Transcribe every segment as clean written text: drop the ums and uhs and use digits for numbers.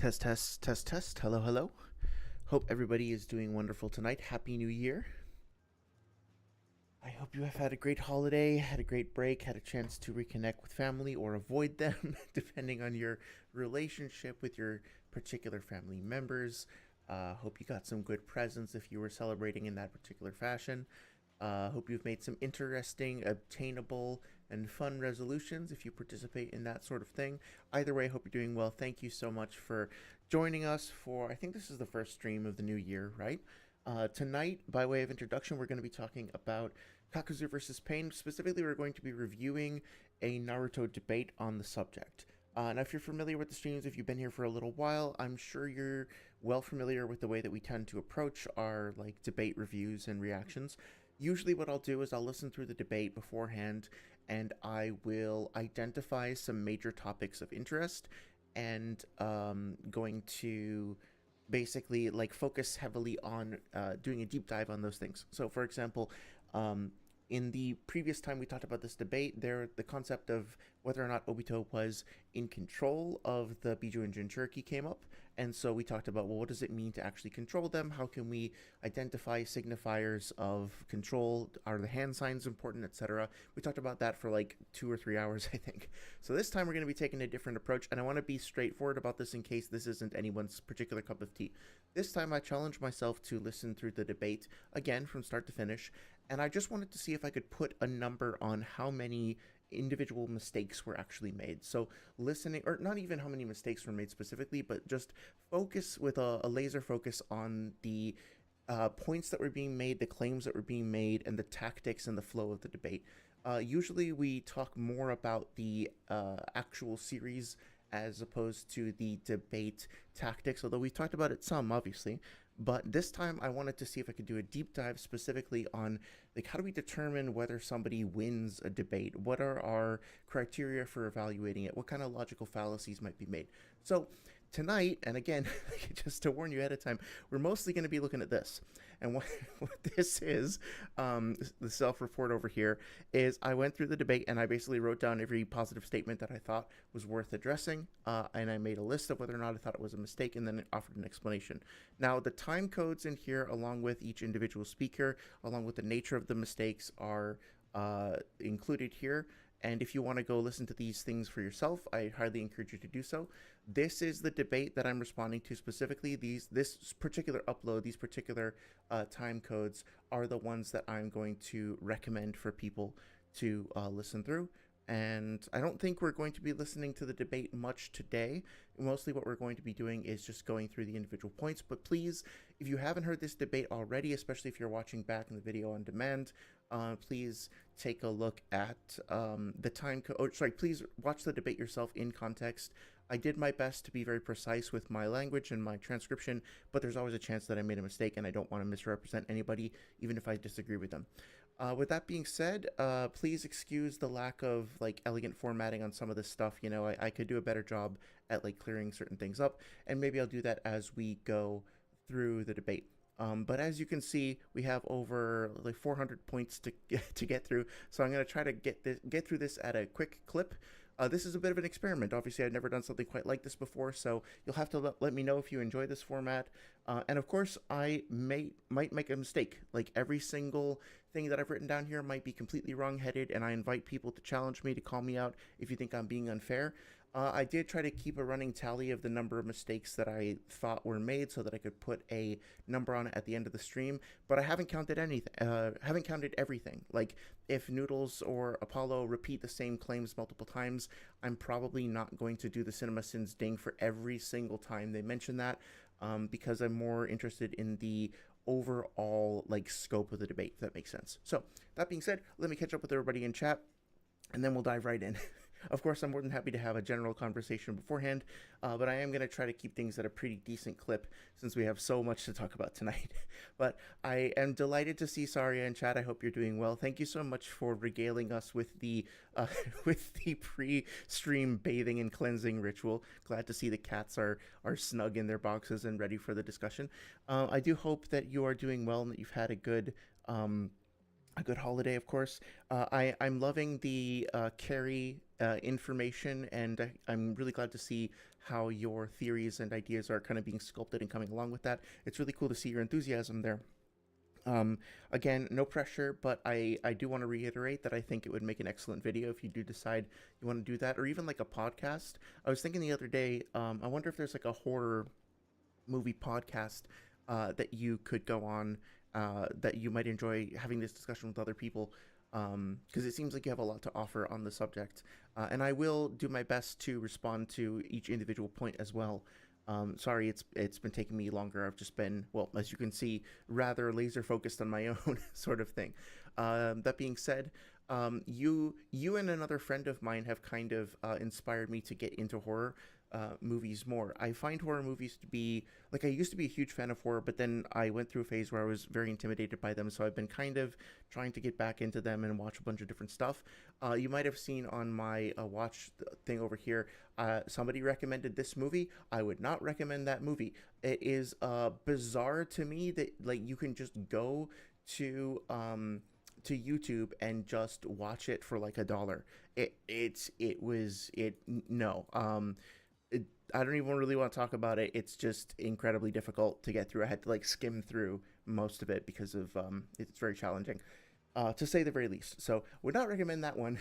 Test, test, test, test. Hello, hello. Hope everybody is doing wonderful tonight. Happy New Year. I hope you have had a great holiday, had a great break, had a chance to reconnect with family or avoid them, depending on your relationship with your particular family members. Hope you got some good presents if you were celebrating in that particular fashion. Hope you've made some interesting, obtainable, and fun resolutions if you participate in that sort of thing. Either way, I hope you're doing well. Thank you so much for joining us for, I think this is the first stream of the new year, right? Tonight, by way of introduction, we're going to be talking about Kakuzu versus Pain. Specifically, we're going to be reviewing a Naruto debate on the subject. Now, if you're familiar with the streams, if you've been here for a little while, I'm sure you're well familiar with the way that we tend to approach our debate reviews and reactions. Usually what I'll do is I'll listen through the debate beforehand and I will identify some major topics of interest and going to basically focus heavily on doing a deep dive on those things. So for example, in the previous time we talked about this debate, the concept of whether or not Obito was in control of the Biju and Jinchuuriki came up. And so we talked about, well, what does it mean to actually control them? How can we identify signifiers of control? Are the hand signs important, etc.? We talked about that for like 2 or 3 hours, I think. So this time we're going to be taking a different approach, and I want to be straightforward about this in case this isn't anyone's particular cup of tea. This time I challenged myself to listen through the debate, again, from start to finish, and I just wanted to see if I could put a number on how many individual mistakes were actually made. So listening, or not even how many mistakes were made specifically, but just focus with a laser focus on the points that were being made, the claims that were being made, and the tactics and the flow of the debate. Usually we talk more about the actual series as opposed to the debate tactics, although we've talked about it some, obviously. But this time I wanted to see if I could do a deep dive specifically on how do we determine whether somebody wins a debate? What are our criteria for evaluating it? What kind of logical fallacies might be made? So tonight, and again, just to warn you ahead of time, we're mostly going to be looking at this. And what this is, the self-report over here, is I went through the debate and I basically wrote down every positive statement that I thought was worth addressing, and I made a list of whether or not I thought it was a mistake, and then offered an explanation. Now, the time codes in here, along with each individual speaker, along with the nature of the mistakes, are included here. And if you want to go listen to these things for yourself, I highly encourage you to do so. This is the debate that I'm responding to specifically. This particular upload, these particular time codes are the ones that I'm going to recommend for people to listen through. And I don't think we're going to be listening to the debate much today. Mostly what we're going to be doing is just going through the individual points. But please, if you haven't heard this debate already, especially if you're watching back in the video on demand, please take a look at the time code. Or sorry, please watch the debate yourself in context. I did my best to be very precise with my language and my transcription, but there's always a chance that I made a mistake, and I don't want to misrepresent anybody, even if I disagree with them. With that being said, please excuse the lack of elegant formatting on some of this stuff. You know, I could do a better job at clearing certain things up, and maybe I'll do that as we go through the debate. But as you can see, we have over 400 points to get through, so I'm going to try to get through this at a quick clip. This is a bit of an experiment. Obviously, I've never done something quite like this before, so you'll have to let me know if you enjoy this format. And of course, I might make a mistake. Every single thing that I've written down here might be completely wrong-headed, and I invite people to challenge me, to call me out if you think I'm being unfair. I did try to keep a running tally of the number of mistakes that I thought were made so that I could put a number on it at the end of the stream, but I haven't counted anything. Haven't counted everything. If Noodles or Apollo repeat the same claims multiple times, I'm probably not going to do the Cinema Sins ding for every single time they mention that, because I'm more interested in the overall scope of the debate, if that makes sense. So that being said, let me catch up with everybody in chat, and then we'll dive right in. Of course, I'm more than happy to have a general conversation beforehand, but I am going to try to keep things at a pretty decent clip since we have so much to talk about tonight. But I am delighted to see Saria in chat. I hope you're doing well. Thank you so much for regaling us with the pre-stream bathing and cleansing ritual. Glad to see the cats are snug in their boxes and ready for the discussion. I do hope that you are doing well and that you've had a good a good holiday, of course. I'm loving the carry information, and I'm really glad to see how your theories and ideas are kind of being sculpted and coming along with that. It's really cool to see your enthusiasm there. Um, Again, no pressure, but I do want to reiterate that I think it would make an excellent video if you do decide you want to do that, or even like a podcast. I was thinking the other day, I wonder if there's like a horror movie podcast that you could go on, that you might enjoy having this discussion with other people, because it seems like you have a lot to offer on the subject. And I will do my best to respond to each individual point as well. Sorry, it's been taking me longer. I've just been, well, as you can see, rather laser focused on my own sort of thing. That being said, you and another friend of mine have kind of inspired me to get into horror movies more. I find horror movies to be like, I used to be a huge fan of horror, but then I went through a phase where I was very intimidated by them. So I've been kind of trying to get back into them and watch a bunch of different stuff. You might have seen on my watch thing over here. Somebody recommended this movie. I would not recommend that movie. It is bizarre to me that like you can just go to YouTube and just watch it for like $1. It was it no I don't even really want to talk about it. It's just incredibly difficult to get through. I had to like skim through most of it because of it's very challenging, to say the very least. So would not recommend that one.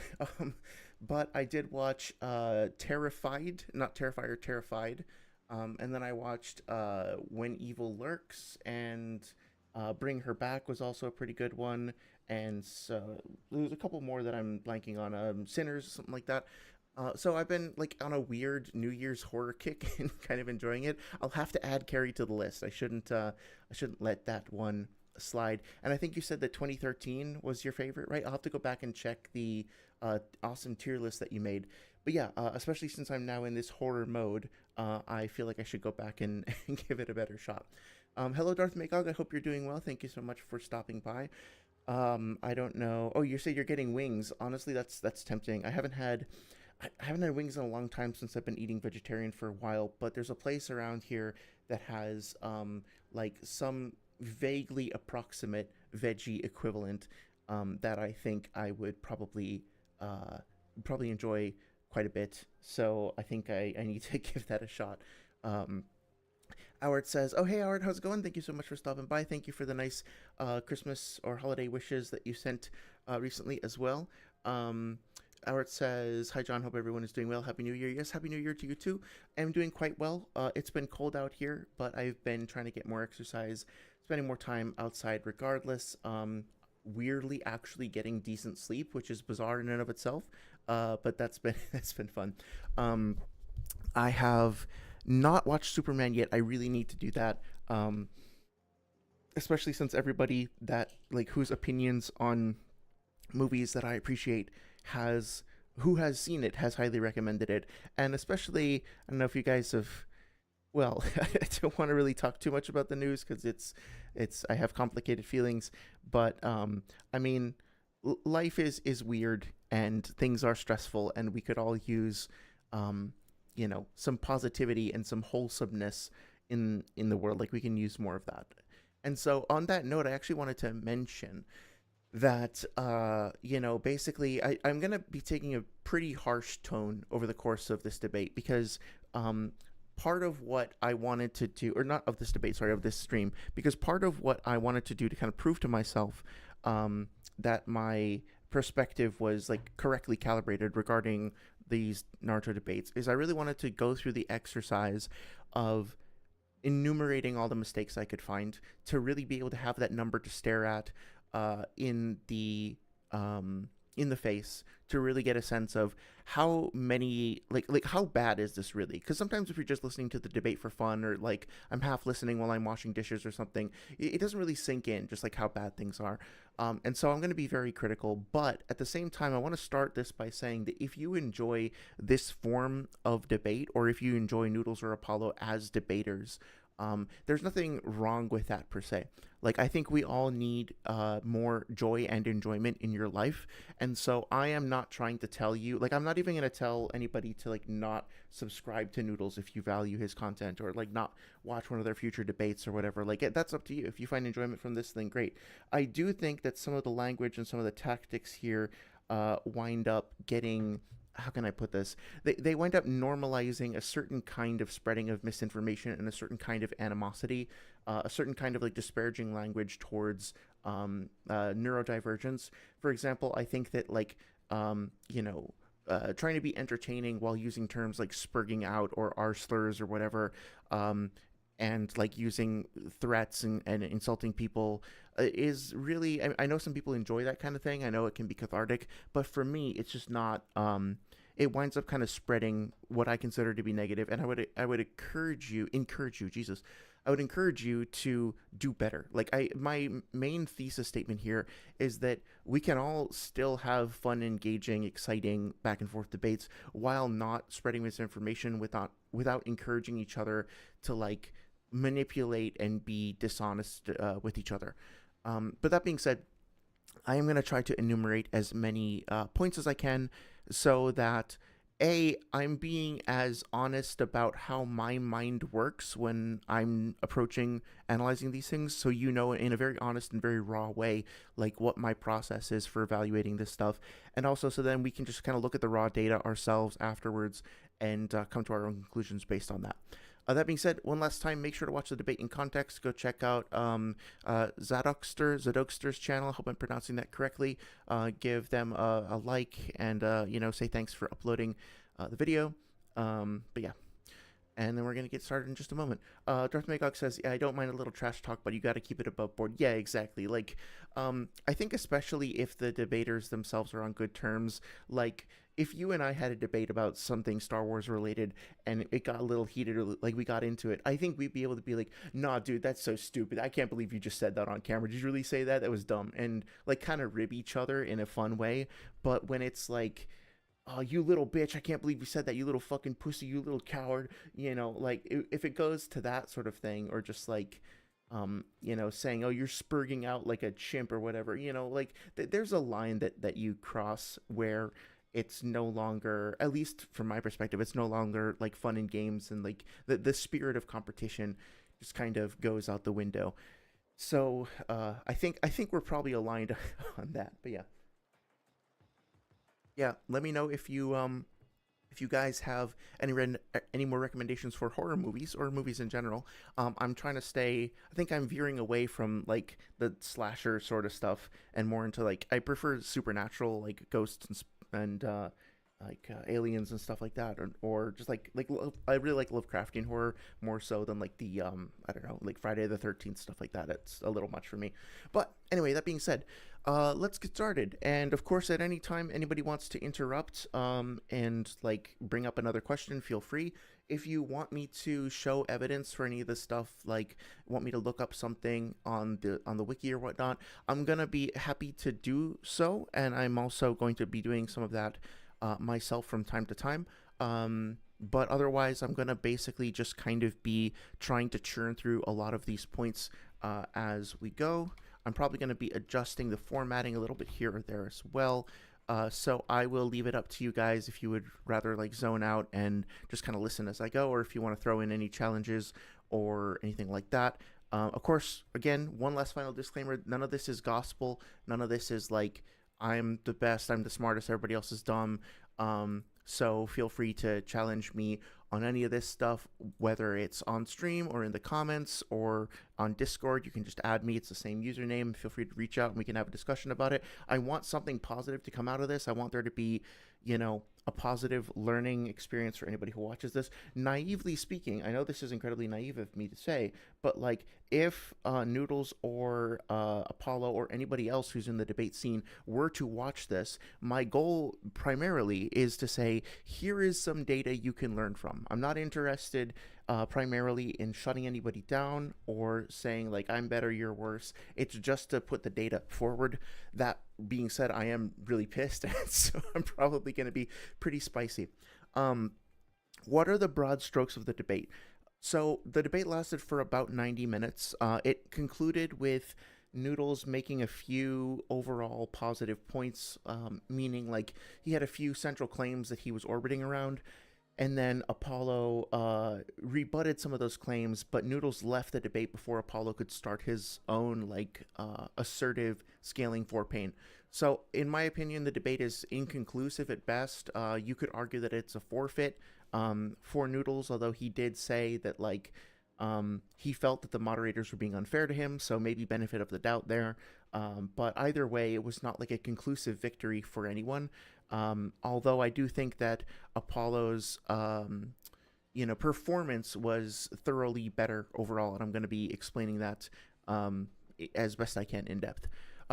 But I did watch Terrified, not Terrifier, Terrified, and then I watched When Evil Lurks, and Bring Her Back was also a pretty good one. And so there's a couple more that I'm blanking on. Sinners, something like that. So I've been like on a weird New Year's horror kick and kind of enjoying it. I'll have to add Carrie to the list. I shouldn't let that one slide. And I think you said that 2013 was your favorite, right? I'll have to go back and check the awesome tier list that you made. But yeah, especially since I'm now in this horror mode, I feel like I should go back and, and give it a better shot. Hello, Darth Magog. I hope you're doing well. Thank you so much for stopping by. I don't know. Oh, you say you're getting wings. Honestly, that's tempting. I haven't had wings in a long time since I've been eating vegetarian for a while, but there's a place around here that has like some vaguely approximate veggie equivalent that I think I would probably enjoy quite a bit. So I think I need to give that a shot. Um, Howard says, "Oh, hey, Howard, how's it going? Thank you so much for stopping by. Thank you for the nice Christmas or holiday wishes that you sent recently as well." Um, Howard says, "Hi, John. Hope everyone is doing well. Happy New Year." Yes, Happy New Year to you too. I'm doing quite well. It's been cold out here, but I've been trying to get more exercise, spending more time outside regardless. Weirdly, actually getting decent sleep, which is bizarre in and of itself. But that's been that's been fun. Um, I have not watched Superman yet. I really need to do that. Especially since everybody that like whose opinions on movies that I appreciate has who has seen it has highly recommended it. And especially, I don't know if you guys have, well, I don't want to really talk too much about the news because it's I have complicated feelings, but I mean, life is weird and things are stressful, and we could all use um some positivity and some wholesomeness in the world. Like we can use more of that. And so on that note, I actually wanted to mention that basically I'm gonna be taking a pretty harsh tone over the course of this debate because um part of what I wanted to do, or not of this debate, sorry, of this stream, because part of what I wanted to do to kind of prove to myself that my perspective was like correctly calibrated regarding these Naruto debates is I really wanted to go through the exercise of enumerating all the mistakes I could find to really be able to have that number to stare at in the face, to really get a sense of how many like how bad is this really? Because sometimes if you're just listening to the debate for fun, or like I'm half listening while I'm washing dishes or something, it doesn't really sink in just like how bad things are. And so I'm going to be very critical, but at the same time I want to start this by saying that if you enjoy this form of debate, or if you enjoy Noodles or Apollo as debaters, There's nothing wrong with that per se. Like, I think we all need more joy and enjoyment in your life. And so I am not trying to tell you, like, I'm not even going to tell anybody to, like, not subscribe to Noodles if you value his content, or, like, not watch one of their future debates or whatever. Like, that's up to you. If you find enjoyment from this, then great. I do think that some of the language and some of the tactics here wind up getting, how can I put this? They wind up normalizing a certain kind of spreading of misinformation and a certain kind of animosity, a certain kind of like disparaging language towards neurodivergence. For example, I think that like trying to be entertaining while using terms like spurging out or R slurs or whatever, and like using threats and insulting people is really, I know some people enjoy that kind of thing. I know it can be cathartic, but for me, it's just not. It winds up kind of spreading what I consider to be negative, and I would encourage you, Jesus, I would encourage you to do better. Like, my main thesis statement here is that we can all still have fun, engaging, exciting back and forth debates while not spreading misinformation without encouraging each other to like manipulate and be dishonest with each other. But that being said, I am going to try to enumerate as many points as I can so that I'm being as honest about how my mind works when I'm approaching analyzing these things, so you know in a very honest and very raw way like what my process is for evaluating this stuff, and also so then we can just kind of look at the raw data ourselves afterwards and come to our own conclusions based on that. That being said, one last time, make sure to watch the debate in context. Go check out Zadokster's channel. I hope I'm pronouncing that correctly. Give them a like and, say thanks for uploading the video. But yeah. And then we're going to get started in just a moment. Darth Magog says, yeah, I don't mind a little trash talk, but you got to keep it above board. Yeah, exactly. Like, I think especially if the debaters themselves are on good terms, like, if you and I had a debate about something Star Wars related and it got a little heated or like we got into it, I think we'd be able to be like, nah, dude, that's so stupid. I can't believe you just said that on camera. Did you really say that? That was dumb. And like kind of rib each other in a fun way. But when it's like, oh, you little bitch, I can't believe you said that, you little fucking pussy, you little coward, like if it goes to that sort of thing, or just like, saying, oh, you're spurging out like a chimp or whatever, like there's a line that you cross where it's no longer, at least from my perspective, it's no longer like fun and games, and like the spirit of competition just kind of goes out the window. So I think we're probably aligned on that. But yeah, let me know if you guys have any more recommendations for horror movies or movies in general. I'm trying to stay. I think I'm veering away from like the slasher sort of stuff and more into like, I prefer supernatural, like ghosts and aliens and stuff like that, or just like I really like Lovecraftian horror more so than like the I don't know, like Friday the 13th stuff like that. It's a little much for me. But anyway, that being said, let's get started. And of course, at any time anybody wants to interrupt and like bring up another question, feel free. If you want me to show evidence for any of this stuff, like want me to look up something on the wiki or whatnot, I'm gonna be happy to do so, and I'm also going to be doing some of that myself from time to time. But otherwise, I'm gonna basically just kind of be trying to churn through a lot of these points as we go. I'm probably going to be adjusting the formatting a little bit here or there as well. So I will leave it up to you guys if you would rather like zone out and just kind of listen as I go, or if you want to throw in any challenges or anything like that. Of course, again, one last final disclaimer: none of this is gospel. None of this is like I'm the best, I'm the smartest, everybody else is dumb. So feel free to challenge me on any of this stuff, whether it's on stream or in the comments or on Discord. You can just add me. It's the same username. Feel free to reach out and we can have a discussion about it. I want something positive to come out of this. I want there to be, a positive learning experience for anybody who watches this. Naively speaking, I know this is incredibly naive of me to say, but like if Noodles or Apollo or anybody else who's in the debate scene were to watch this, my goal primarily is to say, here is some data you can learn from. I'm not interested primarily in shutting anybody down or saying like I'm better, you're worse. It's just to put the data forward. That being said, I am really pissed, so I'm probably going to be pretty spicy. What are the broad strokes of the debate? So the debate lasted for about 90 minutes. It concluded with Noodles making a few overall positive points, meaning like he had a few central claims that he was orbiting around, and then Apollo rebutted some of those claims, but Noodles left the debate before Apollo could start his own like assertive scaling for pain. So, in my opinion, the debate is inconclusive at best. You could argue that it's a forfeit for Noodles, although he did say that like he felt that the moderators were being unfair to him, so maybe benefit of the doubt there. But either way, it was not like a conclusive victory for anyone. Although I do think that Apollo's performance was thoroughly better overall, and I'm going to be explaining that as best I can in depth.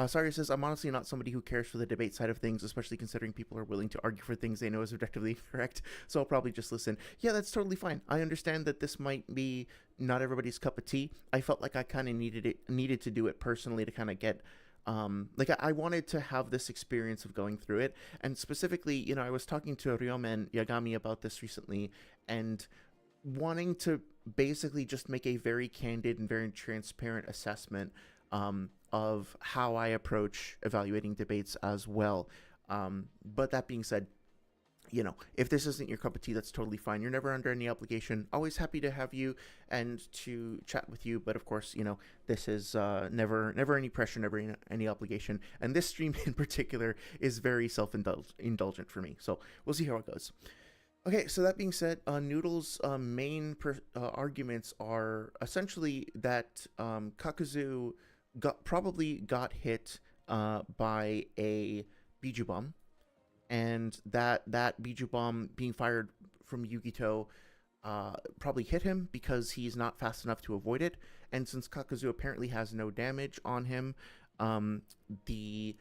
Saria says, I'm honestly not somebody who cares for the debate side of things, especially considering people are willing to argue for things they know is objectively correct, so I'll probably just listen. Yeah, that's totally fine. I understand that this might be not everybody's cup of tea. I felt like I kind of needed to do it personally to kind of get I wanted to have this experience of going through it. And specifically, I was talking to Ryomen Yagami about this recently, and wanting to basically just make a very candid and very transparent assessment of how I approach evaluating debates as well. But that being said, if this isn't your cup of tea, that's totally fine. You're never under any obligation. Always happy to have you and to chat with you. But of course, this is never any pressure, never any obligation. And this stream in particular is very self-indulgent for me. So we'll see how it goes. Okay, so that being said, Noodle's main arguments are essentially that Kakuzu probably got hit by a Biju bomb, and that Biju bomb being fired from Yugito probably hit him because he's not fast enough to avoid it. And since Kakuzu apparently has no damage on him, the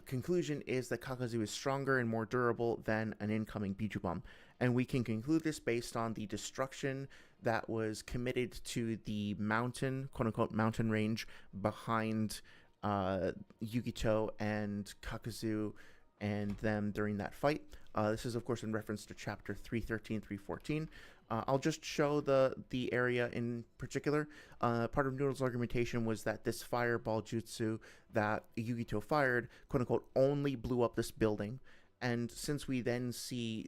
conclusion is that Kakuzu is stronger and more durable than an incoming Biju bomb. And we can conclude this based on the destruction that was committed to the mountain, quote-unquote mountain range behind Yugito and Kakuzu and them during that fight. This is, of course, in reference to chapter 313, 314. I'll just show the area in particular. Part of Noodle's argumentation was that this fireball jutsu that Yugito fired, quote-unquote, only blew up this building. And since we then see,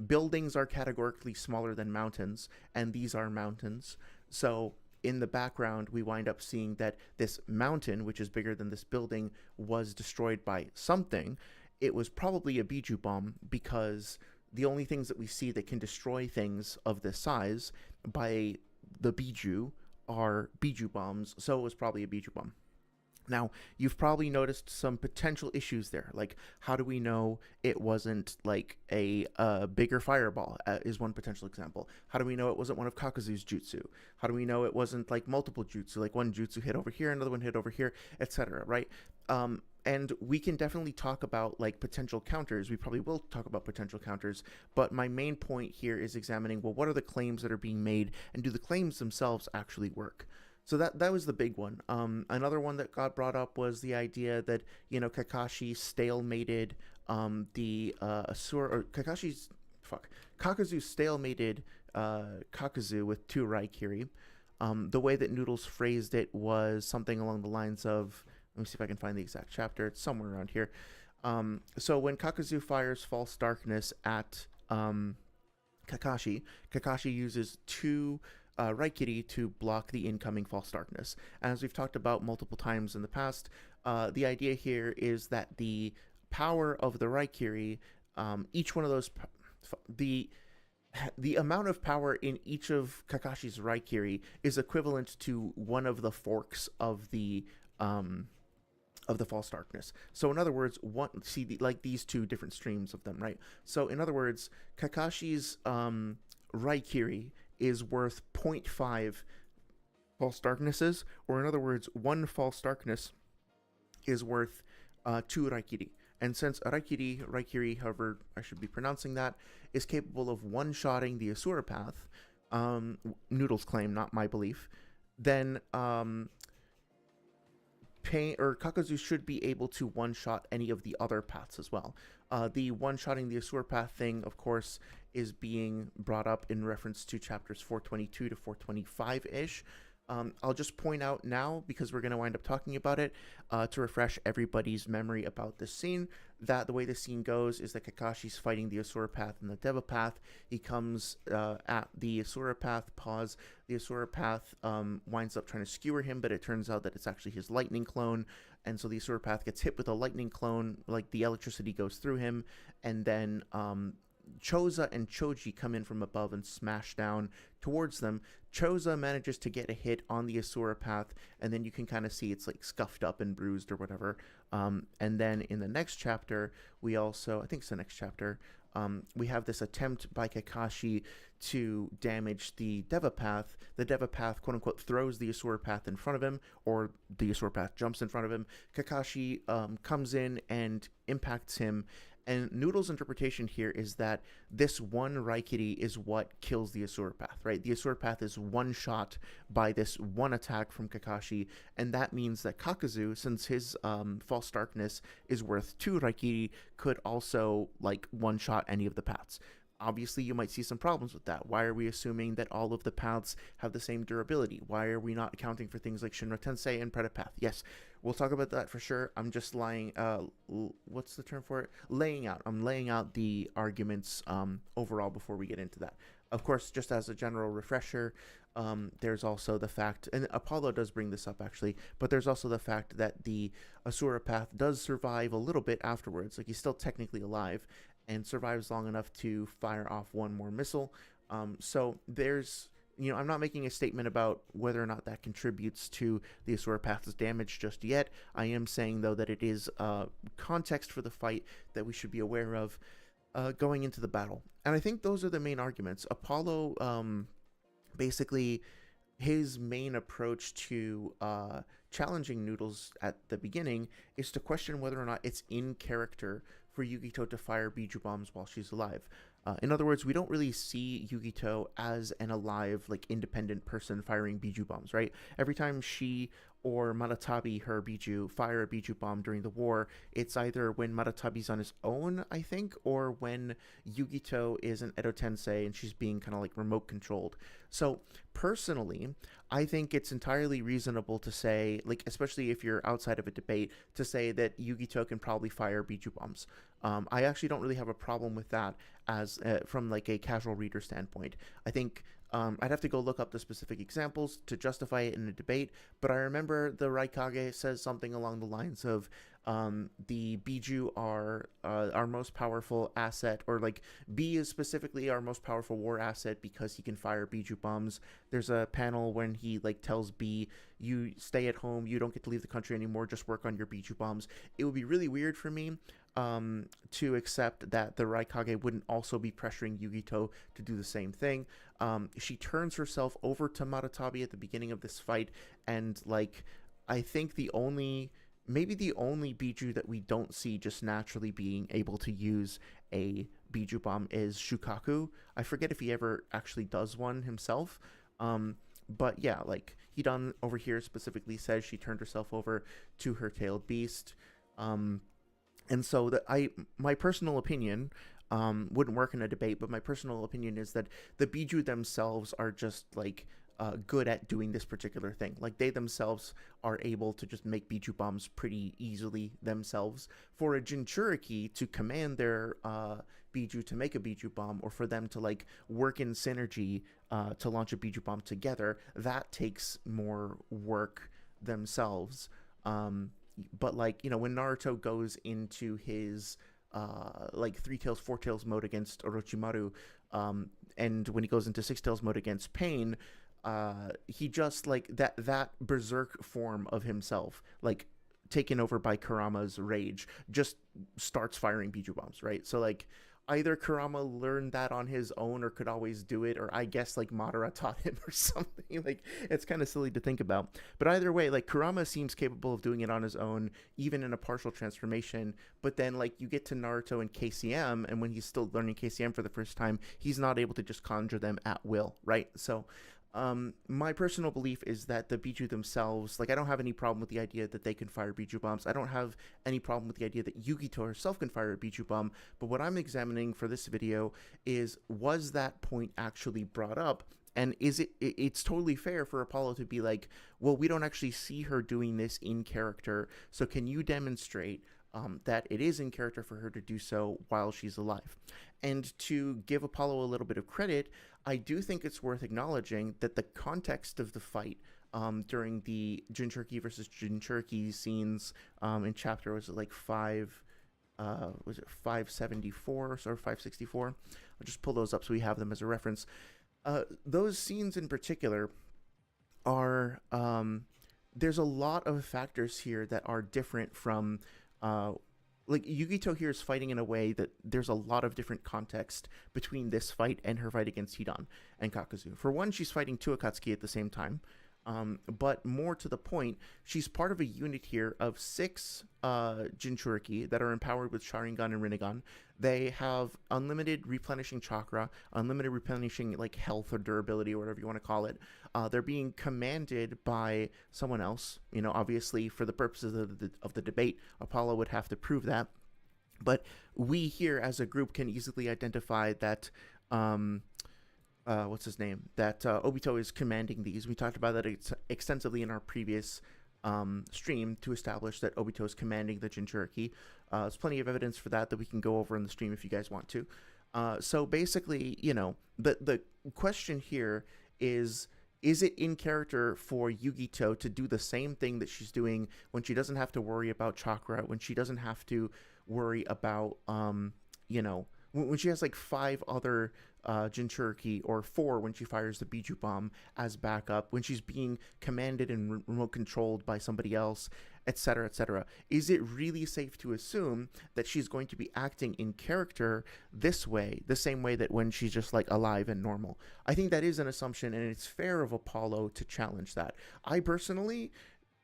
buildings are categorically smaller than mountains, and these are mountains, so in the background, we wind up seeing that this mountain, which is bigger than this building, was destroyed by something. It was probably a Biju bomb, because the only things that we see that can destroy things of this size by the Biju are Biju bombs, so it was probably a Biju bomb. Now, you've probably noticed some potential issues there, like how do we know it wasn't like a bigger fireball is one potential example. How do we know it wasn't one of Kakuzu's jutsu? How do we know it wasn't like multiple jutsu, like one jutsu hit over here, another one hit over here, etc., right? And we can definitely talk about like potential counters. We probably will talk about potential counters, but my main point here is examining, well, what are the claims that are being made, and do the claims themselves actually work? So that was the big one. Another one that got brought up was the idea that, Kakashi stalemated the Asura, or Kakuzu stalemated Kakuzu with 2 Raikiri. The way that Noodles phrased it was something along the lines of, let me see if I can find the exact chapter. It's somewhere around here. So when Kakuzu fires False Darkness at Kakashi uses 2 Raikiri to block the incoming False Darkness. As we've talked about multiple times in the past, the idea here is that the power of the Raikiri, each one of those, the amount of power in each of Kakashi's Raikiri is equivalent to one of the forks of the False Darkness. So in other words, these 2 different streams of them, right? So in other words, Kakashi's Raikiri is worth 0.5 false darknesses, or in other words, 1 false darkness is worth 2 Raikiri. And since Raikiri, however I should be pronouncing that, is capable of one-shotting the Asura path, Noodle's claim, not my belief, then Pain or Kakuzu should be able to one-shot any of the other paths as well. The one-shotting the Asura path thing, of course, is being brought up in reference to chapters 422 to 425-ish. I'll just point out now, because we're going to wind up talking about it, to refresh everybody's memory about this scene, that the way the scene goes is that Kakashi's fighting the Asura path and the Deva path. He comes at the Asura path, pause. The Asura path winds up trying to skewer him, but it turns out that it's actually his lightning clone. And so the Asura path gets hit with a lightning clone, like the electricity goes through him, and then Choza and Choji come in from above and smash down towards them. Choza manages to get a hit on the Asura path, and then you can kind of see it's like scuffed up and bruised or whatever. And then in the next chapter, we also, I think it's the next chapter, we have this attempt by Kakashi to damage the Deva path. The Deva path, quote unquote, throws the Asura path in front of him, or the Asura path jumps in front of him. Kakashi comes in and impacts him. And Noodle's interpretation here is that this one Raikiri is what kills the Asura path, right? The Asura path is one shot by this one attack from Kakashi, and that means that Kakuzu, since his false darkness is worth 2 Raikiri, could also like one shot any of the paths. Obviously, you might see some problems with that. Why are we assuming that all of the paths have the same durability? Why are we not accounting for things like Shinra Tensei and Predapath? Yes, we'll talk about that for sure. I'm just what's the term for it? I'm laying out the arguments overall before we get into that. Of course, just as a general refresher, there's also the fact, and Apollo does bring this up actually, but there's also the fact that the Asura path does survive a little bit afterwards. Like, he's still technically alive and survives long enough to fire off one more missile. So there's, I'm not making a statement about whether or not that contributes to the Asura path's damage just yet. I am saying, though, that it is context for the fight that we should be aware of going into the battle. And I think those are the main arguments. Apollo, basically, his main approach to challenging Noodles at the beginning is to question whether or not it's in character for Yugito to fire Biju bombs while she's alive. In other words, we don't really see Yugito as an alive, like, independent person firing Biju bombs, right? Every time she or Maratabi, her Biju, fire a Biju bomb during the war, it's either when Maratabi's on his own, I think, or when Yugito is an Edo Tensei and she's being kind of like remote controlled. So personally, I think it's entirely reasonable to say, like, especially if you're outside of a debate, to say that Yugito can probably fire Biju bombs. I actually don't really have a problem with that as from like a casual reader standpoint. I think I'd have to go look up the specific examples to justify it in a debate, but I remember the Raikage says something along the lines of the Biju are our most powerful asset, or like B is specifically our most powerful war asset because he can fire Biju bombs. There's a panel when he like tells B, you stay at home, you don't get to leave the country anymore, just work on your Biju bombs. It would be really weird for me to accept that the Raikage wouldn't also be pressuring Yugito to do the same thing. She turns herself over to Maratabi at the beginning of this fight, and like, I think maybe the only Biju that we don't see just naturally being able to use a Biju bomb is Shukaku. I forget if he ever actually does one himself. But yeah, like, Hidan over here specifically says she turned herself over to her tailed beast. And so my personal opinion, wouldn't work in a debate, but my personal opinion is that the Biju themselves are just like good at doing this particular thing. Like, they themselves are able to just make Biju bombs pretty easily themselves. For a Jinchuuriki to command their Biju to make a Biju bomb, or for them to like work in synergy to launch a Biju bomb together, that takes more work themselves. But like, when Naruto goes into his like 3 tails 4 tails mode against Orochimaru, and when he goes into 6 tails mode against Pain, he just like that berserk form of himself, like taken over by Kurama's rage, just starts firing Biju bombs, right? So like, either Kurama learned that on his own or could always do it, or I guess like Madara taught him or something. Like, it's kind of silly to think about. But either way, like, Kurama seems capable of doing it on his own, even in a partial transformation. But then like, you get to Naruto and KCM, and when he's still learning KCM for the first time, he's not able to just conjure them at will, right? So My personal belief is that the Biju themselves, like, I don't have any problem with the idea that they can fire Biju bombs. I don't have any problem with the idea that Yugito herself can fire a Biju bomb. But what I'm examining for this video is, was that point actually brought up? And is it's totally fair for Apollo to be like, well, we don't actually see her doing this in character. So can you demonstrate that it is in character for her to do so while she's alive? And to give Apollo a little bit of credit, I do think it's worth acknowledging that the context of the fight during the Jinchuuriki versus Jinchuuriki scenes in chapter, was it like 574 or 564? I'll just pull those up so we have them as a reference. Those scenes in particular are, there's a lot of factors here that are different from like, Yugito here is fighting in a way that there's a lot of different context between this fight and her fight against Hidan and Kakuzu. For one, she's fighting two Akatsuki at the same time. But more to the point, she's part of a unit here of 6 Jinchuuriki that are empowered with Sharingan and Rinnegan. They have unlimited replenishing chakra, unlimited replenishing, like, health or durability or whatever you want to call it. They're being commanded by someone else. You know, obviously, for the purposes of the debate, Apollo would have to prove that. But we here as a group can easily identify that what's his name? That Obito is commanding these. We talked about that extensively in our previous stream to establish that Obito is commanding the Jinchuuriki. There's plenty of evidence for that we can go over in the stream if you guys want to. So basically, you know, the question here is it in character for Yugito to do the same thing that she's doing when she doesn't have to worry about chakra, when she doesn't have to worry about, you know, when she has like 5 other Jinchuuriki, or 4 when she fires the Biju bomb as backup, when she's being commanded and remote controlled by somebody else, etc., etc. Is it really safe to assume that she's going to be acting in character this way, the same way that when she's just like alive and normal? I think that is an assumption, and it's fair of Apollo to challenge that. I personally,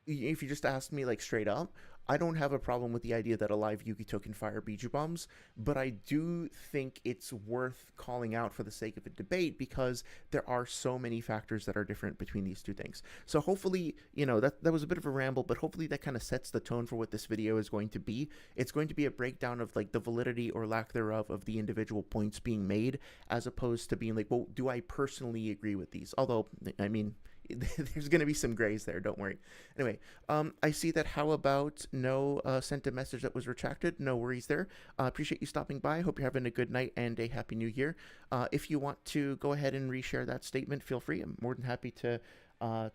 if you just asked me like straight up, I don't have a problem with the idea that a live Yugito can fire Biju bombs, but I do think it's worth calling out for the sake of a debate, because there are so many factors that are different between these two things. So hopefully, you know, that was a bit of a ramble, but hopefully that kind of sets the tone for what this video is going to be. It's going to be a breakdown of like the validity or lack thereof of the individual points being made, as opposed to being like, well, do I personally agree with these? Although, I mean, there's going to be some grays there, don't worry. Anyway, I see that How About No sent a message that was retracted. No worries there. Appreciate you stopping by. Hope you're having a good night and a happy new year. If you want to go ahead and reshare that statement, feel free. I'm more than happy to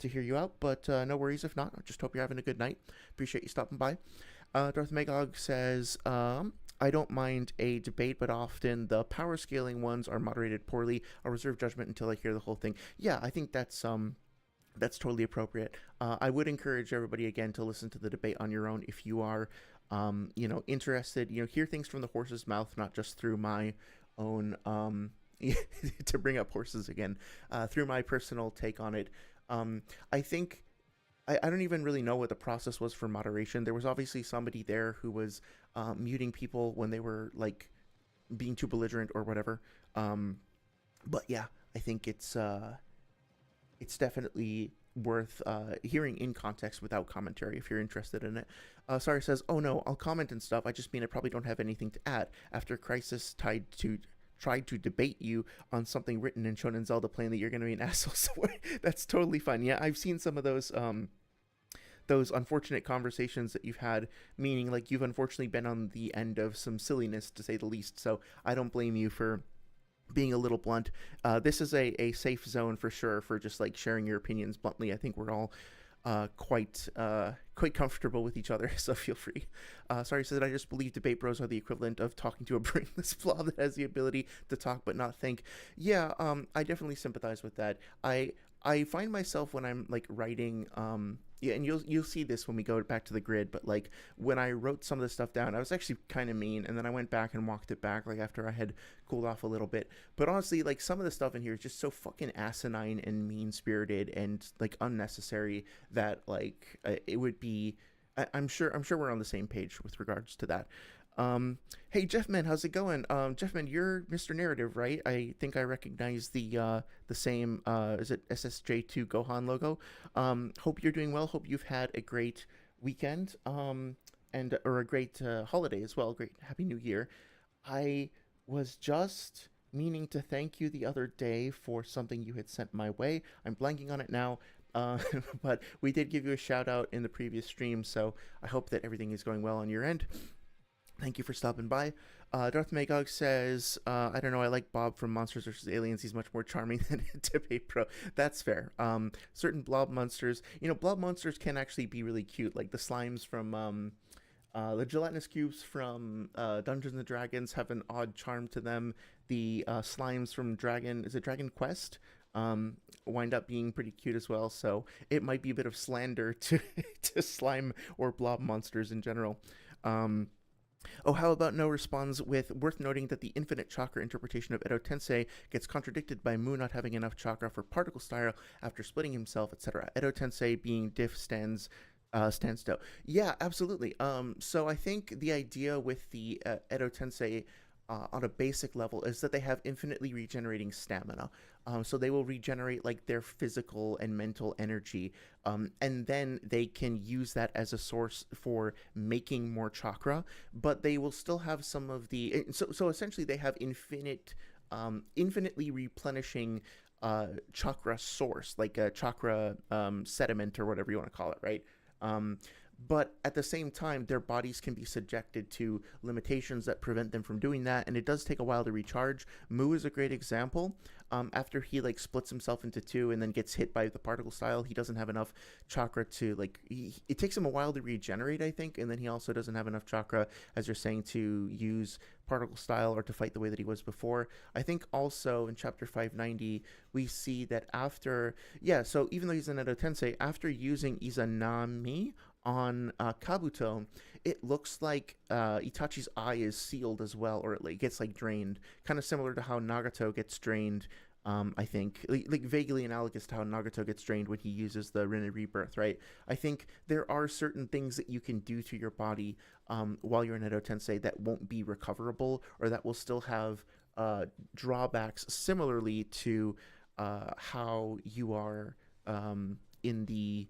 hear you out, but no worries if not. I just hope you're having a good night. Appreciate you stopping by. Darth Magog says, I don't mind a debate, but often the power scaling ones are moderated poorly. I'll reserve judgment until I hear the whole thing. Yeah, I think that's totally appropriate. I would encourage everybody again to listen to the debate on your own if you are, you know, interested. You know, hear things from the horse's mouth, not just through my own, to bring up horses again, through my personal take on it. I think I don't even really know what the process was for moderation. There was obviously somebody there who was muting people when they were like being too belligerent or whatever. But yeah, I think it's definitely worth hearing in context without commentary if you're interested in it. Sorry says, oh no, I'll comment and stuff. I just mean I probably don't have anything to add. After Crisis tried to debate you on something written in Shonen Zelda plainly, you're going to be an asshole. So that's totally fine. Yeah, I've seen some of those unfortunate conversations that you've had, meaning like you've unfortunately been on the end of some silliness, to say the least. So I don't blame you for being a little blunt. This is a safe zone for sure for just like sharing your opinions bluntly. I think we're all quite comfortable with each other, so feel free. Sorry says, I just believe debate bros are the equivalent of talking to a brainless blob that has the ability to talk but not think. Yeah, I definitely sympathize with that. I find myself when I'm like writing, yeah, and you'll see this when we go back to the grid, but like when I wrote some of this stuff down, I was actually kind of mean, and then I went back and walked it back like after I had cooled off a little bit. But honestly, like some of the stuff in here is just so fucking asinine and mean-spirited and like unnecessary that like it would be. I'm sure we're on the same page with regards to that. Um, hey Jeffman, how's it going? Jeffman, you're Mr. Narrative, right? I think I recognize the same is it SSJ2 Gohan logo. Hope you're doing well. Hope you've had a great weekend. And or a great holiday as well. Great Happy New Year. I was just meaning to thank you the other day for something you had sent my way. I'm blanking on it now. Uh, but we did give you a shout out in the previous stream, so I hope that everything is going well on your end. Thank you for stopping by. Darth Magog says, I don't know, I like Bob from Monsters vs. Aliens. He's much more charming than Debate Pro. That's fair. Certain blob monsters, blob monsters can actually be really cute. Like the slimes from, the gelatinous cubes from Dungeons and Dragons have an odd charm to them. The slimes from is it Dragon Quest? Wind up being pretty cute as well. So it might be a bit of slander to, to slime or blob monsters in general. Um, Oh, how about no responds with worth noting that the infinite chakra interpretation of Edo Tensei gets contradicted by Mu not having enough chakra for particle style after splitting himself, etc. Edo Tensei being diff stands still. Yeah, absolutely. So I think the idea with the Edo Tensei on a basic level is that they have infinitely regenerating stamina. So they will regenerate like their physical and mental energy, and then they can use that as a source for making more chakra. But they will still have some of the so essentially they have infinitely replenishing chakra source, like a chakra sediment or whatever you want to call it, right? Um, but at the same time, their bodies can be subjected to limitations that prevent them from doing that, and it does take a while to recharge. Mu is a great example. After he like splits himself into two and then gets hit by the particle style, he doesn't have enough chakra to it takes him a while to regenerate, I think, and then he also doesn't have enough chakra, as you're saying, to use particle style or to fight the way that he was before. I think also in chapter 590 we see that so even though he's an Edo Tensei, after using Izanami on Kabuto, it looks like Itachi's eye is sealed as well, or it like, gets like drained, kind of similar to how Nagato gets drained. I think like vaguely analogous to how Nagato gets drained when he uses the Rinne Rebirth, right? I think there are certain things that you can do to your body while you're in Edo Tensei that won't be recoverable, or that will still have drawbacks similarly to how you are in the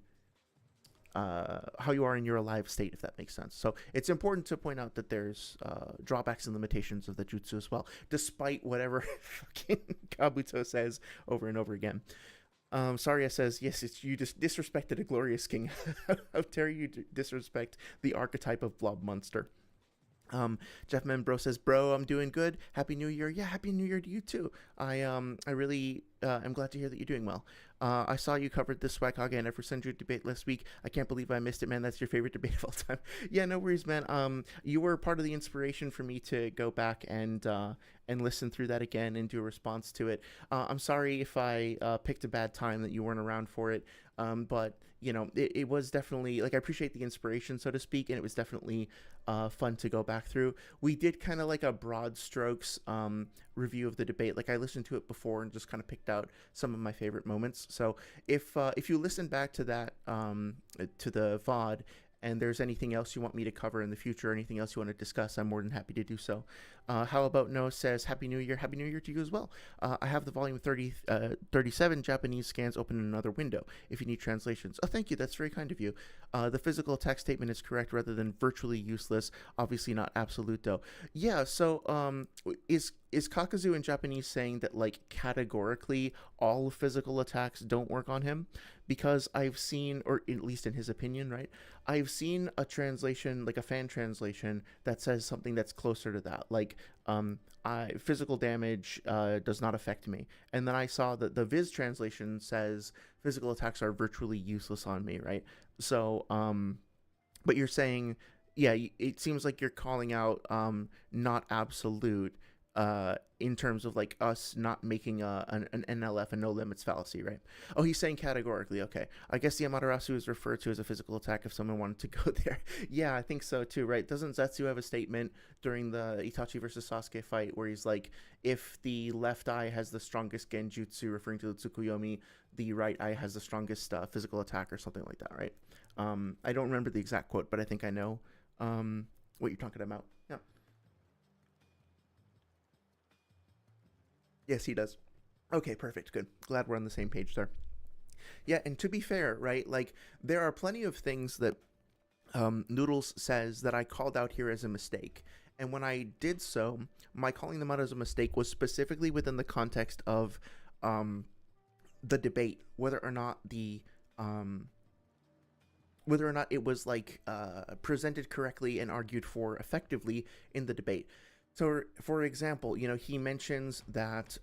how you are in your alive state, if that makes sense. So it's important to point out that there's drawbacks and limitations of the jutsu as well, despite whatever fucking Kabuto says over and over again. Saria says, yes, it's you just disrespected a glorious king. How dare you disrespect the archetype of blob monster? Jeff Membro says, "Bro, I'm doing good. Happy New Year." Yeah, Happy New Year to you too. I really am glad to hear that you're doing well. I saw you covered the Swag and Eversenju debate last week. I can't believe I missed it, man. That's your favorite debate of all time. Yeah, no worries, man. You were part of the inspiration for me to go back and listen through that again and do a response to it. I'm sorry if I picked a bad time that you weren't around for it. But it was definitely like I appreciate the inspiration, so to speak, and it was definitely fun to go back through. We did kind of like a broad strokes review of the debate. Like I listened to it before and just kind of picked out some of my favorite moments. So if you listen back to that to the VOD, and there's anything else you want me to cover in the future, anything else you want to discuss, I'm more than happy to do so. How About Noah says, Happy New Year. Happy New Year to you as well. I have the volume 37 Japanese scans open in another window if you need translations. Oh, thank you. That's very kind of you. The physical attack statement is correct rather than virtually useless. Obviously not absolute, though. Yeah, so is Kakuzu in Japanese saying that, like, categorically all physical attacks don't work on him? Because I've seen, or at least in his opinion, right? I've seen a translation, like a fan translation, that says something that's closer to that. Like, physical damage does not affect me. And then I saw that the Viz translation says physical attacks are virtually useless on me, right? So, but you're saying, yeah, it seems like you're calling out not absolute in terms of like us not making an NLF, a no limits fallacy, right? Oh, he's saying categorically. Okay, I guess the Amaterasu is referred to as a physical attack if someone wanted to go there. Yeah, I think so too, right? Doesn't Zetsu have a statement during the Itachi versus Sasuke fight where he's like, if the left eye has the strongest genjutsu, referring to the Tsukuyomi, the right eye has the strongest physical attack or something like that, right? I don't remember the exact quote, but I think I know what you're talking about. Yeah. Yes, he does. Okay, perfect. Good. Glad we're on the same page there. Yeah, and to be fair, right, like there are plenty of things that Noodles says that I called out here as a mistake. And when I did so, my calling them out as a mistake was specifically within the context of um, the debate, um, whether or not it was like presented correctly and argued for effectively in the debate. So, for example, he mentions that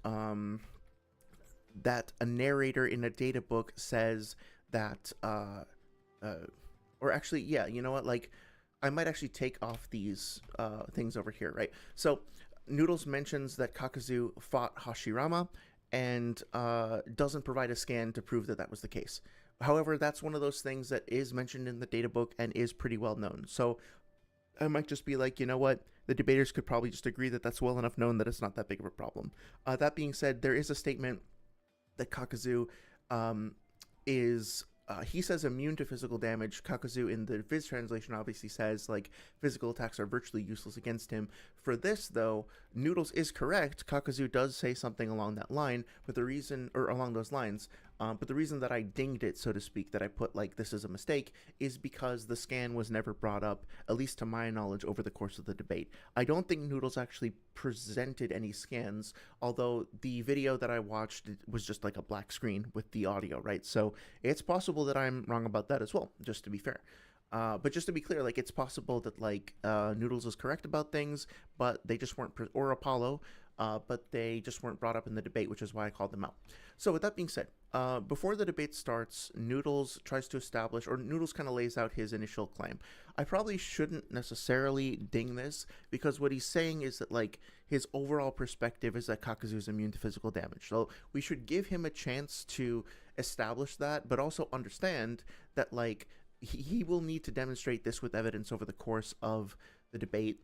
a narrator in a data book says that uh, or actually, yeah, you know what? Like, I might actually take off these things over here, right? So, Noodles mentions that Kakuzu fought Hashirama and doesn't provide a scan to prove that that was the case. However, that's one of those things that is mentioned in the data book and is pretty well known. So, I might just be like, you know what? The debaters could probably just agree that that's well enough known that it's not that big of a problem. That being said, there is a statement that Kakuzu um, is he says immune to physical damage. Kakuzu in the Viz translation obviously says like physical attacks are virtually useless against him. For this though, Noodles is correct. Kakuzu does say something along that line, but the reason or along those lines. But the reason that I dinged it, so to speak, that I put like this is a mistake, is because the scan was never brought up, at least to my knowledge, over the course of the debate. I don't think Noodles actually presented any scans, although the video that I watched was just like a black screen with the audio, right? So it's possible that I'm wrong about that as well, just to be fair. But just to be clear, like it's possible that like Noodles is correct about things, but they just weren't, or Apollo, but they just weren't brought up in the debate, which is why I called them out. So with that being said, before the debate starts, Noodles tries to establish, or Noodles kind of lays out his initial claim. I probably shouldn't necessarily ding this because what he's saying is that like his overall perspective is that Kakuzu is immune to physical damage. So we should give him a chance to establish that, but also understand that like he will need to demonstrate this with evidence over the course of the debate.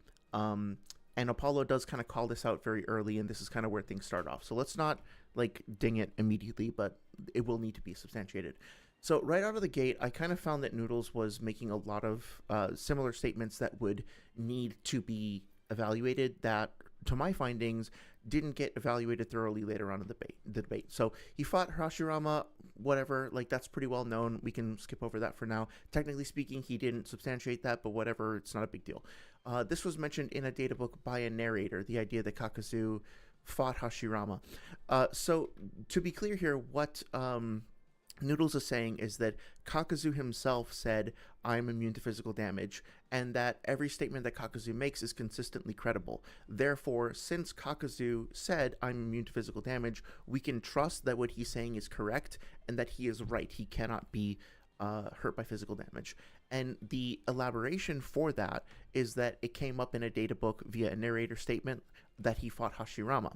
And Apollo does kind of call this out very early, and this is kind of where things start off. So let's not like ding it immediately, but it will need to be substantiated. So right out of the gate, I kind of found that Noodles was making a lot of similar statements that would need to be evaluated that, to my findings, didn't get evaluated thoroughly later on in the debate. So he fought Hashirama, whatever, like that's pretty well known. We can skip over that for now. Technically speaking, he didn't substantiate that, but whatever, it's not a big deal. This was mentioned in a data book by a narrator, the idea that Kakuzu fought Hashirama. So to be clear here, what Noodles is saying is that Kakuzu himself said, I'm immune to physical damage, and that every statement that Kakuzu makes is consistently credible. Therefore, since Kakuzu said, I'm immune to physical damage, we can trust that what he's saying is correct and that he is right. He cannot be hurt by physical damage. And the elaboration for that is that it came up in a data book via a narrator statement that he fought Hashirama.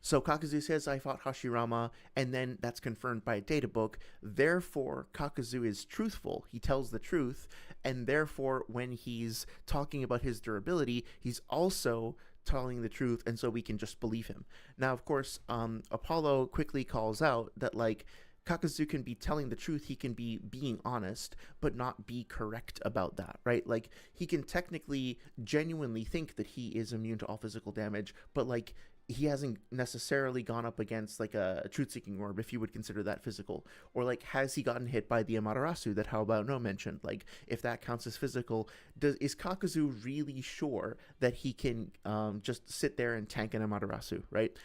So Kakuzu says, I fought Hashirama, and then that's confirmed by a data book. Therefore, Kakuzu is truthful. He tells the truth, and therefore, when he's talking about his durability, he's also telling the truth, and so we can just believe him. Now, of course, Apollo quickly calls out that, like, Kakuzu can be telling the truth, he can be being honest, but not be correct about that, right? Like, he can technically genuinely think that he is immune to all physical damage, but, like, he hasn't necessarily gone up against like a truth-seeking orb, if you would consider that physical, or like has he gotten hit by the Amaterasu that How About No mentioned? Like if that counts as physical, is Kakuzu really sure that he can just sit there and tank an Amaterasu, right?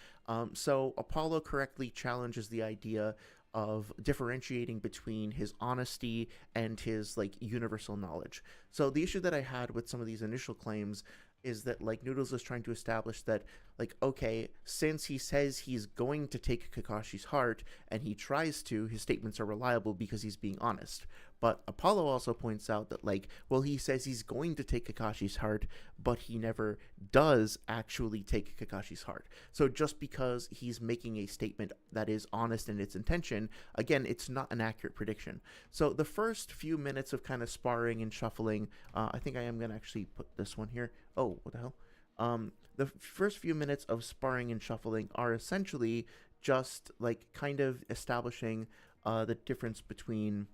So Apollo correctly challenges the idea of differentiating between his honesty and his like universal knowledge. So the issue that I had with some of these initial claims is that like Noodles is trying to establish that like, okay, since he says he's going to take Kakashi's heart and he tries to, his statements are reliable because he's being honest. But Apollo also points out that like, well, he says he's going to take Kakashi's heart, but he never does actually take Kakashi's heart. So just because he's making a statement that is honest in its intention, again, it's not an accurate prediction. So the first few minutes of kind of sparring and shuffling, I think I am going to actually put this one here. Oh, what the hell? The first few minutes of sparring and shuffling are essentially just like kind of establishing the difference between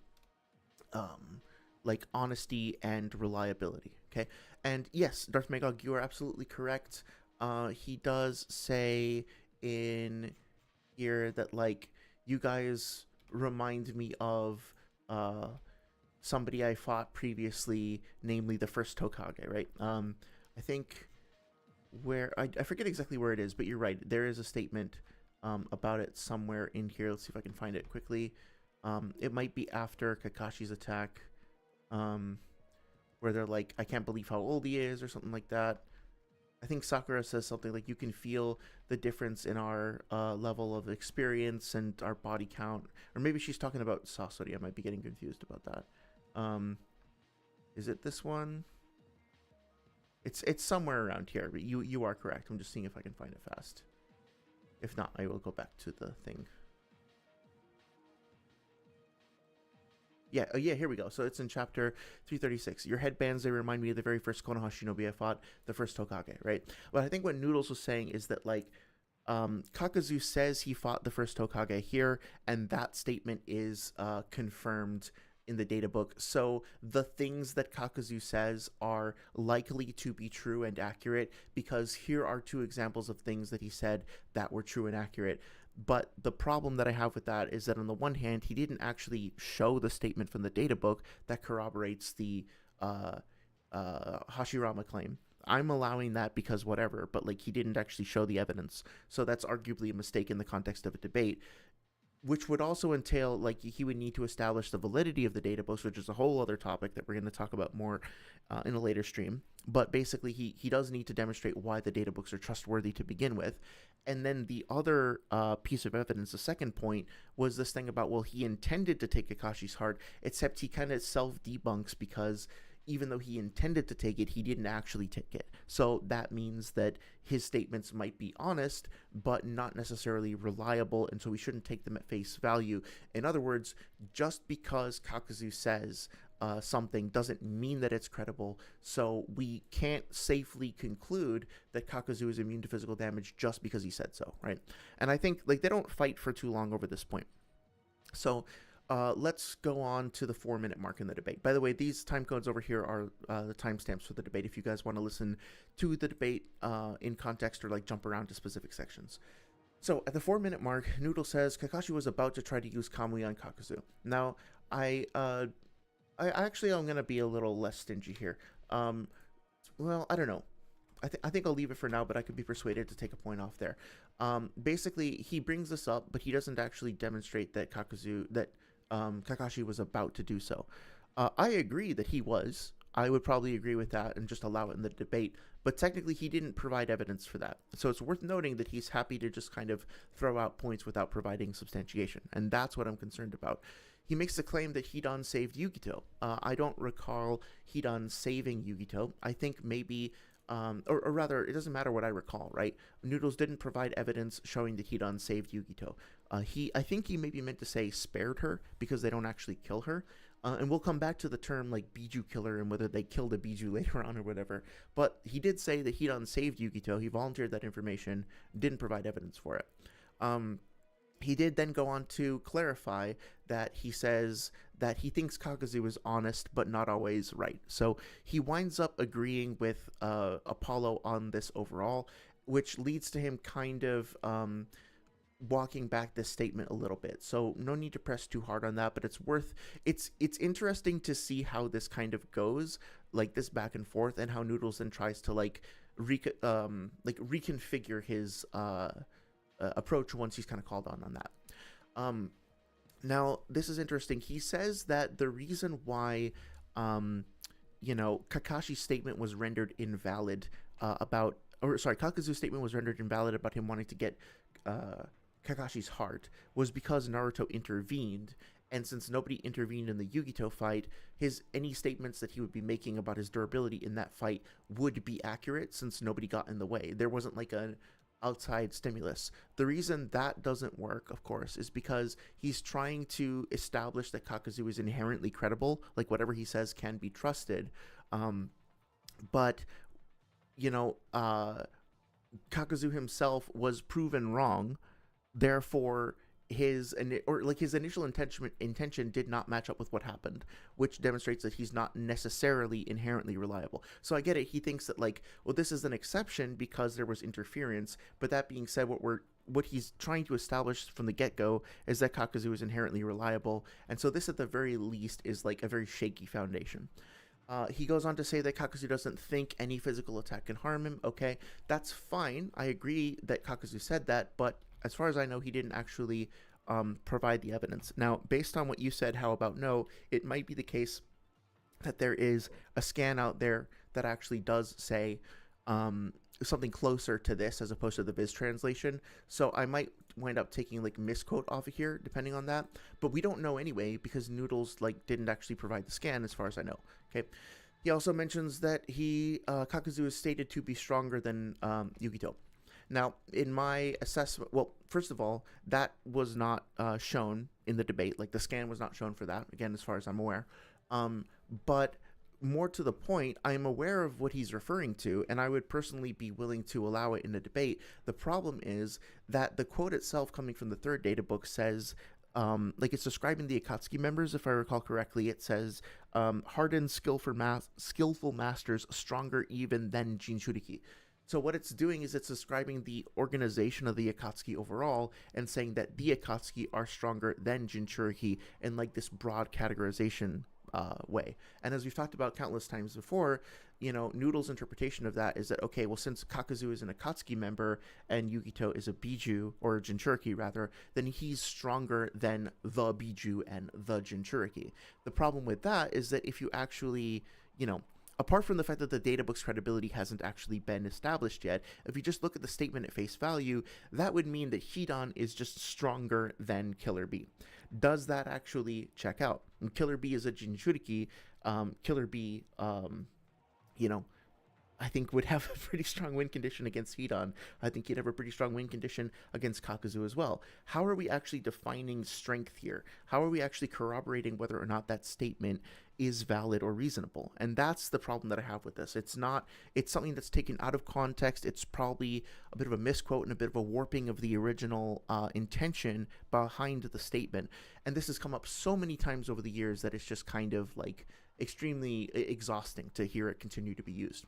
like honesty and reliability. Okay, and yes, Darth Magog, you are absolutely correct. He does say in here that like you guys remind me of uh somebody I fought previously, namely the first Tokage, right? I think where I forget exactly where it is, but you're right. There is a statement about it somewhere in here. Let's see if I can find it quickly. It might be after Kakashi's attack, um, where they're like, "I can't believe how old he is," or something like that. I think Sakura says something like, "You can feel the difference in our level of experience and our body count," or maybe she's talking about Sasori. I might be getting confused about that. Um, is it this one? It's somewhere around here. But you are correct. I'm just seeing if I can find it fast. If not, I will go back to the thing. Yeah, oh yeah, here we go. So it's in chapter 336. Your headbands, they remind me of the very first Konoha shinobi I fought, the first Tokage, right? But I think what Noodles was saying is that, like, Kakuzu says he fought the first Tokage here, and that statement is confirmed in the data book. So the things that Kakuzu says are likely to be true and accurate, because here are two examples of things that he said that were true and accurate. But the problem that I have with that is that on the one hand, he didn't actually show the statement from the data book that corroborates the Hashirama claim. I'm allowing that because whatever, but like he didn't actually show the evidence. So that's arguably a mistake in the context of a debate, which would also entail like he would need to establish the validity of the data books, which is a whole other topic that we're going to talk about more in a later stream. But basically, he does need to demonstrate why the data books are trustworthy to begin with. And then the other piece of evidence, the second point, was this thing about, well, he intended to take Kakashi's heart, except he kind of self-debunks because even though he intended to take it, he didn't actually take it. So that means that his statements might be honest, but not necessarily reliable, and so we shouldn't take them at face value. In other words, just because Kakuzu says something doesn't mean that it's credible, so we can't safely conclude that Kakuzu is immune to physical damage just because he said so, right? And I think like they don't fight for too long over this point. So let's go on to the 4-minute mark in the debate. By the way, these time codes over here are the timestamps for the debate if you guys want to listen to the debate in context or like jump around to specific sections. So at the 4-minute mark, Noodle says Kakashi was about to try to use Kamui on Kakuzu. Now, I actually I'm gonna be a little less stingy here. Well, I don't know. I think I'll leave it for now, but I could be persuaded to take a point off there. Basically, he brings this up, but he doesn't actually demonstrate that Kakashi was about to do so. I agree that he was. I would probably agree with that and just allow it in the debate. But technically, he didn't provide evidence for that. So it's worth noting that he's happy to just kind of throw out points without providing substantiation. And that's what I'm concerned about. He makes the claim that Hidan saved Yugito. I don't recall Hidan saving Yugito. I think maybe... or rather, it doesn't matter what I recall, right? Noodles didn't provide evidence showing that Hidan saved Yugito. I think he maybe meant to say spared her because they don't actually kill her. And we'll come back to the term like Biju killer and whether they killed a Biju later on or whatever. But he did say that Hidan saved Yugito. He volunteered that information, didn't provide evidence for it. He did then go on to clarify that he says that he thinks Kakuzu is honest but not always right. So he winds up agreeing with Apollo on this overall, which leads to him kind of walking back this statement a little bit. So no need to press too hard on that, but it's interesting to see how this kind of goes, like this back and forth, and how Noodles then tries to reconfigure his approach once he's kind of called on that. Now, this is interesting. He says that the reason why, Kakashi's statement was rendered invalid Kakuzu's statement was rendered invalid about him wanting to get Kakashi's heart was because Naruto intervened. And since nobody intervened in the Yugito fight, any statements that he would be making about his durability in that fight would be accurate since nobody got in the way. There wasn't like an outside stimulus. The reason that doesn't work, of course, is because he's trying to establish that Kakuzu is inherently credible, like whatever he says can be trusted. But Kakuzu himself was proven wrong, therefore his initial intention did not match up with what happened, which demonstrates that he's not necessarily inherently reliable. So I get it. He thinks that this is an exception because there was interference. But that being said, what we're what he's trying to establish from the get-go is that Kakuzu is inherently reliable, and so this at the very least is like a very shaky foundation. He goes on to say that Kakuzu doesn't think any physical attack can harm him. Okay, that's fine. I agree that Kakuzu said that, but as far as I know, he didn't actually provide the evidence. Now, based on what you said, how about no, it might be the case that there is a scan out there that actually does say something closer to this as opposed to the Viz translation. So I might wind up taking like misquote off of here depending on that, but we don't know anyway because Noodles like didn't actually provide the scan as far as I know. Okay. He also mentions that Kakuzu is stated to be stronger than Yukito. Now, in my assessment, well, first of all, that was not shown in the debate. Like the scan was not shown for that, again, as far as I'm aware. But more to the point, I'm aware of what he's referring to, and I would personally be willing to allow it in a debate. The problem is that the quote itself coming from the third data book says, like it's describing the Akatsuki members, if I recall correctly, it says, hardened, skillful masters, stronger even than Jinchuuriki. So what it's doing is it's describing the organization of the Akatsuki overall and saying that the Akatsuki are stronger than Jinchuuriki in like this broad categorization way. And as we've talked about countless times before, Noodle's interpretation of that is that, okay, well, since Kakuzu is an Akatsuki member and Yukito is a Biju, or a Jinchuuriki rather, then he's stronger than the Biju and the Jinchuuriki. The problem with that is that if you actually, apart from the fact that the data book's credibility hasn't actually been established yet, if you just look at the statement at face value, that would mean that Hidan is just stronger than Killer B. Does that actually check out? And Killer B is a Jinchuuriki. Killer B, I think would have a pretty strong win condition against Hidan. I think he'd have a pretty strong win condition against Kakuzu as well. How are we actually defining strength here? How are we actually corroborating whether or not that statement is valid or reasonable? And that's the problem that I have with this. It's something that's taken out of context. It's probably a bit of a misquote and a bit of a warping of the original intention behind the statement. And this has come up so many times over the years that it's just kind of like extremely exhausting to hear it continue to be used.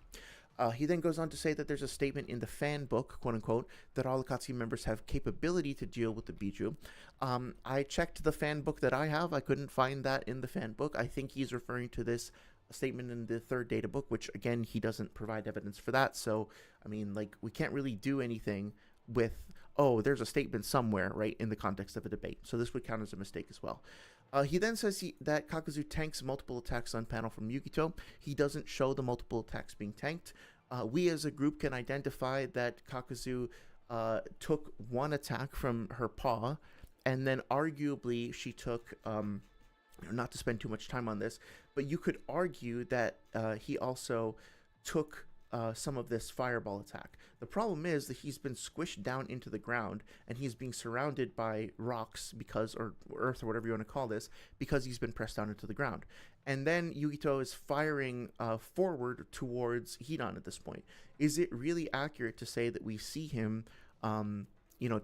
He then goes on to say that there's a statement in the fan book, quote unquote, that all Akatsuki members have capability to deal with the Biju. I checked the fan book that I have. I couldn't find that in the fan book. I think he's referring to this statement in the third data book, which again, he doesn't provide evidence for that. So, I mean, like, we can't really do anything with, oh, there's a statement somewhere, right, in the context of a debate. So this would count as a mistake as well. He then says that Kakuzu tanks multiple attacks on panel from Yukito. He doesn't show the multiple attacks being tanked. We as a group can identify that Kakuzu took one attack from her paw, and then arguably she took, not to spend too much time on this, but you could argue that he also took some of this fireball attack. The problem is that he's been squished down into the ground and he's being surrounded by rocks or earth or whatever you want to call this, because he's been pressed down into the ground. And then Yukito is firing forward towards Hidan at this point. Is it really accurate to say that we see him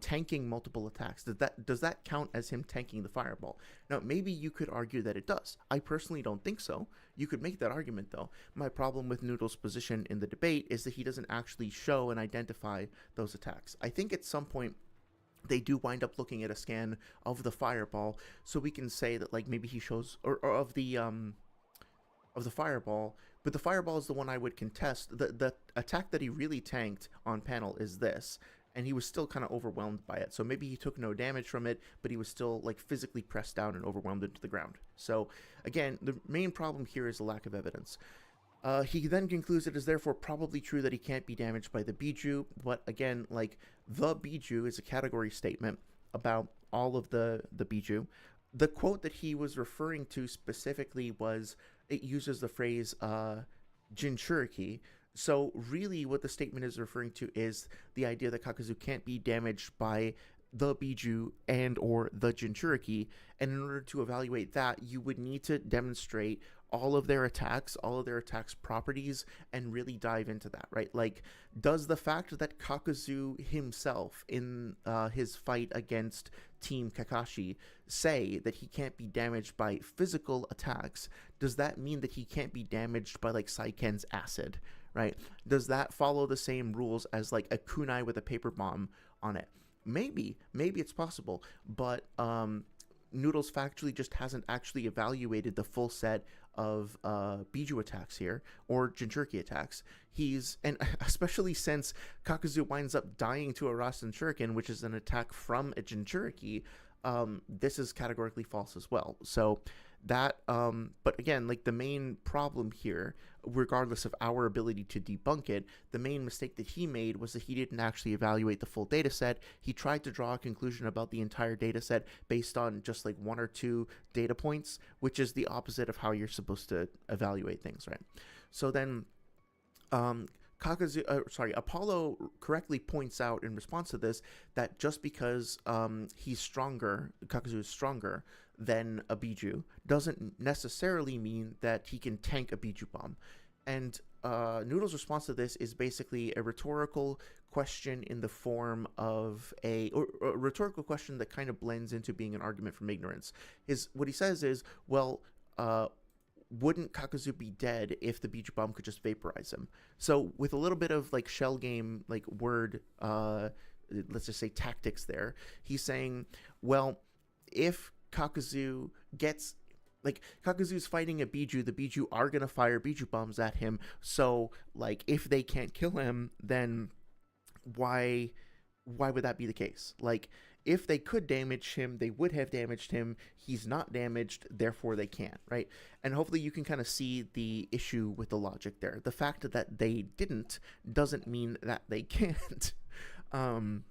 tanking multiple attacks? Does that count as him tanking the fireball? Now, maybe you could argue that it does. I personally don't think so. You could make that argument, though. My problem with Noodle's position in the debate is that he doesn't actually show and identify those attacks. I think at some point they do wind up looking at a scan of the fireball, so we can say that, like, maybe he shows or of the fireball. But the fireball is the one I would contest. The attack that he really tanked on panel is this, and he was still kind of overwhelmed by it. So maybe he took no damage from it, but he was still like physically pressed down and overwhelmed into the ground. So again, the main problem here is the lack of evidence. He then concludes it is therefore probably true that he can't be damaged by the Biju, but again, like, the Biju is a category statement about all of the Biju. The quote that he was referring to specifically it uses the phrase Jinchuuriki. So really what the statement is referring to is the idea that Kakuzu can't be damaged by the Biju and or the Jinchuuriki, and in order to evaluate that, you would need to demonstrate all of their attacks properties, and really dive into that, right? Like, does the fact that Kakuzu himself in his fight against Team Kakashi say that he can't be damaged by physical attacks, does that mean that he can't be damaged by, like, Saiken's acid, right? Does that follow the same rules as, like, a kunai with a paper bomb on it? Maybe it's possible, but Noodles factually just hasn't actually evaluated the full set of Biju attacks here, or Jinchuuriki attacks. And especially since Kakuzu winds up dying to a Rasen Shuriken, which is an attack from a Jinchuuriki, this is categorically false as well. So that, but again, like the main problem here, regardless of our ability to debunk it, the main mistake that he made was that he didn't actually evaluate the full data set. He tried to draw a conclusion about the entire data set based on just like one or two data points, which is the opposite of how you're supposed to evaluate things, right? So then, Apollo correctly points out in response to this that just because Kakuzu is stronger than a Biju doesn't necessarily mean that he can tank a Biju bomb. And Noodle's response to this is basically a rhetorical question in the form of a rhetorical question that kind of blends into being an argument from ignorance. What he says is, well, wouldn't Kakuzu be dead if the Biju bomb could just vaporize him? So with a little bit of like shell game, like word, let's just say tactics there, he's saying, well, if Kakuzu gets, like, Kakuzu's fighting a Biju, the Biju are going to fire Biju bombs at him, so, like, if they can't kill him, then why would that be the case? Like, if they could damage him, they would have damaged him. He's not damaged, therefore they can't, right? And hopefully you can kind of see the issue with the logic there. The fact that they didn't doesn't mean that they can't. And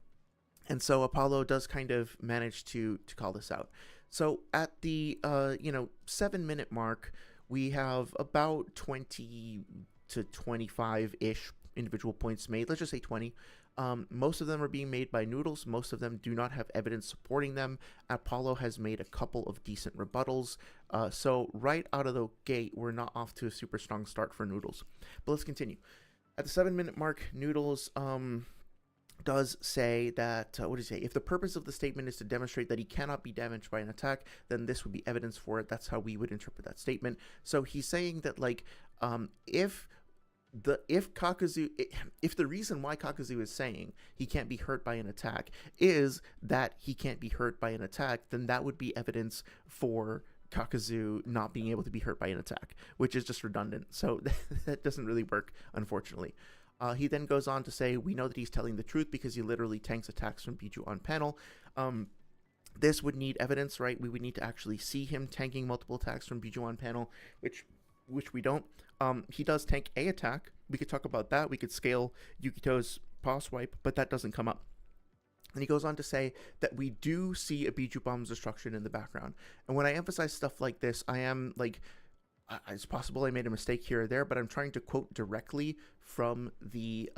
so Apollo does kind of manage to call this out. So at the 7-minute mark, we have about 20 to 25-ish individual points made. Let's just say 20. Most of them are being made by Noodles. Most of them do not have evidence supporting them. Apollo has made a couple of decent rebuttals. So right out of the gate, we're not off to a super strong start for Noodles. But let's continue. At the 7-minute mark, Noodles does say that, what does he say? If the purpose of the statement is to demonstrate that he cannot be damaged by an attack, then this would be evidence for it. That's how we would interpret that statement. So he's saying that, like, if the reason why Kakuzu is saying he can't be hurt by an attack is that he can't be hurt by an attack, then that would be evidence for Kakuzu not being able to be hurt by an attack, which is just redundant. So that doesn't really work, unfortunately. He then goes on to say, we know that he's telling the truth because he literally tanks attacks from Biju on panel. This would need evidence, right? We would need to actually see him tanking multiple attacks from Biju on panel, which we don't. He does tank a attack. We could talk about that. We could scale Yukito's paw swipe, but that doesn't come up. And he goes on to say that we do see a Biju bomb's destruction in the background. And when I emphasize stuff like this, I am like, it's possible I made a mistake here or there, but I'm trying to quote directly from the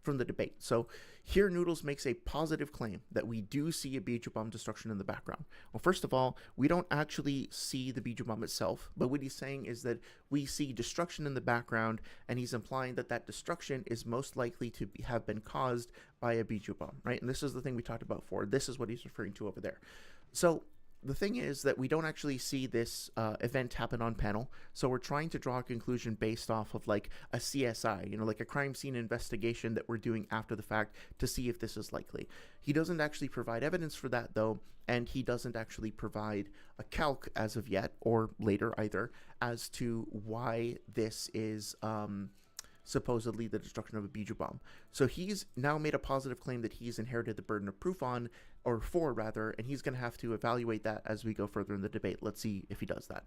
debate. So here Noodles makes a positive claim that we do see a Biju bomb destruction in the background. Well, first of all, we don't actually see the Biju bomb itself, but what he's saying is that we see destruction in the background, and he's implying that that destruction is most likely to have been caused by a Biju bomb, right? And this is the thing we talked about before. This is what he's referring to over there. So the thing is that we don't actually see this event happen on panel, so we're trying to draw a conclusion based off of like a CSI, like a crime scene investigation that we're doing after the fact to see if this is likely. He doesn't actually provide evidence for that, though, and he doesn't actually provide a calc as of yet, or later either, as to why this is supposedly the destruction of a Biju bomb. So he's now made a positive claim that he's inherited the burden of proof on, or for rather, and he's going to have to evaluate that as we go further in the debate. Let's see if he does that.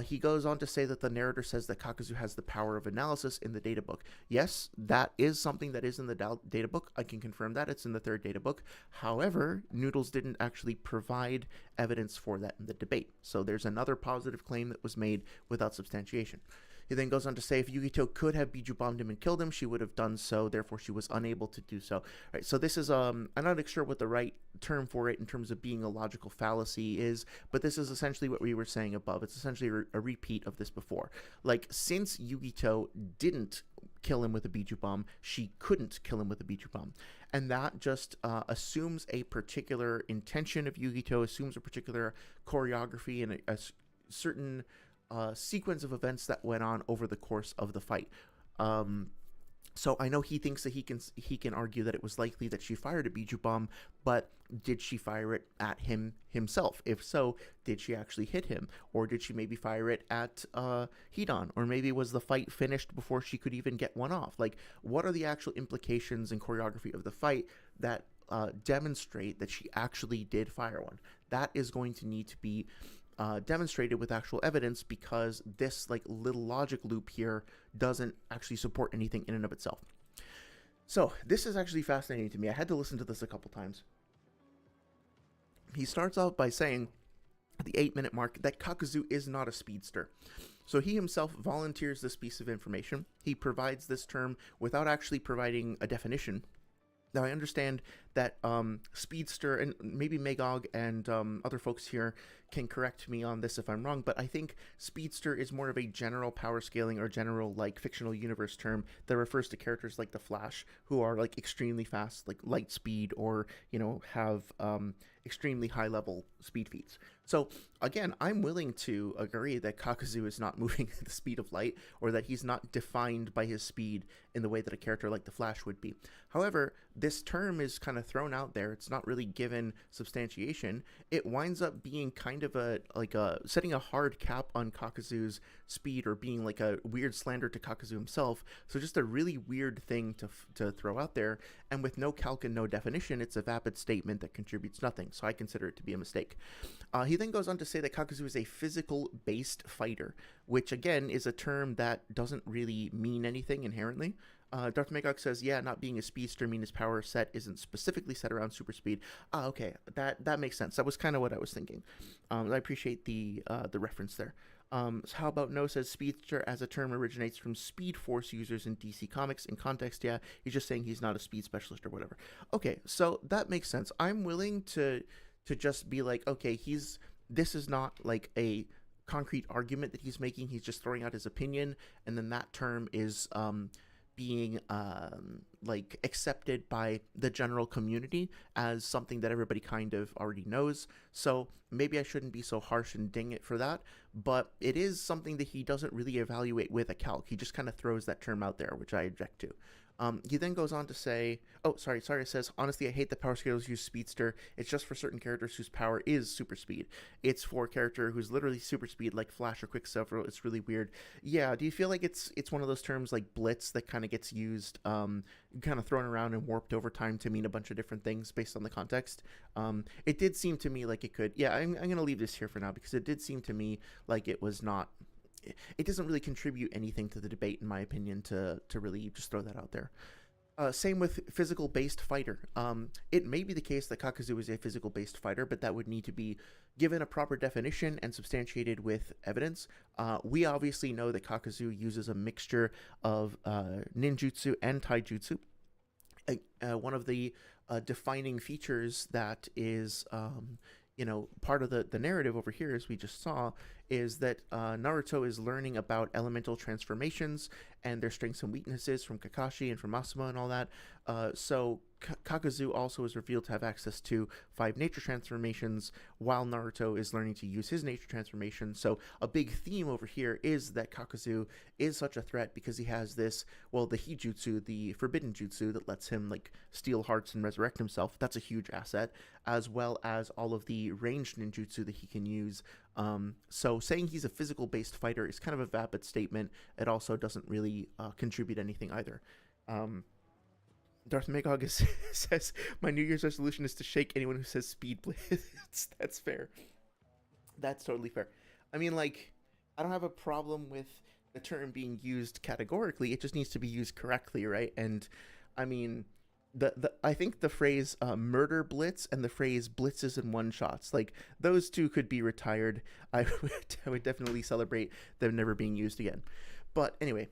He goes on to say that the narrator says that Kakuzu has the power of analysis in the data book. Yes, that is something that is in the data book. I can confirm that. It's in the 3rd data book. However, Noodles didn't actually provide evidence for that in the debate. So there's another positive claim that was made without substantiation. He then goes on to say if Yukito could have Biju bombed him and killed him, she would have done so. Therefore, she was unable to do so. Right. So this is I'm not sure what the right term for it in terms of being a logical fallacy is, but this is essentially what we were saying above. It's essentially a repeat of this before. Like, since Yukito didn't kill him with a Biju bomb, she couldn't kill him with a Biju bomb, and that just assumes a particular intention of Yukito, assumes a particular choreography and a certain sequence of events that went on over the course of the fight. So I know he thinks that he can argue that it was likely that she fired a Biju bomb, but did she fire it at himself? If so, did she actually hit him, or did she maybe fire it at Hedon, or maybe was the fight finished before she could even get one off? Like, what are the actual implications and choreography of the fight that demonstrate that she actually did fire one? That is going to need to be demonstrated with actual evidence, because this like little logic loop here doesn't actually support anything in and of itself. So this is actually fascinating to me. I had to listen to this a couple times. He starts out by saying at the 8-minute mark that Kakuzu is not a speedster. So he himself volunteers this piece of information. He provides this term without actually providing a definition. Now, I understand that speedster, and maybe Magog and other folks here can correct me on this if I'm wrong, but I think speedster is more of a general power scaling or general like fictional universe term that refers to characters like the Flash, who are like extremely fast, like light speed, or have extremely high level speed feats. So again, I'm willing to agree that Kakuzu is not moving at the speed of light, or that he's not defined by his speed in the way that a character like the Flash would be. However, this term is kind of thrown out there. It's not really given substantiation. It winds up being kind of a setting a hard cap on Kakuzu's speed, or being like a weird slander to Kakuzu himself. So just a really weird thing to throw out there, and with no calc and no definition, it's a vapid statement that contributes nothing. So I consider it to be a mistake. He then goes on to say that Kakuzu is a physical-based fighter, which again is a term that doesn't really mean anything inherently. Darth Magog says, yeah, not being a speedster means his power set isn't specifically set around super speed. Okay, that makes sense. That was kind of what I was thinking. I appreciate the reference there. So how about No says speedster as a term originates from Speed Force users in DC Comics. In context, yeah, he's just saying he's not a speed specialist or whatever. Okay, so that makes sense. I'm willing to just be like, okay, this is not like a concrete argument that he's making. He's just throwing out his opinion, and then that term is being like accepted by the general community as something that everybody kind of already knows. So maybe I shouldn't be so harsh and ding it for that, but it is something that he doesn't really evaluate with a calc. He just kind of throws that term out there, which I object to. He then goes on to say, it says, honestly, I hate that power scalers use speedster. It's just for certain characters whose power is super speed. It's for a character who's literally super speed, like Flash or Quicksilver. It's really weird. Yeah, do you feel like it's one of those terms like blitz that kind of gets used, kind of thrown around and warped over time to mean a bunch of different things based on the context? It did seem to me like it could. Yeah, I'm going to leave this here for now, because it did seem to me like it was not... It doesn't really contribute anything to the debate, in my opinion, to really just throw that out there. Same with physical-based fighter. It may be the case that Kakuzu is a physical-based fighter, but that would need to be given a proper definition and substantiated with evidence. We obviously know that Kakuzu uses a mixture of ninjutsu and taijutsu. One of the defining features that is... part of the narrative over here, as we just saw, is that Naruto is learning about elemental transformations and their strengths and weaknesses from Kakashi and from Asuma and all that. So Kakuzu also is revealed to have access to 5 nature transformations, while Naruto is learning to use his nature transformation. So a big theme over here is that Kakuzu is such a threat because he has this, well, the Hijutsu, the forbidden jutsu that lets him like steal hearts and resurrect himself. That's a huge asset, as well as all of the ranged ninjutsu that he can use. So saying he's a physical-based fighter is kind of a vapid statement. It also doesn't really contribute anything either. Darth Magog says, my New Year's resolution is to shake anyone who says speed blitz. That's fair. That's totally fair. I mean, like, I don't have a problem with the term being used categorically. It just needs to be used correctly, right? And, I mean, I think the phrase murder blitz and the phrase blitzes and one-shots, like, those two could be retired. I would definitely celebrate them never being used again. But anyway,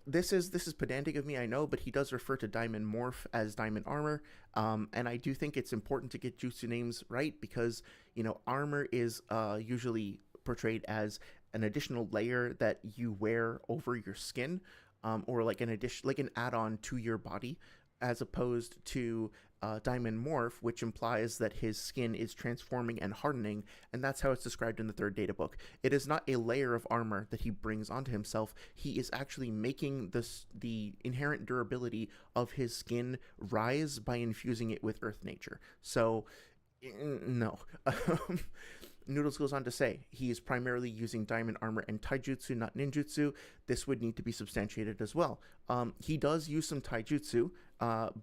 This is pedantic of me, I know, but he does refer to Diamond Morph as Diamond Armor, and I do think it's important to get jutsu names right, because, armor is usually portrayed as an additional layer that you wear over your skin, or like an add-on to your body. as opposed to diamond morph, which implies that his skin is transforming and hardening, and that's how it's described in the third data book. It is not a layer of armor that he brings onto himself. He is actually making the inherent durability of his skin rise by infusing it with earth nature. So, no. Noodles goes on to say he is primarily using diamond armor and taijutsu, not ninjutsu. This would need to be substantiated as well. He does use some taijutsu,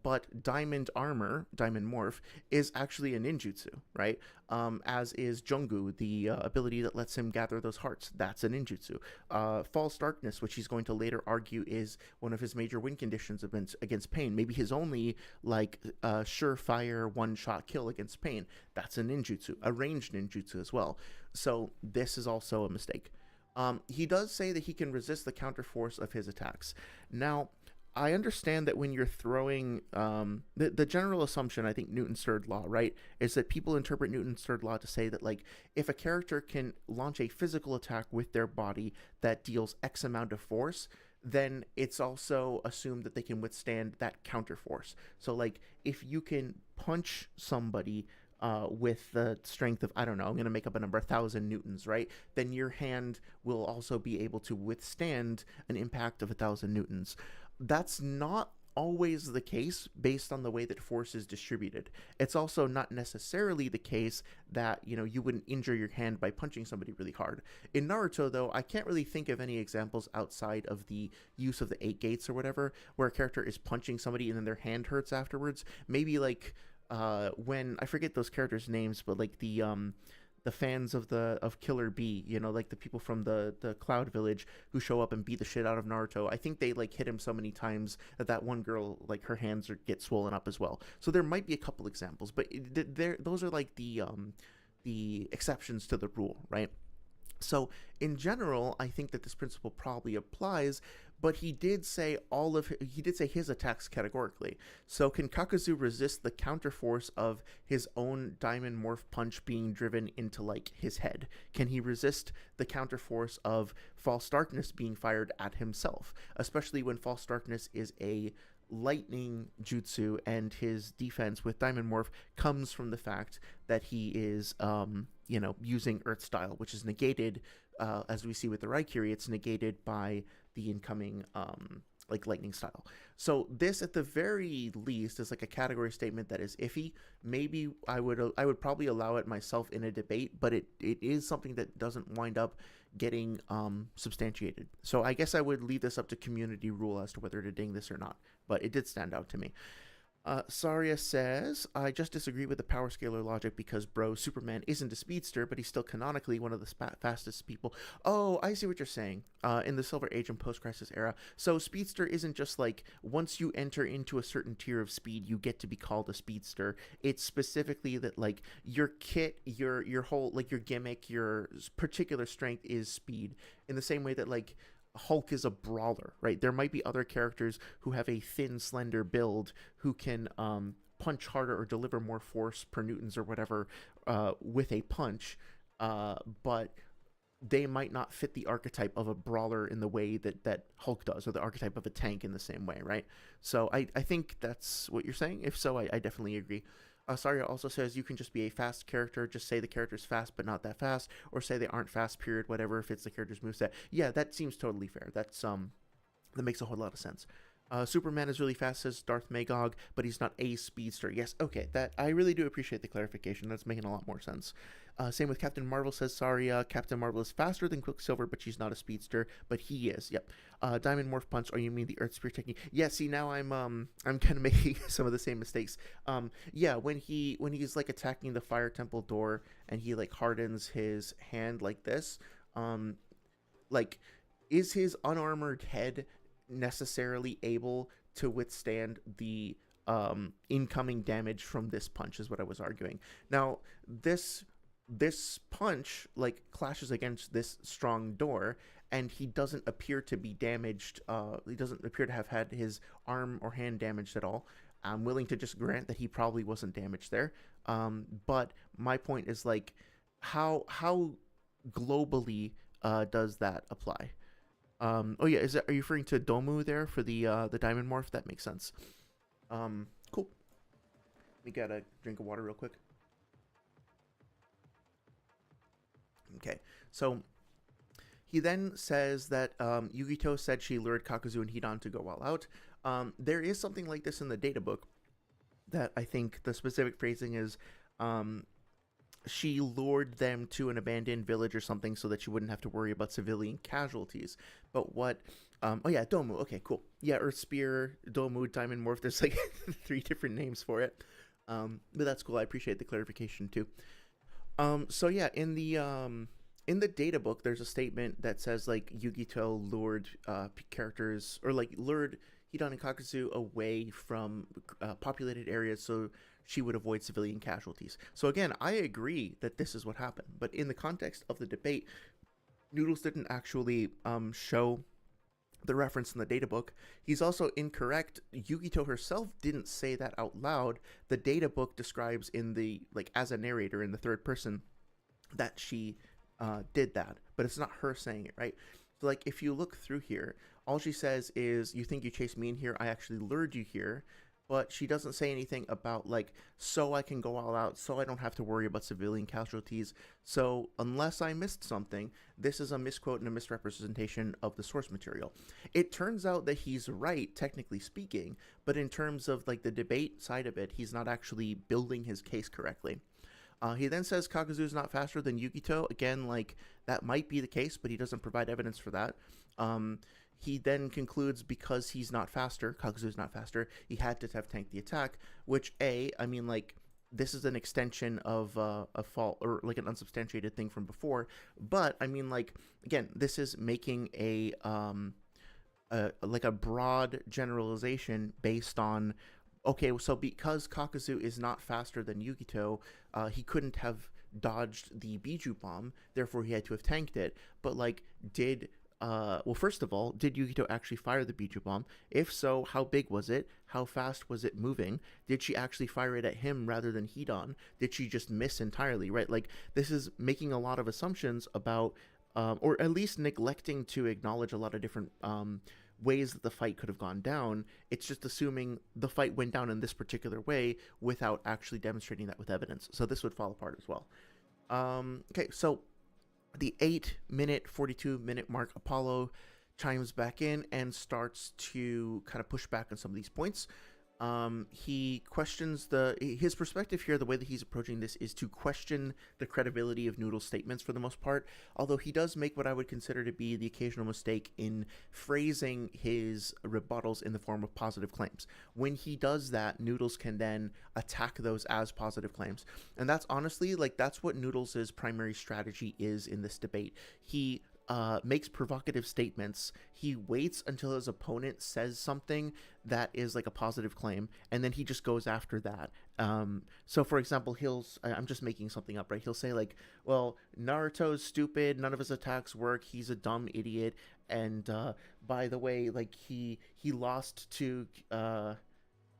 but diamond armor, diamond morph, is actually a ninjutsu, right? As is Jongu, the ability that lets him gather those hearts. That's a ninjutsu. False darkness, which he's going to later argue is one of his major win conditions against pain. Maybe his only surefire one-shot kill against pain. That's a ninjutsu, a ranged ninjutsu as well. So this is also a mistake. He does say that he can resist the counterforce of his attacks. Now, I understand that when you're throwing, the general assumption, I think Newton's third law, right, is that people interpret Newton's third law to say that, like, if a character can launch a physical attack with their body that deals X amount of force, then it's also assumed that they can withstand that counterforce. So, like, if you can punch somebody with the strength of, I don't know, I'm going to make up a number, 1,000 newtons, right? Then your hand will also be able to withstand an impact of 1,000 newtons. That's not always the case based on the way that force is distributed. It's also not necessarily the case that, you wouldn't injure your hand by punching somebody really hard. In Naruto, though, I can't really think of any examples outside of the use of the 8 gates or whatever, where a character is punching somebody and then their hand hurts afterwards. Maybe like when, I forget those characters' names, but like the fans of Killer Bee, like the people from the Cloud Village who show up and beat the shit out of Naruto. I think they like hit him so many times that one girl, like, her hands get swollen up as well. So there might be a couple examples, but those are like the exceptions to the rule, right? So in general, I think that this principle probably applies, but he did say his attacks categorically. So can Kakuzu resist the counterforce of his own diamond morph punch being driven into, like, his head? Can he resist the counterforce of false darkness being fired at himself, especially when false darkness is a lightning jutsu and his defense with diamond morph comes from the fact that he is using earth style, which is negated, as we see with the Raikiri, it's negated by the incoming lightning style. So this, at the very least, is like a category statement that is iffy. Maybe I would probably allow it myself in a debate, but it is something that doesn't wind up getting substantiated. So I guess I would leave this up to community rule as to whether to ding this or not, but it did stand out to me. Saria says, I just disagree with the power scalar logic because, bro, Superman isn't a speedster, but he's still canonically one of the fastest people. Oh, I see what you're saying. In the Silver Age and post-crisis era. So speedster isn't just like, once you enter into a certain tier of speed, you get to be called a speedster. It's specifically that, like, your kit, your whole, like, your gimmick, your particular strength is speed. In the same way that, like, Hulk is a brawler, right? There might be other characters who have a thin, slender build who can punch harder or deliver more force per newtons or whatever with a punch, but they might not fit the archetype of a brawler in the way that Hulk does, or the archetype of a tank in the same way, right? So I think that's what you're saying. If so, I definitely agree. Saria also says you can just be a fast character, just say the character's fast but not that fast, or say they aren't fast, period, whatever, if it's the character's moveset. Yeah, that seems totally fair. That makes a whole lot of sense. Superman is really fast, says Darth Magog, but he's not a speedster. Yes, okay, that I really do appreciate the clarification. That's making a lot more sense. Same with Captain Marvel, says Saria. Captain Marvel is faster than Quicksilver, but she's not a speedster, but he is. Yep. Diamond Morph Punch, or you mean the Earth Spear technique? Yeah, see, now I'm kind of making some of the same mistakes. Yeah, when he's like attacking the Fire Temple door and he like hardens his hand like this, like, is his unarmored head necessarily able to withstand the incoming damage from this punch, is what I was arguing. Now, this punch like clashes against this strong door, and he doesn't appear to be damaged. He doesn't appear to have had his arm or hand damaged at all. I'm willing to just grant that he probably wasn't damaged there. But my point is, like, how globally does that apply? Oh yeah, are you referring to Domu there for the diamond morph? That makes sense. Cool. We got a drink of water real quick. Okay, so he then says that Yugito said she lured Kakuzu and Hidan to go all out. There is something like this in the data book that I think the specific phrasing is she lured them to an abandoned village or something so that she wouldn't have to worry about civilian casualties. But what oh yeah, Domu. Okay, cool. Yeah, Earth Spear, Domu, Diamond Morph. There's like 3 different names for it. But that's cool. I appreciate the clarification too. So yeah, in the data book, there's a statement that says like Yugito lured characters, or like lured Hidan and Kakuzu away from populated areas so she would avoid civilian casualties. So again, I agree that this is what happened, but in the context of the debate, Noodles didn't actually show the reference in the data book. He's also incorrect. Yugito herself didn't say that out loud. The data book describes in the, like, as a narrator in the third person that she did that, but it's not her saying it, right? So like, if you look through here, all she says is, you think you chased me in here, I actually lured you here. But she doesn't say anything about like, so I can go all out, so I don't have to worry about civilian casualties. So unless I missed something, this is a misquote and a misrepresentation of the source material. It turns out that he's right, technically speaking, but in terms of like the debate side of it, he's not actually building his case correctly. He then says Kakuzu is not faster than Yugito. Again, like, that might be the case, but he doesn't provide evidence for that. He then concludes because he's not faster, Kakuzu's not faster, he had to have tanked the attack, which, I mean, like, this is an extension of a fault, or like an unsubstantiated thing from before, but, I mean, like, again, this is making like a broad generalization based on, okay, so because Kakuzu is not faster than Yugito, he couldn't have dodged the Biju bomb, therefore he had to have tanked it. But like, well, first of all, did Yugito actually fire the Biju bomb? If so, how big was it? How fast was it moving? Did she actually fire it at him rather than Hidan? Did she just miss entirely, right? Like, this is making a lot of assumptions about, or at least neglecting to acknowledge a lot of different ways that the fight could have gone down. It's just assuming the fight went down in this particular way without actually demonstrating that with evidence. So this would fall apart as well. Okay, so the 8-minute, 42-minute mark, Apollo chimes back in and starts to kind of push back on some of these points. He questions his perspective here. The way that he's approaching this is to question the credibility of Noodle's statements for the most part, although he does make what I would consider to be the occasional mistake in phrasing his rebuttals in the form of positive claims. When he does that, Noodles can then attack those as positive claims, and that's honestly, like, that's what Noodles' primary strategy is in this debate. He makes provocative statements. He waits until his opponent says something that is like a positive claim, and then he just goes after that. So for example, I'm just making something up, right? He'll say like, well, Naruto's stupid, none of his attacks work, he's a dumb idiot, and by the way, like, he lost to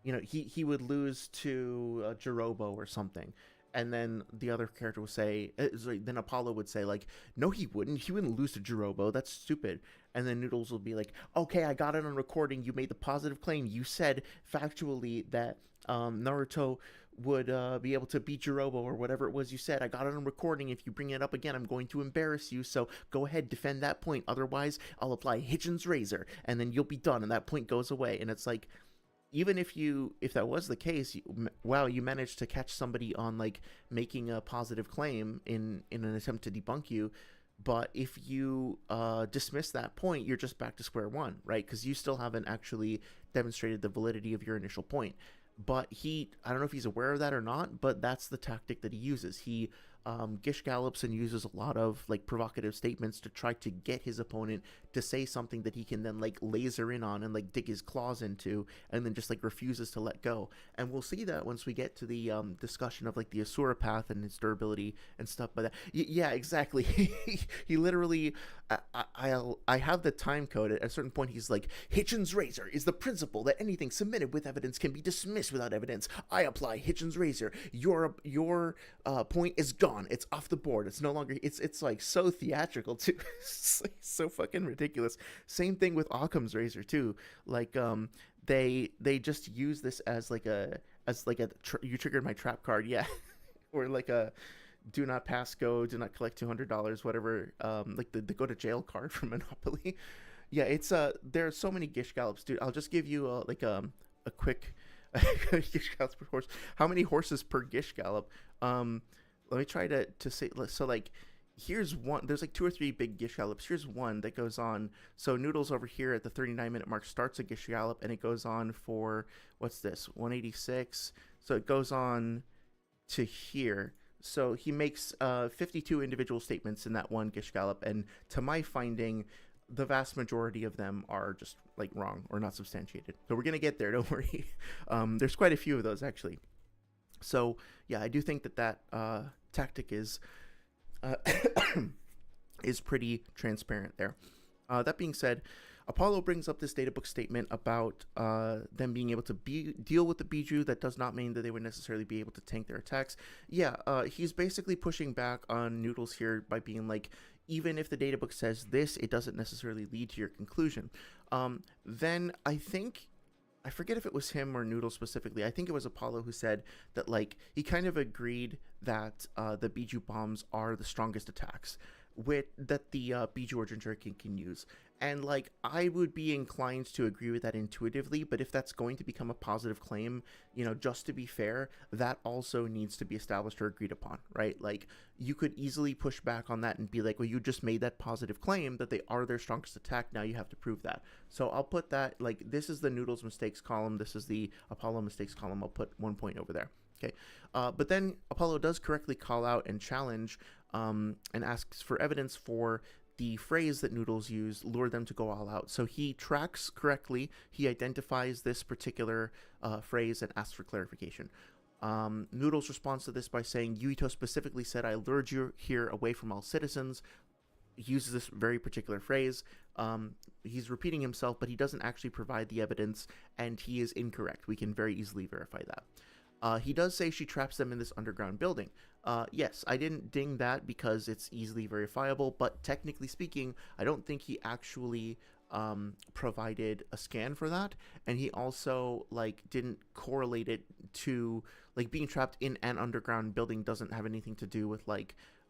he would lose to Jirobo or something. And then the other character will say, then Apollo would say, like, no, he wouldn't. He wouldn't lose to Jirobo. That's stupid. And then Noodles will be like, okay, I got it on recording. You made the positive claim. You said factually that Naruto would be able to beat Jirobo or whatever it was you said. I got it on recording. If you bring it up again, I'm going to embarrass you. So go ahead, defend that point. Otherwise, I'll apply Hitchin's razor, and then you'll be done, and that point goes away. And it's like, even if that was the case, wow, you managed to catch somebody on like making a positive claim in an attempt to debunk you. But if you dismiss that point, you're just back to square one, right? Because you still haven't actually demonstrated the validity of your initial point. But I don't know if he's aware of that or not, but that's the tactic that he uses. He Gish gallops and uses a lot of like provocative statements to try to get his opponent to say something that he can then like laser in on and like dig his claws into, and then just like refuses to let go. And we'll see that once we get to the discussion of like the Asura path and its durability and stuff. But yeah, exactly. He literally, I have the time code. At a certain point, he's like, Hitchin's razor is the principle that anything submitted with evidence can be dismissed without evidence. I apply Hitchin's razor. Your point is gone. It's off the board. It's no longer. It's like so theatrical too. It's like so fucking ridiculous. Same thing with Occam's razor too. Like they just use this as like a you triggered my trap card, yeah, or like a do not pass go, do not collect $200, whatever, like the go to jail card from Monopoly. Yeah, it's there are so many Gish Gallops, dude. I'll just give you a quick Gish Gallops per horse. How many horses per Gish Gallop? Um, Let me try to say, so like here's one. There's like 2 or 3 big Gish Gallops. Here's one that goes on. So Noodles over here at the 39-minute mark starts a Gish Gallop, and it goes on for, what's this, 186. So it goes on to here. So he makes 52 individual statements in that one Gish Gallop, and to my finding, the vast majority of them are just like wrong or not substantiated. So we're gonna get there. Don't worry. There's quite a few of those actually. So yeah, I do think that tactic is is pretty transparent there. That being said, Apollo brings up this databook statement about them being able to deal with the Biju. That does not mean that they would necessarily be able to tank their attacks. Yeah, he's basically pushing back on Noodles here by being like, even if the databook says this, it doesn't necessarily lead to your conclusion. Then I think, I forget if it was him or Noodles specifically, I think it was Apollo who said that like he kind of agreed that the Biju bombs are the strongest attacks that the Biju or Jinchuuriki can use. And like I would be inclined to agree with that intuitively, but if that's going to become a positive claim, just to be fair, that also needs to be established or agreed upon, right? Like you could easily push back on that and be like, well, you just made that positive claim that they are their strongest attack, now you have to prove that. So I'll put that, like, this is the Noodles mistakes column, this is the Apollo mistakes column, I'll put 1 point over there. Okay, but then Apollo does correctly call out and challenge and asks for evidence for the phrase that Noodles used, lure them to go all out. So he tracks correctly, he identifies this particular phrase and asks for clarification. Noodles responds to this by saying, Yuito specifically said, I lured you here away from all citizens. He uses this very particular phrase. He's repeating himself, but he doesn't actually provide the evidence, and he is incorrect. We can very easily verify that. He does say she traps them in this underground building. Yes, I didn't ding that because it's easily verifiable, but technically speaking, I don't think he actually provided a scan for that, and he also didn't correlate it to being trapped in an underground building doesn't have anything to do with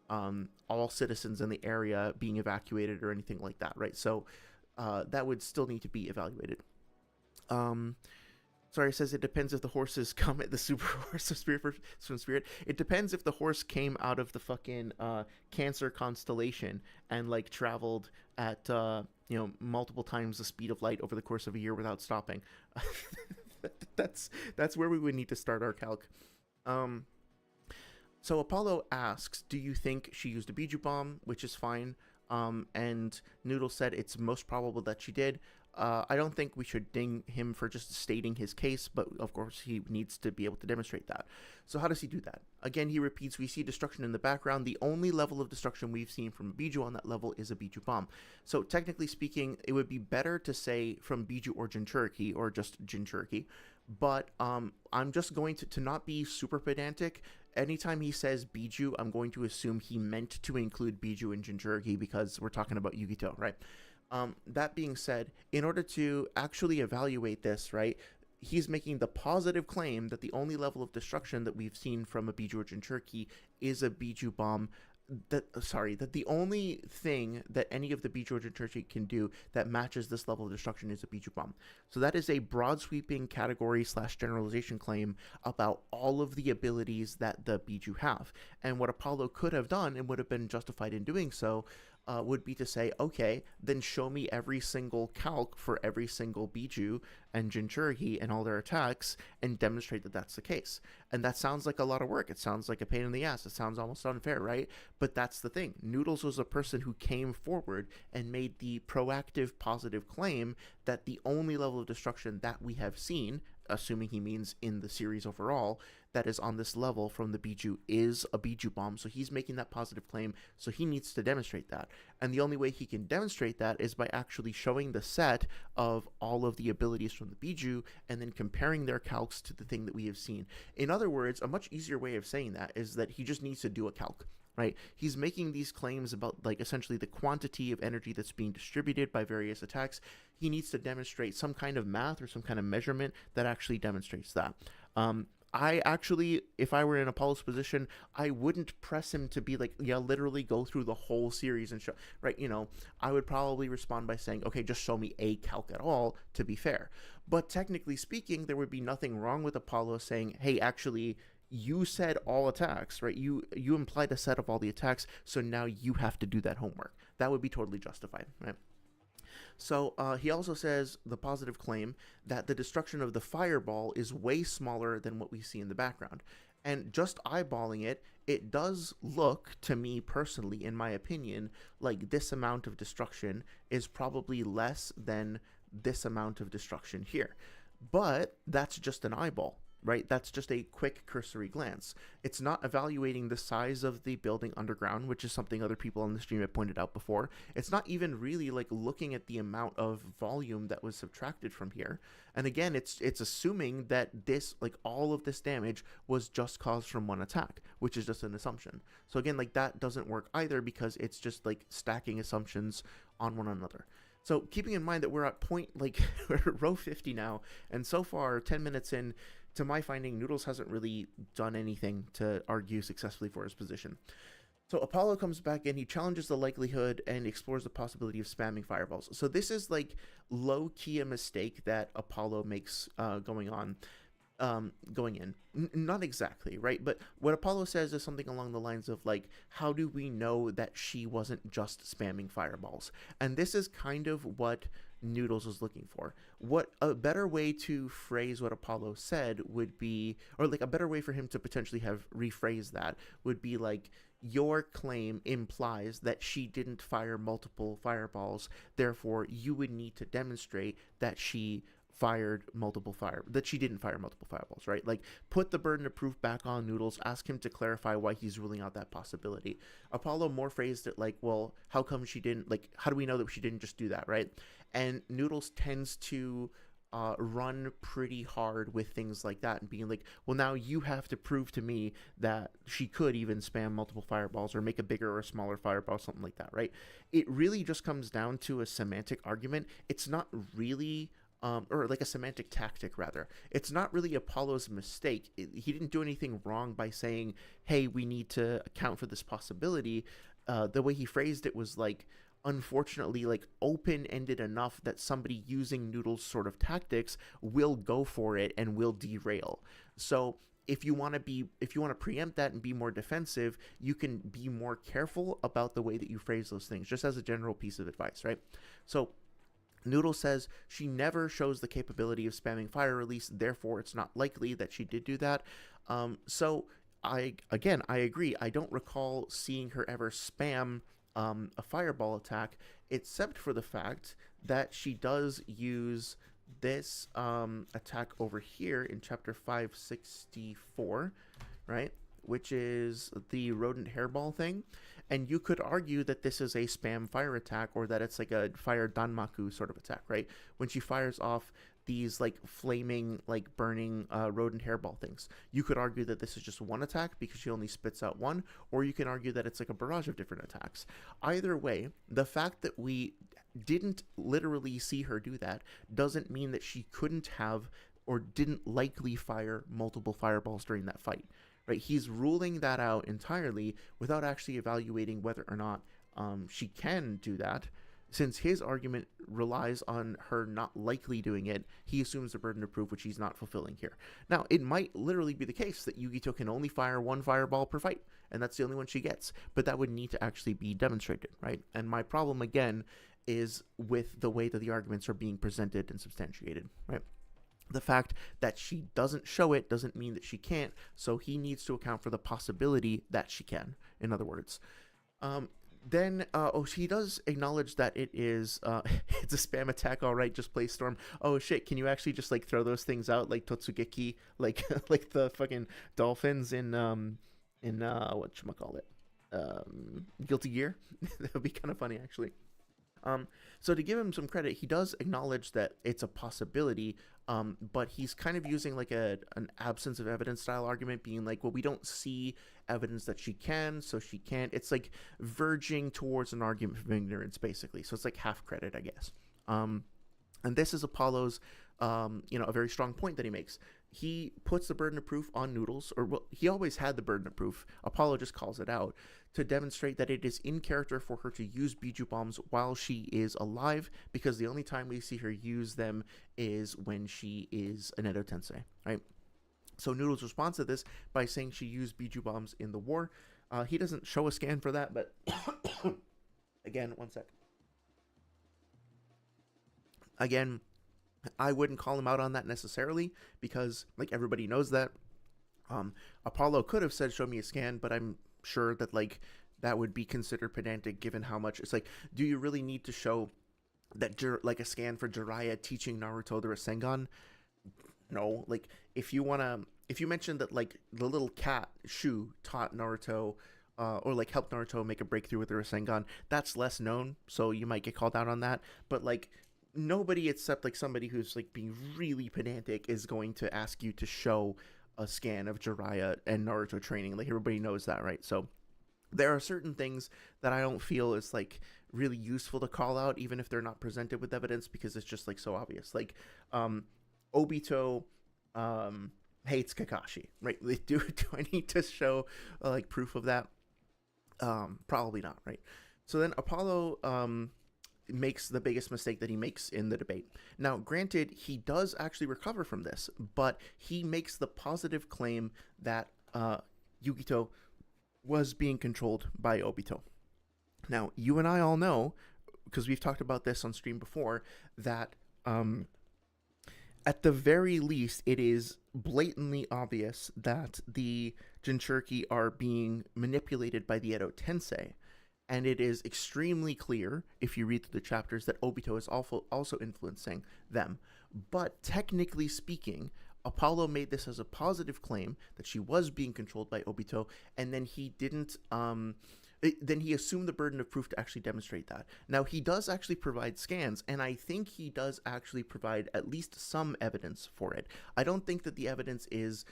all citizens in the area being evacuated or anything like that, right? So that would still need to be evaluated. Sorry, it says it depends if the horses come at the super horse of spirit. It depends if the horse came out of the fucking Cancer constellation and traveled at multiple times the speed of light over the course of a year without stopping. That's where we would need to start our calc. So Apollo asks, do you think she used a Biju bomb? Which is fine. And Noodle said it's most probable that she did. I don't think we should ding him for just stating his case, but of course he needs to be able to demonstrate that. So how does he do that? Again, he repeats, we see destruction in the background. The only level of destruction we've seen from Biju on that level is a Biju bomb. So technically speaking, it would be better to say from Biju or Jinchuuriki, or just Jinchuuriki. But I'm just going to not be super pedantic. Anytime he says Biju, I'm going to assume he meant to include Biju and Jinchuuriki because we're talking about Yu-Gi-Oh, right? That being said, in order to actually evaluate this, right, he's making the positive claim that the only level of destruction that we've seen from a Biju or Jinchuuriki is a Biju bomb. That the only thing that any of the Biju or Jinchuuriki can do that matches this level of destruction is a Biju bomb. So that is a broad sweeping category / generalization claim about all of the abilities that the Biju have. And what Apollo could have done, and would have been justified in doing so, would be to say, okay, then show me every single calc for every single Biju and Jinchuuriki and all their attacks and demonstrate that that's the case. And that sounds like a lot of work. It sounds like a pain in the ass. It sounds almost unfair, right? But that's the thing. Noodles was a person who came forward and made the proactive positive claim that the only level of destruction that we have seen, assuming he means in the series overall, that is on this level from the Biju is a Biju bomb. So he's making that positive claim, so he needs to demonstrate that. And the only way he can demonstrate that is by actually showing the set of all of the abilities from the Biju and then comparing their calcs to the thing that we have seen. In other words, a much easier way of saying that is that he just needs to do a calc. right? He's making these claims about like essentially the quantity of energy that's being distributed by various attacks. He needs to demonstrate some kind of math or some kind of measurement that actually demonstrates that. I actually, if I were in Apollo's position, I wouldn't press him to be like, yeah, literally go through the whole series and show, right? I would probably respond by saying, okay, just show me a calc at all, to be fair. But technically speaking, there would be nothing wrong with Apollo saying, hey, actually, you said all attacks, right? You implied a set of all the attacks, so now you have to do that homework. That would be totally justified, right? So he also says the positive claim that the destruction of the fireball is way smaller than what we see in the background. And just eyeballing it, it does look, to me personally, in my opinion, like this amount of destruction is probably less than this amount of destruction here. But that's just an eyeball, right? That's just a quick cursory glance. It's not evaluating the size of the building underground, which is something other people on the stream have pointed out before. It's not even really like looking at the amount of volume that was subtracted from here. And again, it's assuming that this, like all of this damage was just caused from one attack, which is just an assumption. So again, like that doesn't work either because it's just like stacking assumptions on one another. So keeping in mind that we're at we're at row 50 now, and so far 10 minutes in, to my finding, Noodles hasn't really done anything to argue successfully for his position. So Apollo comes back in, he challenges the likelihood and explores the possibility of spamming fireballs. So this is like low-key a mistake that Apollo makes going in. Not exactly, right? But what Apollo says is something along the lines of like, how do we know that she wasn't just spamming fireballs? And this is kind of what Noodles was looking for. What a better way to phrase what Apollo said would be, or like a better way for him to potentially have rephrased that would be like, your claim implies that she didn't fire multiple fireballs, therefore you would need to demonstrate that she didn't fire multiple fireballs, right? Like, put the burden of proof back on Noodles, ask him to clarify why he's ruling out that possibility. Apollo more phrased it like, well, how come she didn't, like, how do we know that she didn't just do that, right? And Noodles tends to run pretty hard with things like that and being like, well, now you have to prove to me that she could even spam multiple fireballs or make a bigger or smaller fireball, something like that, right? It really just comes down to a semantic argument. It's not really or like a semantic tactic, rather. It's not really Apollo's mistake. He didn't do anything wrong by saying, hey, we need to account for this possibility. The way he phrased it was like, unfortunately, like open-ended enough that somebody using Noodles sort of tactics will go for it and will derail. So if you want to preempt that and be more defensive, you can be more careful about the way that you phrase those things, just as a general piece of advice, right? So Noodle says she never shows the capability of spamming fire release, therefore it's not likely that she did do that. So I agree. I don't recall seeing her ever spam a fireball attack, except for the fact that she does use this attack over here in chapter 564, right? Which is the rodent hairball thing. And you could argue that this is a spam fire attack, or that it's like a fire danmaku sort of attack, right? When she fires off these like flaming, like burning rodent hairball things. You could argue that this is just one attack because she only spits out one, or you can argue that it's like a barrage of different attacks. Either way, the fact that we didn't literally see her do that doesn't mean that she couldn't have or didn't likely fire multiple fireballs during that fight, right? He's ruling that out entirely without actually evaluating whether or not she can do that. Since his argument relies on her not likely doing it, he assumes the burden of proof, which he's not fulfilling here. Now, it might literally be the case that Yugito can only fire one fireball per fight, and that's the only one she gets, but that would need to actually be demonstrated, right? And my problem, again, is with the way that the arguments are being presented and substantiated, right? The fact that she doesn't show it doesn't mean that she can't, so he needs to account for the possibility that she can, in other words. Then he does acknowledge that it is it's a spam attack, all right, just play Storm. Oh shit, can you actually just like throw those things out like Totsugeki, like like the fucking dolphins in whatchamacallit, Guilty Gear? That would be kind of funny, actually. So to give him some credit, he does acknowledge that it's a possibility, but he's kind of using like an absence of evidence style argument, being like, well, we don't see evidence that she can, so she can't. It's like verging towards an argument from ignorance, basically. So it's like half credit, I guess. And this is Apollo's, a very strong point that he makes. He puts the burden of proof on Noodles, or well, he always had the burden of proof. Apollo just calls it out to demonstrate that it is in character for her to use Biju bombs while she is alive, because the only time we see her use them is when she is an Edo Tensei, right? So Noodles responds to this by saying she used Biju bombs in the war. He doesn't show a scan for that, but again, one sec. Again, I wouldn't call him out on that necessarily, because like everybody knows that Apollo could have said show me a scan, but I'm sure that like that would be considered pedantic given how much it's like, do you really need to show that like a scan for Jiraiya teaching Naruto the Rasengan? No. Like if you mention that like the little cat Shu taught Naruto or like helped Naruto make a breakthrough with the Rasengan, that's less known, so you might get called out on that. But like nobody except like somebody who's like being really pedantic is going to ask you to show a scan of Jiraiya and Naruto training. Like everybody knows that, right? So there are certain things that I don't feel is like really useful to call out, even if they're not presented with evidence, because it's just like so obvious. Like Obito hates Kakashi, right? Do I need to show like proof of that? Probably not, right? So then Apollo makes the biggest mistake that he makes in the debate. Now, granted, he does actually recover from this, but he makes the positive claim that Yukito was being controlled by Obito. Now, you and I all know, because we've talked about this on stream before, that at the very least, it is blatantly obvious that the Jinchuuriki are being manipulated by the Edo Tensei. And it is extremely clear, if you read through the chapters, that Obito is also influencing them. But technically speaking, Apollo made this as a positive claim that she was being controlled by Obito, and then he didn't. Then he assumed the burden of proof to actually demonstrate that. Now, he does actually provide scans, and I think he does actually provide at least some evidence for it. I don't think that the evidence is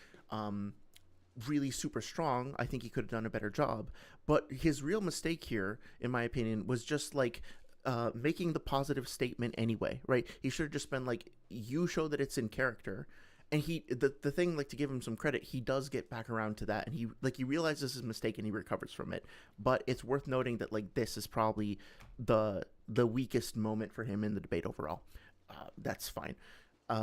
really super strong. I think he could have done a better job. But his real mistake here, in my opinion, was just like making the positive statement anyway, right? He should have just been like, you show that it's in character. And the thing, like, to give him some credit, he does get back around to that, and he realizes his mistake and he recovers from it. But it's worth noting that like this is probably the weakest moment for him in the debate overall. That's fine.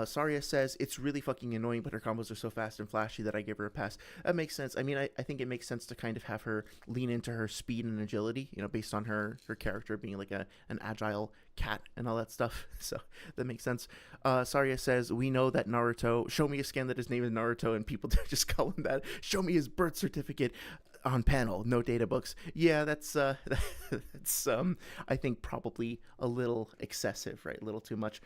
Saria says, it's really fucking annoying, but her combos are so fast and flashy that I give her a pass. That makes sense. I mean, I think it makes sense to kind of have her lean into her speed and agility, based on her character being like an agile cat and all that stuff. So that makes sense. Saria says, we know that Naruto, show me a scan that his name is Naruto, and people just call him that. Show me his birth certificate on panel, no data books. Yeah, that's I think probably a little excessive, right? A little too much.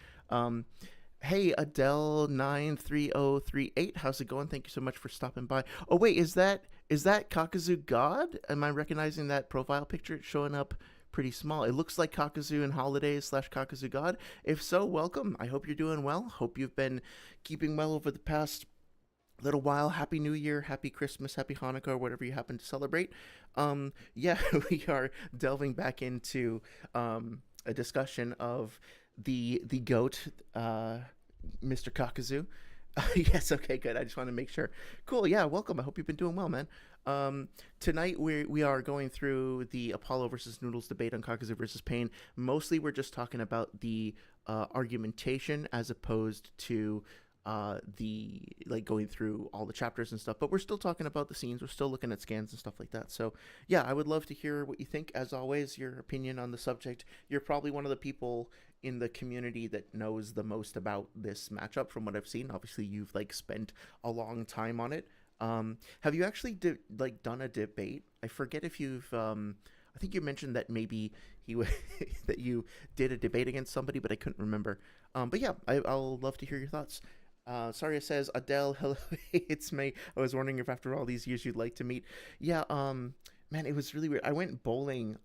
Hey, Adele93038, how's it going? Thank you so much for stopping by. Oh, wait, is that Kakuzu God? Am I recognizing that profile picture? It's showing up pretty small. It looks like Kakuzu in Holidays / Kakuzu God. If so, welcome. I hope you're doing well. Hope you've been keeping well over the past little while. Happy New Year, Happy Christmas, Happy Hanukkah, or whatever you happen to celebrate. Yeah, we are delving back into a discussion of the goat, Mr. Kakuzu. Yes, okay, good. I just want to make sure. Cool, yeah, welcome. I hope you've been doing well, man. Tonight we are going through the Apollo versus Noodles debate on Kakuzu versus Pain. Mostly we're just talking about the argumentation as opposed to the like going through all the chapters and stuff, but we're still talking about the scenes. We're still looking at scans and stuff like that. So yeah, I would love to hear what you think. As always, your opinion on the subject. You're probably one of the people in the community that knows the most about this matchup from what I've seen. Obviously, you've like spent a long time on it. Have you actually done a debate? I forget if you've I think you mentioned that maybe that you did a debate against somebody, but I couldn't remember. But yeah, I'll love to hear your thoughts. Saria says, Adele, hello, it's me. I was wondering if after all these years you'd like to meet. Yeah, man, it was really weird. I went bowling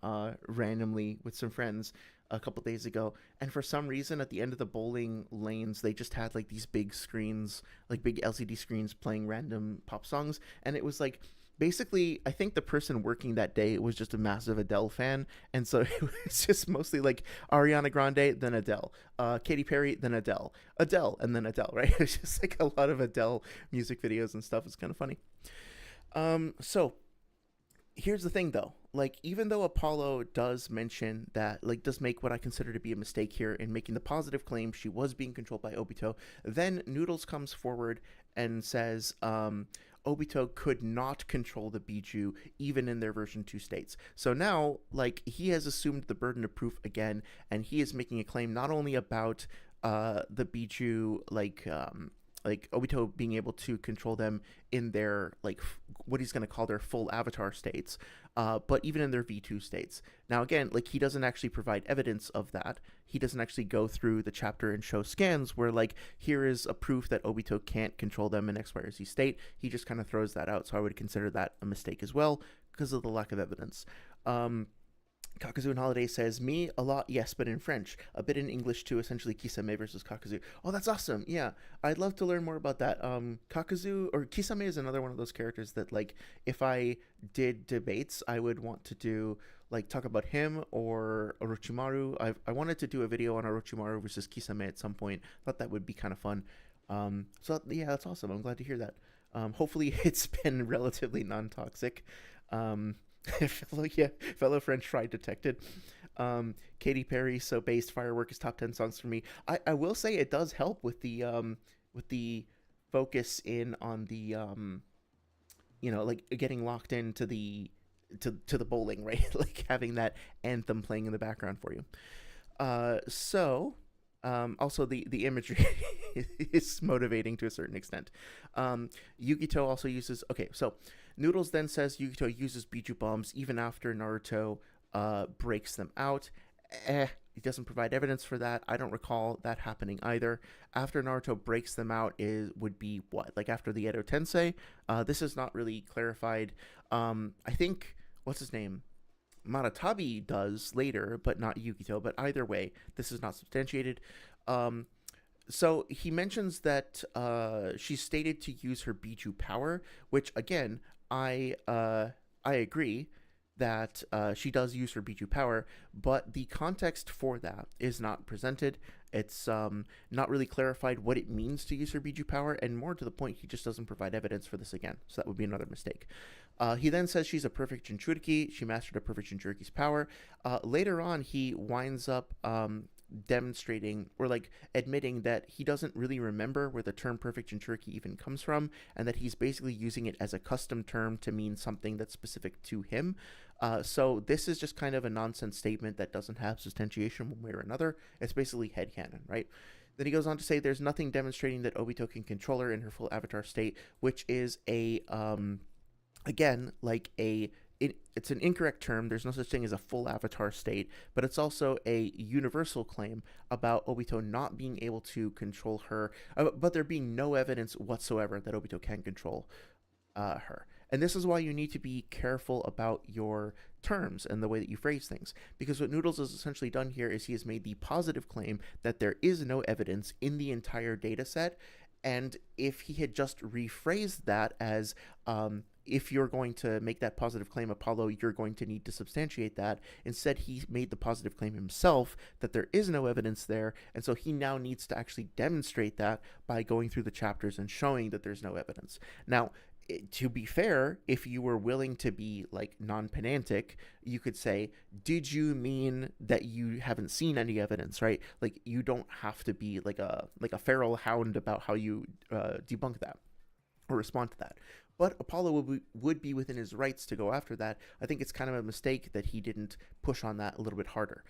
randomly with some friends a couple days ago, and for some reason at the end of the bowling lanes they just had like these big screens, like big LCD screens playing random pop songs, and it was like basically I think the person working that day was just a massive Adele fan, and so it was just mostly like Ariana Grande, then Adele, Katy Perry, then Adele, Adele, and then Adele, right? It's just like a lot of Adele music videos and stuff. It's kind of funny. So here's the thing though, like even though Apollo does mention that, like does make what I consider to be a mistake here in making the positive claim she was being controlled by Obito, then Noodles comes forward and says Obito could not control the Biju even in their version 2 states. So now like he has assumed the burden of proof again, and he is making a claim not only about the Biju, like Obito being able to control them in their like what he's going to call their full avatar states, but even in their V2 states. Now again, like he doesn't actually provide evidence of that. He doesn't actually go through the chapter and show scans where like here is a proof that Obito can't control them in X, Y, or Z state. He just kind of throws that out. So I would consider that a mistake as well because of the lack of evidence. Kakuzu and Holiday says, me, a lot, yes, but in French. A bit in English, too, essentially Kisame versus Kakuzu. Oh, that's awesome. Yeah, I'd love to learn more about that. Kakuzu, or Kisame is another one of those characters that, like, if I did debates, I would want to do, like, talk about him or Orochimaru. I wanted to do a video on Orochimaru versus Kisame at some point. Thought that would be kind of fun. So, yeah, that's awesome. I'm glad to hear that. Hopefully it's been relatively non-toxic. Fellow French fry detected. Katy Perry, So Based, Firework is top 10 songs for me. I will say it does help with the focus in on the like getting locked into the to the bowling, right? Like having that anthem playing in the background for you. Also the imagery is motivating to a certain extent. Yugito also uses, okay, so Noodles then says Yugito uses Biju bombs even after Naruto breaks them out. He doesn't provide evidence for that. I don't recall that happening either. After Naruto breaks them out would be what? Like after the Edo Tensei? This is not really clarified. I think, what's his name? Maratabi does later, but not Yugito. But either way, this is not substantiated. So he mentions that she's stated to use her Biju power, which again, I agree that she does use her Biju power, but the context for that is not presented. It's not really clarified what it means to use her Biju power, and more to the point, he just doesn't provide evidence for this again. So that would be another mistake. He then says she's a perfect Jinchuuriki. She mastered a perfect Jinchuuriki's power. Later on, he winds up demonstrating or like admitting that he doesn't really remember where the term perfect Jinchuuriki even comes from, and that he's basically using it as a custom term to mean something that's specific to him. So this is just kind of a nonsense statement that doesn't have substantiation one way or another. It's basically headcanon, right? Then he goes on to say there's nothing demonstrating that Obito can control her in her full avatar state, which is again, like it's an incorrect term. There's no such thing as a full avatar state, but it's also a universal claim about Obito not being able to control her, but there being no evidence whatsoever that Obito can control her. And this is why you need to be careful about your terms and the way that you phrase things, because what Noodles has essentially done here is he has made the positive claim that there is no evidence in the entire data set. And if he had just rephrased that as if you're going to make that positive claim, Apollo, you're going to need to substantiate that. Instead, he made the positive claim himself that there is no evidence there, and so he now needs to actually demonstrate that by going through the chapters and showing that there's no evidence. Now, to be fair, if you were willing to be like non-pedantic, you could say, did you mean that you haven't seen any evidence, right? Like you don't have to be like a feral hound about how you debunk that or respond to that. But Apollo would be within his rights to go after that. I think it's kind of a mistake that he didn't push on that a little bit harder.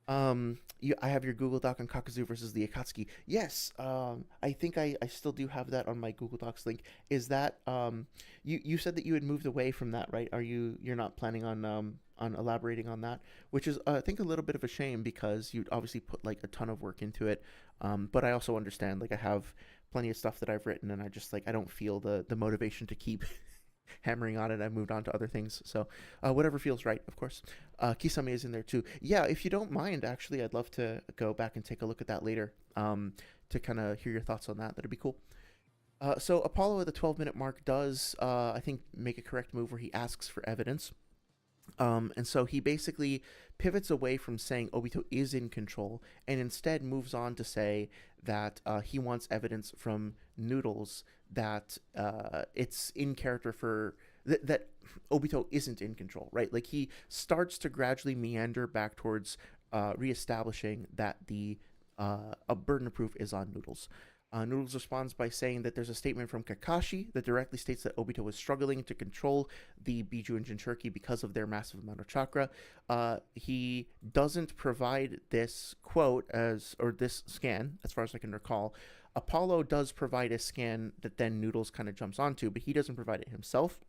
I have your Google Doc on Kakuzu versus the Akatsuki. Yes, I think I still do have that on my Google Docs link. Is that you said that you had moved away from that, right? You're not planning on elaborating on that, which is I think a little bit of a shame because you'd obviously put like a ton of work into it. But I also understand, like I have plenty of stuff that I've written, and I just like I don't feel the motivation to keep hammering on it. I moved on to other things. So whatever feels right, of course. Kisame is in there too. Yeah, if you don't mind, actually, I'd love to go back and take a look at that later to kind of hear your thoughts on that. That'd be cool. So Apollo at the 12-minute mark does, I think, make a correct move where he asks for evidence. And so he basically pivots away from saying Obito is in control and instead moves on to say that he wants evidence from Noodles that it's in character for that Obito isn't in control, right? Like he starts to gradually meander back towards reestablishing that the a burden of proof is on Noodles. Noodles responds by saying that there's a statement from Kakashi that directly states that Obito is struggling to control the Biju and Jinchuuriki because of their massive amount of chakra. He doesn't provide this quote or this scan, as far as I can recall. Apollo does provide a scan that then Noodles kind of jumps onto, but he doesn't provide it himself.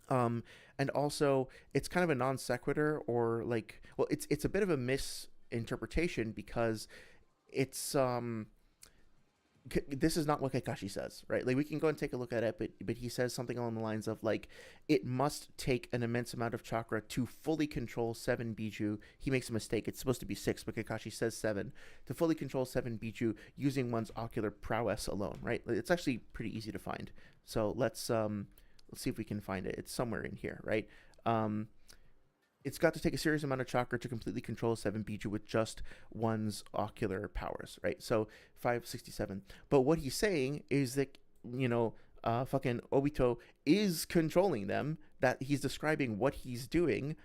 And also, it's kind of a non sequitur, or like, well, it's a bit of a misinterpretation because it's this is not what Kakashi says, right? Like we can go and take a look at it, but he says something along the lines of like, it must take an immense amount of chakra to fully control 7 Biju. He makes a mistake. It's supposed to be 6, but Kakashi says 7 to fully control 7 Biju using one's ocular prowess alone, right? It's actually pretty easy to find. So let's see if we can find it. It's somewhere in here, right? It's got to take a serious amount of chakra to completely control 7 Biju with just one's ocular powers, right? So 567. But what he's saying is that, fucking Obito is controlling them, that he's describing what he's doing.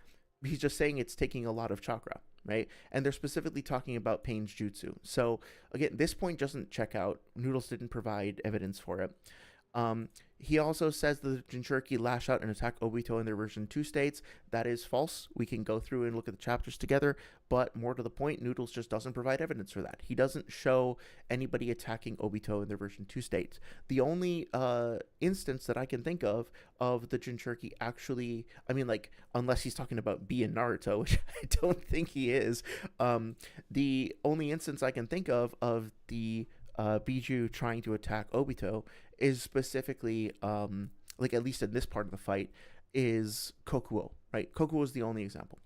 He's just saying it's taking a lot of chakra, right? And they're specifically talking about Pain's jutsu. So again, this point doesn't check out. Noodles didn't provide evidence for it. He also says that the Jinchuuriki lash out and attack Obito in their version 2 states. That is false. We can go through and look at the chapters together, but more to the point, Noodles just doesn't provide evidence for that. He doesn't show anybody attacking Obito in their version 2 states. The only instance that I can think of the Jinchuuriki actually, I mean, like, unless he's talking about B and Naruto, which I don't think he is, the only instance I can think of the Biju trying to attack Obito is specifically, like at least in this part of the fight, is Kokuo, right? Kokuo is the only example.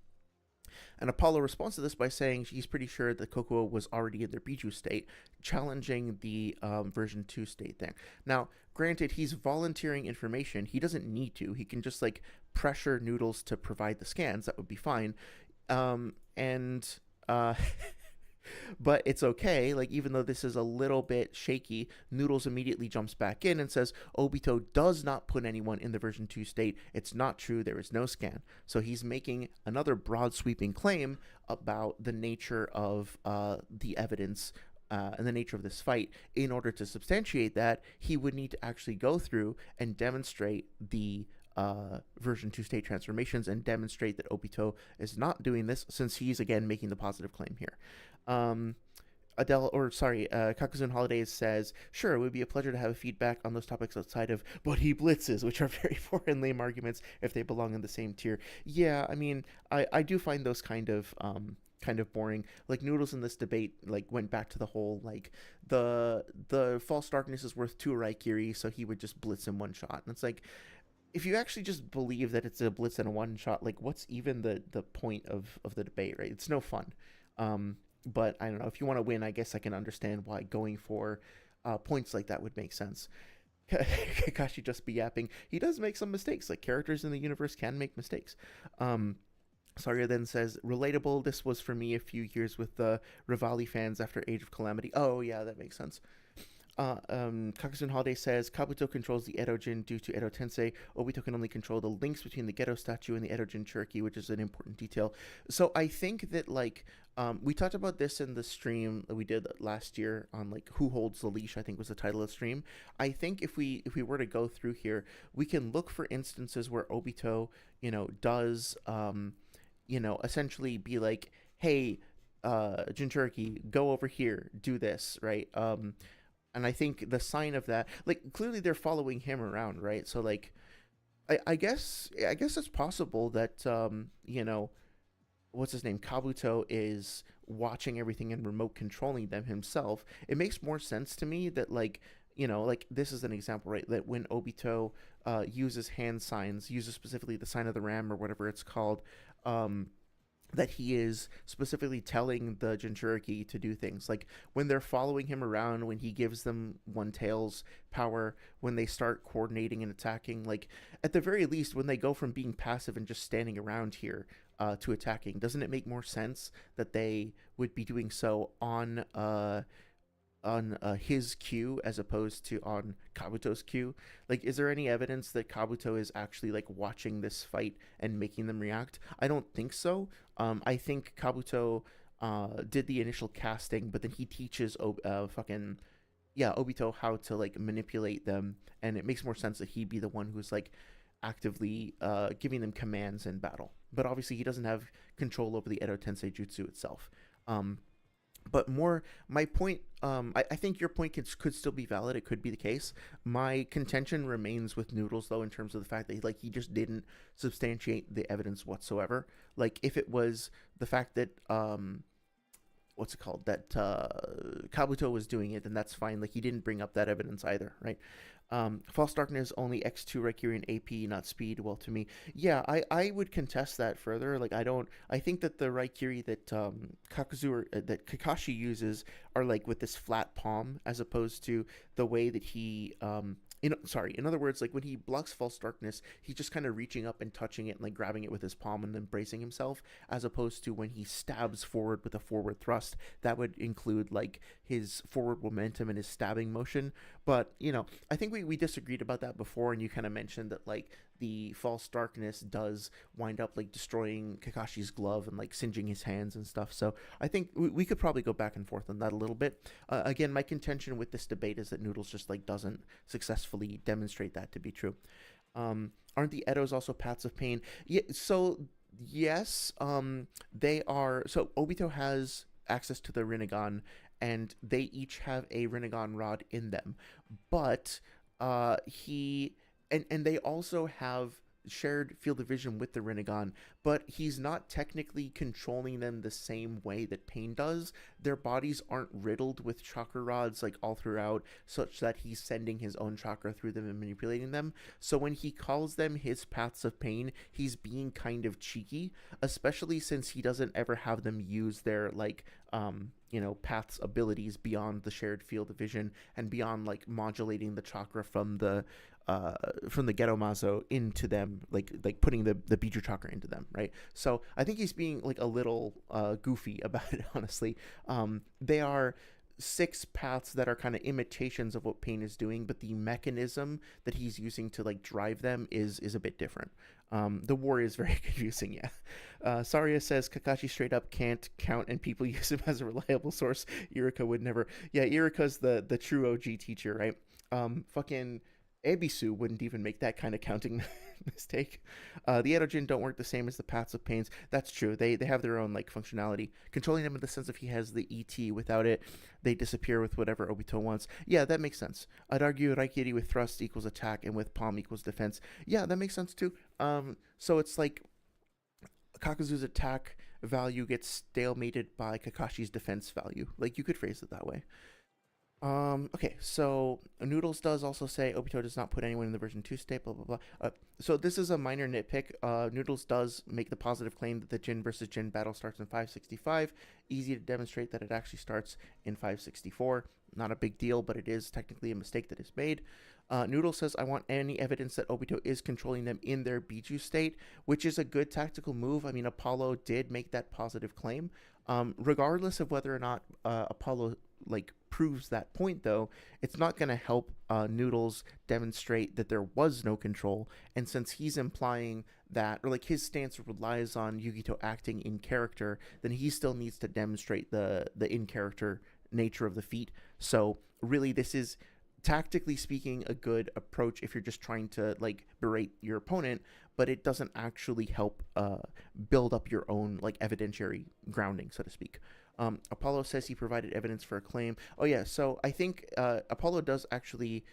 And Apollo responds to this by saying he's pretty sure that Kokuo was already in their Biju state, challenging the version 2 state thing. Now, granted, he's volunteering information. He doesn't need to. He can just like pressure Noodles to provide the scans. That would be fine. But it's okay. Like, even though this is a little bit shaky, Noodles immediately jumps back in and says Obito does not put anyone in the version 2 state. It's not true. There is no scan. So he's making another broad sweeping claim about the nature of the evidence and the nature of this fight. In order to substantiate that, he would need to actually go through and demonstrate the version 2 state transformations and demonstrate that Obito is not doing this, since he's again making the positive claim here. Kakuzu and Holidays says, sure, it would be a pleasure to have feedback on those topics outside of, but he blitzes, which are very poor and lame arguments if they belong in the same tier. Yeah, I mean, I do find those kind of boring. Like, Noodles in this debate like went back to the whole like the false darkness is worth 2 Raikiri, so he would just blitz in one shot. And it's like, if you actually just believe that it's a blitz and a one shot, like what's even the point of the debate, right? It's no fun. But I don't know, if you want to win, I guess I can understand why going for points like that would make sense. Kakashi just be yapping. He does make some mistakes. Like, characters in the universe can make mistakes. Saria then says, relatable, this was for me a few years with the Rivali fans after Age of Calamity. Oh yeah, that makes sense. Kakuzu Holiday says, Kabuto controls the Edo-jin due to Edo Tensei. Obito can only control the links between the Geto statue and the Edo-jin Jinchuuriki, which is an important detail. So I think that, like, we talked about this in the stream that we did last year on, like, Who Holds the Leash, I think was the title of the stream. I think if we were to go through here, we can look for instances where Obito, does, essentially be like, hey, Jinchuuriki, go over here, do this, right? And I think the sign of that, like, clearly they're following him around, right? So, like, I guess it's possible that, what's his name? Kabuto is watching everything and remote controlling them himself. It makes more sense to me that, like, like this is an example, right? That when Obito uses hand signs, uses specifically the sign of the ram or whatever it's called, um, that he is specifically telling the Jinchuuriki to do things. Like when they're following him around, when he gives them One Tail's power, when they start coordinating and attacking, like at the very least, when they go from being passive and just standing around here to attacking, doesn't it make more sense that they would be doing so on his cue as opposed to on Kabuto's cue? Like, is there any evidence that Kabuto is actually like watching this fight and making them react? I don't think so. I think Kabuto did the initial casting, but then he teaches fucking yeah Obito how to like manipulate them, and it makes more sense that he be the one who's like actively giving them commands in battle. But obviously, he doesn't have control over the Edo Tensei Jutsu itself. But more my point, I think your point could still be valid. It could be the case. My contention remains with Noodles, though, in terms of the fact that like he just didn't substantiate the evidence whatsoever. Like if it was the fact that what's it called, that Kabuto was doing it, then that's fine. Like he didn't bring up that evidence either, right? False Darkness only X2 Raikiri and AP, not speed. Well, to me, yeah, I would contest that further. Like I think that the Raikiri that Kakuzu that Kakashi uses are like with this flat palm, as opposed to the way that he in other words, like when he blocks False Darkness, he's just kind of reaching up and touching it and like grabbing it with his palm and then bracing himself, as opposed to when he stabs forward with a forward thrust. That would include like his forward momentum and his stabbing motion. But I think we disagreed about that before, and you kind of mentioned that like the False Darkness does wind up like destroying Kakashi's glove and like singeing his hands and stuff. So I think we could probably go back and forth on that a little bit. Again, my contention with this debate is that Noodles just like doesn't successfully demonstrate that to be true. Aren't the Edos also paths of pain? Yeah. So yes, they are. So Obito has access to the Rinnegan, and they each have a Rinnegan rod in them, but he and they also have shared field of vision with the Rinnegan, but he's not technically controlling them the same way that Pain does. Their bodies aren't riddled with chakra rods like all throughout, such that he's sending his own chakra through them and manipulating them. So when he calls them his paths of pain, he's being kind of cheeky, especially since he doesn't ever have them use their like paths abilities beyond the shared field of vision and beyond like modulating the chakra from the Ghetto Mazo into them, like putting the Bijuu chakra into them, right? So I think he's being like a little goofy about it, honestly. They are 6 paths that are kind of imitations of what Pain is doing, but the mechanism that he's using to like drive them is a bit different. The war is very confusing, yeah. Saria says Kakashi straight up can't count and people use him as a reliable source. Irika would never. Yeah, Irika's the true OG teacher, right? Fucking Ebisu wouldn't even make that kind of counting mistake. The Edojin don't work the same as the Paths of Pains. That's true. They have their own like functionality. Controlling them in the sense of he has the ET. Without it, they disappear with whatever Obito wants. Yeah, that makes sense. I'd argue Raikiri with thrust equals attack and with palm equals defense. Yeah, that makes sense too. So it's like Kakuzu's attack value gets stalemated by Kakashi's defense value. Like you could phrase it that way. Okay, so Noodles does also say Obito does not put anyone in the version 2 state, blah, blah, blah. So this is a minor nitpick. Noodles does make the positive claim that the Jin versus Jin battle starts in 565. Easy to demonstrate that it actually starts in 564. Not a big deal, but it is technically a mistake that is made. Noodle says, I want any evidence that Obito is controlling them in their Bijuu state, which is a good tactical move. I mean, Apollo did make that positive claim. Regardless of whether or not Apollo like proves that point, though, it's not going to help Noodles demonstrate that there was no control. And since he's implying that, or like his stance relies on Yugito acting in character, then he still needs to demonstrate the in character nature of the feat. So really, this is tactically speaking a good approach if you're just trying to like berate your opponent, but it doesn't actually help build up your own like evidentiary grounding, so to speak. Apollo says he provided evidence for a claim. Oh yeah, so I think Apollo does actually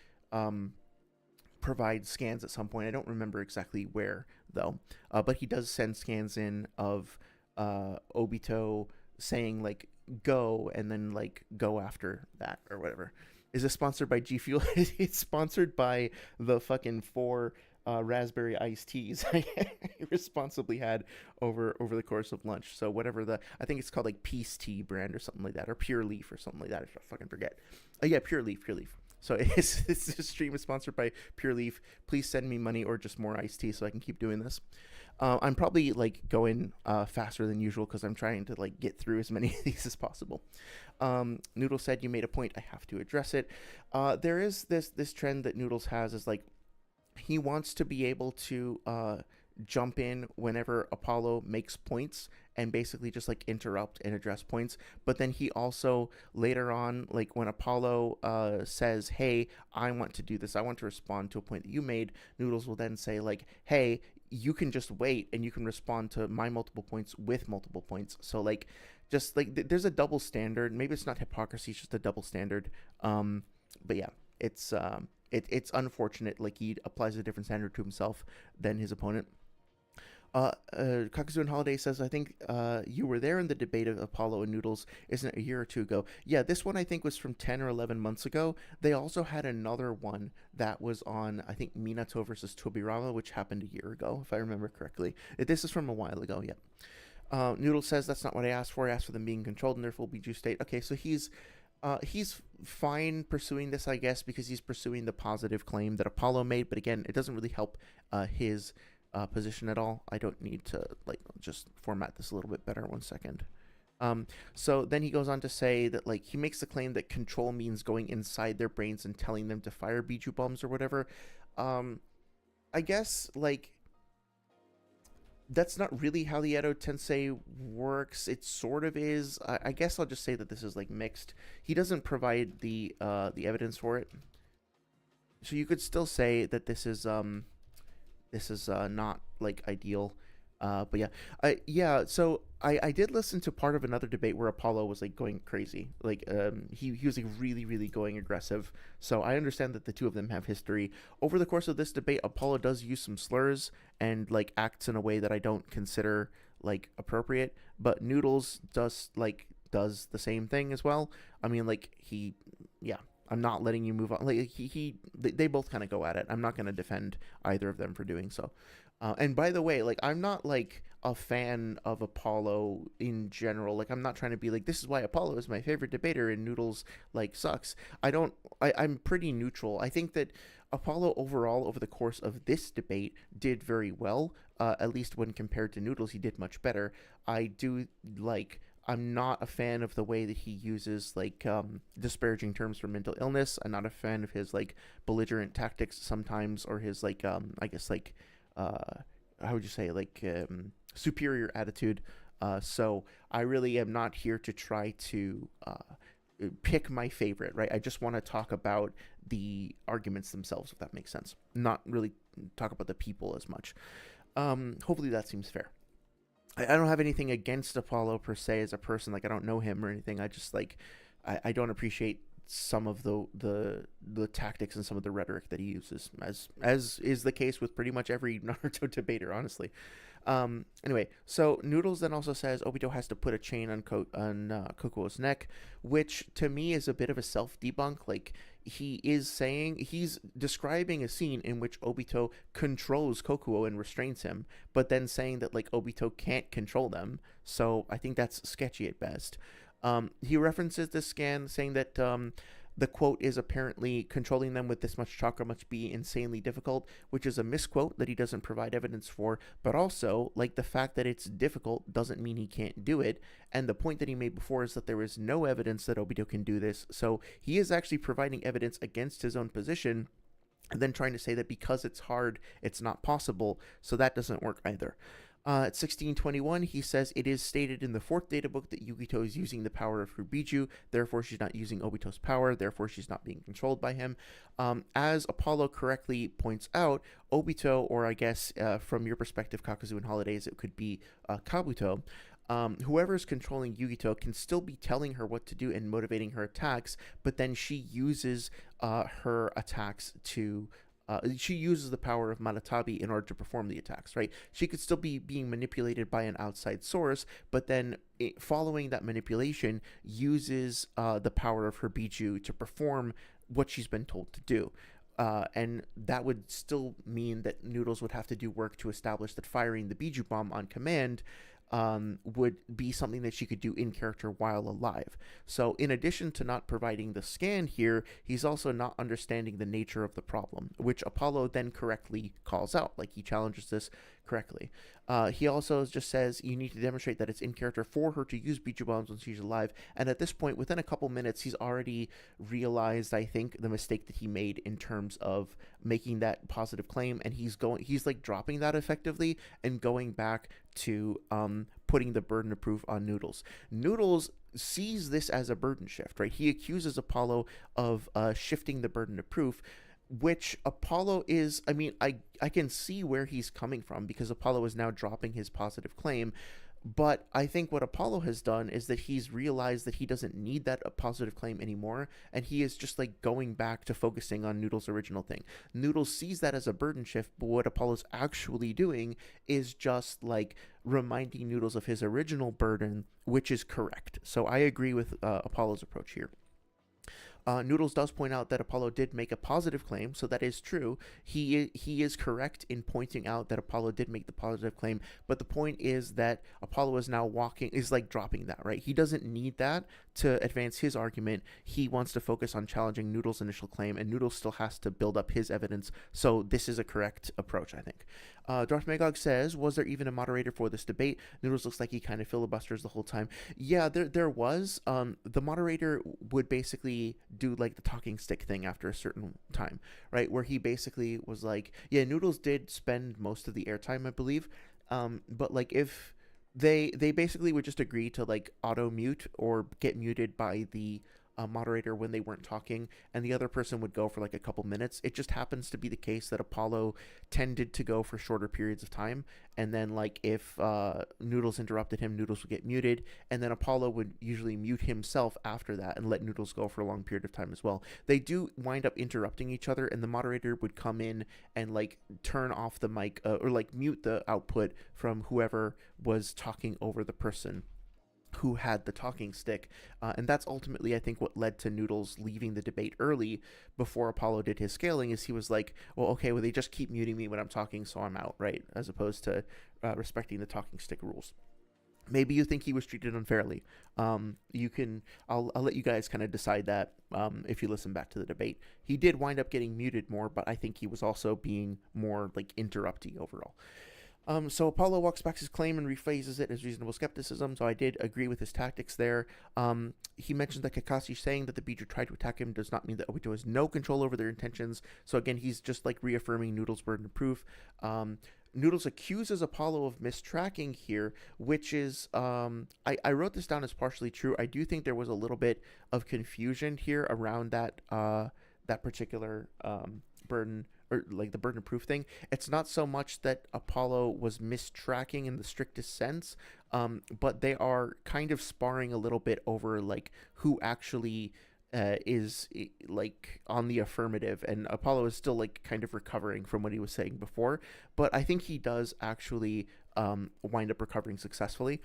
provide scans at some point. I don't remember exactly where though, but he does send scans in of Obito saying like go and then like go after that or whatever. Is it sponsored by G Fuel? It's sponsored by the fucking four raspberry iced teas I responsibly had over the course of lunch. So whatever I think it's called like Peace Tea brand or something like that, or Pure Leaf or something like that. I fucking forget. Yeah, Pure Leaf, Pure Leaf. So this stream is sponsored by Pure Leaf. Please send me money or just more iced tea so I can keep doing this. I'm probably like going faster than usual because I'm trying to like get through as many of these as possible. Noodle said you made a point. I have to address it. There is this trend that Noodles has is like he wants to be able to jump in whenever Apollo makes points and basically just like interrupt and address points. But then he also later on, like when Apollo says, "Hey, I want to do this. I want to respond to a point that you made." Noodles will then say like, "Hey, you can just wait and you can respond to my multiple points with multiple points." So like just like there's a double standard. Maybe it's not hypocrisy, it's just a double standard. But yeah, it's unfortunate. Like he applies a different standard to himself than his opponent. Kakuzu and Holiday says, I think you were there in the debate of Apollo and Noodles, isn't it, a year or two ago? Yeah, this one I think was from 10 or 11 months ago. They also had another one that was on, I think, Minato versus Tobirama, which happened a year ago, if I remember correctly. This is from a while ago, yeah. Noodles says, that's not what I asked for. I asked for them being controlled in their full Biju state. Okay, so he's fine pursuing this, I guess, because he's pursuing the positive claim that Apollo made, but again, it doesn't really help his position at all. I don't need to like just format this a little bit better. 1 second. So then he goes on to say that like he makes the claim that control means going inside their brains and telling them to fire Biju bombs or whatever. I guess like that's not really how the Edo Tensei works. It sort of is. I guess I'll just say that this is like mixed. He doesn't provide the evidence for it, so you could still say that this is not like ideal. But yeah, so I did listen to part of another debate where Apollo was like going crazy. Like he was like really going aggressive. So I understand that the two of them have history. Over the course of this debate, Apollo does use some slurs and like acts in a way that I don't consider like appropriate. But Noodles does the same thing as well. I mean, like yeah. I'm not letting you move on. Like they both kind of go at it. I'm not going to defend either of them for doing so. And by the way, like I'm not like a fan of Apollo in general. Like I'm not trying to be like this is why Apollo is my favorite debater and Noodles like sucks. I'm pretty neutral. I think that Apollo overall over the course of this debate did very well. At least when compared to Noodles, he did much better. I'm not a fan of the way that he uses like disparaging terms for mental illness. I'm not a fan of his like belligerent tactics sometimes, or his like I guess like how would you say like superior attitude. So I really am not here to try to pick my favorite, right? I just want to talk about the arguments themselves, if that makes sense. Not really talk about the people as much. Hopefully that seems fair. I don't have anything against Apollo per se as a person. Like I don't know him or anything. I just like I don't appreciate some of the tactics and some of the rhetoric that he uses, as is the case with pretty much every Naruto debater, honestly. Anyway, so Noodles then also says Obito has to put a chain on Kokuo's neck, which to me is a bit of a self-debunk. Like he's describing a scene in which Obito controls Kokuo and restrains him, but then saying that like Obito can't control them. So I think that's sketchy at best. He references this scan saying that the quote is apparently controlling them with this much chakra must be insanely difficult, which is a misquote that he doesn't provide evidence for, but also, like, the fact that it's difficult doesn't mean he can't do it, and the point that he made before is that there is no evidence that Obito can do this, so he is actually providing evidence against his own position, and then trying to say that because it's hard, it's not possible, so that doesn't work either. At 1621, he says it is stated in the 4th data book that Yukito is using the power of her Biju, therefore she's not using Obito's power, therefore she's not being controlled by him. As Apollo correctly points out, Obito, or I guess from your perspective, Kakuzu and Holidays, it could be Kabuto, whoever is controlling Yukito can still be telling her what to do and motivating her attacks, but then she uses her attacks to she uses the power of Malatabi in order to perform the attacks, right? She could still be being manipulated by an outside source, but then following that manipulation uses the power of her Biju to perform what she's been told to do. And that would still mean that Noodles would have to do work to establish that firing the Biju bomb on command would be something that she could do in character while alive. So, in addition to not providing the scan here, he's also not understanding the nature of the problem, which Apollo then correctly calls out. Like, he challenges this correctly. He also just says you need to demonstrate that it's in character for her to use Biju bombs when she's alive. And at this point, within a couple minutes, he's already realized, I think, the mistake that he made in terms of making that positive claim, and he's like dropping that effectively and going back to putting the burden of proof on Noodles. Noodles sees this as a burden shift, right? He accuses Apollo of shifting the burden of proof, which Apollo is, I mean, I can see where he's coming from, because Apollo is now dropping his positive claim. But I think what Apollo has done is that he's realized that he doesn't need that positive claim anymore, and he is just like going back to focusing on Noodles' original thing. Noodles sees that as a burden shift, but what Apollo's actually doing is just like reminding Noodles of his original burden, which is correct. So I agree with Apollo's approach here. Noodles does point out that Apollo did make a positive claim, so that is true. He is correct in pointing out that Apollo did make the positive claim, but the point is that Apollo is now dropping that, right? He doesn't need that to advance his argument. He wants to focus on challenging Noodles' initial claim, and Noodles still has to build up his evidence, so this is a correct approach, I think. Darth Magog says, was there even a moderator for this debate? Noodles looks like he kind of filibusters the whole time. Yeah, there was. The moderator would basically do like the talking stick thing after a certain time, right? Where he basically was like, yeah, Noodles did spend most of the airtime, I believe. But like if they basically would just agree to like auto mute or get muted by the moderator when they weren't talking, and the other person would go for like a couple minutes. It just happens to be the case that Apollo tended to go for shorter periods of time, and then like if Noodles interrupted him, Noodles would get muted, and then Apollo would usually mute himself after that and let Noodles go for a long period of time as well. They do wind up interrupting each other, and the moderator would come in and like turn off the mic or like mute the output from whoever was talking over the person who had the talking stick, and that's ultimately, I think, what led to Noodles leaving the debate early before Apollo did his scaling. Is he was like, well, okay, well, they just keep muting me when I'm talking, so I'm out, right? As opposed to respecting the talking stick rules. Maybe you think he was treated unfairly. I'll let you guys kind of decide that if you listen back to the debate. He did wind up getting muted more, but I think he was also being more like interrupty overall. So Apollo walks back his claim and rephrases it as reasonable skepticism, so I did agree with his tactics there. He mentions that Kakashi saying that the Biju tried to attack him does not mean that Obito has no control over their intentions, so again, he's just like reaffirming Noodles' burden of proof. Noodles accuses Apollo of mistracking here, which is, I wrote this down as partially true. I do think there was a little bit of confusion here around that particular burden, or like the burden of proof thing. It's not so much that Apollo was mistracking in the strictest sense, but they are kind of sparring a little bit over like who actually is like on the affirmative, and Apollo is still like kind of recovering from what he was saying before, but I think he does actually wind up recovering successfully.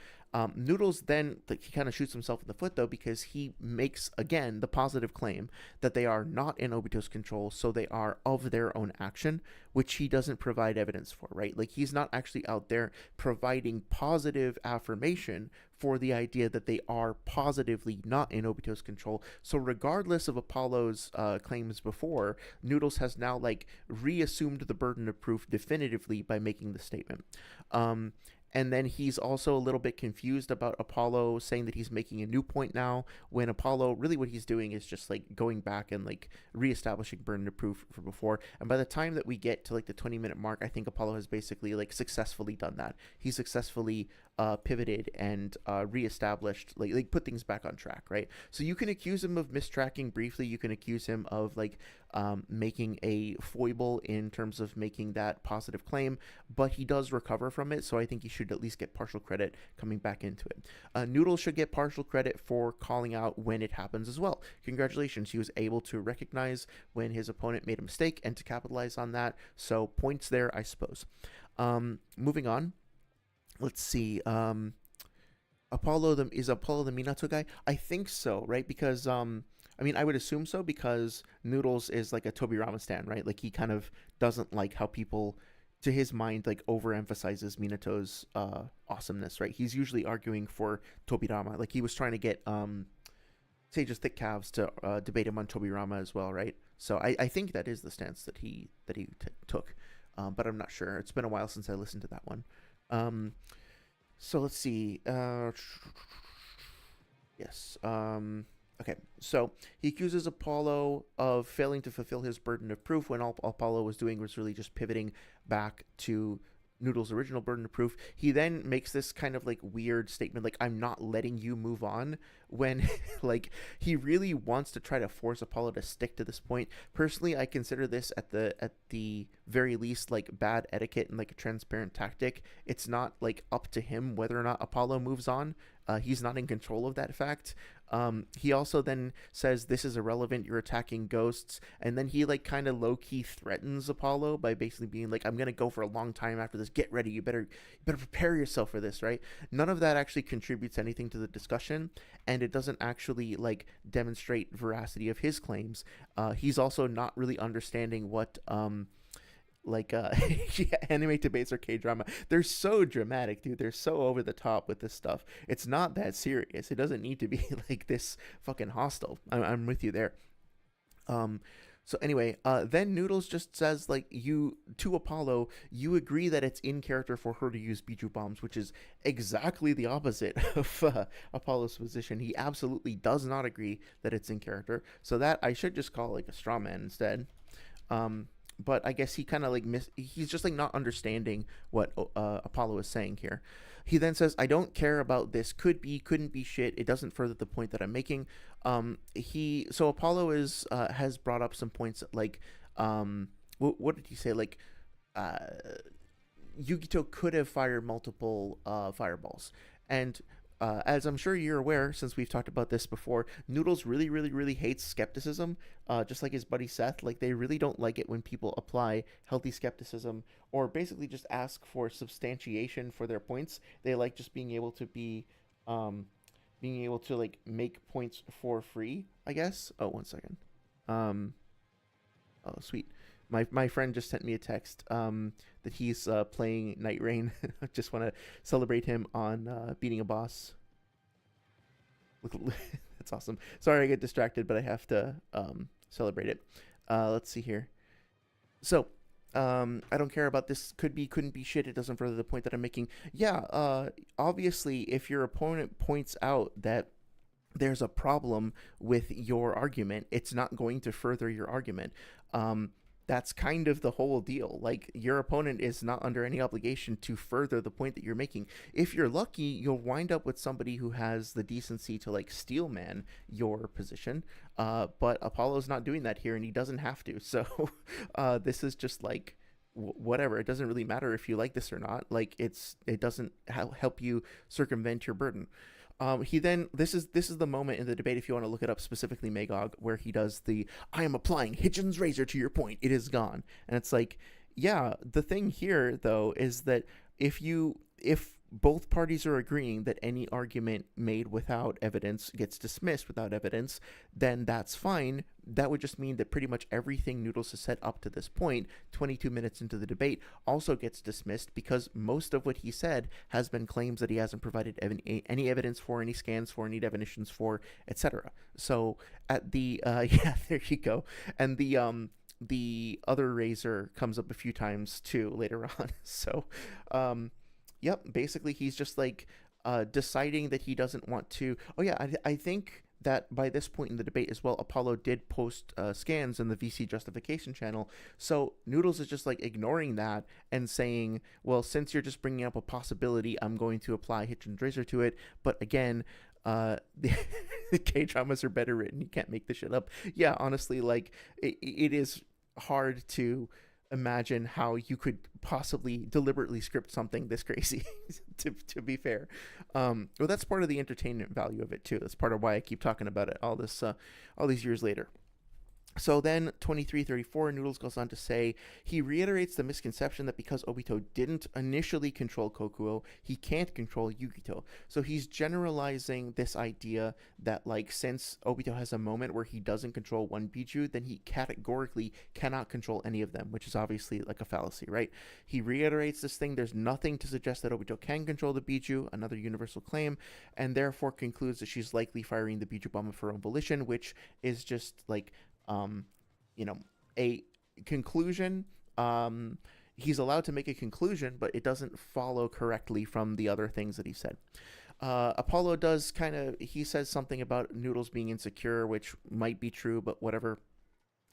Noodles then, like, he kind of shoots himself in the foot though, because he makes again the positive claim that they are not in Obito's control, so they are of their own action, which he doesn't provide evidence for, right? Like, he's not actually out there providing positive affirmation for the idea that they are positively not in Obito's control. So regardless of Apollo's claims before, Noodles has now like reassumed the burden of proof definitively by making the statement. And then he's also a little bit confused about Apollo saying that he's making a new point now, when Apollo, really what he's doing is just like going back and like reestablishing burden of proof from before. And by the time that we get to like the 20-minute mark, I think Apollo has basically like successfully done that. He successfully pivoted and reestablished, like put things back on track, right? So you can accuse him of mistracking briefly. You can accuse him of like making a foible in terms of making that positive claim, but he does recover from it, so I think he should at least get partial credit coming back into it. Noodles should get partial credit for calling out when it happens as well. Congratulations, he was able to recognize when his opponent made a mistake and to capitalize on that, so points there, I suppose. Moving on. Let's see. Is Apollo the Minato guy? I think so, right? Because I I mean, I would assume so because Noodles is like a Tobirama stan, right? Like he kind of doesn't like how people, to his mind, like overemphasizes Minato's awesomeness, right? He's usually arguing for Tobirama. Like he was trying to get Sage's thick calves to debate him on Tobirama as well, right? So I think that is the stance that he took, but I'm not sure. It's been a while since I listened to that one. So let's see. Yes. Okay. So he accuses Apollo of failing to fulfill his burden of proof when all Apollo was doing was really just pivoting back to Noodle's original burden of proof. He then makes this kind of like weird statement, like, I'm not letting you move on, when like he really wants to try to force Apollo to stick to this point. Personally, I consider this at the very least like bad etiquette and like a transparent tactic. It's not like up to him whether or not Apollo moves on. He's not in control of that fact. He also then says this is irrelevant, you're attacking ghosts, and then he like kind of low-key threatens Apollo by basically being like, I'm gonna go for a long time after this, get ready, you better prepare yourself for this, right? None of that actually contributes anything to the discussion, and it doesn't actually like demonstrate veracity of his claims. He's also not really understanding what like yeah, anime debates or K-drama, they're so dramatic, dude. They're so over the top with this stuff. It's not that serious. It doesn't need to be like this fucking hostile. I'm with you there. So anyway, then Noodles just says like, you to Apollo, you agree that it's in character for her to use Biju bombs, which is exactly the opposite of Apollo's position. He absolutely does not agree that it's in character. So that I should just call like a straw man instead. But I guess he kind of like he's just like not understanding what Apollo is saying here. He then says, I don't care about this could be, couldn't be shit. It doesn't further the point that I'm making. So Apollo is has brought up some points like what did he say? Like Yugito could have fired multiple fireballs. And as I'm sure you're aware, since we've talked about this before, Noodles really, really, really hates skepticism, just like his buddy Seth. Like, they really don't like it when people apply healthy skepticism or basically just ask for substantiation for their points. They like just being able to, like, make points for free, I guess. Oh, one second. Oh, sweet. My friend just sent me a text that he's playing Night Rain. I just want to celebrate him on beating a boss. That's awesome. Sorry I get distracted, but I have to celebrate it. Let's see here. So, I don't care about this could be, couldn't be shit. It doesn't further the point that I'm making. Yeah, obviously, if your opponent points out that there's a problem with your argument, it's not going to further your argument. That's kind of the whole deal. Like, your opponent is not under any obligation to further the point that you're making. If you're lucky, you'll wind up with somebody who has the decency to like steel man your position. But Apollo's not doing that here, and he doesn't have to. So this is just like whatever. It doesn't really matter if you like this or not. Like, it doesn't help you circumvent your burden. He then this is the moment in the debate, if you want to look it up, specifically Magog, where he does the I am applying Hitchin's razor to your point, it is gone. And it's like, yeah, the thing here though is that if both parties are agreeing that any argument made without evidence gets dismissed without evidence, then that's fine. That would just mean that pretty much everything Noodles has said up to this point, 22 minutes into the debate, also gets dismissed, because most of what he said has been claims that he hasn't provided any evidence for, any scans for, any definitions for, etc. So at the yeah, there you go. And the other razor comes up a few times too later on. So yep, basically he's just like deciding that he doesn't want to. Oh yeah, I think that by this point in the debate as well, Apollo did post scans in the VC justification channel. So Noodles is just like ignoring that and saying, well, since you're just bringing up a possibility, I'm going to apply Hitchin's razor to it. But again, the K-dramas are better written. You can't make this shit up. Yeah, honestly, like it is hard to imagine how you could possibly deliberately script something this crazy. to be fair, well, that's part of the entertainment value of it too. That's part of why I keep talking about it all these years later. So then 2334 Noodles goes on to say he reiterates the misconception that because Obito didn't initially control Kokuo, he can't control Yukito. So he's generalizing this idea that like since Obito has a moment where he doesn't control one Biju, then he categorically cannot control any of them, which is obviously like a fallacy, right? He reiterates this thing. There's nothing to suggest that Obito can control the Biju, another universal claim, and therefore concludes that she's likely firing the Biju bomb of her own volition, which is just like um, you know, a conclusion. He's allowed to make a conclusion, but it doesn't follow correctly from the other things that he said. Apollo does kind of, he says something about Noodles being insecure, which might be true, but whatever.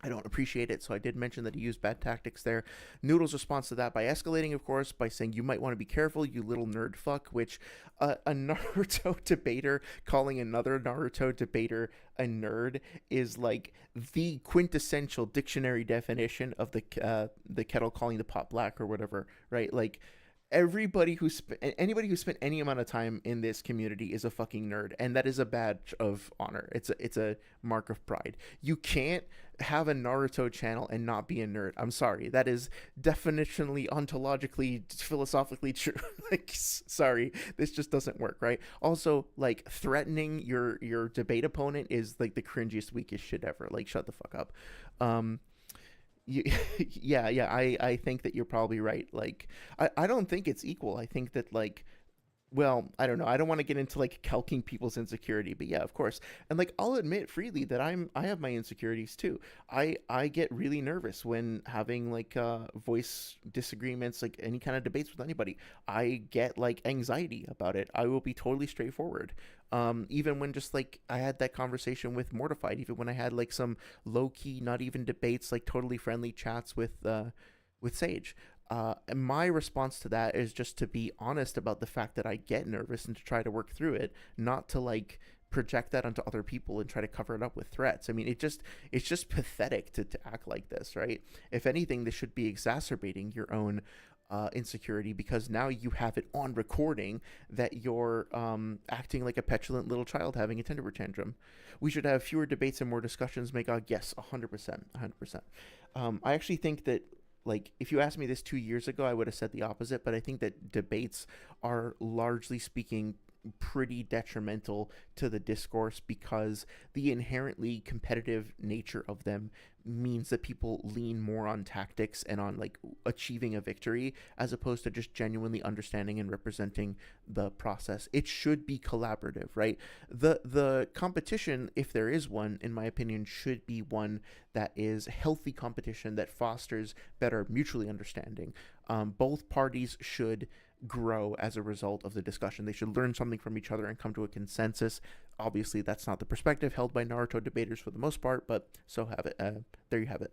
I don't appreciate it, so I did mention that he used bad tactics there. Noodles responds to that by escalating, of course, by saying, "You might want to be careful, you little nerd fuck," which a Naruto debater calling another Naruto debater a nerd is like the quintessential dictionary definition of the kettle calling the pot black or whatever, right? Like, anybody who spent any amount of time in this community is a fucking nerd, and that is a badge of honor. It's a mark of pride. You can't have a Naruto channel and not be a nerd. I'm sorry, that is definitionally, ontologically, philosophically true. Like, sorry, this just doesn't work, right? Also, like, threatening your debate opponent is like the cringiest, weakest shit ever. Like, shut the fuck up. um you, yeah, I think that you're probably right. Like, I don't think it's equal. I think that, like, well, I don't know. I don't want to get into like calking people's insecurity, but yeah, of course. And like, I'll admit freely that I have my insecurities too. I get really nervous when having like voice disagreements, like any kind of debates with anybody. I get like anxiety about it. I will be totally straightforward. Even when just like I had that conversation with Mortified, even when I had like some low key, not even debates, like totally friendly chats with Sage. And my response to that is just to be honest about the fact that I get nervous and to try to work through it, not to like project that onto other people and try to cover it up with threats. I mean, it's just pathetic to act like this, right? If anything, this should be exacerbating your own insecurity, because now you have it on recording that you're acting like a petulant little child having a temper tantrum. We should have fewer debates and more discussions. My God, yes, 100%, 100%. I actually think that, like, if you asked me this 2 years ago, I would have said the opposite, but I think that debates are largely speaking pretty detrimental to the discourse, because the inherently competitive nature of them means that people lean more on tactics and on like achieving a victory, as opposed to just genuinely understanding and representing the process. It should be collaborative, right? The competition, if there is one, in my opinion, should be one that is healthy competition that fosters better mutually understanding. Both parties should grow as a result of the discussion. They should learn something from each other and come to a consensus. Obviously, that's not the perspective held by Naruto debaters for the most part, but so have it. There you have it.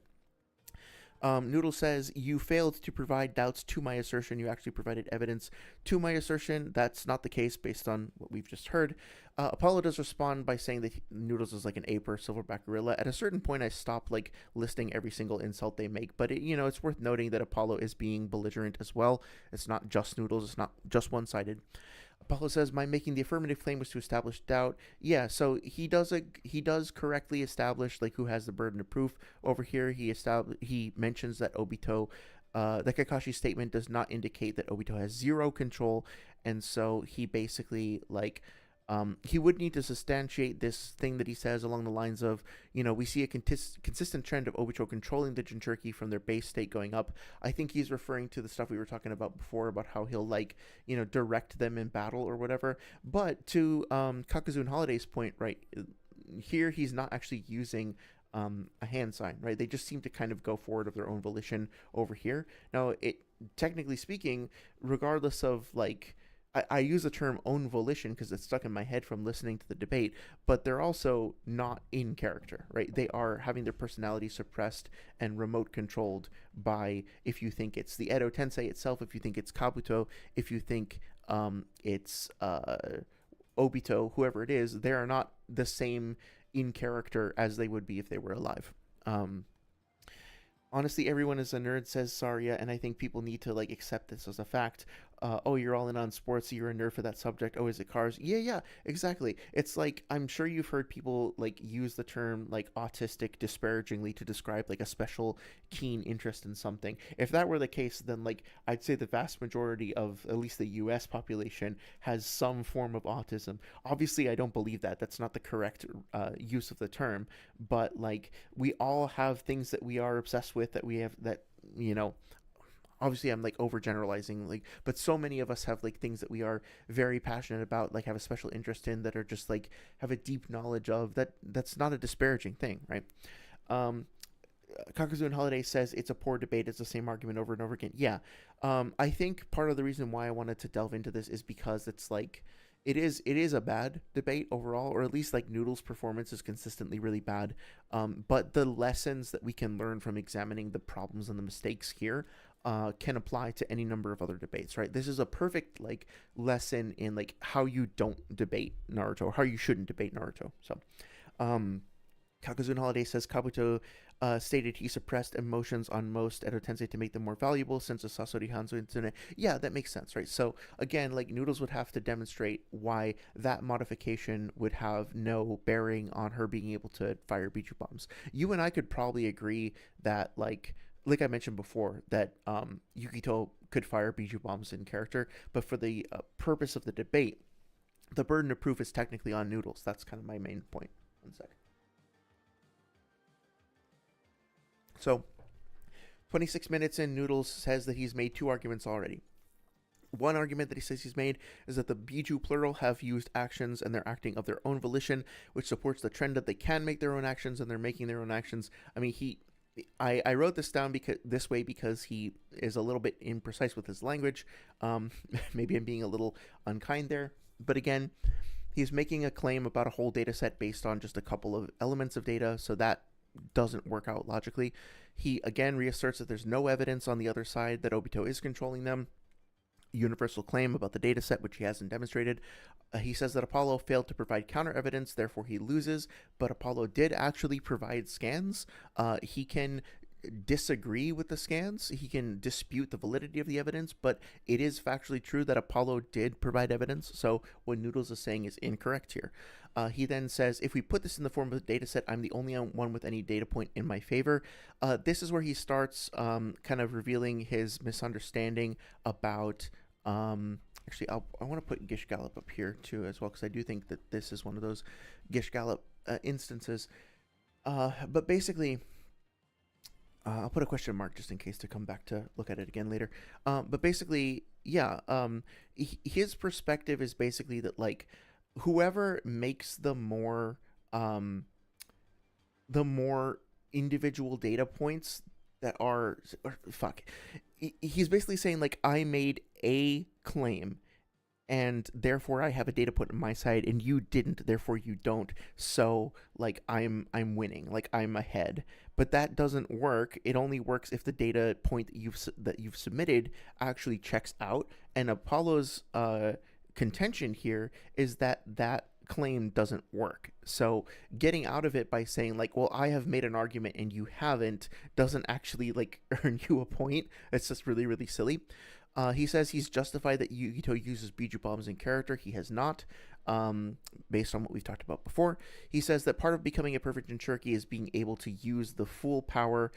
Noodle says, "You failed to provide doubts to my assertion. You actually provided evidence to my assertion. That's not the case based on what we've just heard." Apollo does respond by saying that Noodles is like an ape or silverback gorilla. At a certain point, I stopped like listing every single insult they make, but it's worth noting that Apollo is being belligerent as well. It's not just Noodles. It's not just one-sided. Apollo says, "My making the affirmative claim was to establish doubt." Yeah, so he does correctly establish like who has the burden of proof. Over here, he mentions that Obito, the Kakashi's statement does not indicate that Obito has zero control, and so he basically like he would need to substantiate this thing that he says along the lines of, we see a consistent trend of Obito controlling the Jinchuuriki from their base state going up. I think he's referring to the stuff we were talking about before about how he'll like, direct them in battle or whatever. But to Kakuzu and Holiday's point, right, here he's not actually using a hand sign, right? They just seem to kind of go forward of their own volition over here. Now, technically speaking, regardless of like, I use the term own volition because it's stuck in my head from listening to the debate, but they're also not in character, right? They are having their personality suppressed and remote controlled by, if you think it's the Edo Tensei itself, if you think it's Kabuto, if you think it's Obito, whoever it is, they are not the same in character as they would be if they were alive. Honestly, everyone is a nerd, says Saria, and I think people need to like accept this as a fact. Oh, you're all in on sports, so you're a nerd for that subject. Oh, is it cars? Yeah, yeah, exactly. It's like, I'm sure you've heard people like use the term like autistic disparagingly to describe like a special keen interest in something. If that were the case, then like I'd say the vast majority of at least the US population has some form of autism. Obviously, I don't believe that. That's not the correct use of the term, but like we all have things that we are obsessed with, that we have, that, you know, obviously I'm like overgeneralizing, like, but so many of us have like things that we are very passionate about, like have a special interest in, that are just like have a deep knowledge of, that. That's not a disparaging thing, right? um Kakuzu and Holiday says it's a poor debate. It's the same argument over and over again. Yeah. I think part of the reason why I wanted to delve into this is because it's like it is a bad debate overall, or at least like Noodle's performance is consistently really bad. But the lessons that we can learn from examining the problems and the mistakes here can apply to any number of other debates, right? This is a perfect like lesson in like how you don't debate Naruto, or how you shouldn't debate Naruto. So, um, Kakazun Holiday says Kabuto stated he suppressed emotions on most Edo Tensei to make them more valuable since the Sasori Hanzo incident. Yeah, that makes sense, right? So again, like Noodles would have to demonstrate why that modification would have no bearing on her being able to fire Bijou bombs. You and I could probably agree that like I mentioned before, that Yukito could fire Bijou bombs in character, but for the purpose of the debate, the burden of proof is technically on Noodles. That's kind of my main point. One sec. So, 26 minutes in, Noodles says that he's made two arguments already. One argument that he says he's made is that the Bijou plural have used actions and they're acting of their own volition, which supports the trend that they can make their own actions and they're making their own actions. I mean, I wrote this down because this way because he is a little bit imprecise with his language. Maybe I'm being a little unkind there, but again, he's making a claim about a whole data set based on just a couple of elements of data, so that doesn't work out logically. He again reasserts that there's no evidence on the other side that Obito is controlling them. Universal claim about the data set, which he hasn't demonstrated. He says that Apollo failed to provide counter evidence, therefore he loses, but Apollo did actually provide scans. He can disagree with the scans, he can dispute the validity of the evidence, but it is factually true that Apollo did provide evidence, so what Noodles is saying is incorrect here. He then says, if we put this in the form of a data set, I'm the only one with any data point in my favor. This is where he starts kind of revealing his misunderstanding about actually, I want to put Gish Gallop up here too as well, because I do think that this is one of those Gish Gallop instances. But basically, I'll put a question mark just in case to come back to look at it again later. But basically, yeah, his perspective is basically that like whoever makes the more individual data points that are, or, fuck, he's basically saying like I made a claim and therefore I have a data point on my side and you didn't, therefore you don't, so like I'm winning, like I'm ahead. But that doesn't work. It only works if the data point that you've submitted actually checks out. And Apollo's contention here is that that claim doesn't work. So getting out of it by saying like, well, I have made an argument and you haven't, doesn't actually like earn you a point. It's just really, really silly. He says he's justified that Yukito uses Bijou bombs in character. He has not, based on what we've talked about before. He says that part of becoming a perfect Jinchuuriki is being able to use the full power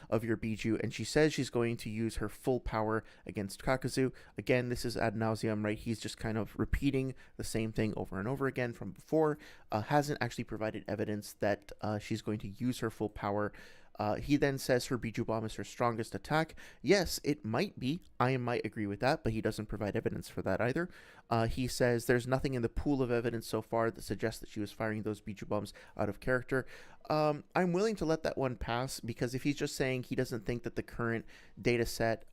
of your Bijou, and she says she's going to use her full power against Kakuzu. Again, this is ad nauseum, right? He's just kind of repeating the same thing over and over again from before. Hasn't actually provided evidence that she's going to use her full power. He then says her Bijou Bomb is her strongest attack. Yes, it might be. I might agree with that, but he doesn't provide evidence for that either. He says there's nothing in the pool of evidence so far that suggests that she was firing those Bijou Bombs out of character. I'm willing to let that one pass, because if he's just saying he doesn't think that the current data set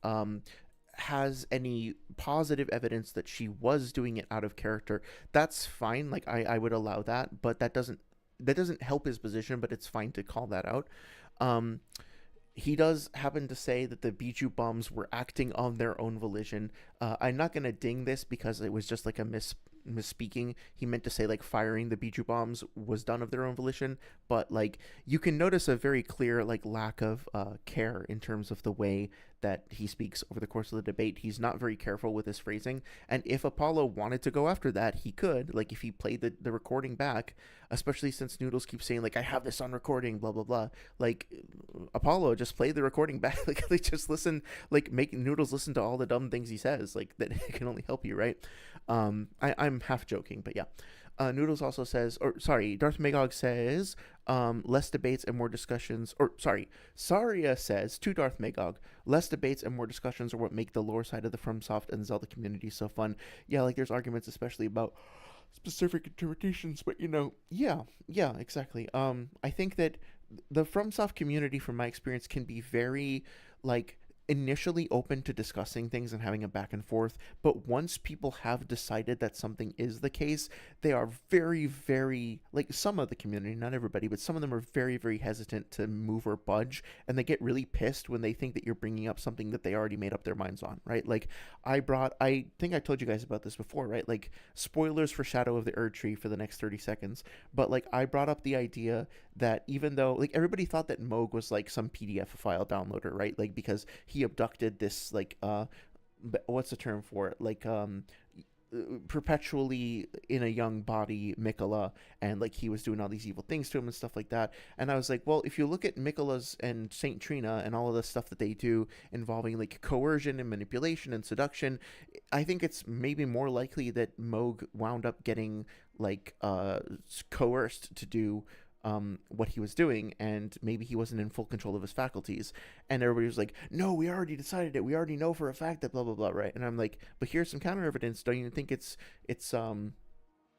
has any positive evidence that she was doing it out of character, that's fine. Like I would allow that, but that doesn't help his position, but it's fine to call that out. He does happen to say that the Bijou bombs were acting on their own volition. I'm not going to ding this because it was just like a misspeaking. He meant to say like firing the Biju bombs was done of their own volition, but like you can notice a very clear like lack of care in terms of the way that he speaks over the course of the debate. He's not very careful with his phrasing, and if Apollo wanted to go after that, he could. Like if he played the recording back, especially since Noodles keeps saying like I have this on recording, blah blah blah. Like Apollo just play the recording back. Like they just listen, like make Noodles listen to all the dumb things he says. Like that can only help you, right? I'm half joking, but yeah. Noodles also says, or sorry, Darth Magog says, less debates and more discussions, or sorry, Saria says to Darth Magog, less debates and more discussions are what make the lore side of the FromSoft and Zelda community so fun. Yeah, like there's arguments especially about specific interpretations, but yeah, exactly. I think that the FromSoft community, from my experience, can be very like initially open to discussing things and having a back and forth, but once people have decided that something is the case, they are very, very, like some of the community, not everybody, but some of them are very, very hesitant to move or budge, and they get really pissed when they think that you're bringing up something that they already made up their minds on, right? Like I think I told you guys about this before, right? Like spoilers for Shadow of the Erd Tree for the next 30 seconds, but like I brought up the idea that even though like everybody thought that Moog was like some PDF file downloader, right? Like because he abducted this like what's the term for it? Like perpetually in a young body Mikola, and like he was doing all these evil things to him and stuff like that. And I was like, well, if you look at Mikola's and Saint Trina and all of the stuff that they do involving like coercion and manipulation and seduction, I think it's maybe more likely that Moog wound up getting like coerced to do what he was doing, and maybe he wasn't in full control of his faculties. And everybody was like, no, we already decided it, we already know for a fact that blah blah blah, right? And I'm like, but here's some counter evidence. Don't you think it's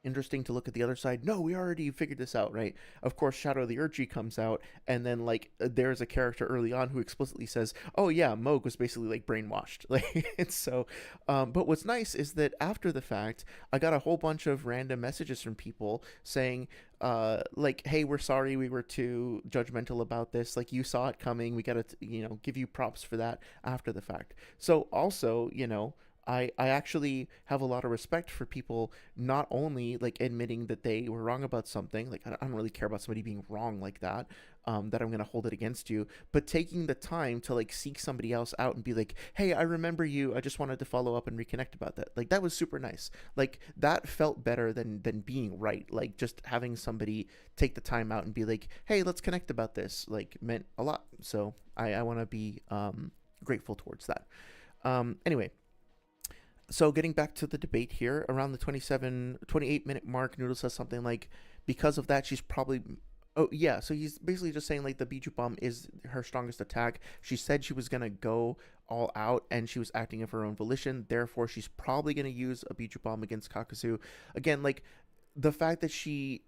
interesting to look at the other side? No, we already figured this out, right? Of course, Shadow of the Urchi comes out, and then like there's a character early on who explicitly says, "Oh yeah, Moog was basically like brainwashed." Like, and so, but what's nice is that after the fact, I got a whole bunch of random messages from people saying, like, "Hey, we're sorry, we were too judgmental about this. Like, you saw it coming. We gotta, give you props for that after the fact." So also, I actually have a lot of respect for people not only like admitting that they were wrong about something, like I don't really care about somebody being wrong like that, that I'm gonna hold it against you, but taking the time to like seek somebody else out and be like, hey, I remember you, I just wanted to follow up and reconnect about that. Like that was super nice. Like that felt better than being right. Like just having somebody take the time out and be like, hey, let's connect about this, like meant a lot. So I want to be grateful towards that. Anyway, so getting back to the debate here, around the 28-minute mark, Noodle says something like, because of that, she's probably... Oh, yeah, so he's basically just saying, like, the Biju Bomb is her strongest attack. She said she was going to go all out, and she was acting of her own volition. Therefore, she's probably going to use a Biju Bomb against Kakuzu. Again, like, the fact that she...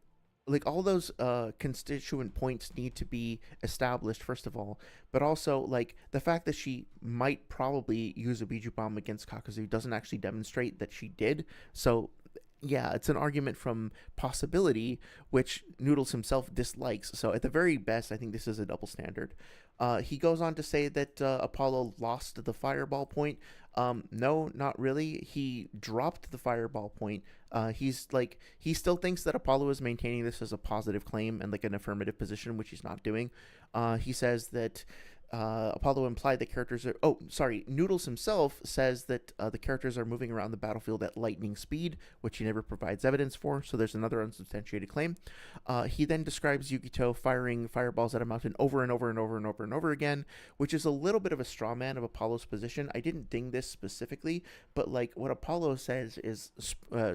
Like, all those constituent points need to be established, first of all. But also, like, the fact that she might probably use a Biju Bomb against Kakuzu doesn't actually demonstrate that she did. So, yeah, it's an argument from possibility, which Noodles himself dislikes. So, at the very best, I think this is a double standard. He goes on to say that Apollo lost the fireball point. No, not really. He dropped the fireball point. He still thinks that Apollo is maintaining this as a positive claim and like an affirmative position, which he's not doing. He says that Apollo implied that characters are... Oh, sorry. Noodles himself says that the characters are moving around the battlefield at lightning speed, which he never provides evidence for, so there's another unsubstantiated claim. He then describes Yukito firing fireballs at a mountain over and over and over and over and over again, which is a little bit of a straw man of Apollo's position. I didn't ding this specifically, but like what Apollo says is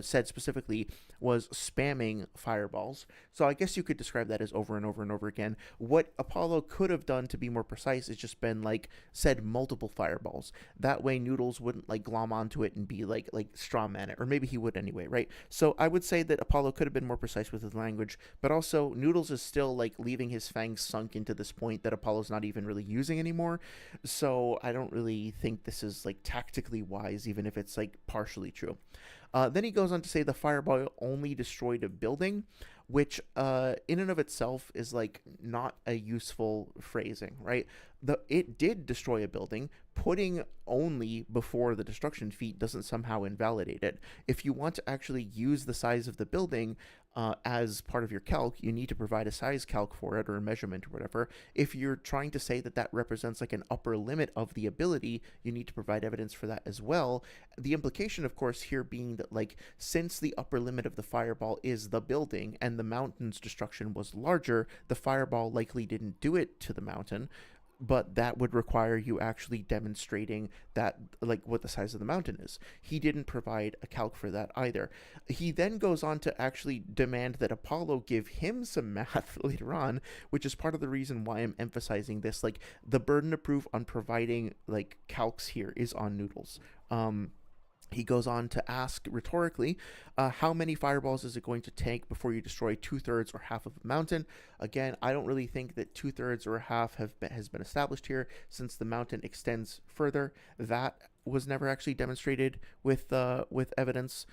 said specifically was spamming fireballs. So I guess you could describe that as over and over and over again. What Apollo could have done to be more precise is just been like said multiple fireballs. That way Noodles wouldn't like glom onto it and be like straw man it, or maybe he would anyway, right? So I would say that Apollo could have been more precise with his language, but also Noodles is still like leaving his fangs sunk into this point that Apollo's not even really using anymore. So I don't really think this is like tactically wise, even if it's like partially true. Then he goes on to say the fireball only destroyed a building, which in and of itself is like not a useful phrasing, right? It did destroy a building, putting only before the destruction feat doesn't somehow invalidate it. If you want to actually use the size of the building as part of your calc, you need to provide a size calc for it or a measurement or whatever. If you're trying to say that that represents like an upper limit of the ability, you need to provide evidence for that as well. The implication, of course, here being that, like, since the upper limit of the fireball is the building and the mountain's destruction was larger, the fireball likely didn't do it to the mountain, but that would require you actually demonstrating that, like, what the size of the mountain is. He didn't provide a calc for that either. He then goes on to actually demand that Apollo give him some math later on, which is part of the reason why I'm emphasizing this. Like, the burden of proof on providing like calcs here is on Noodles. He goes on to ask rhetorically, how many fireballs is it going to take before you destroy 2/3 or half of a mountain? Again, I don't really think that 2/3 or a half has been established here, since the mountain extends further. That was never actually demonstrated with evidence.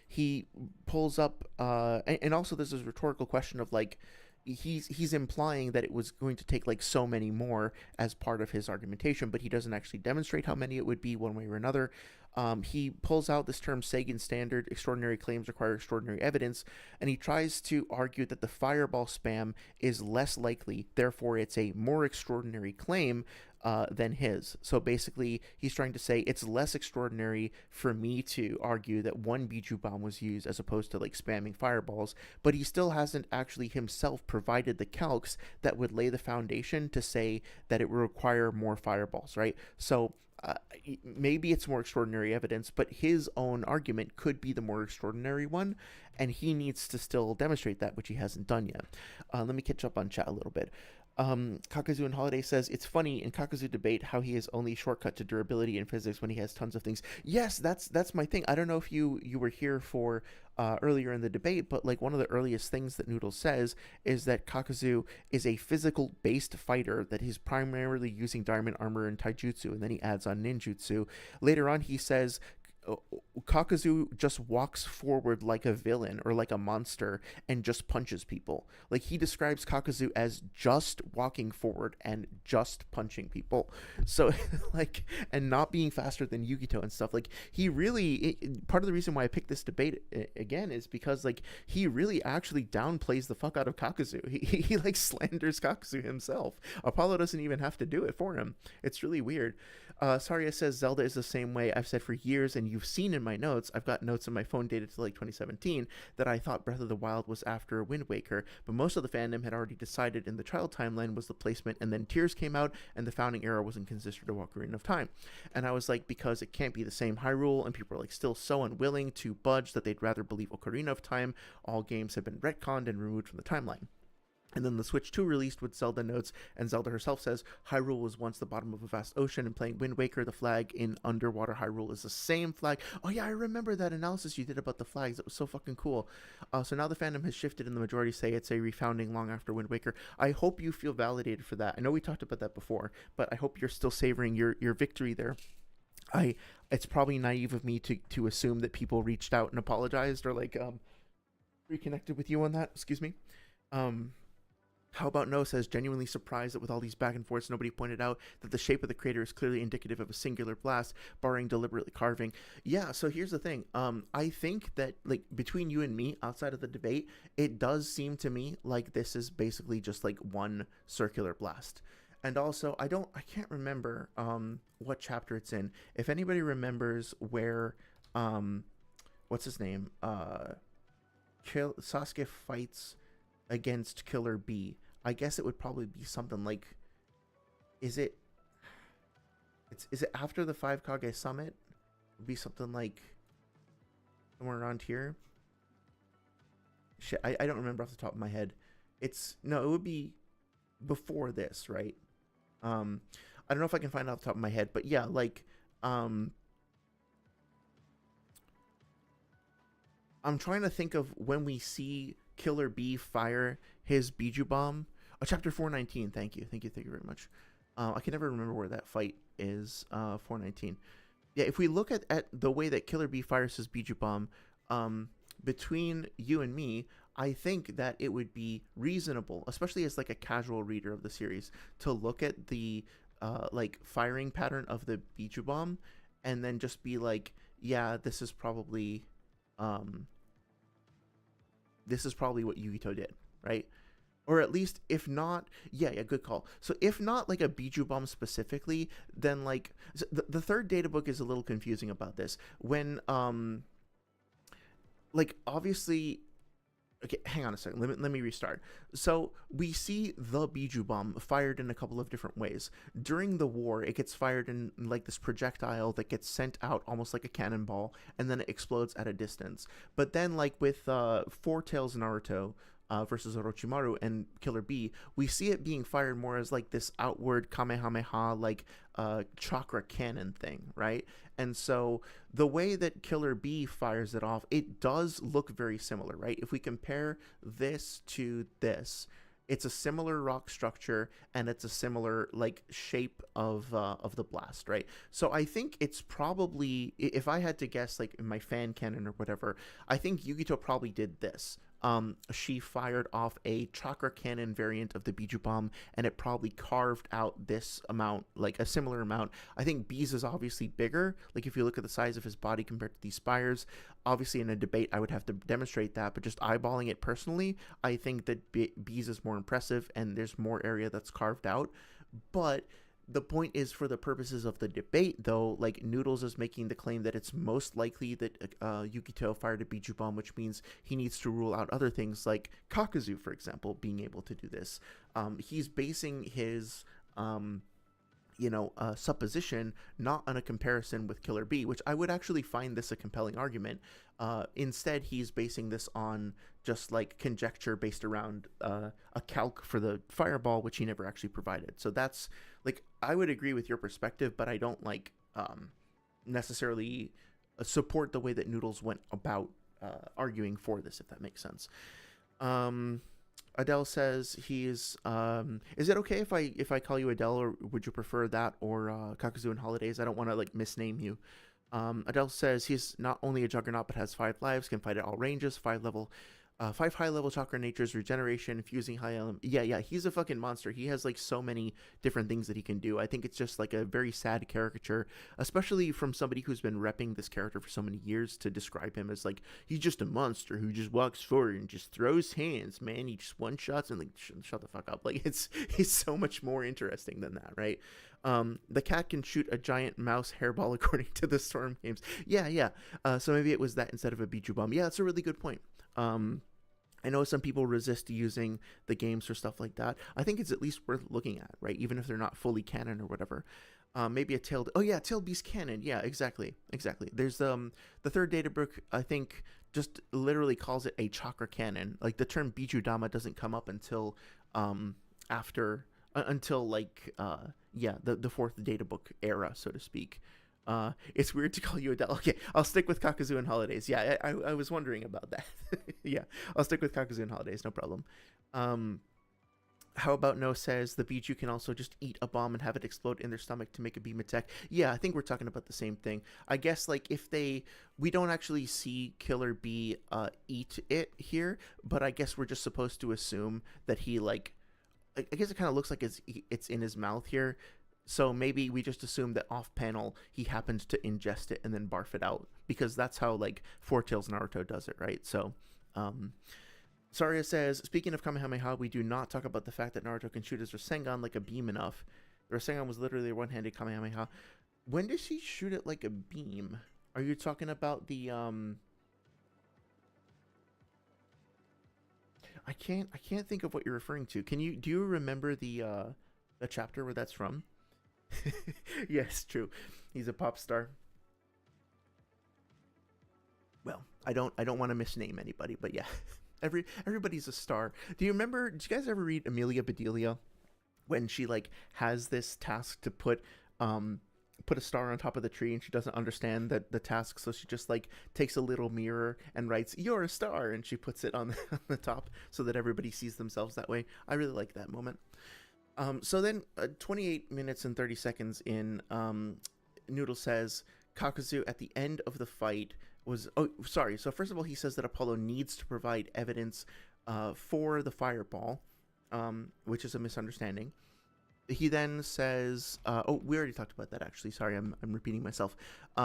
He pulls up, and also there's this rhetorical question of, like, he's implying that it was going to take like so many more as part of his argumentation, but he doesn't actually demonstrate how many it would be one way or another. He pulls out this term Sagan standard, extraordinary claims require extraordinary evidence, and he tries to argue that the fireball spam is less likely, therefore it's a more extraordinary claim than his. So basically, he's trying to say it's less extraordinary for me to argue that one Bijou bomb was used as opposed to like spamming fireballs, but he still hasn't actually himself provided the calcs that would lay the foundation to say that it would require more fireballs, right? So maybe it's more extraordinary evidence, but his own argument could be the more extraordinary one, and he needs to still demonstrate that, which he hasn't done yet. Let me catch up on chat a little bit. Kakuzu and Holiday says, it's funny in Kakuzu debate how he is only shortcut to durability in physics when he has tons of things. Yes, that's my thing. I don't know if you were here for earlier in the debate, but like one of the earliest things that Noodles says is that Kakuzu is a physical based fighter that he's primarily using diamond armor and taijutsu, and then he adds on ninjutsu. Later on he says Kakuzu just walks forward like a villain or like a monster and just punches people. Like, he describes Kakuzu as just walking forward and just punching people. So like, and not being faster than Yugito and stuff. Like, he really, part of the reason why I picked this debate again is because like he really actually downplays the fuck out of Kakuzu. He like slanders Kakuzu himself. Apollo doesn't even have to do it for him. It's really weird. Saria says Zelda is the same way. I've said for years, and you've seen in my notes, I've got notes in my phone dated to like 2017, that I thought Breath of the Wild was after Wind Waker, but most of the fandom had already decided in the child timeline was the placement, and then Tears came out, and the founding era wasn't considered a Ocarina of Time. And I was like, because it can't be the same Hyrule, and people are like still so unwilling to budge that they'd rather believe Ocarina of Time. All games have been retconned and removed from the timeline. And then the Switch 2 released with Zelda notes, and Zelda herself says, Hyrule was once the bottom of a vast ocean, and playing Wind Waker, the flag in underwater Hyrule is the same flag. Oh yeah, I remember that analysis you did about the flags. That was so fucking cool. So now the fandom has shifted, and the majority say it's a refounding long after Wind Waker. I hope you feel validated for that. I know we talked about that before, but I hope you're still savoring your victory there. It's probably naive of me to assume that people reached out and apologized or like reconnected with you on that. Excuse me. How About No says, genuinely surprised that with all these back and forths, nobody pointed out that the shape of the crater is clearly indicative of a singular blast, barring deliberately carving. Yeah, so here's the thing. I think that, like, between you and me, outside of the debate, it does seem to me like this is basically just like one circular blast. And also, I can't remember what chapter it's in. If anybody remembers where, what's his name? Sasuke fights against Killer B. I guess it would probably be something like, is it after the 5 Kage summit? It would be something like somewhere around here. Shit, I don't remember off the top of my head. It would be before this, right? I don't know if I can find it off the top of my head, but yeah, like I'm trying to think of when we see Killer B fire his Bijou bomb. Chapter 419. Thank you very much. I can never remember where that fight is. 419. Yeah, if we look at the way that Killer B fires his Bijou bomb, between you and me, I think that it would be reasonable, especially as like a casual reader of the series, to look at the like firing pattern of the Biju bomb, and then just be like, yeah, this is probably what Yugito did, right? Or at least, if not, yeah, good call. So if not like a Biju bomb specifically, then like the third data book is a little confusing about this. When like obviously, okay, hang on a second. Let me restart. So we see the Biju bomb fired in a couple of different ways. During the war, it gets fired in like this projectile that gets sent out almost like a cannonball, and then it explodes at a distance. But then, like with Four Tails Naruto, versus Orochimaru and Killer B, we see it being fired more as like this outward Kamehameha, like chakra cannon thing, right? And so the way that Killer B fires it off, it does look very similar, right? If we compare this to this, it's a similar rock structure and it's a similar like shape of the blast, right? So I think it's probably, if I had to guess, like in my fan canon or whatever, I think Yugito probably did this. She fired off a chakra cannon variant of the Biju bomb, and it probably carved out this amount, like a similar amount. I think B's is obviously bigger. Like if you look at the size of his body compared to these spires, obviously in a debate I would have to demonstrate that, but just eyeballing it personally, I think that B's is more impressive and there's more area that's carved out. But the point is, for the purposes of the debate, though, like Noodles is making the claim that it's most likely that Yukito fired a Biju bomb, which means he needs to rule out other things like Kakuzu, for example, being able to do this. He's basing his supposition not on a comparison with Killer B, which I would actually find this a compelling argument. Instead, he's basing this on just like conjecture based around a calc for the fireball, which he never actually provided. So that's like, I would agree with your perspective, but I don't like necessarily support the way that Noodles went about arguing for this, if that makes sense. Adele says he's is it okay if I call you Adele, or would you prefer that or Kakuzu and Holidays? I don't want to like misname you. Adele says he's not only a juggernaut but has 5 lives, can fight at all ranges, 5 high level chakra natures, regeneration, fusing high element. Yeah, he's a fucking monster. He has like so many different things that he can do. I think it's just like a very sad caricature, especially from somebody who's been repping this character for so many years, to describe him as like he's just a monster who just walks forward and just throws hands, man. He just one shots and like shut the fuck up. Like he's so much more interesting than that, right? The cat can shoot a giant mouse hairball according to the Storm games. Yeah. So maybe it was that instead of a Biju bomb. Yeah, that's a really good point. I know some people resist using the games for stuff like that. I think it's at least worth looking at, right? Even if they're not fully canon or whatever. Maybe a tailed... Oh, yeah, tailed beast canon. Yeah, exactly. There's the third data book, I think, just literally calls it a chakra cannon. Like, the term Biju Dama doesn't come up until after... until, like, the fourth data book era, so to speak. It's weird to call you Adele. Okay, I'll stick with Kakuzu and Holidays. Yeah, I was wondering about that. Yeah, I'll stick with Kakuzu and Holidays, no problem. How about No says the Biju can also just eat a bomb and have it explode in their stomach to make a beam attack. Yeah, I think we're talking about the same thing. I guess like if we don't actually see Killer B eat it here, but I guess we're just supposed to assume that he like, I guess it kind of looks like it's in his mouth here. So maybe we just assume that off panel he happens to ingest it and then barf it out, because that's how like Four Tails Naruto does it, right? So Saria says, speaking of Kamehameha, we do not talk about the fact that Naruto can shoot his Rasengan like a beam enough. The Rasengan was literally a one-handed Kamehameha. When does he shoot it like a beam? Are you talking about the I can't think of what you're referring to. Do you remember the chapter where that's from? Yes, true. He's a pop star. Well, I don't want to misname anybody, but yeah. Everybody's a star. Did you guys ever read Amelia Bedelia, when she like has this task to put a star on top of the tree, and she doesn't understand the task, so she just like takes a little mirror and writes "You're a star," and she puts it on the top so that everybody sees themselves that way. I really like that moment. So then 28 minutes and 30 seconds in, Noodle says Kakuzu at the end of the fight was... Oh, sorry. So first of all, he says that Apollo needs to provide evidence for the fireball, which is a misunderstanding. he then says, oh, we already talked about that actually. Sorry, I'm repeating myself.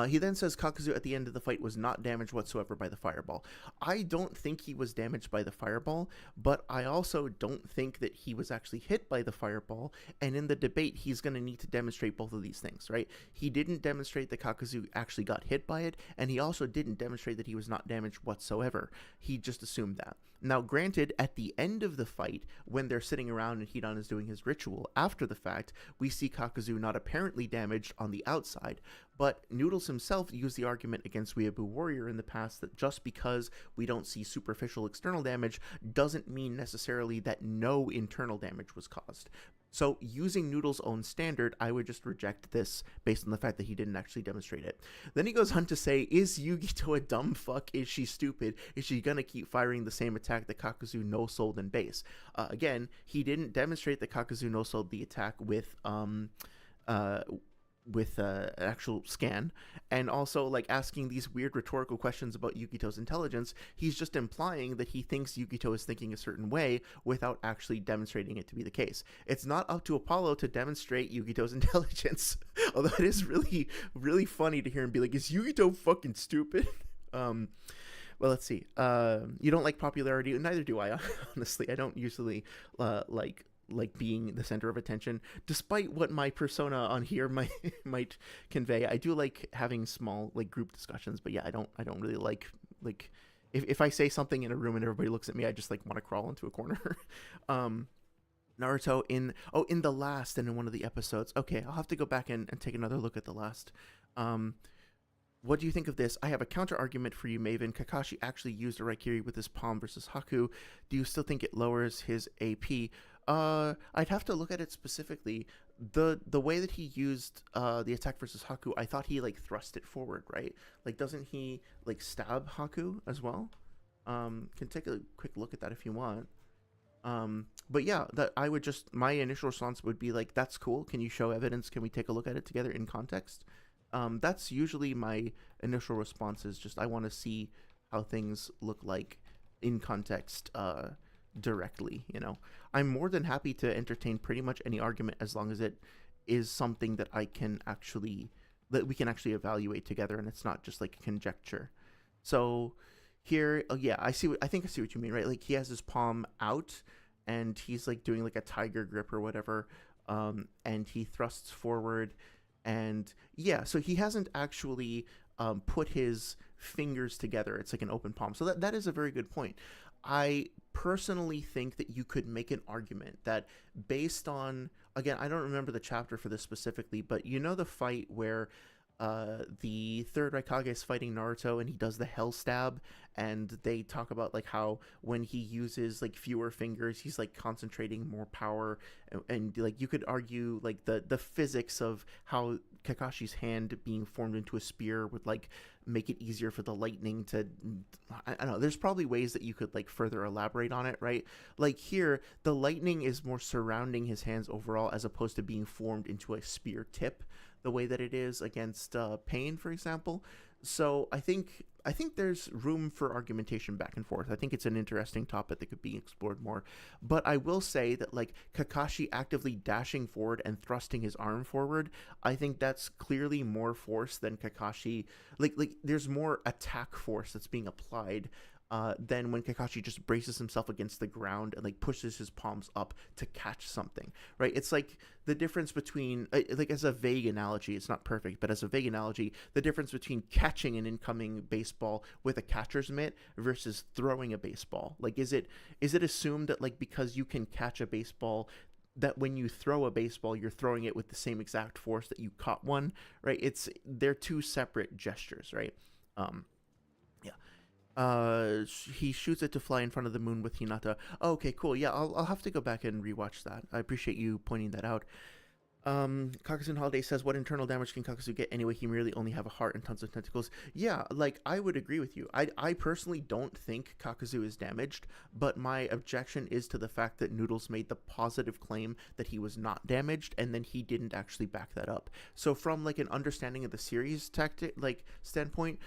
He then says Kakuzu at the end of the fight was not damaged whatsoever by the fireball. I don't think he was damaged by the fireball, but I also don't think that he was actually hit by the fireball. And in the debate, he's going to need to demonstrate both of these things, right? He didn't demonstrate that Kakuzu actually got hit by it, and he also didn't demonstrate that he was not damaged whatsoever. He just assumed that. Now, granted, at the end of the fight, when they're sitting around and Hidan is doing his ritual, after the fact, we see Kakuzu not apparently damaged on the outside, but Noodles himself used the argument against Weeaboo Warrior in the past that just because we don't see superficial external damage doesn't mean necessarily that no internal damage was caused. So using Noodles' own standard, I would just reject this based on the fact that he didn't actually demonstrate it. Then he goes on to say, is Yugito a dumb fuck? Is she stupid? Is she gonna keep firing the same attack that Kakuzu no-sold in base? Again, he didn't demonstrate that Kakuzu no-sold the attack with an actual scan, and also like asking these weird rhetorical questions about Yukito's intelligence. He's just implying that he thinks Yukito is thinking a certain way without actually demonstrating it to be the case. It's not up to Apollo to demonstrate Yukito's intelligence, although it is really, really funny to hear him be like, is Yukito fucking stupid? Well, let's see. You don't like popularity, neither do I. Honestly, I don't usually like being the center of attention, despite what my persona on here might convey. I do like having small like group discussions, but yeah, I don't really like if I say something in a room and everybody looks at me, I just like want to crawl into a corner. Naruto in the last and in one of the episodes. Okay, I'll have to go back and take another look at the last. What do you think of this? I have a counter argument for you, Maven. Kakashi actually used a Raikiri with his palm versus Haku. Do you still think it lowers his AP? I'd have to look at it specifically. The way that he used the attack versus Haku, I thought he like thrust it forward, right? Like, doesn't he like stab Haku as well? Can take a quick look at that if you want. But yeah, that I would just, my initial response would be like, that's cool. Can you show evidence? Can we take a look at it together in context? That's usually my initial response, is just I want to see how things look like in context directly. I'm more than happy to entertain pretty much any argument as long as it is something that we can actually evaluate together and it's not just like conjecture. So here, yeah, I think I see what you mean, right? Like, he has his palm out and he's like doing like a tiger grip or whatever, and he thrusts forward. And yeah, so he hasn't actually put his fingers together. It's like an open palm. So that is a very good point. I personally think that you could make an argument that, based on, again, I don't remember the chapter for this specifically, but the fight where the third Raikage is fighting Naruto and he does the hell stab, and they talk about like how when he uses like fewer fingers, he's like concentrating more power, and like you could argue like the physics of how Kakashi's hand being formed into a spear would like make it easier for the lightning to, I don't know, there's probably ways that you could like further elaborate on it, right? Like here, the lightning is more surrounding his hands overall as opposed to being formed into a spear tip the way that it is against Pain, for example. So I think there's room for argumentation back and forth. I think it's an interesting topic that could be explored more. But I will say that like Kakashi actively dashing forward and thrusting his arm forward, I think that's clearly more force than Kakashi. Like there's more attack force that's being applied than when Kakashi just braces himself against the ground and like pushes his palms up to catch something, right? It's like the difference between, like, as a vague analogy, it's not perfect, but as a vague analogy, the difference between catching an incoming baseball with a catcher's mitt versus throwing a baseball. Like, is it assumed that like because you can catch a baseball, that when you throw a baseball, you're throwing it with the same exact force that you caught one, right? They're two separate gestures, right? He shoots it to fly in front of the moon with Hinata. Oh, okay, cool. Yeah, I'll have to go back and rewatch that. I appreciate you pointing that out. Kakuzu Holiday says, what internal damage can Kakuzu get anyway? He merely only have a heart and tons of tentacles. Yeah, like, I would agree with you. I personally don't think Kakuzu is damaged, but my objection is to the fact that Noodles made the positive claim that he was not damaged, and then he didn't actually back that up. So from, like, an understanding of the series standpoint,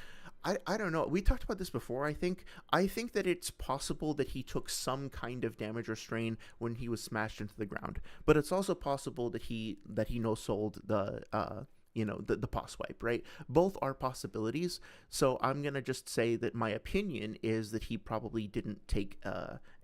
I don't know. We talked about this before. I think that it's possible that he took some kind of damage or strain when he was smashed into the ground, but it's also possible that he no sold the the pos wipe, right? Both are possibilities. So I'm gonna just say that my opinion is that he probably didn't take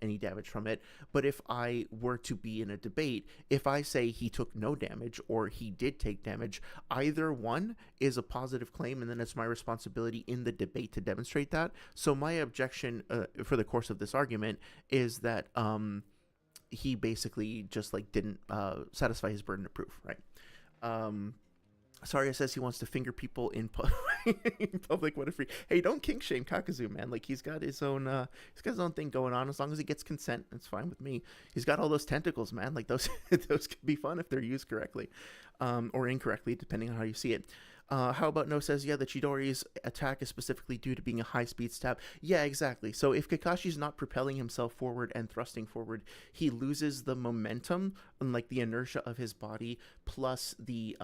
any damage from it. But if I were to be in a debate, if I say he took no damage or he did take damage, either one is a positive claim, and then it's my responsibility in the debate to demonstrate that. So my objection for the course of this argument is that he basically just like didn't satisfy his burden of proof, right? Saria says he wants to finger people in, in public. What a freak! Hey, don't kink shame Kakuzu, man. Like he's got his own thing going on. As long as he gets consent, it's fine with me. He's got all those tentacles, man. Like those those can be fun if they're used correctly, or incorrectly, depending on how you see it. How about No says, yeah, the Chidori's attack is specifically due to being a high-speed stab. Yeah, exactly. So if Kakashi's not propelling himself forward and thrusting forward, he loses the momentum and like the inertia of his body, plus the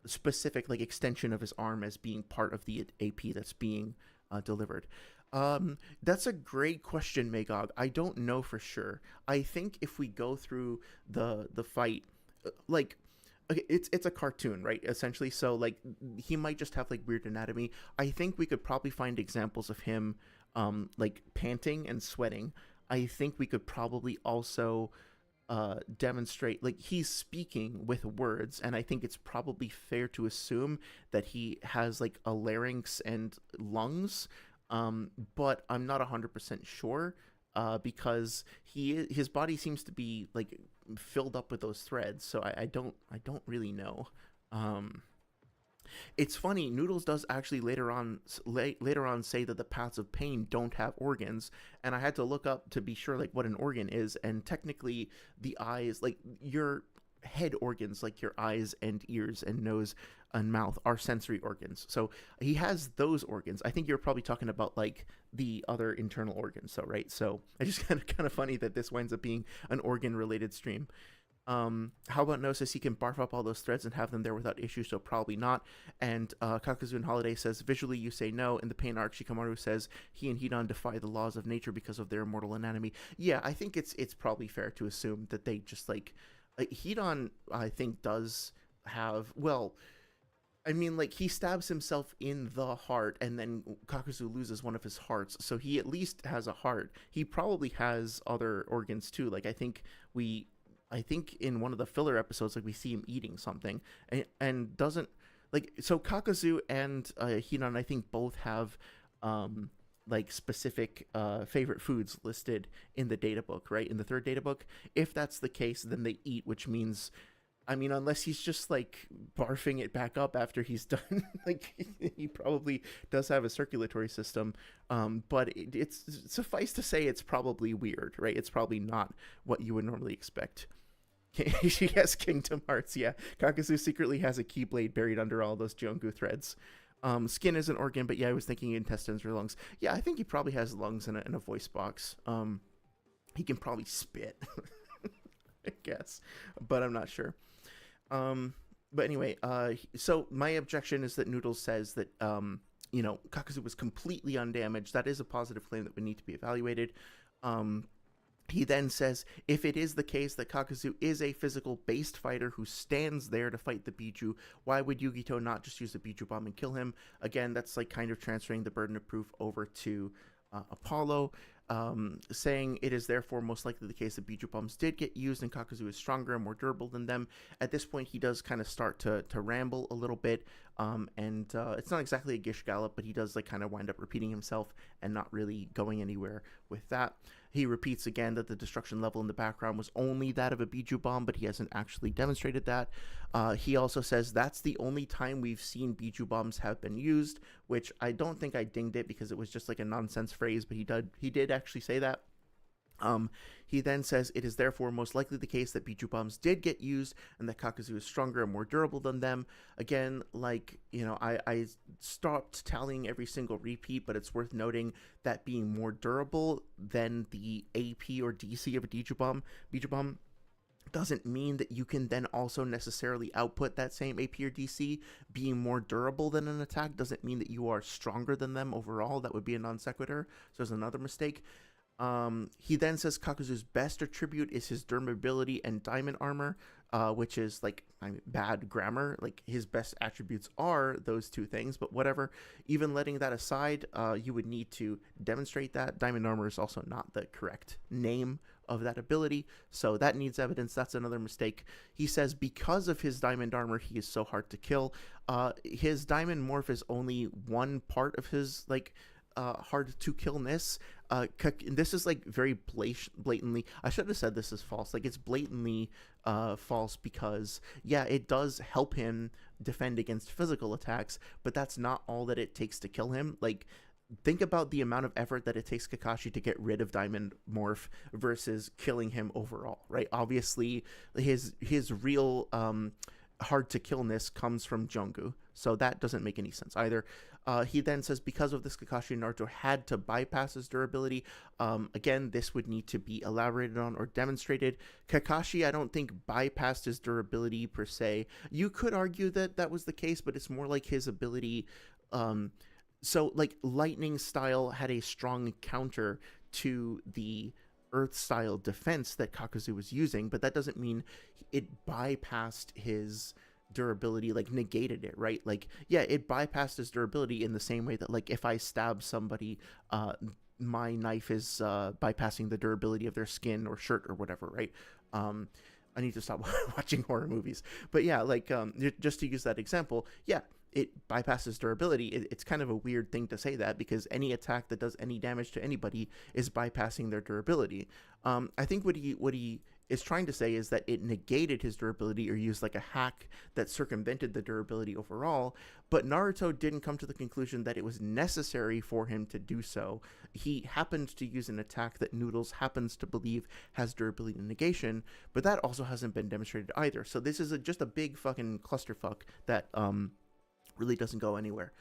specific like extension of his arm as being part of the AP that's being delivered. That's a great question, Magog. I don't know for sure. I think if we go through the fight, like, okay, it's a cartoon, right? Essentially, so like he might just have like weird anatomy. I think we could probably find examples of him, like panting and sweating. I think we could probably also demonstrate like he's speaking with words, and I think it's probably fair to assume that he has like a larynx and lungs. But I'm not 100% sure. Because his body seems to be like filled up with those threads, so I don't really know. It's funny. Noodles does actually later on say that the paths of pain don't have organs, and I had to look up to be sure like what an organ is, and technically the eyes, like your head organs, like your eyes and ears and nose and mouth, are sensory organs. So he has those organs. I think you're probably talking about like the other internal organs. So right. So I just kind of funny that this winds up being an organ related stream. How about No says he can barf up all those threads and have them there without issue, so probably not. And Kakuzu and Holiday says visually you say no. In the pain arc, Shikamaru says he and Hidan defy the laws of nature because of their immortal anatomy. Yeah, I think it's probably fair to assume that they just like Hidan, I think, does have, well, I mean, like, he stabs himself in the heart, and then Kakuzu loses one of his hearts, so he at least has a heart. He probably has other organs, too. Like, I think in one of the filler episodes, like, we see him eating something, and doesn't, like, so Kakuzu and Hidan, I think, both have, like, specific favorite foods listed in the data book, right? In the third data book. If that's the case, then they eat, which means, I mean, unless he's just like barfing it back up after he's done, like he probably does have a circulatory system. But it's suffice to say, it's probably weird, right? It's probably not what you would normally expect. She has Kingdom Hearts, yeah. Kakuzu secretly has a keyblade buried under all those Jongu threads. Skin is an organ, but yeah, I was thinking intestines or lungs. Yeah, I think he probably has lungs and a voice box. He can probably spit, I guess, but I'm not sure. But anyway, so my objection is that Noodles says that, Kakuzu was completely undamaged. That is a positive claim that would need to be evaluated. He then says, if it is the case that Kakuzu is a physical-based fighter who stands there to fight the Biju, why would Yugito not just use the Biju bomb and kill him? Again, that's like kind of transferring the burden of proof over to Apollo, saying it is therefore most likely the case that Biju bombs did get used and Kakuzu is stronger and more durable than them. At this point, he does kind of start to ramble a little bit, and it's not exactly a Gish Gallop, but he does like kind of wind up repeating himself and not really going anywhere with that. He repeats again that the destruction level in the background was only that of a Biju bomb, but he hasn't actually demonstrated that. He also says that's the only time we've seen Biju bombs have been used, which I don't think I dinged it because it was just like a nonsense phrase, but he did actually say that. He then says it is therefore most likely the case that Biju bombs did get used and that Kakuzu is stronger and more durable than them. Again, like, I stopped tallying every single repeat, but it's worth noting that being more durable than the AP or DC of a Biju bomb doesn't mean that you can then also necessarily output that same AP or DC. Being more durable than an attack doesn't mean that you are stronger than them overall. That would be a non sequitur. So there's another mistake. He then says Kakuzu's best attribute is his durability and diamond armor, which is like bad grammar. Like his best attributes are those two things, but whatever. Even letting that aside, you would need to demonstrate that. Diamond armor is also not the correct name of that ability, so that needs evidence. That's another mistake. He says because of his diamond armor, he is so hard to kill. His diamond morph is only one part of his like hard to killness. This is like very blatantly, I should have said this is false. Like it's blatantly false because yeah, it does help him defend against physical attacks, but that's not all that it takes to kill him. Like think about the amount of effort that it takes Kakashi to get rid of Diamond Morph versus killing him overall, right? Obviously, his real hard to killness comes from Jongu, so that doesn't make any sense either. He then says because of this, Kakashi and Naruto had to bypass his durability. Again, this would need to be elaborated on or demonstrated. Kakashi, I don't think bypassed his durability per se. You could argue that that was the case, but it's more like his ability. So like lightning style had a strong counter to the earth style defense that Kakuzu was using, but that doesn't mean it bypassed his durability, like negated it, right? Like yeah, it bypassed his durability in the same way that like if I stab somebody, my knife is bypassing the durability of their skin or shirt or whatever, right? I need to stop watching horror movies, but yeah, like just to use that example, yeah, it bypasses durability. It's kind of a weird thing to say that because any attack that does any damage to anybody is bypassing their durability. I think what he is trying to say is that it negated his durability or used like a hack that circumvented the durability overall, but Naruto didn't come to the conclusion that it was necessary for him to do so. He happened to use an attack that Noodles happens to believe has durability and negation, but that also hasn't been demonstrated either. So this is just a big fucking clusterfuck that really doesn't go anywhere.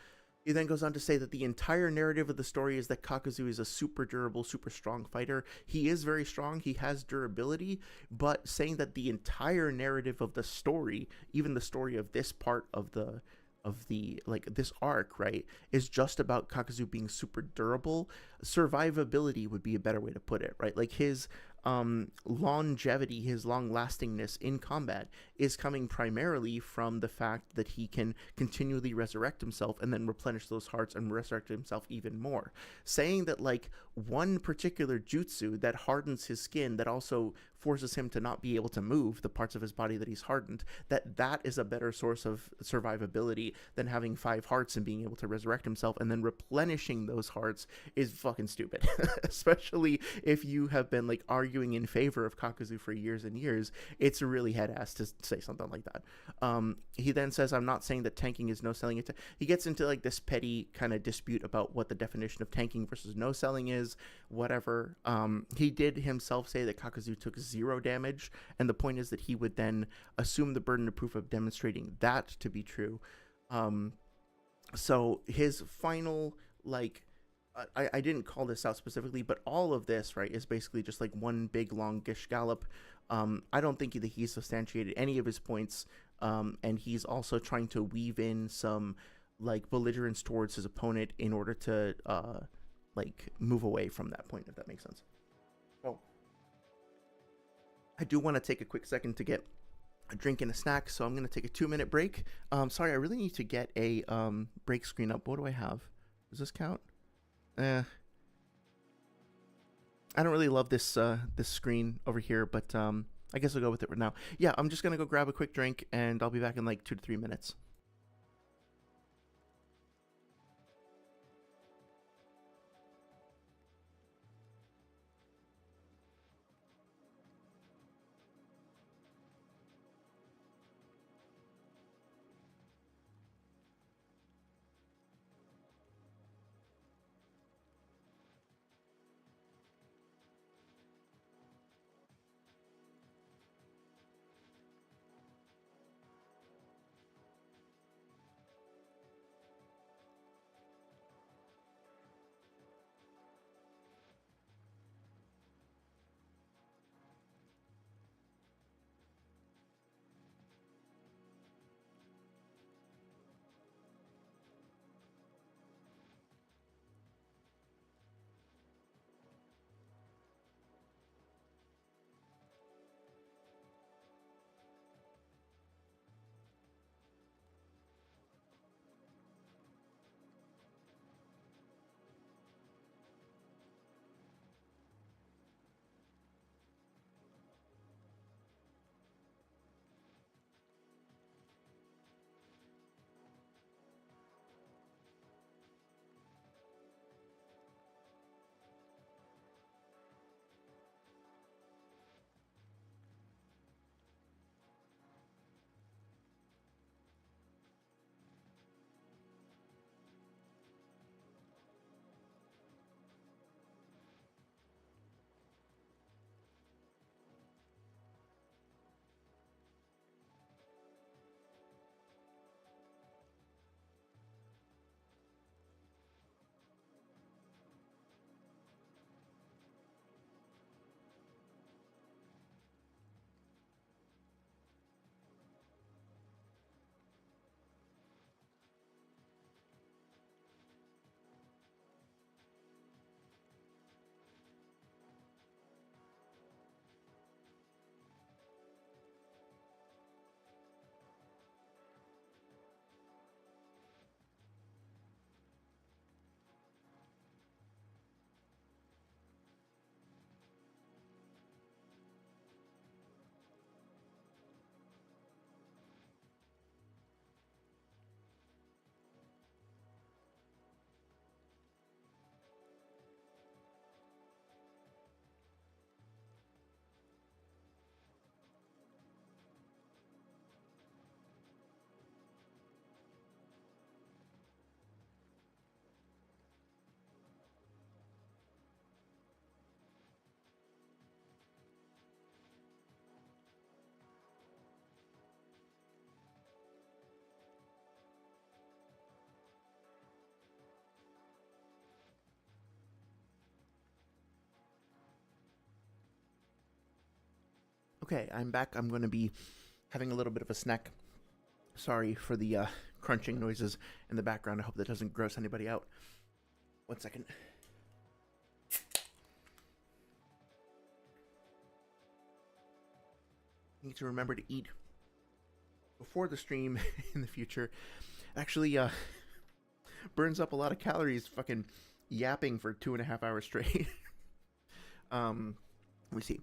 He then goes on to say that the entire narrative of the story is that Kakuzu is a super durable, super strong fighter. He is very strong, he has durability, but saying that the entire narrative of the story, even the story of this part of the like this arc, right, is just about Kakuzu being super durable. Survivability would be a better way to put it, right? Like his longevity, his long lastingness in combat is coming primarily from the fact that he can continually resurrect himself and then replenish those hearts and resurrect himself even more. Saying that like one particular jutsu that hardens his skin that also forces him to not be able to move the parts of his body that he's hardened, that is a better source of survivability than having 5 hearts and being able to resurrect himself and then replenishing those hearts is fucking stupid. Especially if you have been like arguing in favor of Kakuzu for years and years. It's really head ass to say something like that. He then says, I'm not saying that tanking is no selling. He gets into like this petty kind of dispute about what the definition of tanking versus no selling is, whatever. He did himself say that Kakuzu took 0 damage, and the point is that he would then assume the burden of proof of demonstrating that to be true. So his final, like, I didn't call this out specifically, but all of this, right, is basically just like one big long gish gallop. I don't think that he's substantiated any of his points, and he's also trying to weave in some like belligerence towards his opponent in order to like move away from that point, if that makes sense. Oh, I do want to take a quick second to get a drink and a snack, so I'm going to take a 2-minute break. Sorry, I really need to get a break screen up. What do I have? Does this count? I don't really love this this screen over here, but I guess I'll go with it right now. Yeah, I'm just going to go grab a quick drink, and I'll be back in like 2 to 3 minutes. Okay, I'm back. I'm going to be having a little bit of a snack. Sorry for the crunching noises in the background. I hope that doesn't gross anybody out. 1 second. Need to remember to eat before the stream in the future. Actually, burns up a lot of calories fucking yapping for 2.5 hours straight. Let me see.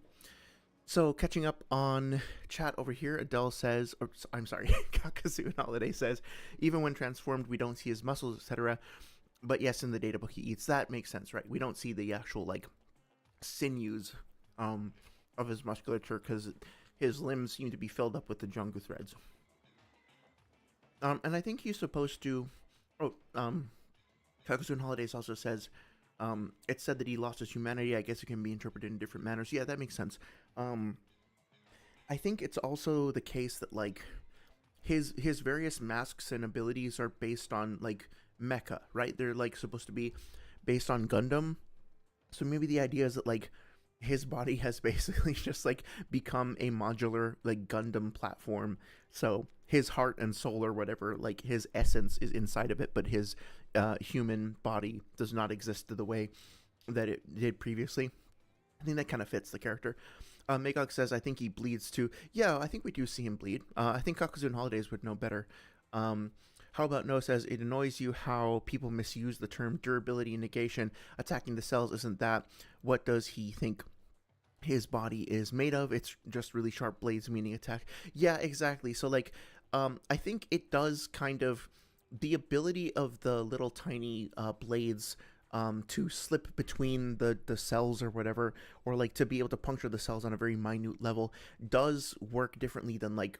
So, catching up on chat over here, Adele says, or I'm sorry, Kakuzu and Holiday says, even when transformed, we don't see his muscles, etc. But yes, in the data book, he eats. That makes sense, right? We don't see the actual, like, sinews of his musculature because his limbs seem to be filled up with the jungle threads. And I think he's supposed to... Kakuzu and Holidays also says, it said that he lost his humanity. I guess it can be interpreted in different manners. Yeah, that makes sense. I think it's also the case that, like, his various masks and abilities are based on, like, mecha, right? They're, like, supposed to be based on Gundam. So maybe the idea is that, like, his body has basically just, like, become a modular, like, Gundam platform. So his heart and soul or whatever, like, his essence is inside of it, but his human body does not exist the way that it did previously. I think that kind of fits the character. Magog says, I think he bleeds too. Yeah, I think we do see him bleed. I think Kakuzu and Holidays would know better. How about No says, it annoys you how people misuse the term durability negation. Attacking the cells isn't that. What does he think his body is made of? It's just really sharp blades, meaning attack. Yeah, exactly. So, like, I think it does kind of... The ability of the little tiny blades to slip between the cells or whatever, or like to be able to puncture the cells on a very minute level, does work differently than like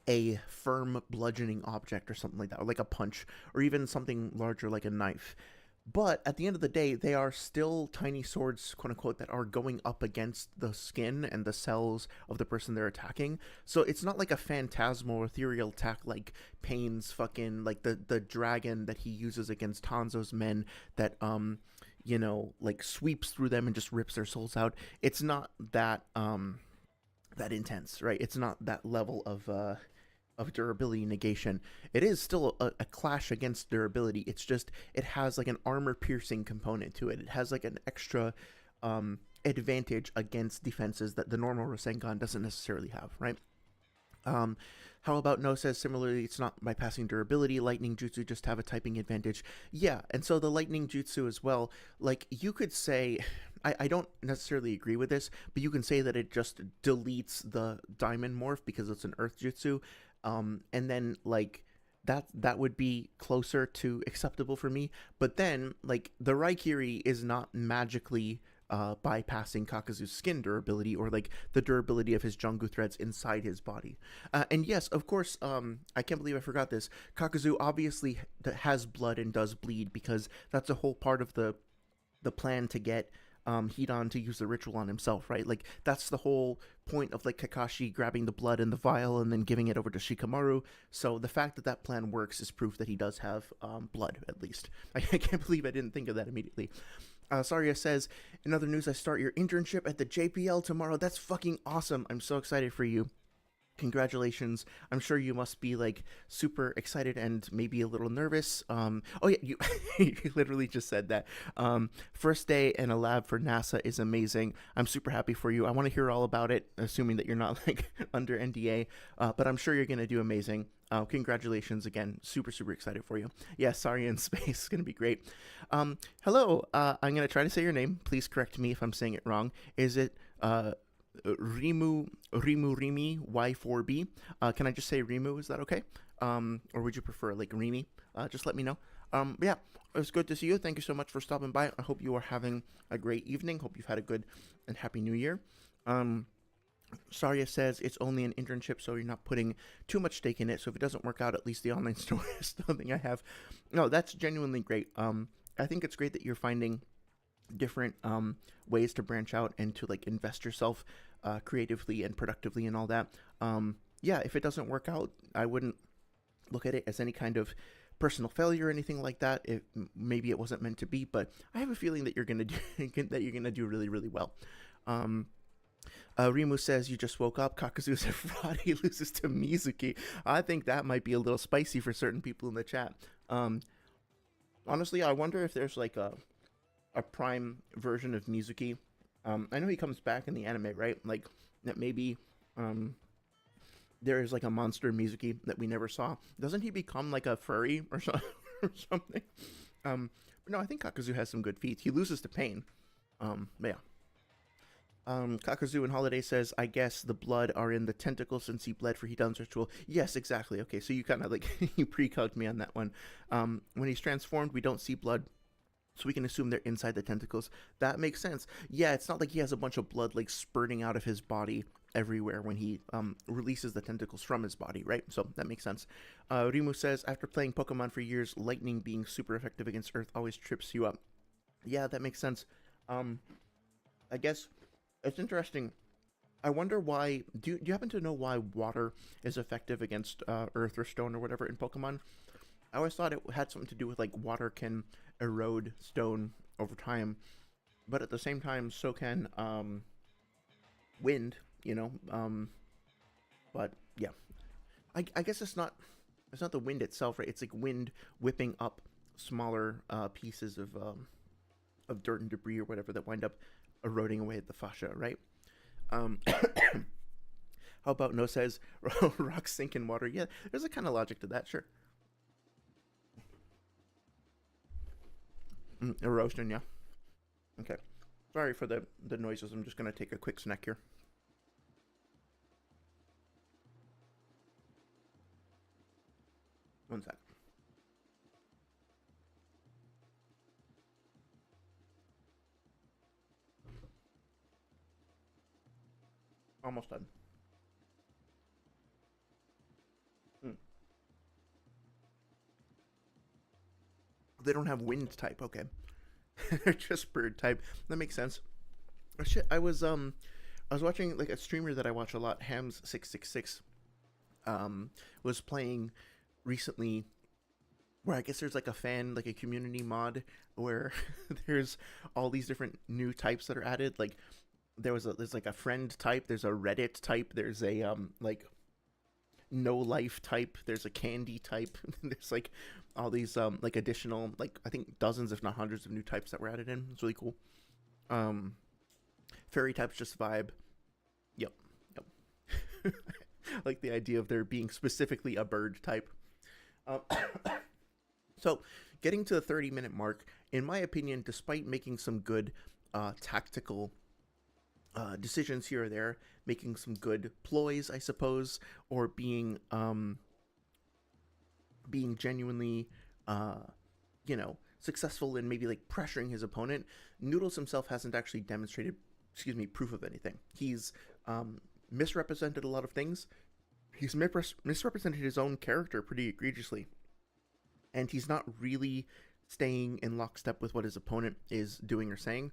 a firm bludgeoning object or something like that, or like a punch, or even something larger like a knife. But at the end of the day, they are still tiny swords, quote unquote, that are going up against the skin and the cells of the person they're attacking. So it's not like a phantasmal, ethereal attack like Pain's fucking, like the dragon that he uses against Hanzo's men that, you know, like sweeps through them and just rips their souls out. It's not that, that intense, right? It's not that level of durability negation. It is still a clash against durability. It's just it has like an armor piercing component to it. It has like an extra advantage against defenses that the normal Rasengan doesn't necessarily have, right? How about No says, similarly, it's not bypassing durability. Lightning Jutsu just have a typing advantage. Yeah, and so the Lightning Jutsu as well, like, you could say, I don't necessarily agree with this, but you can say that it just deletes the Diamond Morph because it's an Earth Jutsu, and then, like, that would be closer to acceptable for me. But then, like, the Raikiri is not magically bypassing Kakuzu's skin durability or like the durability of his Jungu threads inside his body. And yes, of course, I can't believe I forgot this. Kakuzu obviously has blood and does bleed because that's a whole part of the plan to get Hidan to use the ritual on himself, right? Like, that's the whole point of, like, Kakashi grabbing the blood in the vial and then giving it over to Shikamaru. So the fact that that plan works is proof that he does have blood, at least. I can't believe I didn't think of that immediately. Saria says, in other news, I start your internship at the JPL tomorrow. That's fucking awesome. I'm so excited for you. Congratulations. I'm sure you must be, like, super excited and maybe a little nervous. Oh yeah, you, you literally just said that. First day in a lab for NASA is amazing. I'm super happy for you. I want to hear all about it, assuming that you're not, like, under NDA, but I'm sure you're going to do amazing. Congratulations again. Super, super excited for you. Yeah, sorry in space. It's going to be great. Hello. I'm going to try to say your name. Please correct me if I'm saying it wrong. Is it Rimu Y4B? Can I just say Rimu? Is that okay? Or would you prefer, like, Rimi? Just let me know. Yeah, it was good to see you. Thank you so much for stopping by. I hope you are having a great evening. Hope you've had a good and happy new year. Saria says it's only an internship, so you're not putting too much stake in it. So if it doesn't work out, at least the online store is something I have. No, that's genuinely great. I think it's great that you're finding different ways to branch out and to, like, invest yourself creatively and productively and all that. Yeah, if it doesn't work out, I wouldn't look at it as any kind of personal failure or anything like that. Maybe it wasn't meant to be, but I have a feeling that you're gonna do that you're gonna do really, really well. Rimu says you just woke up. Kakuzu said Friday loses to Mizuki. I think that might be a little spicy for certain people in the chat. Um, Honestly, I wonder if there's like a prime version of Mizuki. I know he comes back in the anime, right? Like that maybe um, there is like a monster Mizuki that we never saw. Doesn't he become like a furry or, or something? But no, I think Kakuzu has some good feats. He loses to Pain. But yeah. Kakuzu and Holiday says, I guess the blood are in the tentacles since he bled for Hidan's ritual. Yes, exactly. Okay, so you kind of like, you pre-cogged me on that one. When he's transformed, we don't see blood, so we can assume they're inside the tentacles. That makes sense. Yeah, it's not like he has a bunch of blood like spurting out of his body everywhere when he releases the tentacles from his body, right? So that makes sense. Rimu says, after playing Pokemon for years, lightning being super effective against Earth always trips you up. Yeah, that makes sense. I guess it's interesting. I wonder why. Do you happen to know why water is effective against Earth or Stone or whatever in Pokemon? I always thought it had something to do with like water can erode stone over time, but at the same time, so can wind. You know. But yeah, I guess it's not the wind itself, right? It's like wind whipping up smaller pieces of dirt and debris or whatever that wind up eroding away at the fascia, right? How about No says rocks sink in water? Yeah, there's a kind of logic to that, sure. Erosion, yeah. Okay. Sorry for the noises. I'm just gonna take a quick snack here. One sec. Almost done. Mm. They don't have wind type. Okay, they're just bird type. That makes sense. Oh, shit, I was watching like a streamer that I watch a lot, Hams666, was playing recently. Where I guess there's like a fan, like a community mod where there's all these different new types that are added. Like there's like a friend type, there's a Reddit type, there's a like no life type, there's a candy type. There's like all these like additional, like I think dozens if not hundreds of new types that were added in. It's really cool. um Fairy types just vibe. Yep. Yep. Like the idea of there being specifically a bird type. um so getting to the 30-minute mark, in my opinion, despite making some good tactical decisions here or there, making some good ploys, I suppose, or being genuinely, uh, successful in maybe like pressuring his opponent. Noodles himself hasn't actually demonstrated, excuse me, proof of anything. He's misrepresented a lot of things. He's misrepresented his own character pretty egregiously, and he's not really staying in lockstep with what his opponent is doing or saying.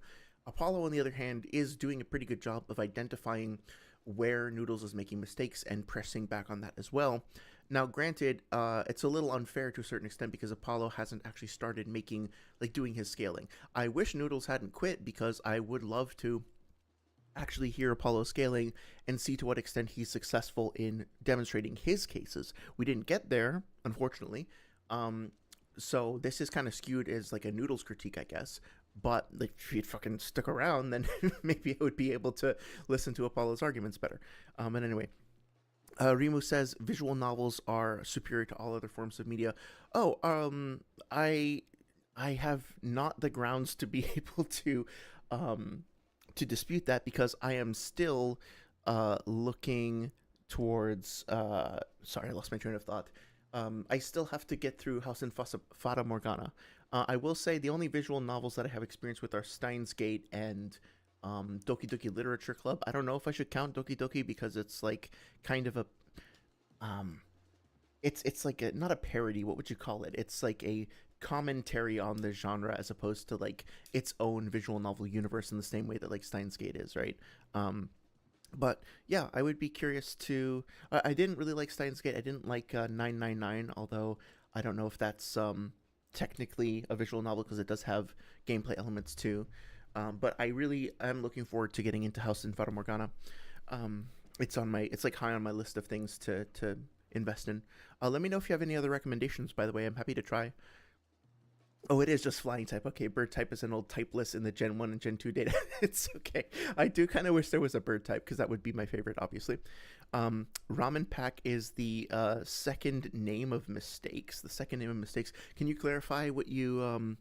Apollo, on the other hand, is doing a pretty good job of identifying where Noodles is making mistakes and pressing back on that as well. Now, granted, it's a little unfair to a certain extent because Apollo hasn't actually started doing his scaling. I wish Noodles hadn't quit because I would love to actually hear Apollo scaling and see to what extent he's successful in demonstrating his cases. We didn't get there, unfortunately. So this is kind of skewed as like a Noodles critique, I guess. But like, if he'd fucking stuck around, then maybe I would be able to listen to Apollo's arguments better. And anyway, Rimu says visual novels are superior to all other forms of media. Oh, I have not the grounds to be able to dispute that because I am still looking towards. Sorry, I lost my train of thought. I still have to get through House in Fata Morgana. I will say the only visual novels that I have experience with are Steins Gate and Doki Doki Literature Club. I don't know if I should count Doki Doki because it's like kind of a it's like not a parody. What would you call it? It's like a commentary on the genre as opposed to like its own visual novel universe in the same way that like Steins Gate is, right? But yeah, I would be curious to. I didn't really like Steins Gate. I didn't like 999, although I don't know if that's technically a visual novel because it does have gameplay elements too. But I really am looking forward to getting into House in Fata Morgana. Um, it's like high on my list of things to invest in. Let me know if you have any other recommendations. By the way, I'm happy to try. Oh, it is just flying type. Okay, bird type is an old type list in the Gen 1 and Gen 2 data. It's okay. I do kind of wish there was a bird type because that would be my favorite, obviously. Ramen pack is the second name of mistakes. The second name of mistakes. Can you clarify what you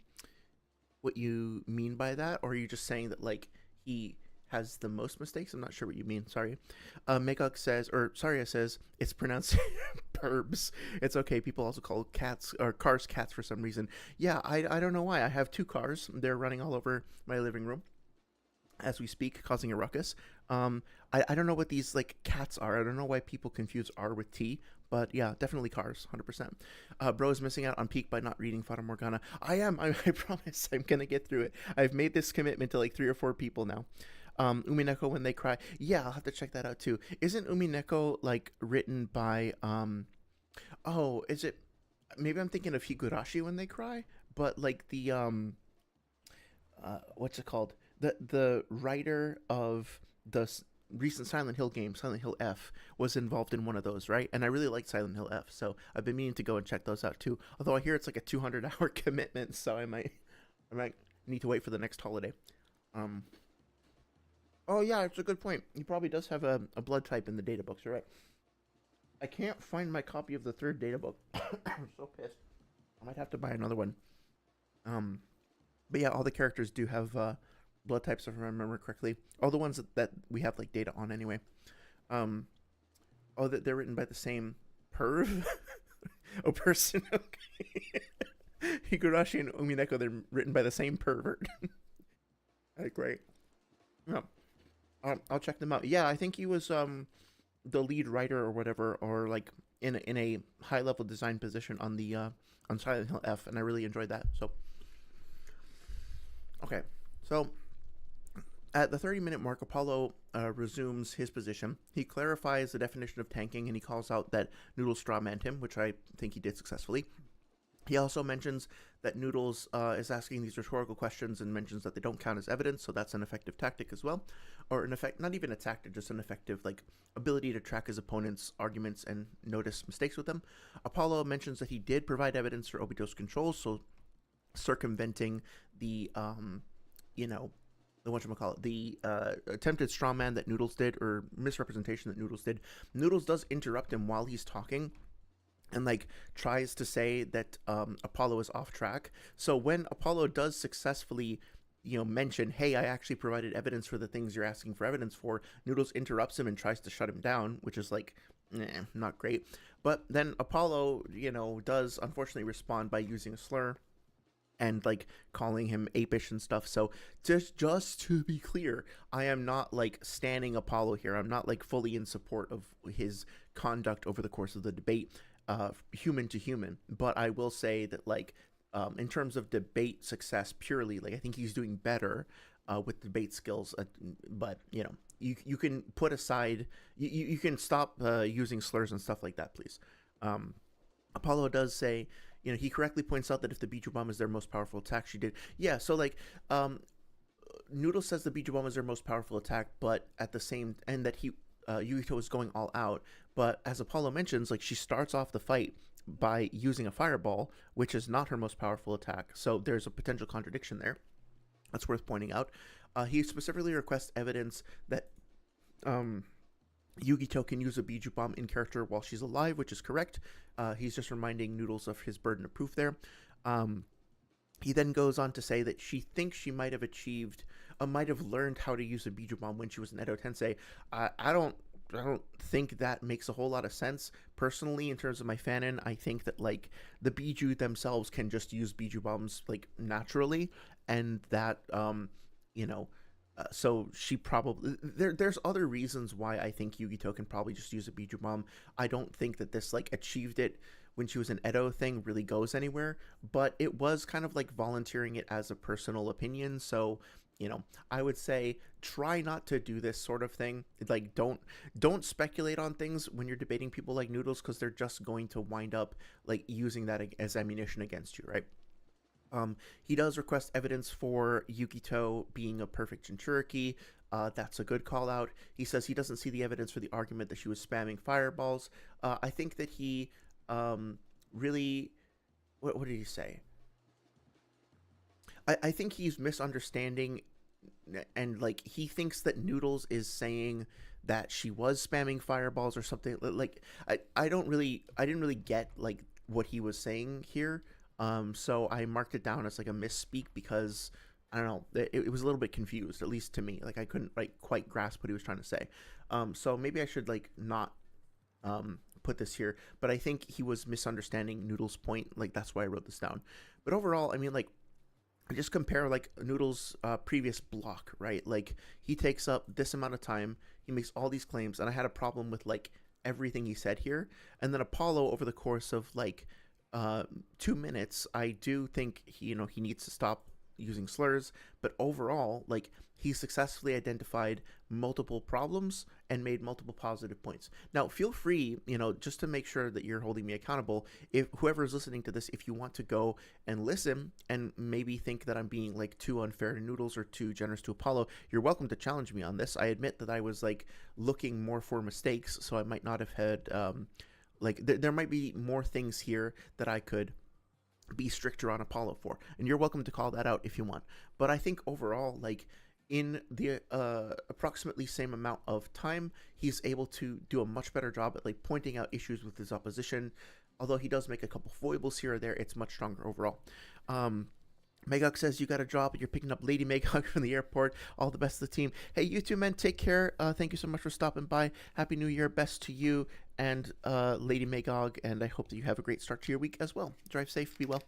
mean by that? Or are you just saying that, like, he has the most mistakes? I'm not sure what you mean. Sorry. Megok says, or Saria says, it's pronounced Perbs. It's okay. People also call cats or cars cats for some reason. Yeah, I don't know why. I have two cars. They're running all over my living room as we speak, causing a ruckus. I don't know what these like cats are. I don't know why people confuse R with T, but yeah, definitely cars, 100%. Bro is missing out on peak by not reading Fata Morgana. I am. I promise. I'm gonna get through it. I've made this commitment to like 3 or 4 people now. Umineko when they cry. Yeah, I'll have to check that out too. Isn't Umineko like written by oh, is it maybe I'm thinking of Higurashi when they cry? But like the what's it called? The writer of the recent Silent Hill game, Silent Hill F, was involved in one of those, right? And I really liked Silent Hill F, so I've been meaning to go and check those out too. Although I hear it's like a 200-hour commitment, so I might need to wait for the next holiday. Um, Oh yeah, it's a good point. He probably does have a blood type in the data books. You're right. I can't find my copy of the third data book. I'm so pissed. I might have to buy another one. Um, but yeah, all the characters do have blood types, if I remember correctly. All the ones that we have like data on anyway. Um, oh, that they're written by the same perv. Oh, person. Okay. Higurashi and Umineko, they're written by the same pervert. Great. No. I'll check them out. Yeah, I think he was the lead writer or whatever, or like in a high level design position on the on Silent Hill F, and I really enjoyed that. So okay, so at the 30-minute mark, Apollo resumes his position. He clarifies the definition of tanking, and he calls out that Noodles strawmanned him, which I think he did successfully. He also mentions that Noodles is asking these rhetorical questions and mentions that they don't count as evidence, so that's an effective tactic as well. Or an effect, not even a tactic, just an effective like ability to track his opponent's arguments and notice mistakes with them. Apollo mentions that he did provide evidence for Obito's controls, so circumventing the the whatchamacallit, the attempted strawman that Noodles did, or misrepresentation that Noodles did. Noodles does interrupt him while he's talking, and like tries to say that Apollo is off track. So when Apollo does successfully, mention, hey, I actually provided evidence for the things you're asking for evidence for, Noodles interrupts him and tries to shut him down, which is like, not great. But then Apollo, does unfortunately respond by using a slur and like calling him apish and stuff. So just to be clear, I am not like standing Apollo here. I'm not like fully in support of his conduct over the course of the debate. Human to human, but I will say that like in terms of debate success purely, like I think he's doing better with debate skills, but you can put aside, you can stop using slurs and stuff like that, please. Apollo does say, he correctly points out that if the Biju bomb is their most powerful attack, she did, yeah, so like Noodle says the Biju bomb is their most powerful attack, but at the same, and that Yugito is going all out. But as Apollo mentions, like she starts off the fight by using a fireball, which is not her most powerful attack. So there's a potential contradiction there. That's worth pointing out. He specifically requests evidence that Yugito can use a Biju bomb in character while she's alive, which is correct. He's just reminding Noodles of his burden of proof there. He then goes on to say that she thinks she might have learned how to use a Biju bomb when she was in Edo Tensei. I don't think that makes a whole lot of sense. Personally, in terms of my fanon, I think that like the Biju themselves can just use Biju bombs like naturally, and that so she probably there's other reasons why I think Yugito can probably just use a Biju bomb. I don't think that this like achieved it when she was an Edo thing really goes anywhere, but it was kind of like volunteering it as a personal opinion. So I would say try not to do this sort of thing. Like don't speculate on things when you're debating people like Noodles, because they're just going to wind up like using that as ammunition against you, right? He does request evidence for Yukito being a perfect Jinchuuriki. That's a good call out. He says he doesn't see the evidence for the argument that she was spamming fireballs. I think that he really. What did he say? I think he's misunderstanding, and like he thinks that Noodles is saying that she was spamming fireballs or something. Like I didn't really get like what he was saying here. So I marked it down as like a misspeak because I don't know, it was a little bit confused, at least to me. Like I couldn't like quite grasp what he was trying to say. So maybe I should like not put this here, but I think he was misunderstanding Noodles' point. Like that's why I wrote this down. But overall, I mean, like just compare like Noodles' previous block, right? Like he takes up this amount of time, he makes all these claims, and I had a problem with like everything he said here. And then Apollo, over the course of like 2 minutes, I do think he needs to stop using slurs. But overall, like he successfully identified multiple problems and made multiple positive points. Now, feel free, just to make sure that you're holding me accountable, if whoever is listening to this, if you want to go and listen and maybe think that I'm being like too unfair to Noodles or too generous to Apollo, you're welcome to challenge me on this. I admit that I was like looking more for mistakes, so I might not have had there might be more things here that I could be stricter on Apollo for, and you're welcome to call that out if you want. But I think overall, like in the approximately same amount of time, he's able to do a much better job at like pointing out issues with his opposition. Although he does make a couple foibles here or there, it's much stronger overall. Megok says, you got a job, you're picking up Lady Megok from the airport. All the best to the team. Hey, you two men, take care. Thank you so much for stopping by. Happy New Year. Best to you and Lady Megog, and I hope that you have a great start to your week as well. Drive safe, be well.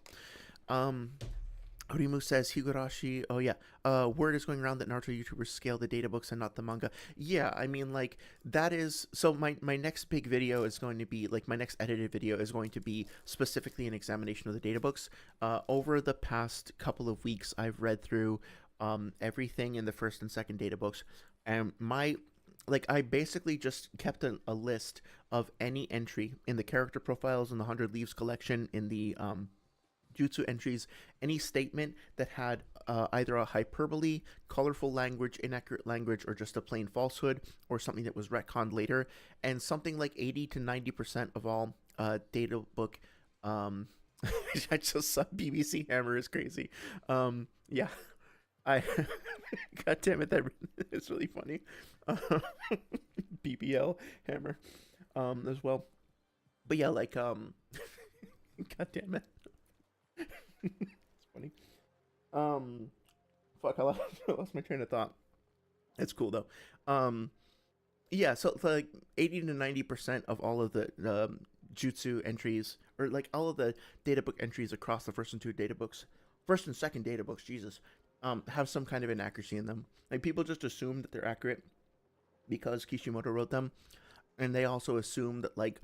Orimu says, Higurashi, oh yeah, word is going around that Naruto YouTubers scale the data books and not the manga. Yeah, I mean, like, that is, so my next big video is going to be, like, my next edited video is going to be specifically an examination of the data books. Over the past couple of weeks, I've read through everything in the first and second data books, and I basically just kept a list of any entry in the character profiles in the 100 Leaves collection, in the jutsu entries, any statement that had either a hyperbole, colorful language, inaccurate language, or just a plain falsehood, or something that was retconned later. And something like 80 to 90% of all data book I just saw BBC Hammer is crazy. Yeah, I God damn it, that is really funny. BBL Hammer as well. But yeah, like God damn it. It's funny. Fuck, I lost my train of thought. It's cool though. Yeah, so like 80 to 90% of all of the jutsu entries, or like all of the data book entries across the first and second data books, Jesus, have some kind of inaccuracy in them. Like people just assume that they're accurate because Kishimoto wrote them, and they also assume that like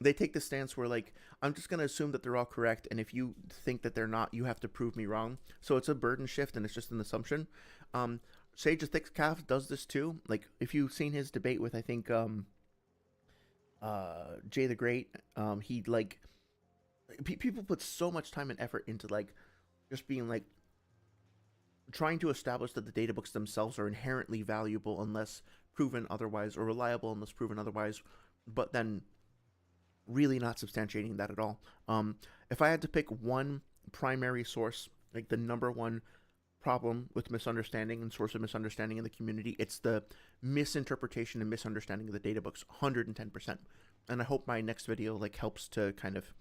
they take the stance where like I'm just gonna assume that they're all correct, and if you think that they're not, you have to prove me wrong. So it's a burden shift, and it's just an assumption. Sage of Thick Calf does this too. Like if you've seen his debate with, I think Jay the Great, he like people put so much time and effort into like just being like trying to establish that the data books themselves are inherently valuable unless proven otherwise, or reliable unless proven otherwise, but then really not substantiating that at all. If I had to pick one primary source, like the number one problem with misunderstanding and source of misunderstanding in the community, it's the misinterpretation and misunderstanding of the data books, 110%. And I hope my next video like helps to kind of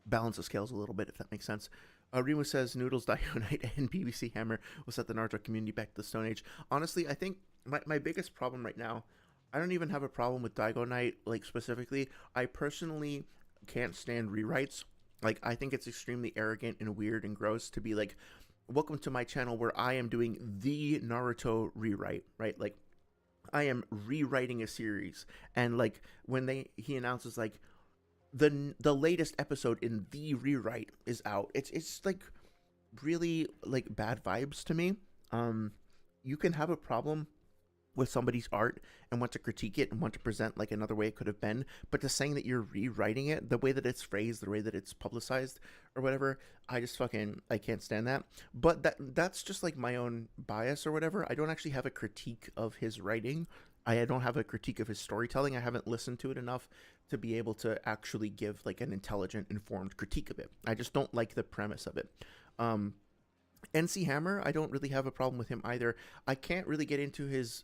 balance the scales a little bit, if that makes sense. Rimu says Noodles, Dionite, and BBC Hammer will set the Naruto community back to the Stone Age. Honestly, I think my biggest problem right now, I don't even have a problem with Daigo Knight, like, specifically. I personally can't stand rewrites. Like, I think it's extremely arrogant and weird and gross to be like, welcome to my channel where I am doing the Naruto rewrite, right? Like, I am rewriting a series. And, like, when he announces, like, the latest episode in the rewrite is out, it's like, really, like, bad vibes to me. You can have a problem with somebody's art and want to critique it and want to present like another way it could have been, but to saying that you're rewriting it, the way that it's phrased, the way that it's publicized or whatever, I can't stand that. But that's just like my own bias or whatever. I don't actually have a critique of his writing. I don't have a critique of his storytelling. I haven't listened to it enough to be able to actually give like an intelligent, informed critique of it. I just don't like the premise of it. NC Hammer, I don't really have a problem with him either. I can't really get into his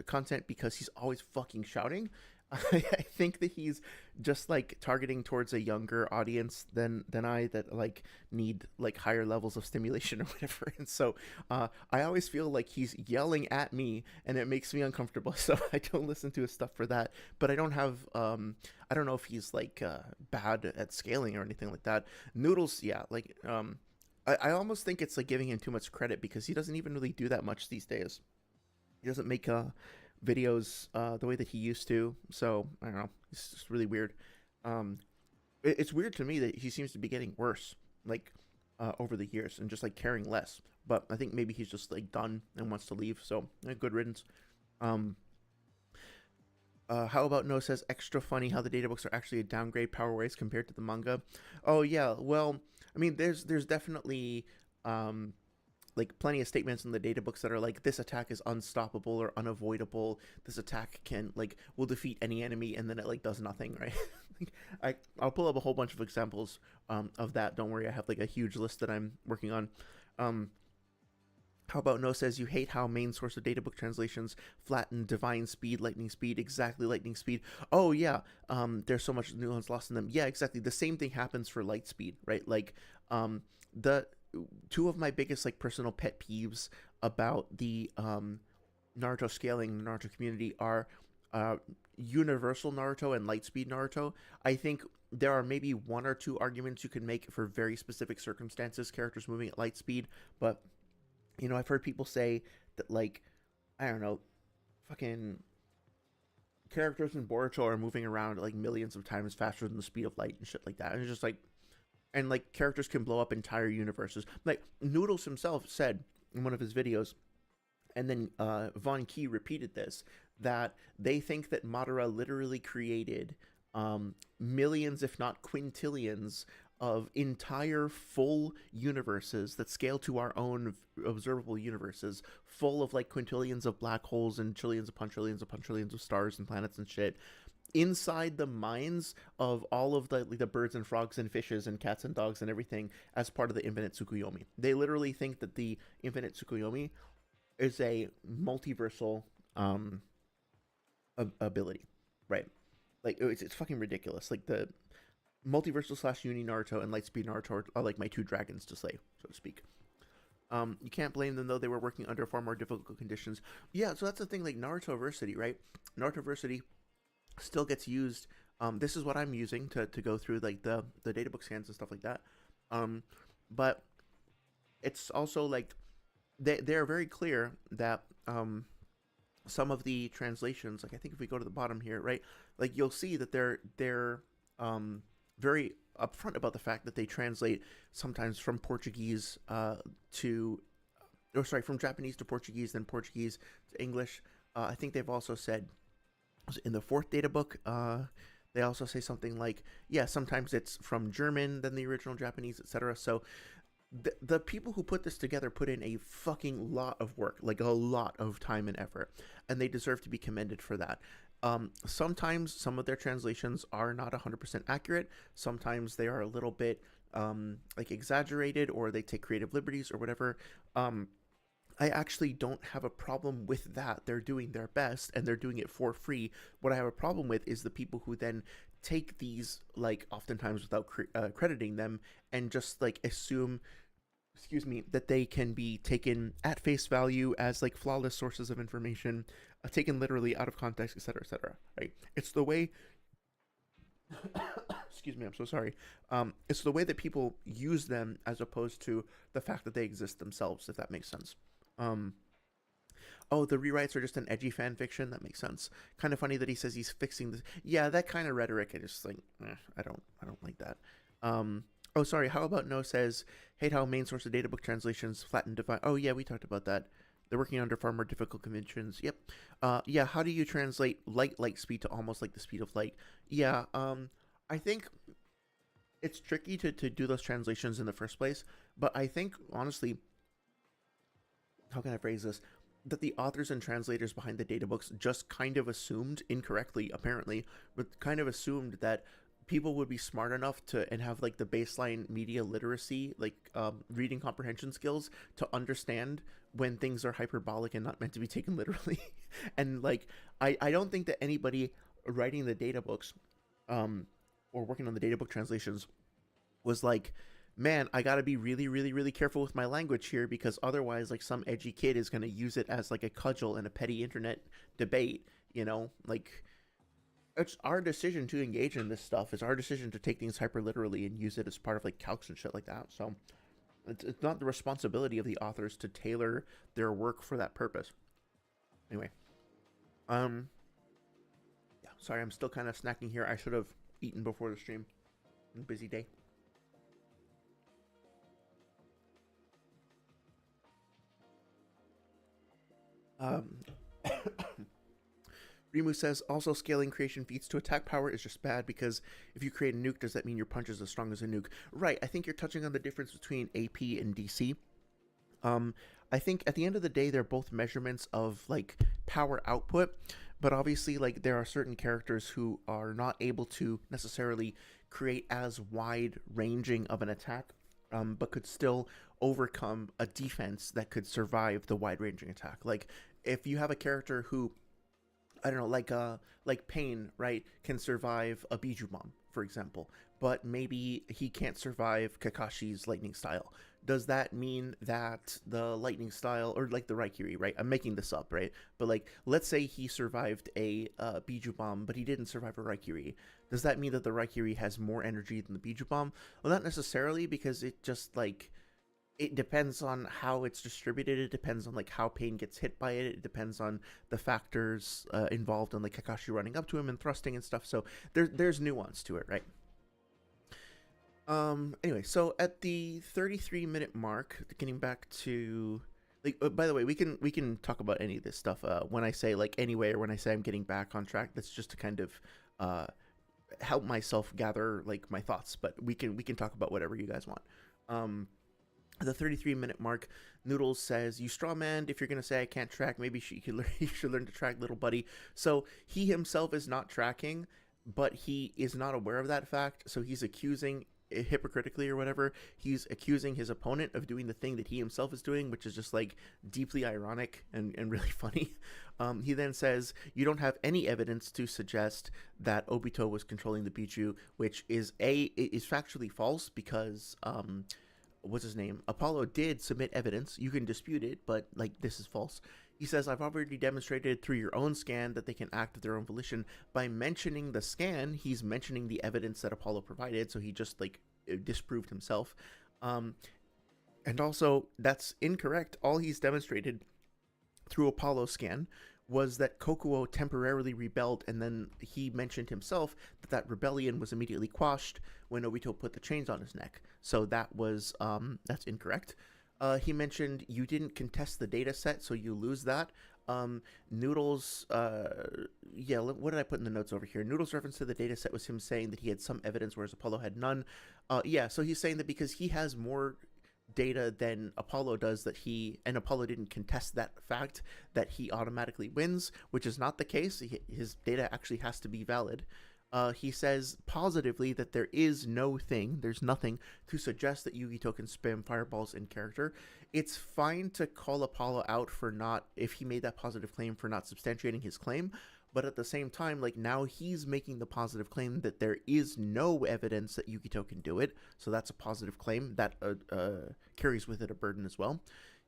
content because he's always fucking shouting. I think that he's just like targeting towards a younger audience than I that like need like higher levels of stimulation or whatever. And so I always feel like he's yelling at me and it makes me uncomfortable. So I don't listen to his stuff for that. But I don't have I don't know if he's like bad at scaling or anything like that. Noodles, yeah, like I almost think it's like giving him too much credit because he doesn't even really do that much these days. He doesn't make videos the way that he used to. So I don't know. It's just really weird. It's weird to me that he seems to be getting worse, like over the years, and just like caring less. But I think maybe he's just like done and wants to leave. So good riddance. How about No says extra funny how the data books are actually a downgrade power ways compared to the manga. Oh yeah, well, I mean, there's definitely like plenty of statements in the data books that are like, this attack is unstoppable or unavoidable. This attack will defeat any enemy, and then it like does nothing, right? I'll pull up a whole bunch of examples of that. Don't worry, I have like a huge list that I'm working on. How about No says you hate how main source of databook translations flatten divine speed, lightning speed, exactly lightning speed. Oh yeah, there's so much nuance lost in them. Yeah, exactly. The same thing happens for light speed, right? Like the two of my biggest like personal pet peeves about the Naruto scaling, the Naruto community are universal Naruto and lightspeed Naruto. I think there are maybe one or two arguments you can make for very specific circumstances, characters moving at light speed, but you know, I've heard people say that, like, I don't know, fucking characters in Boruto are moving around like millions of times faster than the speed of light and shit like that. And it's just like, and like characters can blow up entire universes. Like Noodles himself said in one of his videos, and then Von Key repeated this, that they think that Madara literally created millions, if not quintillions, of entire full universes that scale to our own observable universes, full of like quintillions of black holes and trillions upon trillions upon trillions of stars and planets and shit, inside the minds of all of the birds and frogs and fishes and cats and dogs and everything as part of the infinite Tsukuyomi. They literally think that the infinite Tsukuyomi is a multiversal ability, right? Like it's fucking ridiculous. Like the multiversal / uni Naruto and lightspeed Naruto are like my two dragons to slay, so to speak. You can't blame them though, they were working under far more difficult conditions. Yeah, so that's the thing, like Narutoversity, right? Narutoversity still gets used. This is what I'm using to go through like the databook scans and stuff like that. But it's also like they're very clear that some of the translations, like I think if we go to the bottom here, right, like you'll see that they're very upfront about the fact that they translate sometimes from Portuguese from Japanese to Portuguese, then Portuguese to English. I think they've also said in the fourth data book, they also say something like, yeah, sometimes it's from German than the original Japanese, etc. So the people who put this together put in a fucking lot of work, like a lot of time and effort, and they deserve to be commended for that. Sometimes some of their translations are not 100% accurate. Sometimes they are a little bit like exaggerated, or they take creative liberties or whatever. I actually don't have a problem with that. They're doing their best and they're doing it for free. What I have a problem with is the people who then take these, like oftentimes without crediting them, and just like assume, that they can be taken at face value as like flawless sources of information, taken literally out of context, etc., right? It's the way excuse me, I'm so sorry. It's the way that people use them as opposed to the fact that they exist themselves, if that makes sense. Oh, the rewrites are just an edgy fan fiction. That makes sense. Kind of funny that he says he's fixing this. Yeah, that kind of rhetoric, I just like, I don't like that. Oh, sorry. How about No says, hate how main source of databook translations flatten divine. Oh yeah, we talked about that. They're working under far more difficult conditions. Yep. Yeah. How do you translate light speed to almost like the speed of light? Yeah. I think it's tricky to do those translations in the first place, but I think honestly, how can I phrase this? That the authors and translators behind the data books just kind of assumed, incorrectly apparently, but kind of assumed that people would be smart enough to and have like the baseline media literacy, like reading comprehension skills, to understand when things are hyperbolic and not meant to be taken literally. And like I don't think that anybody writing the data books or working on the data book translations was like, man, I gotta be really, really, really careful with my language here, because otherwise, like, some edgy kid is gonna use it as like a cudgel in a petty internet debate. Like, it's our decision to engage in this stuff. It's our decision to take things hyper literally and use it as part of like calcs and shit like that. So it's not the responsibility of the authors to tailor their work for that purpose. Anyway, yeah, sorry, I'm still kind of snacking here. I should have eaten before the stream. Busy day. Rimu says, also scaling creation feats to attack power is just bad, because if you create a nuke, does that mean your punch is as strong as a nuke? Right, I think you're touching on the difference between AP and DC. I think at the end of the day, they're both measurements of like power output, but obviously like there are certain characters who are not able to necessarily create as wide ranging of an attack, but could still overcome a defense that could survive the wide ranging attack. Like if you have a character who, I don't know, like Pain, right, can survive a Biju Bomb, for example, but maybe he can't survive Kakashi's lightning style. Does that mean that the lightning style, or like the Raikiri, right? I'm making this up, right? But like, let's say he survived a Biju Bomb, but he didn't survive a Raikiri. Does that mean that the Raikiri has more energy than the Biju Bomb? Well, not necessarily, because it just like, it depends on how it's distributed. It depends on like how Pain gets hit by it. It depends on the factors involved in like Kakashi running up to him and thrusting and stuff. So there's nuance to it, right? Anyway, so at the 33-minute mark, getting back to like, by the way, we can talk about any of this stuff when I say like anyway, or when I say I'm getting back on track. That's just to kind of help myself gather like my thoughts, but we can talk about whatever you guys want. At the 33-minute mark, Noodles says, "You strawmanned. If you're gonna say I can't track, maybe you should learn to track, little buddy." So he himself is not tracking, but he is not aware of that fact. So he's accusing, hypocritically or whatever, he's accusing his opponent of doing the thing that he himself is doing, which is just like deeply ironic and really funny. He then says, "You don't have any evidence to suggest that Obito was controlling the Biju," which is factually false, because what's his name? Apollo did submit evidence. You can dispute it, but like, this is false. He says, "I've already demonstrated through your own scan that they can act of their own volition." By mentioning the scan, he's mentioning the evidence that Apollo provided, so he just like disproved himself. And also, that's incorrect. All he's demonstrated through Apollo's scan was that Kokuo temporarily rebelled, and then he mentioned himself that rebellion was immediately quashed when Obito put the chains on his neck. So that was that's incorrect. He mentioned you didn't contest the data set, so you lose that. Noodles, yeah, what did I put in the notes over here? Noodles' reference to the data set was him saying that he had some evidence, whereas Apollo had none. Yeah, so he's saying that because he has more data than Apollo does, that and Apollo didn't contest that fact, that he automatically wins, which is not the case. His data actually has to be valid. He says positively that there's nothing to suggest that Yugito can spam fireballs in character. It's fine to call Apollo out if he made that positive claim, for not substantiating his claim, but at the same time, like, now he's making the positive claim that there is no evidence that Yugito can do it, so that's a positive claim that carries with it a burden as well.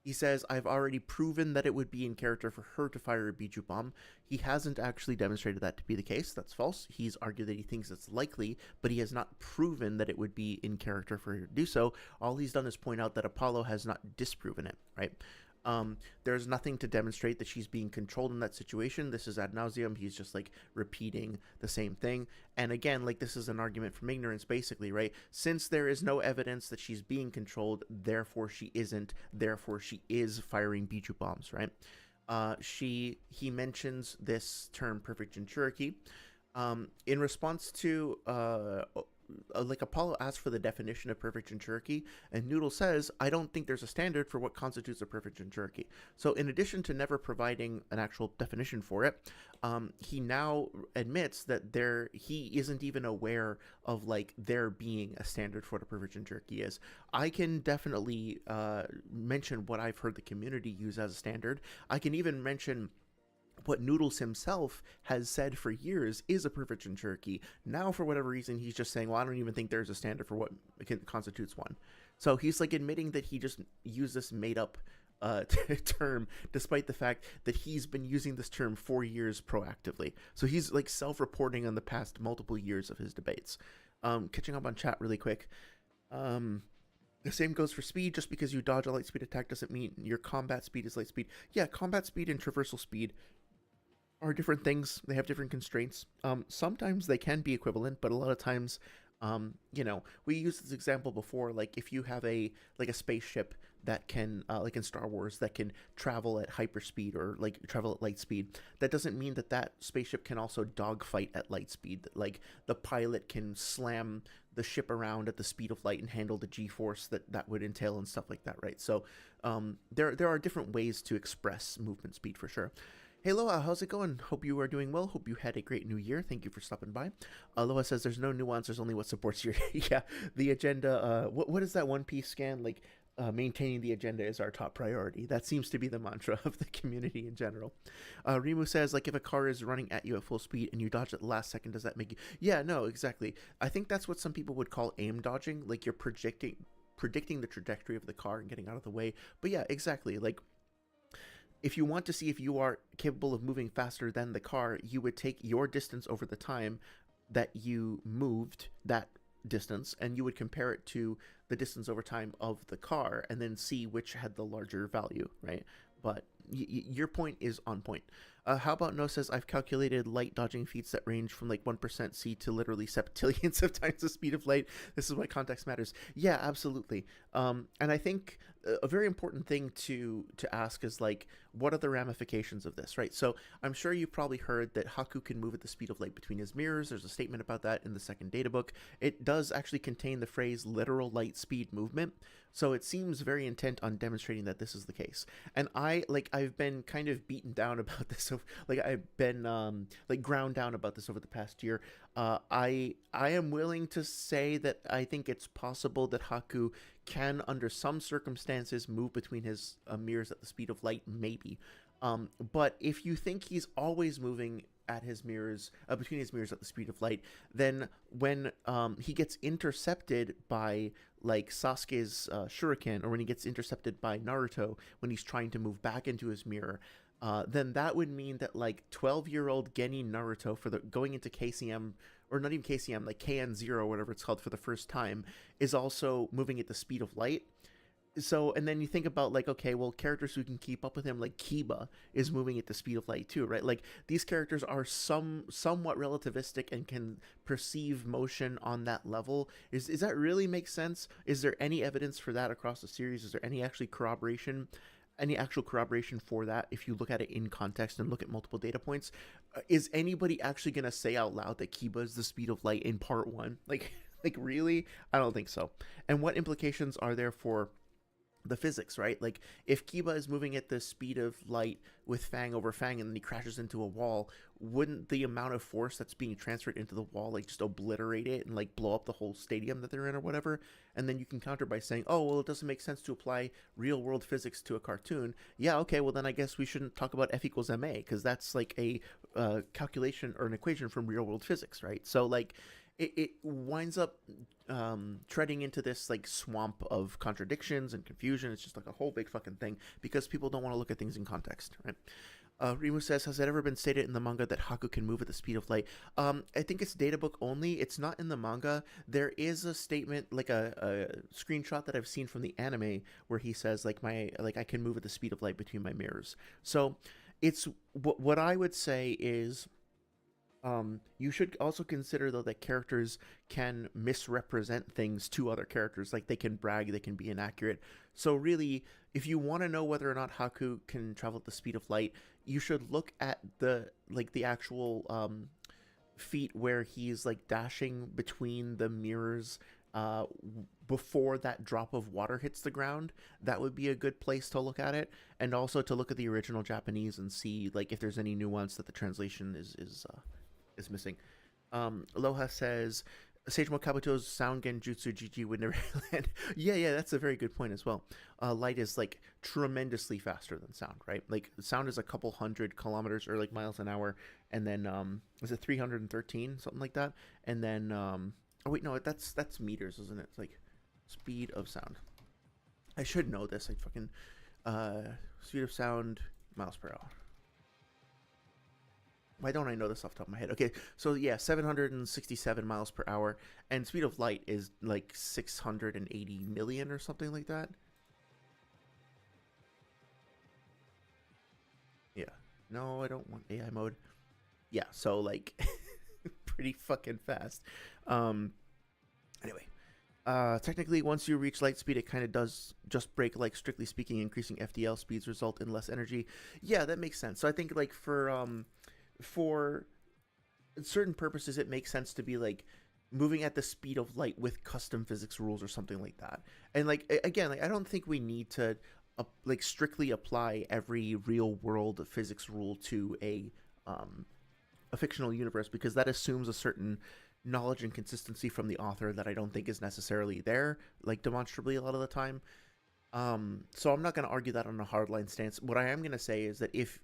He says, "I've already proven that it would be in character for her to fire a Biju Bomb." He hasn't actually demonstrated that to be the case. That's false. He's argued that he thinks it's likely, but he has not proven that it would be in character for her to do so. All he's done is point out that Apollo has not disproven it, right? There's nothing to demonstrate that she's being controlled in that situation. This is ad nauseum. He's just like repeating the same thing. And again, like this is an argument from ignorance, basically, right? Since there is no evidence that she's being controlled, therefore she isn't. Therefore she is firing Bijou bombs, right? He mentions this term perfect Jinchuuriki. In response to like Apollo asks for the definition of perfect Jinchuuriki, and Noodle says, I don't think there's a standard for what constitutes a perfect Jinchuuriki. So in addition to never providing an actual definition for it, he now admits that he isn't even aware of like there being a standard for what a perfect Jinchuuriki is. I can definitely mention what I've heard the community use as a standard. I can even mention what Noodles himself has said for years is a perfect Jinchuuriki. Now, for whatever reason, he's just saying, well, I don't even think there's a standard for what constitutes one. So he's like admitting that he just used this made up term, despite the fact that he's been using this term for years proactively. So he's like self-reporting on the past multiple years of his debates. Catching up on chat really quick. The same goes for speed. Just because you dodge a light speed attack doesn't mean your combat speed is light speed. Yeah, combat speed and traversal speed are different things. They have different constraints. Sometimes they can be equivalent, but a lot of times, we used this example before. Like if you have a spaceship that can, like in Star Wars, that can travel at hyperspeed or like travel at light speed, that doesn't mean that spaceship can also dogfight at light speed. Like the pilot can slam the ship around at the speed of light and handle the G-force that would entail and stuff like that, right? So there are different ways to express movement speed for sure. Hey Loa, how's it going? Hope you are doing well. Hope you had a great new year. Thank you for stopping by. Loa says there's no nuance, there's only what supports your yeah, the agenda. What is that One Piece scan? Like maintaining the agenda is our top priority. That seems to be the mantra of the community in general. Rimu says, like, if a car is running at you at full speed and you dodge at the last second, does that make you... Yeah, no, exactly. I think that's what some people would call aim dodging. Like, you're predicting the trajectory of the car and getting out of the way. But yeah, exactly. Like, if you want to see if you are capable of moving faster than the car, you would take your distance over the time that you moved that distance, and you would compare it to the distance over time of the car, and then see which had the larger value, right? But your point is on point. How about No says, I've calculated light dodging feats that range from like 1% C to literally septillions of times the speed of light. This is why context matters. Yeah, absolutely. And I think a very important thing to ask is like, what are the ramifications of this, right? So I'm sure you've probably heard that Haku can move at the speed of light between his mirrors. There's a statement about that in the second data book. It does actually contain the phrase literal light speed movement. So it seems very intent on demonstrating that this is the case. And I've been kind of beaten down about this. Like I've been ground down about this over the past year. I am willing to say that I think it's possible that Haku can, under some circumstances, move between his mirrors at the speed of light, maybe. But if you think he's always moving at his mirrors, between his mirrors at the speed of light, then when he gets intercepted by like Sasuke's shuriken, or when he gets intercepted by Naruto when he's trying to move back into his mirror, then that would mean that like 12-year-old Genin Naruto, for the going into KCM, or not even KCM, like KN0, whatever it's called, for the first time, is also moving at the speed of light. So, and then you think about like, okay, well, characters who can keep up with him, like Kiba, is moving at the speed of light too, right? Like these characters are somewhat relativistic and can perceive motion on that level. Is that really make sense? Is there any evidence for that across the series? Is there any actual corroboration for that if you look at it in context and look at multiple data points? Is anybody actually going to say out loud that Kiba is the speed of light in part 1? Like really? I don't think so. And what implications are there for the physics, right? Like if Kiba is moving at the speed of light with Fang over Fang and then he crashes into a wall, wouldn't the amount of force that's being transferred into the wall like just obliterate it and like blow up the whole stadium that they're in or whatever? And then you can counter by saying, oh, well, it doesn't make sense to apply real world physics to a cartoon. Yeah, okay, well then I guess we shouldn't talk about F equals ma, because that's like a calculation or an equation from real world physics, right? So like it winds up treading into this like swamp of contradictions and confusion. It's just like a whole big fucking thing because people don't want to look at things in context, right? Rimu says, has it ever been stated in the manga that Haku can move at the speed of light? I think it's databook only. It's not in the manga. There is a statement, like a screenshot that I've seen from the anime where he says, like I can move at the speed of light between my mirrors. So it's what I would say is you should also consider though that characters can misrepresent things to other characters. Like they can brag, they can be inaccurate. So really, if you want to know whether or not Haku can travel at the speed of light, you should look at the actual feat where he's like dashing between the mirrors uh, before that drop of water hits the ground. That would be a good place to look at it, and also to look at the original Japanese and see like if there's any nuance that the translation is missing. Aloha says Seijimo Kabuto's sound genjutsu GG would never land. Yeah, that's a very good point as well. Light is like tremendously faster than sound, right? Like sound is a couple hundred kilometers or like miles an hour, and then is it 313 something like that? And then oh wait, no, that's meters, isn't it? It's like speed of sound. I should know this. I fucking speed of sound miles per hour. Why don't I know this off the top of my head? Okay, so yeah, 767 miles per hour, and speed of light is like 680 million or something like that. Yeah. No, I don't want AI mode. Yeah, so like pretty fucking fast. Um anyway, technically, once you reach light speed, it kind of does just break. Like strictly speaking, increasing FDL speeds result in less energy. Yeah, that makes sense. So I think like for certain purposes, it makes sense to be like moving at the speed of light with custom physics rules or something like that. And like again, like I don't think we need to like strictly apply every real world physics rule to a fictional universe, because that assumes a certain knowledge and consistency from the author that I don't think is necessarily there, like demonstrably a lot of the time. So I'm not going to argue that on a hardline stance. What I am going to say is that if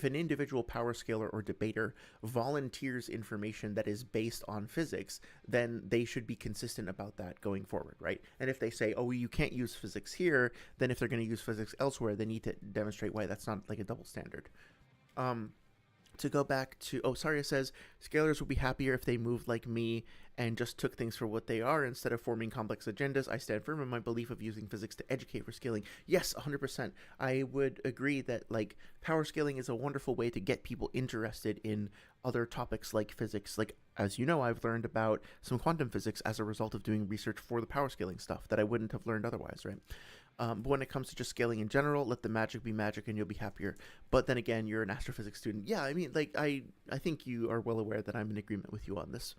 an individual power scaler or debater volunteers information that is based on physics, then they should be consistent about that going forward, right? And if they say, oh, you can't use physics here, then if they're going to use physics elsewhere, they need to demonstrate why that's not like a double standard. To go back to, oh, Saria says, scalers would be happier if they moved like me and just took things for what they are instead of forming complex agendas. I stand firm in my belief of using physics to educate for scaling. Yes, 100%. I would agree that like power scaling is a wonderful way to get people interested in other topics like physics. Like, as you know, I've learned about some quantum physics as a result of doing research for the power scaling stuff that I wouldn't have learned otherwise, right? But when it comes to just scaling in general, let the magic be magic and you'll be happier. But then again, you're an astrophysics student. Yeah, I mean, like, I think you are well aware that I'm in agreement with you on this.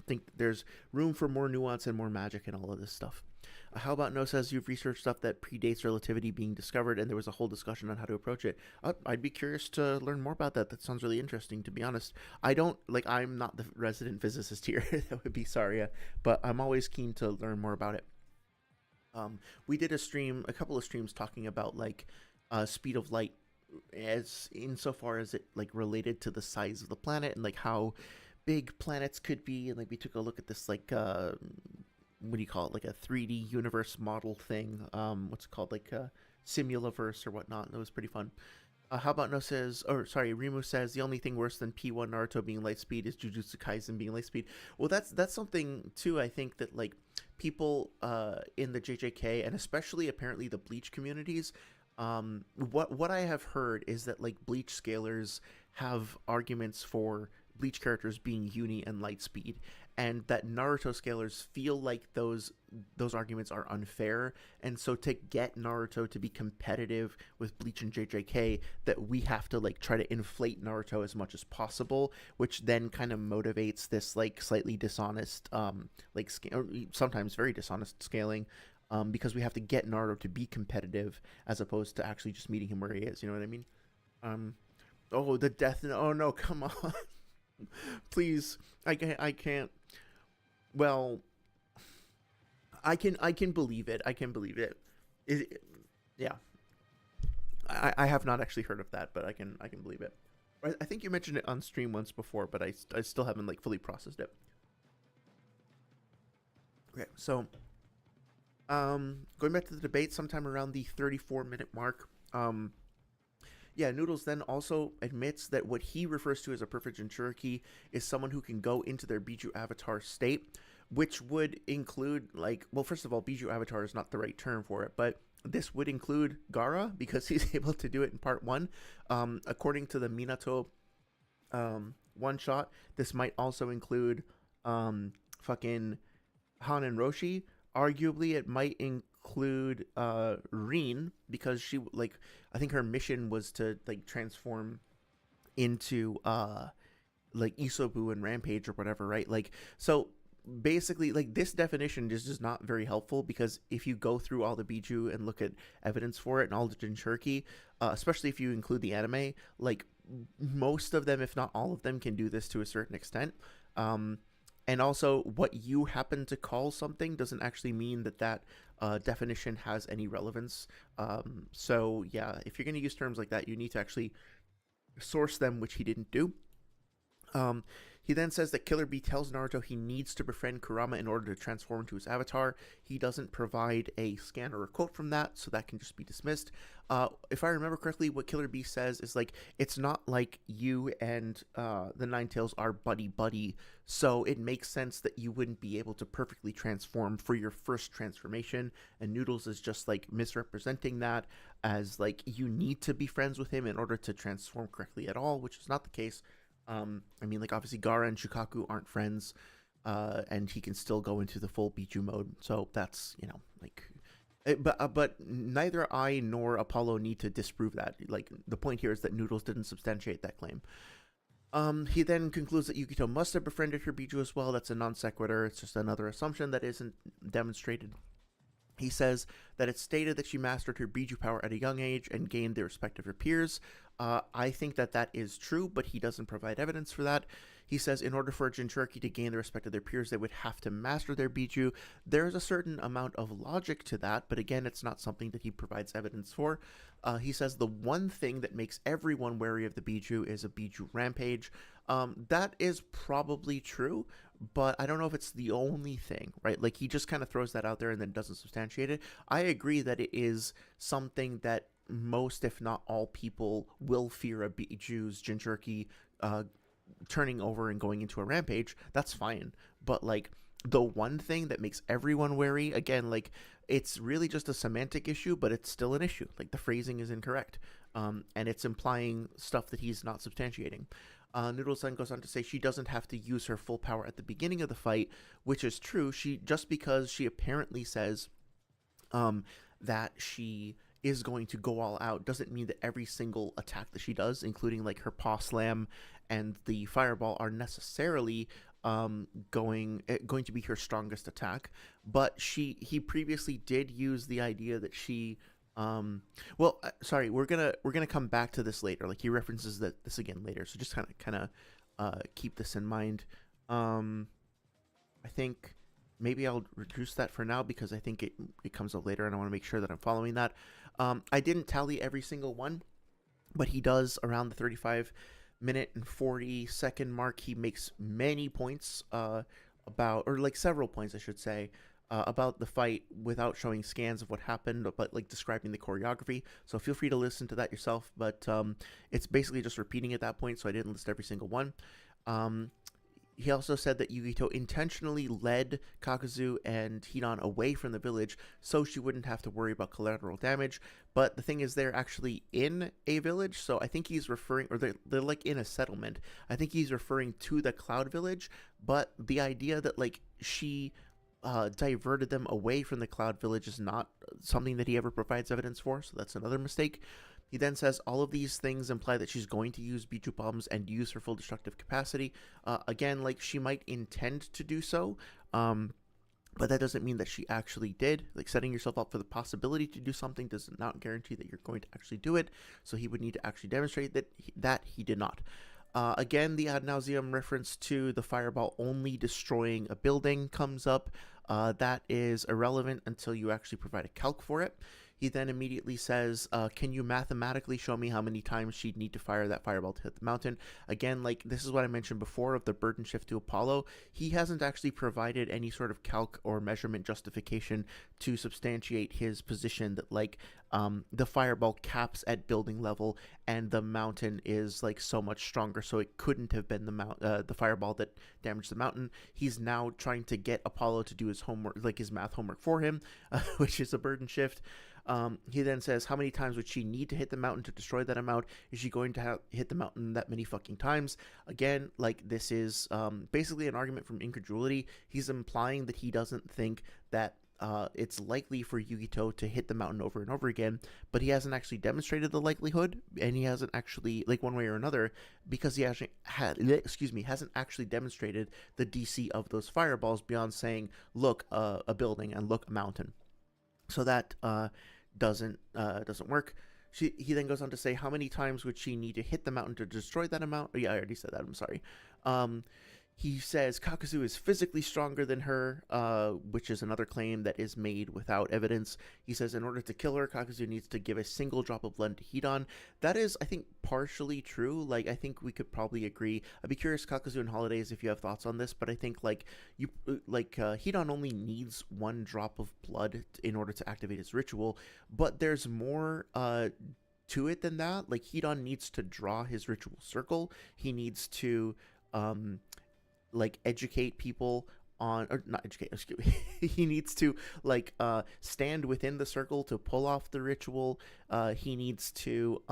Think there's room for more nuance and more magic and all of this stuff. How about No says you've researched stuff that predates relativity being discovered, and there was a whole discussion on how to approach it. I'd be curious to learn more about that. That sounds really interesting, to be honest. I don't, like, I'm not the resident physicist here. That would be Saria, but I'm always keen to learn more about it. We did a couple of streams talking about like speed of light as insofar as it like related to the size of the planet and like how big planets could be, and like we took a look at this like what do you call it, like a 3D universe model thing, what's it called, like Simulaverse or whatnot. That was pretty fun. How about No says, or sorry, Rimu says the only thing worse than P1 Naruto being light speed is Jujutsu Kaisen being light speed. Well, that's something too. I think that like people in the JJK and especially apparently the Bleach communities, what I have heard is that like Bleach scalers have arguments for Bleach characters being uni and light speed, and that Naruto scalers feel like those arguments are unfair, and so to get Naruto to be competitive with Bleach and JJK, that we have to like try to inflate Naruto as much as possible, which then kind of motivates this like slightly dishonest like or sometimes very dishonest scaling, because we have to get Naruto to be competitive as opposed to actually just meeting him where he is, you know what I mean? Oh, the death, oh no, come on. Please, I can't. Well, I can believe it. I can believe it. Yeah. I have not actually heard of that, but I can believe it. I think you mentioned it on stream once before, but I still haven't like fully processed it. Okay, so going back to the debate, sometime around the 34-minute mark. Yeah, Noodles then also admits that what he refers to as a perfect Jinchuuriki is someone who can go into their Biju avatar state, which would include, like, well, first of all, Biju avatar is not the right term for it, but this would include Gara because he's able to do it in part one. According to the Minato one shot, this might also include fucking Han and Roshi. Arguably, it might include Reen because she, like, I think her mission was to like transform into like Isobu and Rampage or whatever, right? Like, so basically, like, this definition is just not very helpful because if you go through all the Biju and look at evidence for it and all the Jinchuriki, especially if you include the anime, like, most of them, if not all of them, can do this to a certain extent. And also, what you happen to call something doesn't actually mean that that definition has any relevance. So, yeah, if you're going to use terms like that, you need to actually source them, which he didn't do. He then says that Killer Bee tells Naruto he needs to befriend Kurama in order to transform into his avatar. He doesn't provide a scan or a quote from that, so that can just be dismissed. If I remember correctly, what Killer Bee says is, like, it's not like you and the Nine Tails are buddy-buddy, so it makes sense that you wouldn't be able to perfectly transform for your first transformation, and Noodles is just, like, misrepresenting that as, like, you need to be friends with him in order to transform correctly at all, which is not the case. I mean, like, obviously Gaara and Shukaku aren't friends, and he can still go into the full Biju mode. So that's, you know, like, but neither I nor Apollo need to disprove that. Like, the point here is that Noodles didn't substantiate that claim. He then concludes that Yukito must have befriended her Biju as well. That's a non sequitur. It's just another assumption that isn't demonstrated. He says that it's stated that she mastered her Biju power at a young age and gained the respect of her peers. I think that that is true, but he doesn't provide evidence for that. He says in order for a Jinchuuriki to gain the respect of their peers, they would have to master their Biju. There's a certain amount of logic to that, but again, it's not something that he provides evidence for. He says the one thing that makes everyone wary of the Biju is a Biju rampage. That is probably true, but I don't know if it's the only thing, right? Like, he just kind of throws that out there and then doesn't substantiate it. I agree that it is something that most, if not all, people will fear a Biju's Jinchuriki turning over and going into a rampage. That's fine, but, like, the one thing that makes everyone wary, again, like, it's really just a semantic issue, but it's still an issue. Like, the phrasing is incorrect, and it's implying stuff that he's not substantiating. Noodles then goes on to say she doesn't have to use her full power at the beginning of the fight, which is true. Just because she apparently says that she is going to go all out doesn't mean that every single attack that she does, including, like, her paw slam and the fireball, are necessarily going to be her strongest attack. But he previously did use the idea that she sorry, we're gonna come back to this later. Like, he references this again later, so just kind of keep this in mind. I think maybe I'll reduce that for now because I think it comes up later, and I want to make sure that I'm following that. I didn't tally every single one, but he does around the 35-minute and 40-second mark. He makes many points about, or like several points, I should say, about the fight without showing scans of what happened, but like describing the choreography. So feel free to listen to that yourself. But it's basically just repeating at that point, so I didn't list every single one. He also said that Yukito intentionally led Kakuzu and Hidan away from the village so she wouldn't have to worry about collateral damage. But the thing is, they're actually in a village, so I think he's referring, or they're like in a settlement. I think he's referring to the Cloud Village, but the idea that, like, she diverted them away from the Cloud Village is not something that he ever provides evidence for, so that's another mistake. He then says all of these things imply that she's going to use Biju bombs and use her full destructive capacity. Again, like, she might intend to do so, but that doesn't mean that she actually did. Like, setting yourself up for the possibility to do something does not guarantee that you're going to actually do it, so he would need to actually demonstrate that he did not. Again, the ad nauseum reference to the fireball only destroying a building comes up. That is irrelevant until you actually provide a calc for it. He then immediately says, can you mathematically show me how many times she'd need to fire that fireball to hit the mountain? Again, like, this is what I mentioned before of the burden shift to Apollo. He hasn't actually provided any sort of calc or measurement justification to substantiate his position that, like, the fireball caps at building level and the mountain is like so much stronger, so it couldn't have been the fireball that damaged the mountain. He's now trying to get Apollo to do his homework, like his math homework for him, which is a burden shift. He then says, how many times would she need to hit the mountain to destroy that amount? Is she going to hit the mountain that many fucking times? Again, like, this is basically an argument from incredulity. He's implying that he doesn't think that it's likely for Yugito to hit the mountain over and over again, but he hasn't actually demonstrated the likelihood, and he hasn't actually, like, one way or another, because he actually hasn't actually demonstrated the DC of those fireballs beyond saying, look, a building, and look, a mountain. So that doesn't work. He then goes on to say, how many times would she need to hit the mountain to destroy that amount? Oh, yeah, I already said that. I'm sorry. He says Kakuzu is physically stronger than her, which is another claim that is made without evidence. He says in order to kill her, Kakuzu needs to give a single drop of blood to Hidan. That is, I think, partially true. Like, I think we could probably agree. I'd be curious, Kakuzu and Holidays, if you have thoughts on this, but I think, like, Hidan only needs one drop of blood in order to activate his ritual, but there's more to it than that. Like, Hidan needs to draw his ritual circle. He needs to like, educate people on, or not educate, excuse me, he needs to, like, stand within the circle to pull off the ritual. He needs to,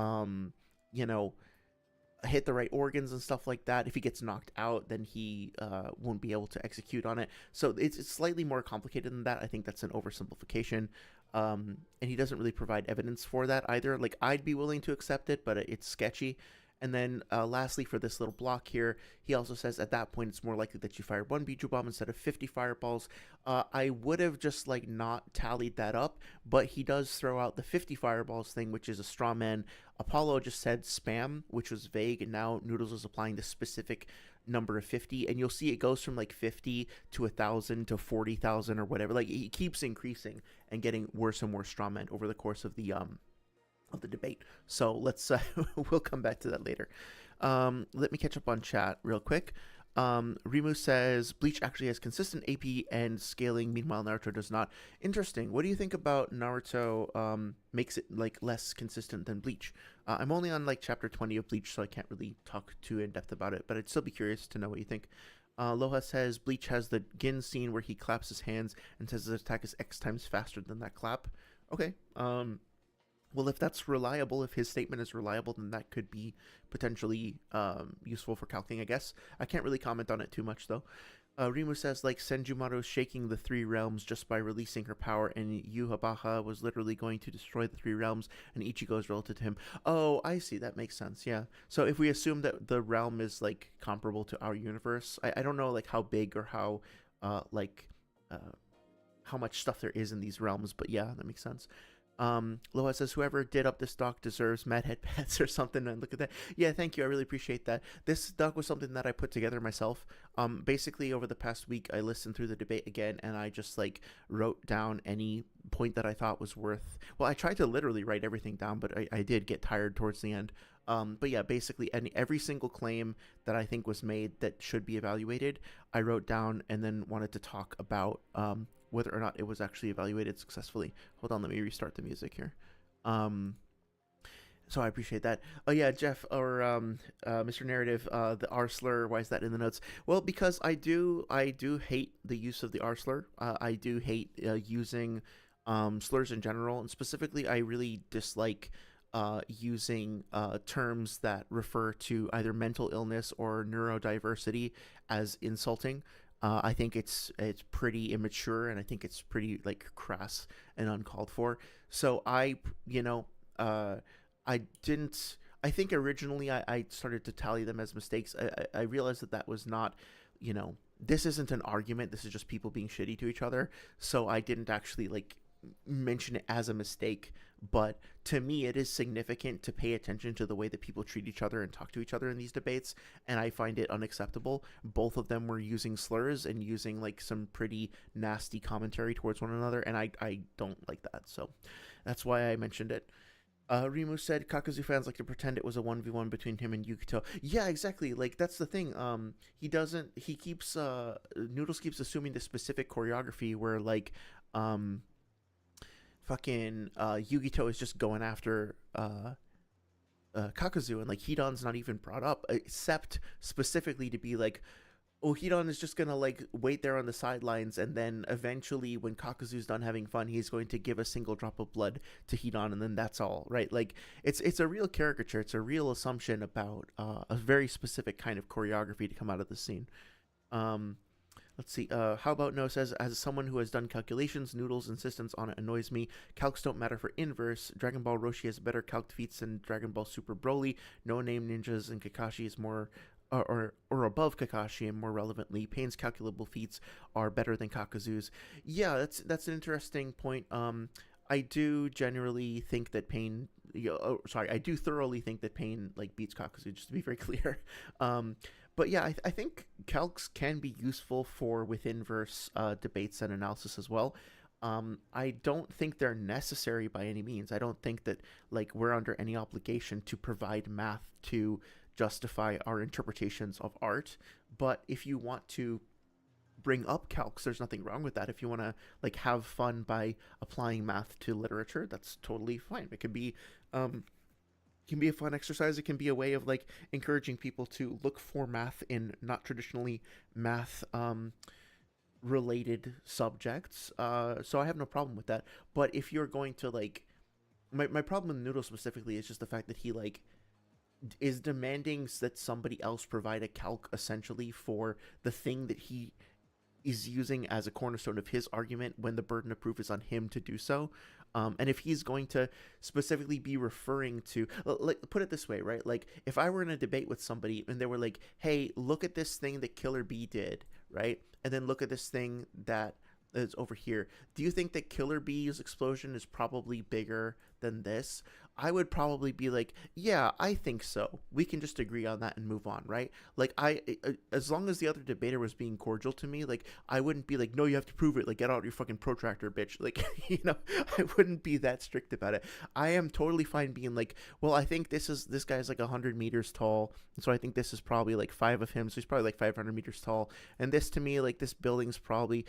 hit the right organs and stuff like that. If he gets knocked out, then he won't be able to execute on it. So it's slightly more complicated than that. I think that's an oversimplification. And he doesn't really provide evidence for that either. Like, I'd be willing to accept it, but it's sketchy. And then lastly, for this little block here, he also says at that point it's more likely that you fire one Bijou Bomb instead of 50 fireballs. I would have just, like, not tallied that up, but he does throw out the 50 fireballs thing, which is a straw man. Apollo just said spam, which was vague, and now Noodles is applying the specific number of 50, and you'll see it goes from, like, 50 to 1,000 to 40,000 or whatever. Like, he keeps increasing and getting worse and worse straw man over the course of the debate. So let's we'll come back to that later. Let me catch up on chat real quick. Rimu says Bleach actually has consistent AP and scaling, meanwhile Naruto does not. Interesting. What do you think about Naruto makes it, like, less consistent than Bleach? I'm only on, like, chapter 20 of Bleach, so I can't really talk too in depth about it, but I'd still be curious to know what you think. Loha says Bleach has the Gin scene where he claps his hands and says his attack is X times faster than that clap. Okay. Well, if that's reliable, if his statement is reliable, then that could be potentially useful for calculating, I guess. I can't really comment on it too much, though. Rimu says, like, Senjumaru shaking the 3 realms just by releasing her power, and Yuhabaha was literally going to destroy the 3 realms, and Ichigo is relative to him. Oh, I see. That makes sense, yeah. So if we assume that the realm is, like, comparable to our universe, I don't know, like, how big or how, how much stuff there is in these realms, but yeah, that makes sense. Loa says, whoever did up this doc deserves mad head pats or something. And look at that. Yeah, thank you. I really appreciate that. This doc was something that I put together myself. Basically, over the past week, I listened through the debate again, and I just, like, wrote down any point that I thought was worth. Well, I tried to literally write everything down, but I did get tired towards the end. But yeah, basically, every single claim that I think was made that should be evaluated, I wrote down and then wanted to talk about whether or not it was actually evaluated successfully. Hold on, let me restart the music here. So I appreciate that. Oh yeah, Jeff or Mr. Narrative, the R slur. Why is that in the notes? Well, because I do hate the use of the R slur. I do hate using slurs in general, and specifically, I really dislike using terms that refer to either mental illness or neurodiversity as insulting. I think it's pretty immature, and I think it's pretty, like, crass and uncalled for. So I think originally I started to tally them as mistakes. I realized that was not, this isn't an argument. This is just people being shitty to each other. So I didn't actually, like, mention it as a mistake, but to me it is significant to pay attention to the way that people treat each other and talk to each other in these debates, and I find it unacceptable. Both of them were using slurs and using, like, some pretty nasty commentary towards one another, and I don't like that. So That's why I mentioned it. Rimu said Kakuzu fans like to pretend it was a 1v1 between him and Yukito. Yeah, exactly. Like, that's the thing. He doesn't. He keeps. Noodles keeps assuming the specific choreography where like, um, fucking Yugito is just going after Kakuzu, and like Hidan's not even brought up except specifically to be like, oh, Hidan is just gonna like wait there on the sidelines, and then eventually, when Kakuzu's done having fun, he's going to give a single drop of blood to Hidan, and then that's all, right? Like, it's a real caricature. It's a real assumption about a very specific kind of choreography to come out of the scene. Um, Let's see. How about No says, as someone who has done calculations, Noodles' insistence on it annoys me. Calcs don't matter for inverse. Dragon Ball Roshi has better calc feats than Dragon Ball Super Broly. No Name Ninjas and Kakashi is more or above Kakashi, and more relevantly, Pain's calculable feats are better than Kakuzu's. Yeah, that's an interesting point. I do generally think that Pain. I do thoroughly think that Pain like beats Kakuzu. Just to be very clear. But yeah, I think calcs can be useful for within verse debates and analysis as well. I don't think they're necessary by any means. I don't think that like we're under any obligation to provide math to justify our interpretations of art. But if you want to bring up calcs, there's nothing wrong with that. If you want to like have fun by applying math to literature, that's totally fine. It can be a fun exercise. It can be a way of like encouraging people to look for math in not traditionally math related subjects. So I have no problem with that. But if you're going to like, my problem with Noodle specifically is just the fact that he like is demanding that somebody else provide a calc essentially for the thing that he is using as a cornerstone of his argument when the burden of proof is on him to do so. And if he's going to specifically be referring to, like, put it this way, right? Like, if I were in a debate with somebody and they were like, hey, look at this thing that Killer Bee did, right? And then look at this thing that is over here. Do you think that Killer Bee's explosion is probably bigger than this? I would probably be like, yeah, I think so. We can just agree on that and move on, right? Like, as long as the other debater was being cordial to me, like, I wouldn't be like, no, you have to prove it. Like, get out your fucking protractor, bitch. Like, I wouldn't be that strict about it. I am totally fine being like, well, I think this guy's like 100 meters tall, and so I think this is probably like 5 of him, so he's probably like 500 meters tall. And this to me, like, this is probably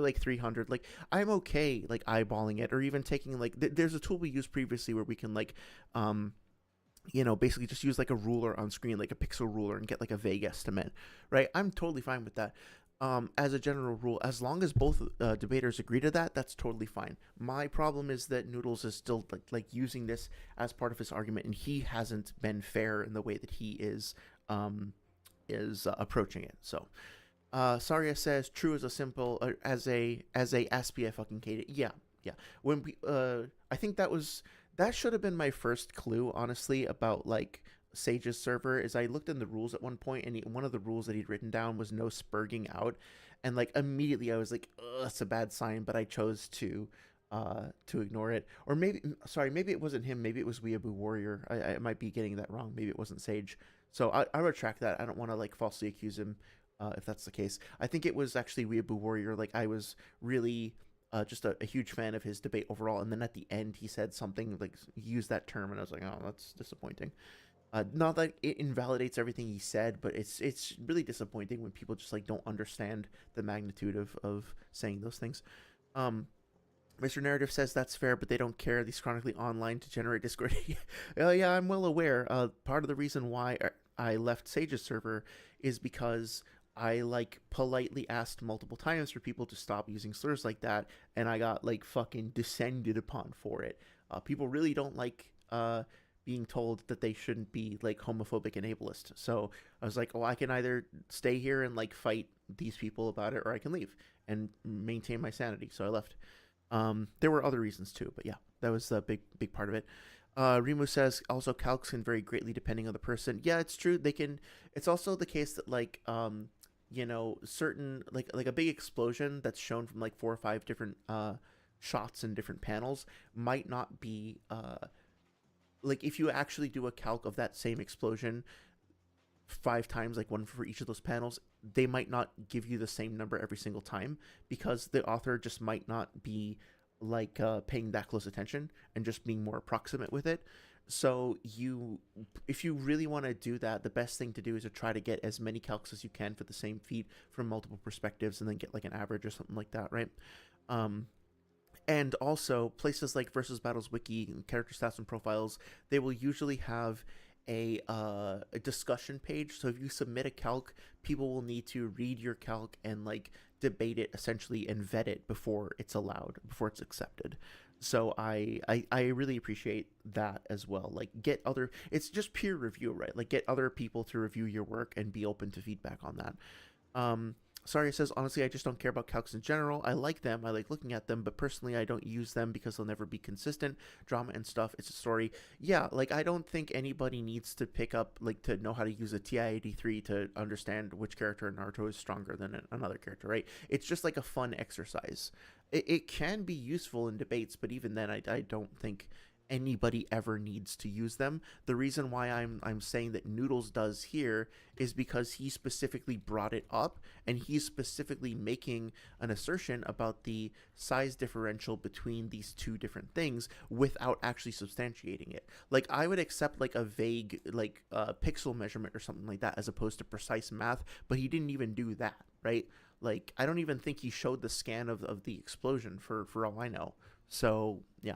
like 300. Like, I'm okay, like, eyeballing it, or even taking like, there's a tool we used previously where we can like basically just use like a ruler on screen, like a pixel ruler, and get like a vague estimate, right? I'm totally fine with that. As a general rule, as long as both debaters agree to that, that's totally fine. My problem is that Noodles is still like using this as part of his argument, and he hasn't been fair in the way that he is approaching it. So Saria says, true as a simple as a Aspie, I fucking hate it. Yeah. When we I think that should have been my first clue, honestly, about like Sage's server. Is I looked in the rules at one point, and one of the rules that he'd written down was no spurging out, and like immediately I was like, ugh, that's a bad sign. But I chose to ignore it. Or maybe it wasn't him. Maybe it was Weeaboo Warrior. I might be getting that wrong. Maybe it wasn't Sage. So I retract that. I don't want to like falsely accuse him if that's the case. I think it was actually Weeaboo Warrior. Like, I was really just a huge fan of his debate overall, and then at the end he said something like, he used that term, and I was like, oh, that's disappointing. Not that it invalidates everything he said, but it's really disappointing when people just like don't understand the magnitude of saying those things. Mr. Narrative says that's fair, but they don't care. These chronically online to generate Discord. Yeah, I'm well aware. Part of the reason why I left Sage's server is because I like politely asked multiple times for people to stop using slurs like that, and I got like fucking descended upon for it. People really don't like being told that they shouldn't be like homophobic and ableist. So I was like, oh, I can either stay here and like fight these people about it, or I can leave and maintain my sanity. So I left. There were other reasons too, but yeah, that was a big part of it. Rimu says also calcs can vary greatly depending on the person. Yeah, it's true. They can. It's also the case that like certain like a big explosion that's shown from like 4 or 5 different shots and different panels might not be like, if you actually do a calc of that same explosion 5 times, like one for each of those panels, they might not give you the same number every single time, because the author just might not be like paying that close attention and just being more approximate with it. So if you really want to do that, the best thing to do is to try to get as many calcs as you can for the same feat from multiple perspectives, and then get like an average or something like that, right? Um, and also places like Versus Battles Wiki and Character Stats and Profiles, they will usually have a discussion page. So if you submit a calc, people will need to read your calc and like debate it essentially and vet it before it's allowed, before it's accepted. So I really appreciate that as well. Like get other, it's just peer review, right? Like get other people to review your work and be open to feedback on that. Um, Sorry says, honestly, I just don't care about calcs in general. I like them, I like looking at them, but personally, I don't use them because they'll never be consistent. Drama and stuff, it's a story. Yeah, like I don't think anybody needs to pick up, like, to know how to use a TI-83 to understand which character in Naruto is stronger than another character, right? It's just like a fun exercise. It can be useful in debates, but even then, I don't think anybody ever needs to use them. The reason why I'm saying that Noodles does here is because he specifically brought it up, and he's specifically making an assertion about the size differential between these two different things without actually substantiating it. Like I would accept like a vague like pixel measurement or something like that as opposed to precise math, but he didn't even do that, right? Like I don't even think he showed the scan of the explosion for all I know. So yeah.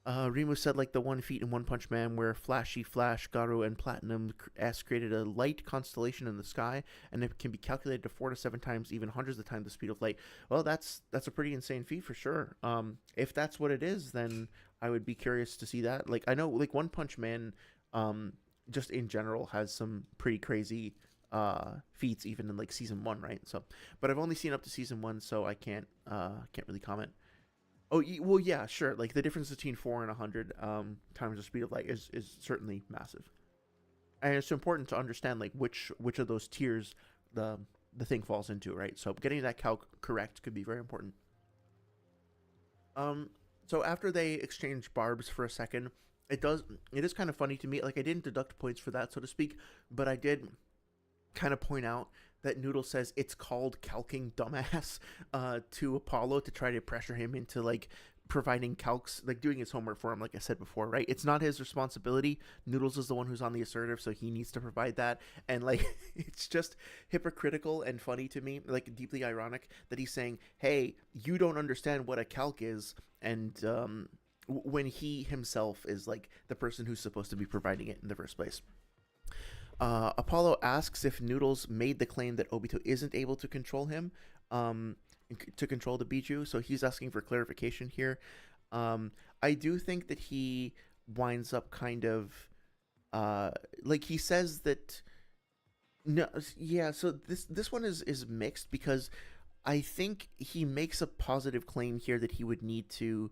Rimu said, like the one feat in One Punch Man where Flashy Flash, Garu, and Platinum S created a light constellation in the sky, and it can be calculated to 4 to 7 times, even hundreds of times the speed of light. Well, that's a pretty insane feat for sure. If that's what it is, then I would be curious to see that. Like I know, like One Punch Man, just in general has some pretty crazy feats even in like season 1, right? So, but I've only seen up to season 1, so I can't really comment. Oh, well, yeah, sure. Like the difference between 4 and 100 times the speed of light is certainly massive, and it's important to understand like which of those tiers the thing falls into, right? So getting that calc correct could be very important. Um, so after they exchange barbs for a second, it is kind of funny to me. Like I didn't deduct points for that, so to speak, but I did kind of point out that Noodle says it's called calking dumbass to Apollo to try to pressure him into like providing calcs, like doing his homework for him, like I said before, right? It's not his responsibility. Noodles is the one who's on the assertive, so he needs to provide that. And like it's just hypocritical and funny to me, like deeply ironic that he's saying, hey, you don't understand what a calc is, and when he himself is like the person who's supposed to be providing it in the first place. Apollo asks if Noodles made the claim that Obito isn't able to control him, um, to control the Biju. So he's asking for clarification here. I do think that he winds up kind of like he says that no, yeah. So this one is mixed because I think he makes a positive claim here that he would need to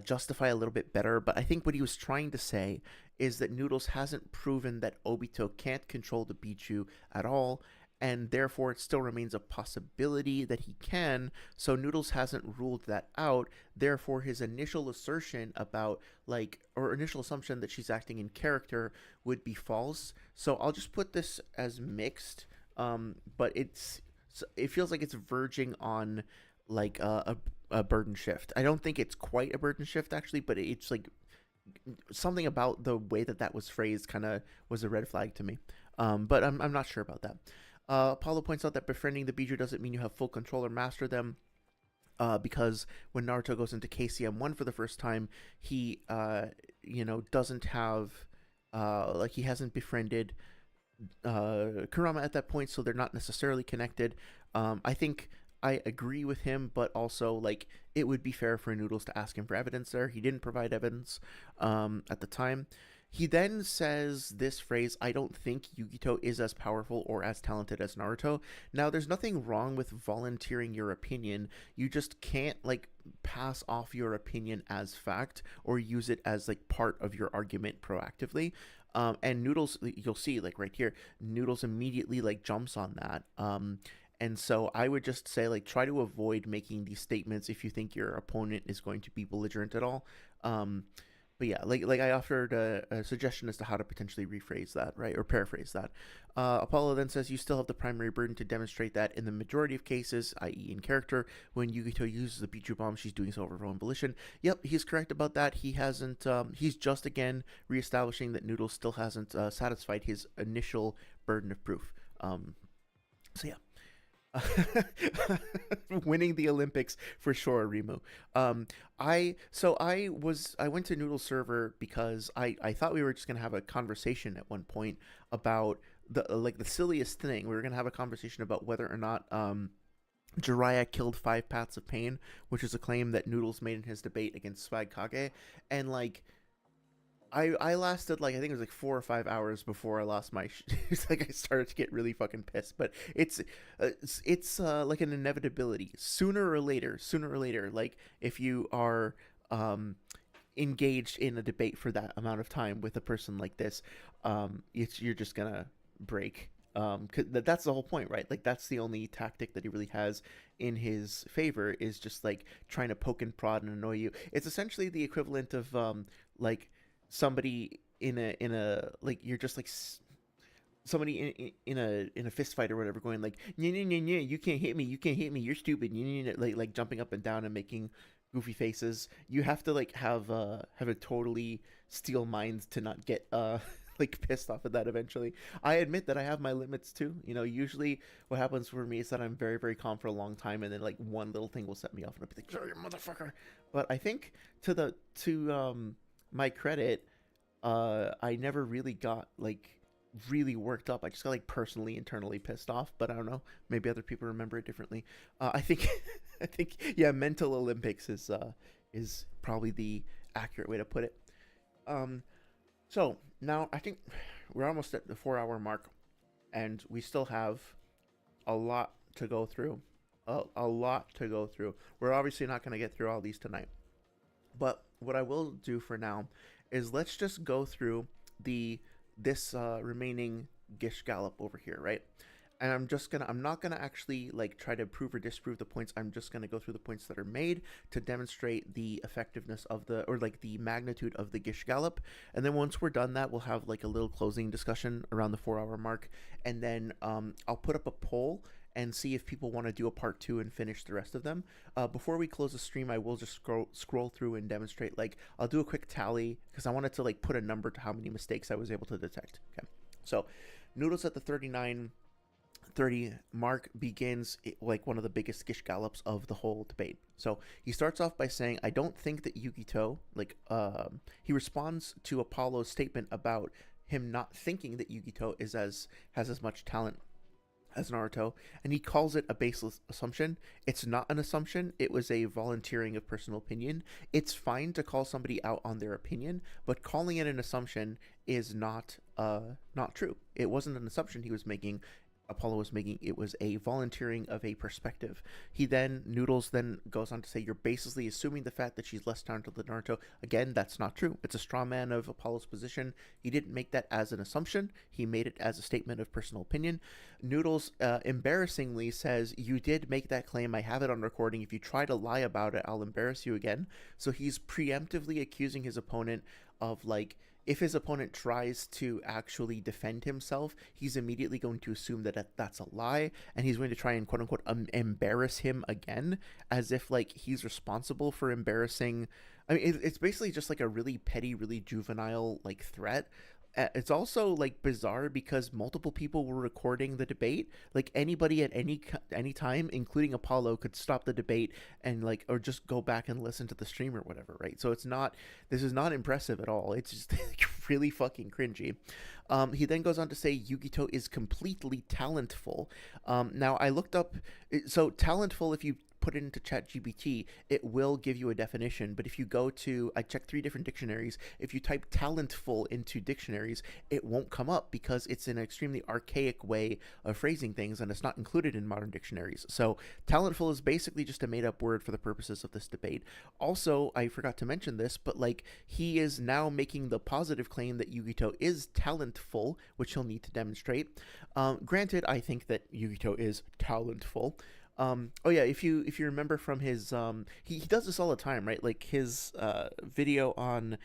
justify a little bit better, but I think what he was trying to say is that Noodles hasn't proven that Obito can't control the Bichu at all, and therefore it still remains a possibility that he can, so Noodles hasn't ruled that out. Therefore, his initial assertion about, like, or initial assumption that she's acting in character would be false. So I'll just put this as mixed, but it feels like it's verging on like a burden shift. I don't think it's quite a burden shift actually, but it's like something about the way that was phrased kind of was a red flag to me. But I'm not sure about that. Paulo points out that befriending the Biju doesn't mean you have full control or master them. Because when Naruto goes into KCM1 for the first time, he, doesn't have, like, he hasn't befriended Kurama at that point, so they're not necessarily connected. I think I agree with him, but also like it would be fair for Noodles to ask him for evidence there. He didn't provide evidence at the time. He then says this phrase, I don't think Yugito is as powerful or as talented as Naruto. Now, there's nothing wrong with volunteering your opinion. You just can't, like, pass off your opinion as fact or use it as, like, part of your argument proactively. And Noodles, you'll see, like, right here, Noodles immediately, like, jumps on that. And so I would just say, like, try to avoid making these statements if you think your opponent is going to be belligerent at all. But yeah, like I offered a suggestion as to how to potentially rephrase that, right, or paraphrase that. Apollo then says you still have the primary burden to demonstrate that in the majority of cases, i.e., in character, when Yugito uses the Bichu bomb, she's doing so of her own volition. Yep, he's correct about that. He hasn't. He's just again reestablishing that Noodles still hasn't satisfied his initial burden of proof. So yeah, winning the Olympics for sure, Rimu. I went to Noodle server because I thought we were just gonna have a conversation at one point about the silliest thing. We were gonna have a conversation about whether or not Jiraiya killed 5 paths of pain, which is a claim that Noodles made in his debate against Swag Kage, and like I lasted like I think it was like 4 or 5 hours before I lost my. It's like I started to get really fucking pissed, but like an inevitability. Sooner or later, like if you are engaged in a debate for that amount of time with a person like this, you're just gonna break. 'Cause that's the whole point, right? Like that's the only tactic that he really has in his favor is just like trying to poke and prod and annoy you. It's essentially the equivalent of like somebody in a like you're just like somebody in a fist fight or whatever going like yeah, you can't hit me, you're stupid, like jumping up and down and making goofy faces. You have to like have a totally steel mind to not get like pissed off at that eventually. I admit that I have my limits too. Usually what happens for me is that I'm very, very calm for a long time and then like one little thing will set me off and I'll be like, "Sorry, you motherfucker." But I think to my credit, I never really got like really worked up. I just got like personally, internally pissed off. But I don't know. Maybe other people remember it differently. I think, I think, yeah, mental Olympics is probably the accurate way to put it. Um, so now I think we're almost at the 4 hour mark, and we still have a lot to go through. A lot to go through. We're obviously not going to get through all these tonight. But what I will do for now is let's just go through this remaining Gish Gallop over here, right? And I'm not gonna actually like try to prove or disprove the points. I'm just gonna go through the points that are made to demonstrate the effectiveness of or like the magnitude of the Gish Gallop. And then once we're done that, we'll have like a little closing discussion around the 4 hour mark. And then I'll put up a poll and see if people want to do a part 2 and finish the rest of them. Before we close the stream, I will just scroll through and demonstrate. Like, I'll do a quick tally because I wanted to like put a number to how many mistakes I was able to detect. Okay, so Noodles at the 39:30 mark begins like one of the biggest Gish Gallops of the whole debate. So he starts off by saying, "I don't think that Yugito he responds to Apollo's statement about him not thinking that Yugito has as much talent as Naruto, and he calls it a baseless assumption. It's not an assumption. It was a volunteering of personal opinion. It's fine to call somebody out on their opinion, but calling it an assumption is not true. It wasn't an assumption he was making. Apollo was making. It was a volunteering of a perspective. Noodles then goes on to say, you're basically assuming the fact that she's less talented than Naruto. Again, that's not true. It's a straw man of Apollo's position. He didn't make that as an assumption. He made it as a statement of personal opinion. Noodles embarrassingly says, you did make that claim. I have it on recording. If you try to lie about it, I'll embarrass you again. So he's preemptively accusing his opponent of like, if his opponent tries to actually defend himself, he's immediately going to assume that that's a lie, and he's going to try and quote unquote embarrass him again, as if like he's responsible for embarrassing. I mean, it's basically just like a really petty, really juvenile like threat. It's also like bizarre because multiple people were recording the debate. Like anybody at any time, including Apollo, could stop the debate and like or just go back and listen to the stream or whatever, right? So this is not impressive at all. It's just really fucking cringy. He then goes on to say Yugito is completely talentful. Now I looked up, so talentful, if you put it into ChatGPT, it will give you a definition. But if you I checked 3 different dictionaries. If you type talentful into dictionaries, it won't come up because it's an extremely archaic way of phrasing things and it's not included in modern dictionaries. So talentful is basically just a made up word for the purposes of this debate. Also, I forgot to mention this, but like he is now making the positive claim that Yugito is talentful, which he'll need to demonstrate. Granted, I think that Yugito is talentful. Oh yeah, if you remember from his he does this all the time, right? Like his video on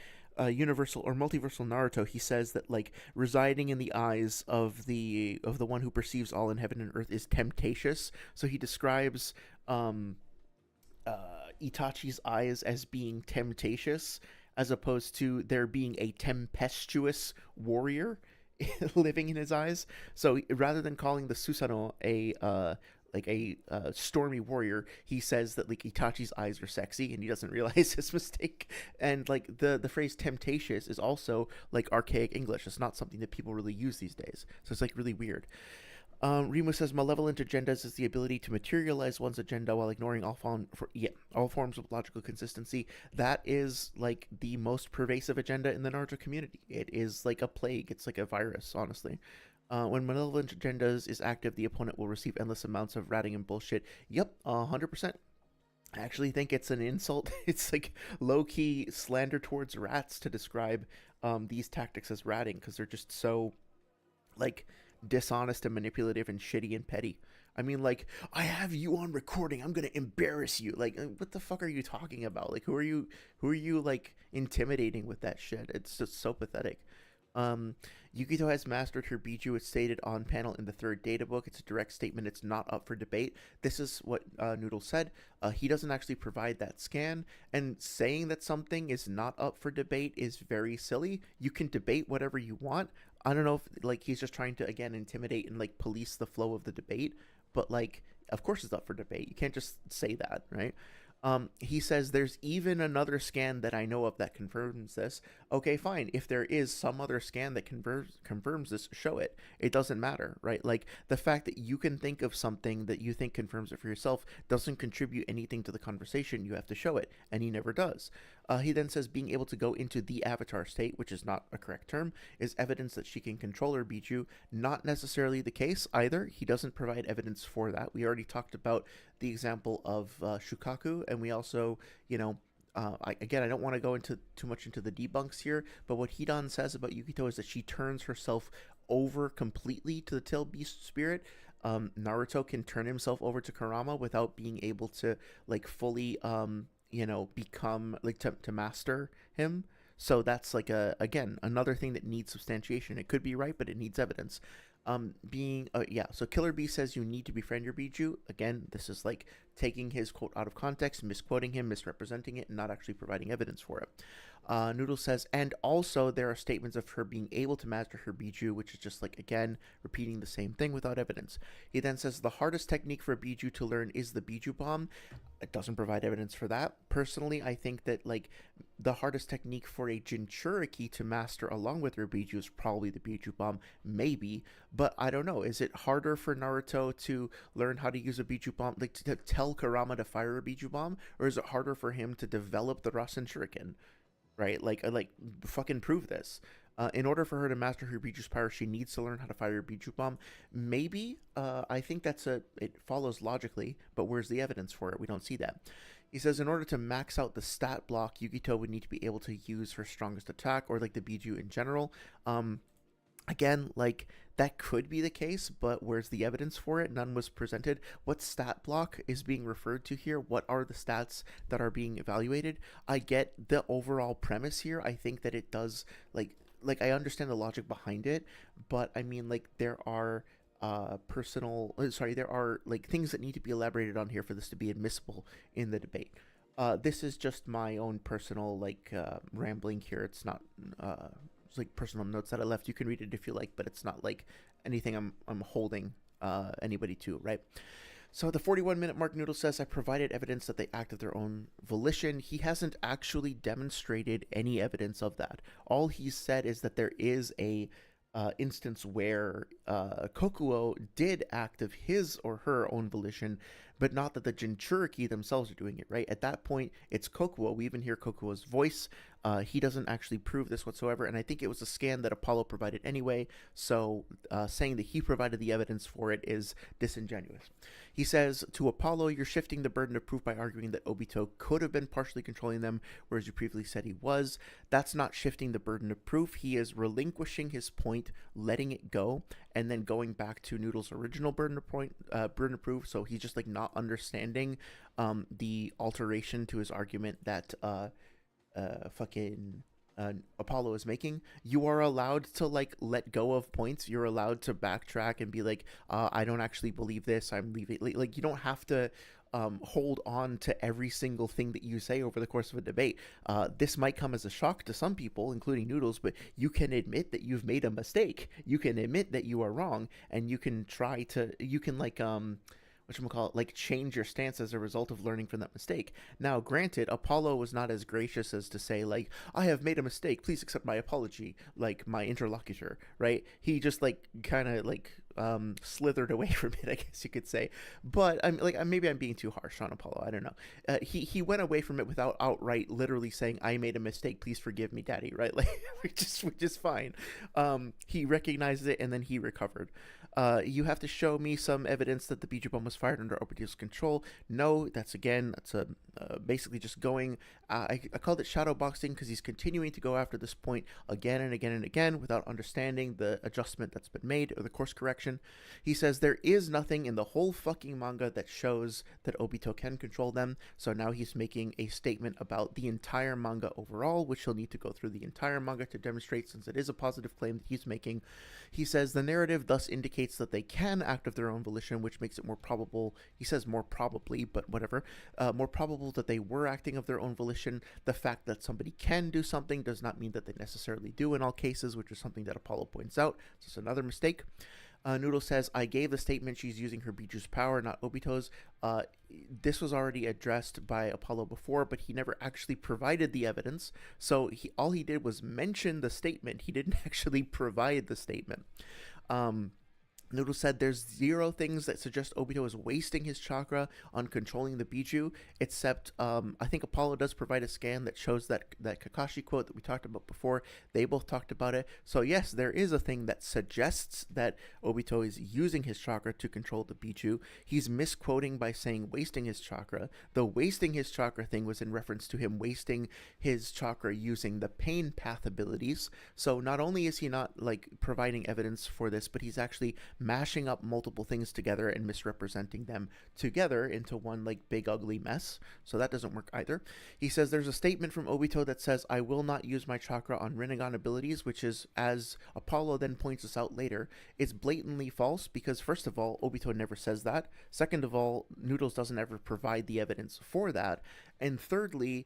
universal or multiversal Naruto, he says that like residing in the eyes of the one who perceives all in heaven and earth is temptatious. So he describes Itachi's eyes as being temptatious, as opposed to there being a tempestuous warrior living in his eyes. So rather than calling the Susanoo a stormy warrior, he says that like Itachi's eyes are sexy, and he doesn't realize his mistake. And like the phrase temptatious is also like archaic English. It's not something that people really use these days. So it's like really weird. Rimu says malevolent agendas is the ability to materialize one's agenda while ignoring all forms of logical consistency. That is like the most pervasive agenda in the Naruto community. It is like a plague. It's like a virus, honestly. When malevolent agendas is active, the opponent will receive endless amounts of ratting and bullshit. Yep, 100%. I actually think it's an insult. It's like low-key slander towards rats to describe these tactics as ratting, because they're just so like dishonest and manipulative and shitty and petty. I mean, like, I have you on recording, I'm gonna embarrass you. Like, what the fuck are you talking about? Like, who are you like intimidating with that shit? It's just so pathetic. Yukito has mastered her Biju. It's stated on panel in the third data book. It's a direct statement. It's not up for debate. This is what Noodle said. He doesn't actually provide that scan, and saying that something is not up for debate is very silly. You can debate whatever you want. I don't know if like he's just trying to again intimidate and like police the flow of the debate, but like of course it's up for debate. You can't just say that, right? He says there's even another scan that I know of that confirms this. Okay, fine. If there is some other scan that confirms this, show it. It doesn't matter, right? Like the fact that you can think of something that you think confirms it for yourself doesn't contribute anything to the conversation. You have to show it, and he never does. He then says being able to go into the avatar state, which is not a correct term, is evidence that she can control her Biju. Not necessarily the case either. He doesn't provide evidence for that. We already talked about the example of Shukaku, and we also, I don't want to go into too much into the debunks here, but what Hidan says about Yukito is that she turns herself over completely to the tail beast spirit. Naruto can turn himself over to Kurama without being able to like fully become like to master him. So that's like another thing that needs substantiation. It could be right, but it needs evidence. So Killer B says you need to befriend your Biju. Again, this is like taking his quote out of context, misquoting him, misrepresenting it, and not actually providing evidence for it. Noodle says, and also there are statements of her being able to master her Biju, which is just like, again, repeating the same thing without evidence. He then says the hardest technique for a Biju to learn is the Biju bomb. It doesn't provide evidence for that. Personally, I think that like the hardest technique for a Jinchuuriki to master along with her Biju is probably the Biju bomb, maybe, but I don't know. Is it harder for Naruto to learn how to use a Biju bomb, like to tell Kurama to fire a Biju bomb, or is it harder for him to develop the Rasen Shuriken? Right? Like fucking prove this. In order for her to master her Biju's power, she needs to learn how to fire a Biju bomb. Maybe. I think it follows logically, but where's the evidence for it? We don't see that. He says in order to max out the stat block, Yukito would need to be able to use her strongest attack, or like the Biju in general. Again, like that could be the case, but where's the evidence for it? None was presented. What stat block is being referred to here? What are the stats that are being evaluated? I get the overall premise here. I think that it does like I understand the logic behind it, but I mean like there are there are like things that need to be elaborated on here for this to be admissible in the debate. This is just my own personal like rambling here. It's not it's like personal notes that I left. You can read it if you like, but it's not like anything I'm holding anybody to, right? So the 41-minute mark, Noodle says, I provided evidence that they act of their own volition. He hasn't actually demonstrated any evidence of that. All he's said is that there is a instance where Kokuo did act of his or her own volition, but not that the Jinchuuriki themselves are doing it, right? At that point, it's Kokuo. We even hear Kokuo's voice. He doesn't actually prove this whatsoever, and I think it was a scan that Apollo provided anyway, so saying that he provided the evidence for it is disingenuous. He says, to Apollo, you're shifting the burden of proof by arguing that Obito could have been partially controlling them, whereas you previously said he was. That's not shifting the burden of proof. He is relinquishing his point, letting it go, and then going back to Noodle's original burden of proof, so he's just like not understanding the alteration to his argument that Apollo is making, you are allowed to like let go of points. You're allowed to backtrack and be like, I don't actually believe this. I'm leaving. Like you don't have to hold on to every single thing that you say over the course of a debate. This might come as a shock to some people, including Noodles, but you can admit that you've made a mistake. You can admit that you are wrong, and you can try to. You can like whatchamacallit, like change your stance as a result of learning from that mistake. Now, granted, Apollo was not as gracious as to say, like, I have made a mistake, please accept my apology, like my interlocutor, right? He just like kind of like slithered away from it, I guess you could say. But I'm like, maybe I'm being too harsh on Apollo. I don't know. He went away from it without outright, literally saying, "I made a mistake. Please forgive me, Daddy." Right? Like, which is fine. He recognized it and then he recovered. You have to show me some evidence that the Bijou bomb was fired under Obito's control. No, that's basically just going. I called it shadow boxing because he's continuing to go after this point again and again and again without understanding the adjustment that's been made or the course correction. He says there is nothing in the whole fucking manga that shows that Obito can control them. So now he's making a statement about the entire manga overall, which he'll need to go through the entire manga to demonstrate, since it is a positive claim that he's making. He says the narrative thus indicates that they can act of their own volition, which makes it more probable. He says more probably, but whatever. More probable that they were acting of their own volition. The fact that somebody can do something does not mean that they necessarily do in all cases, which is something that Apollo points out. So it's another mistake. Noodle says, I gave the statement she's using her Biju's power, not Obito's. This was already addressed by Apollo before, but he never actually provided the evidence. So all he did was mention the statement. He didn't actually provide the statement. Noodle said there's zero things that suggest Obito is wasting his chakra on controlling the Biju, except I think Apollo does provide a scan that shows that Kakashi quote that we talked about before. They both talked about it. So yes, there is a thing that suggests that Obito is using his chakra to control the Biju. He's misquoting by saying wasting his chakra. The wasting his chakra thing was in reference to him wasting his chakra using the pain path abilities. So not only is he not like providing evidence for this, but he's actually mashing up multiple things together and misrepresenting them together into one like big ugly mess. So that doesn't work either. He says there's a statement from Obito that says, I will not use my chakra on Rinnegan abilities, which is, as Apollo then points us out later, it's blatantly false because first of all, Obito never says that. Second of all, Noodles doesn't ever provide the evidence for that. And thirdly,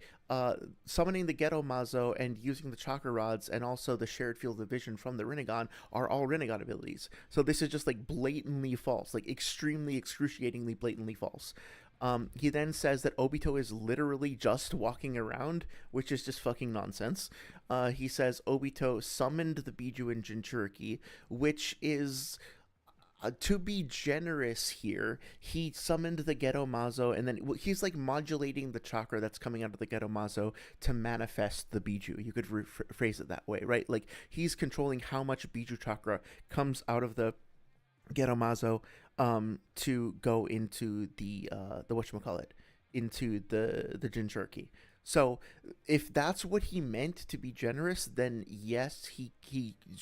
summoning the Ghetto Mazo and using the chakra rods and also the shared field of vision from the Rinnegan are all Rinnegan abilities. So this is just like blatantly false, like extremely excruciatingly blatantly false. He then says that Obito is literally just walking around, which is just fucking nonsense. He says Obito summoned the Biju in Jinchuuriki, which is... to be generous here, he summoned the Ghetto Mazo, and then he's like modulating the chakra that's coming out of the Ghetto Mazo to manifest the Biju. You could phrase it that way, right? Like he's controlling how much Biju chakra comes out of the Ghetto Mazo to go into the whatchamacallit, into the Jinchuuriki. So if that's what he meant to be generous, then yes, he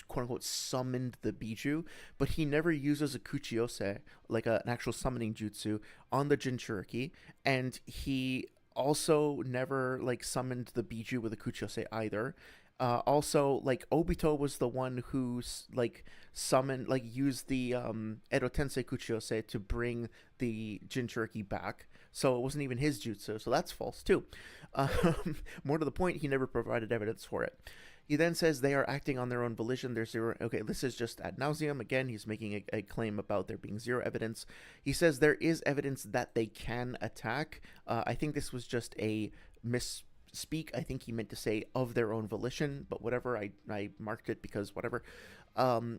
quote unquote summoned the Biju, but he never uses a Kuchiyose, like an actual summoning jutsu, on the Jinchuuriki, and he also never like summoned the Biju with a Kuchiyose either. Also, like Obito was the one who like summoned, like used the Edo Tensei Kuchiyose to bring the Jinchuuriki back. So it wasn't even his jutsu, so that's false too. More to the point, he never provided evidence for it. He then says they are acting on their own volition. There's zero. Okay, this is just ad nauseum. Again, he's making a claim about there being zero evidence. He says there is evidence that they can attack. I think this was just a misspeak. I think he meant to say of their own volition, but whatever. I marked it because whatever.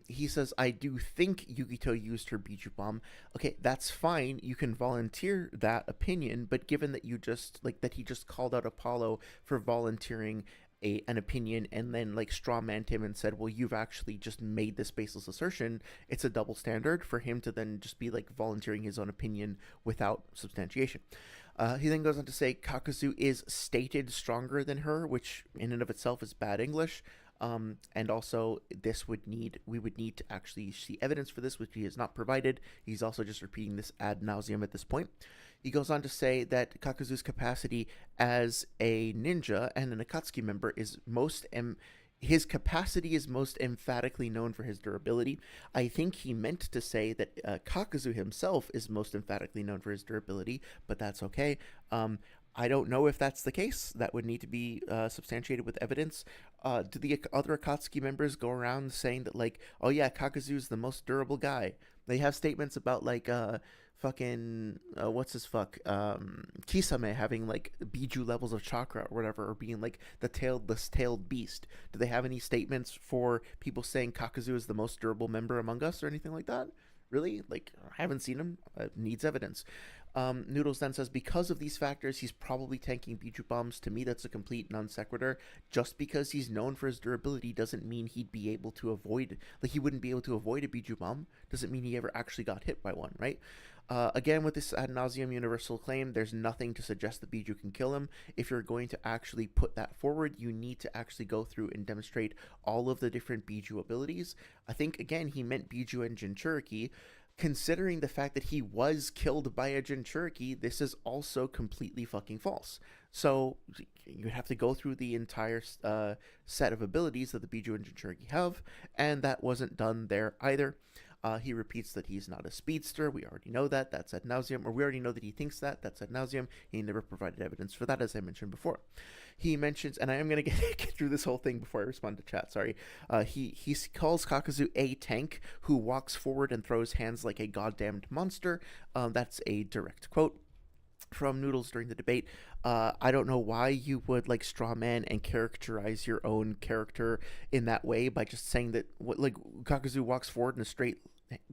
He says, I do think Yugito used her Biju bomb. Okay, that's fine. You can volunteer that opinion, but given that you just, like, that he just called out Apollo for volunteering an opinion and then, like, strawmanned him and said, well, you've actually just made this baseless assertion, it's a double standard for him to then just be, like, volunteering his own opinion without substantiation. He then goes on to say Kakuzu is stated stronger than her, which in and of itself is bad English. And also we would need to actually see evidence for this, which he has not provided. He's also just repeating this ad nauseum at this point. He goes on to say that Kakuzu's capacity as a ninja and an Akatsuki member is his capacity is most emphatically known for his durability. I think he meant to say that Kakuzu himself is most emphatically known for his durability, but that's okay. I don't know if that's the case. That would need to be substantiated with evidence. Do the other Akatsuki members go around saying that, like, oh yeah, Kakuzu's the most durable guy? They have statements about, like, fucking what's his fuck Kisame having like Biju levels of chakra or whatever, or being like the tailed beast. Do they have any statements for people saying Kakuzu is the most durable member among us or anything like that? Really? Like, I haven't seen him. Needs evidence. Noodles then says, because of these factors, he's probably tanking Biju bombs. To me, that's a complete non sequitur. Just because he's known for his durability doesn't mean he'd be able to avoid, like, he wouldn't be able to avoid a Biju bomb. Doesn't mean he ever actually got hit by one, right? Again, with this ad nauseum universal claim, there's nothing to suggest that Biju can kill him. If you're going to actually put that forward, you need to actually go through and demonstrate all of the different Biju abilities. I think, again, he meant Biju and Jinchuuriki. Considering the fact that he was killed by a Jinchuuriki, this is also completely fucking false. So you have to go through the entire set of abilities that the Biju and Jinchuuriki have, and that wasn't done there either. He repeats that he's not a speedster. We already know that. That's ad nauseum. Or we already know that he thinks that. That's ad nauseum. He never provided evidence for that, as I mentioned before. He mentions, and I am going to get through this whole thing before I respond to chat, sorry. He calls Kakuzu a tank who walks forward and throws hands like a goddamned monster. That's a direct quote from Noodles during the debate. I don't know why you would like straw man and characterize your own character in that way by just saying that like Kakuzu walks forward in a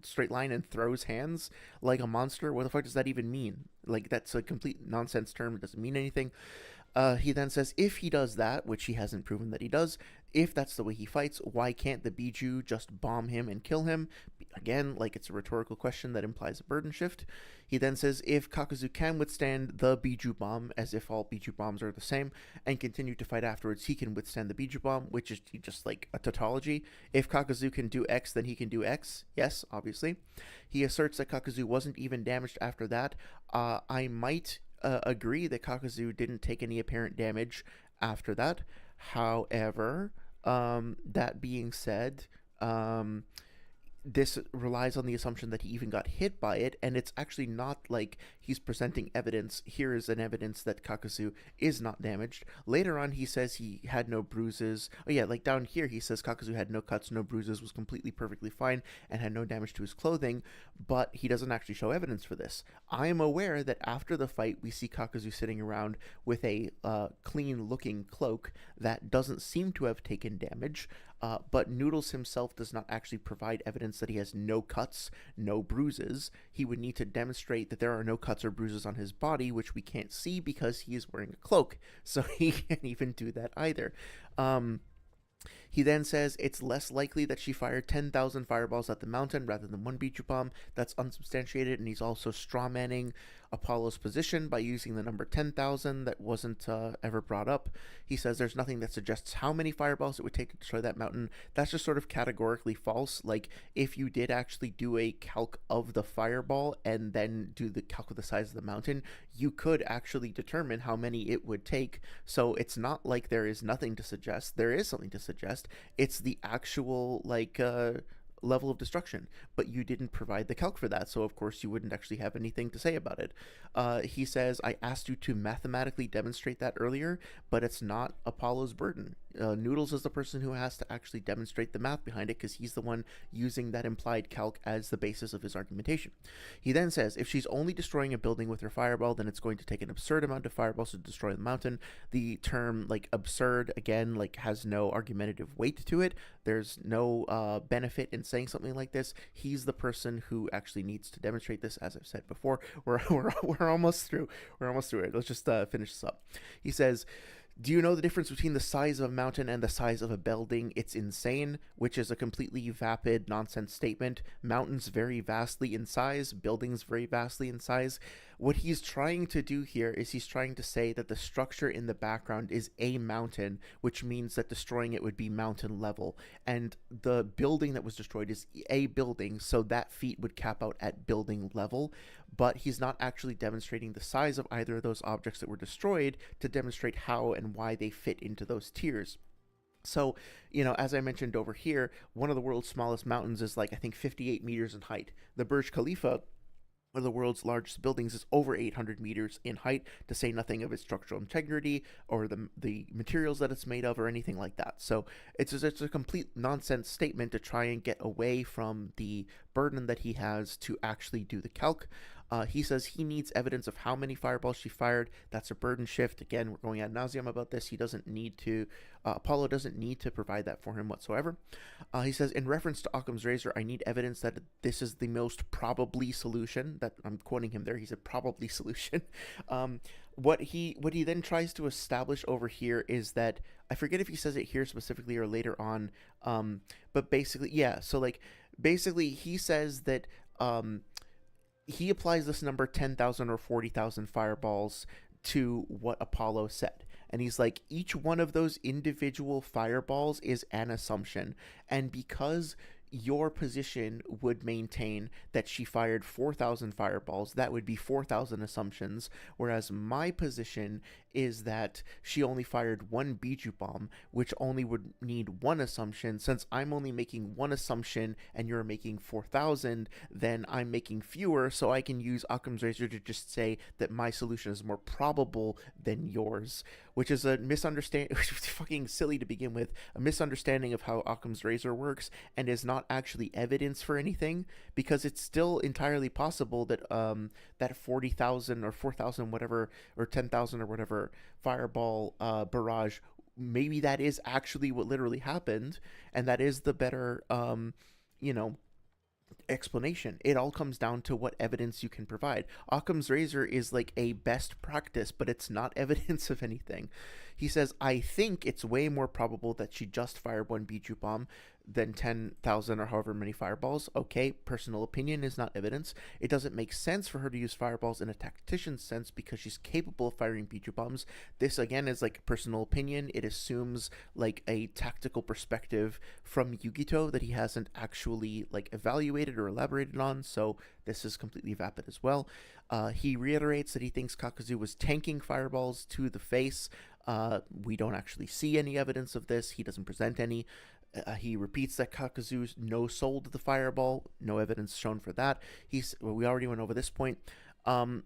straight line and throws hands like a monster. What the fuck does that even mean? Like, that's a complete nonsense term. It doesn't mean anything. He then says, if he does that, which he hasn't proven that he does, if that's the way he fights, why can't the Biju just bomb him and kill him? Again, like, it's a rhetorical question that implies a burden shift. He then says, if Kakuzu can withstand the Biju bomb, as if all Biju bombs are the same, and continue to fight afterwards, he can withstand the Biju bomb, which is just like a tautology. If Kakuzu can do X, then he can do X. Yes, obviously. He asserts that Kakuzu wasn't even damaged after that. I might agree that Kakuzu didn't take any apparent damage after that. However, that being said, this relies on the assumption that he even got hit by it, and it's actually not like he's presenting evidence. Here is an evidence that Kakuzu is not damaged. Later on, he says he had no bruises. Oh yeah, like down here, he says Kakuzu had no cuts, no bruises, was completely perfectly fine, and had no damage to his clothing, but he doesn't actually show evidence for this. I am aware that after the fight, we see Kakuzu sitting around with a clean-looking cloak that doesn't seem to have taken damage, but Noodles himself does not actually provide evidence that he has no cuts, no bruises. He would need to demonstrate that there are no cuts or bruises on his body, which we can't see because he is wearing a cloak, so he can't even do that either. He then says it's less likely that she fired 10,000 fireballs at the mountain rather than one Biju bomb. That's unsubstantiated, and he's also strawmanning Apollo's position by using the number 10,000 that wasn't ever brought up. He says there's nothing that suggests how many fireballs it would take to destroy that mountain. That's just sort of categorically false. Like, if you did actually do a calc of the fireball and then do the calc of the size of the mountain, you could actually determine how many it would take. So it's not like there is nothing to suggest. There is something to suggest. It's the actual, like, level of destruction, but you didn't provide the calc for that, so of course you wouldn't actually have anything to say about it. He says, I asked you to mathematically demonstrate that earlier, but it's not Apollo's burden. Noodles is the person who has to actually demonstrate the math behind it, because he's the one using that implied calc as the basis of his argumentation. He then says, if she's only destroying a building with her fireball, then it's going to take an absurd amount of fireballs to destroy the mountain. The term, like, absurd, again, like, has no argumentative weight to it. There's no benefit in saying something like this. He's the person who actually needs to demonstrate this, as I've said before. We're almost through. We're almost through it. Let's just finish this up. He says, do you know the difference between the size of a mountain and the size of a building? It's insane, which is a completely vapid nonsense statement. Mountains vary vastly in size, buildings vary vastly in size. What he's trying to do here is he's trying to say that the structure in the background is a mountain, which means that destroying it would be mountain level. And the building that was destroyed is a building, so that feat would cap out at building level. but he's not actually demonstrating the size of either of those objects that were destroyed to demonstrate how and why they fit into those tiers. So, as I mentioned over here, one of the world's smallest mountains is like, I think, 58 meters in height. The Burj Khalifa, one of the world's largest buildings, is over 800 meters in height, to say nothing of its structural integrity or the materials that it's made of or anything like that. So it's a complete nonsense statement to try and get away from the burden that he has to actually do the calc. He says he needs evidence of how many fireballs she fired. That's a burden shift. Again, we're going ad nauseum about this. He doesn't need to, Apollo doesn't need to provide that for him whatsoever. He says, in reference to Occam's razor, I need evidence that this is the most probably solution. That I'm quoting him there. He said probably solution. What he then tries to establish over here is that, I forget if he says it here specifically or later on, but basically, yeah. So like, basically, he says that he applies this number 10,000 or 40,000 fireballs to what Apollo said. And he's like, each one of those individual fireballs is an assumption. And because your position would maintain that she fired 4,000 fireballs, that would be 4,000 assumptions, whereas my position is that she only fired one Biju bomb, which only would need one assumption. Since I'm only making one assumption and you're making 4,000, then I'm making fewer, so I can use Occam's razor to just say that my solution is more probable than yours, which is a misunderstanding, which is fucking silly to begin with, a misunderstanding of how Occam's razor works, and is not actually evidence for anything, because it's still entirely possible that that 40,000 or 4,000 whatever, or 10,000 or whatever fireball barrage, maybe that is actually what literally happened, and that is the better explanation. It all comes down to what evidence you can provide. Occam's razor is like a best practice, but it's not evidence of anything. He says, I think it's way more probable that she just fired one Biju bomb than 10,000 or however many fireballs. Okay, personal opinion is not evidence. It doesn't make sense for her to use fireballs in a tactician's sense because she's capable of firing Biju bombs. This, again, is like personal opinion. It assumes like a tactical perspective from Yugito that he hasn't actually like evaluated or elaborated on, so this is completely vapid as well. He reiterates that he thinks Kakuzu was tanking fireballs to the face. We don't actually see any evidence of this. He doesn't present any. He repeats that Kakuzu no-sold the fireball. No evidence shown for that. We already went over this point.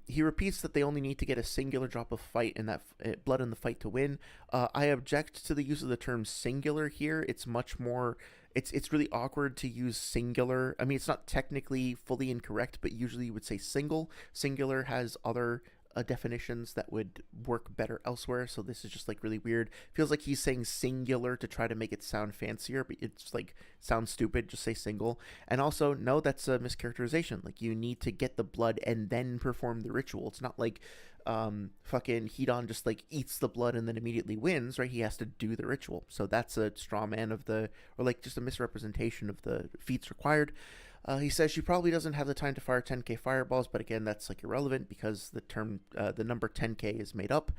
He repeats that they only need to get a singular drop of fight in that blood in the fight to win. I object to the use of the term singular here. It's much more. It's really awkward to use singular. I mean, it's not technically fully incorrect, but usually you would say single. Singular has other definitions that would work better elsewhere, so this is just like really weird. Feels like he's saying singular to try to make it sound fancier, but it's like sounds stupid. Just say single. And also, no, that's a mischaracterization. Like, you need to get the blood and then perform the ritual. It's not like fucking Hidan just like eats the blood and then immediately wins, right? He has to do the ritual. So that's a straw man of the, or like just a misrepresentation of the feats required. He says she probably doesn't have the time to fire 10k fireballs, but again, that's like irrelevant because the number 10k is made up.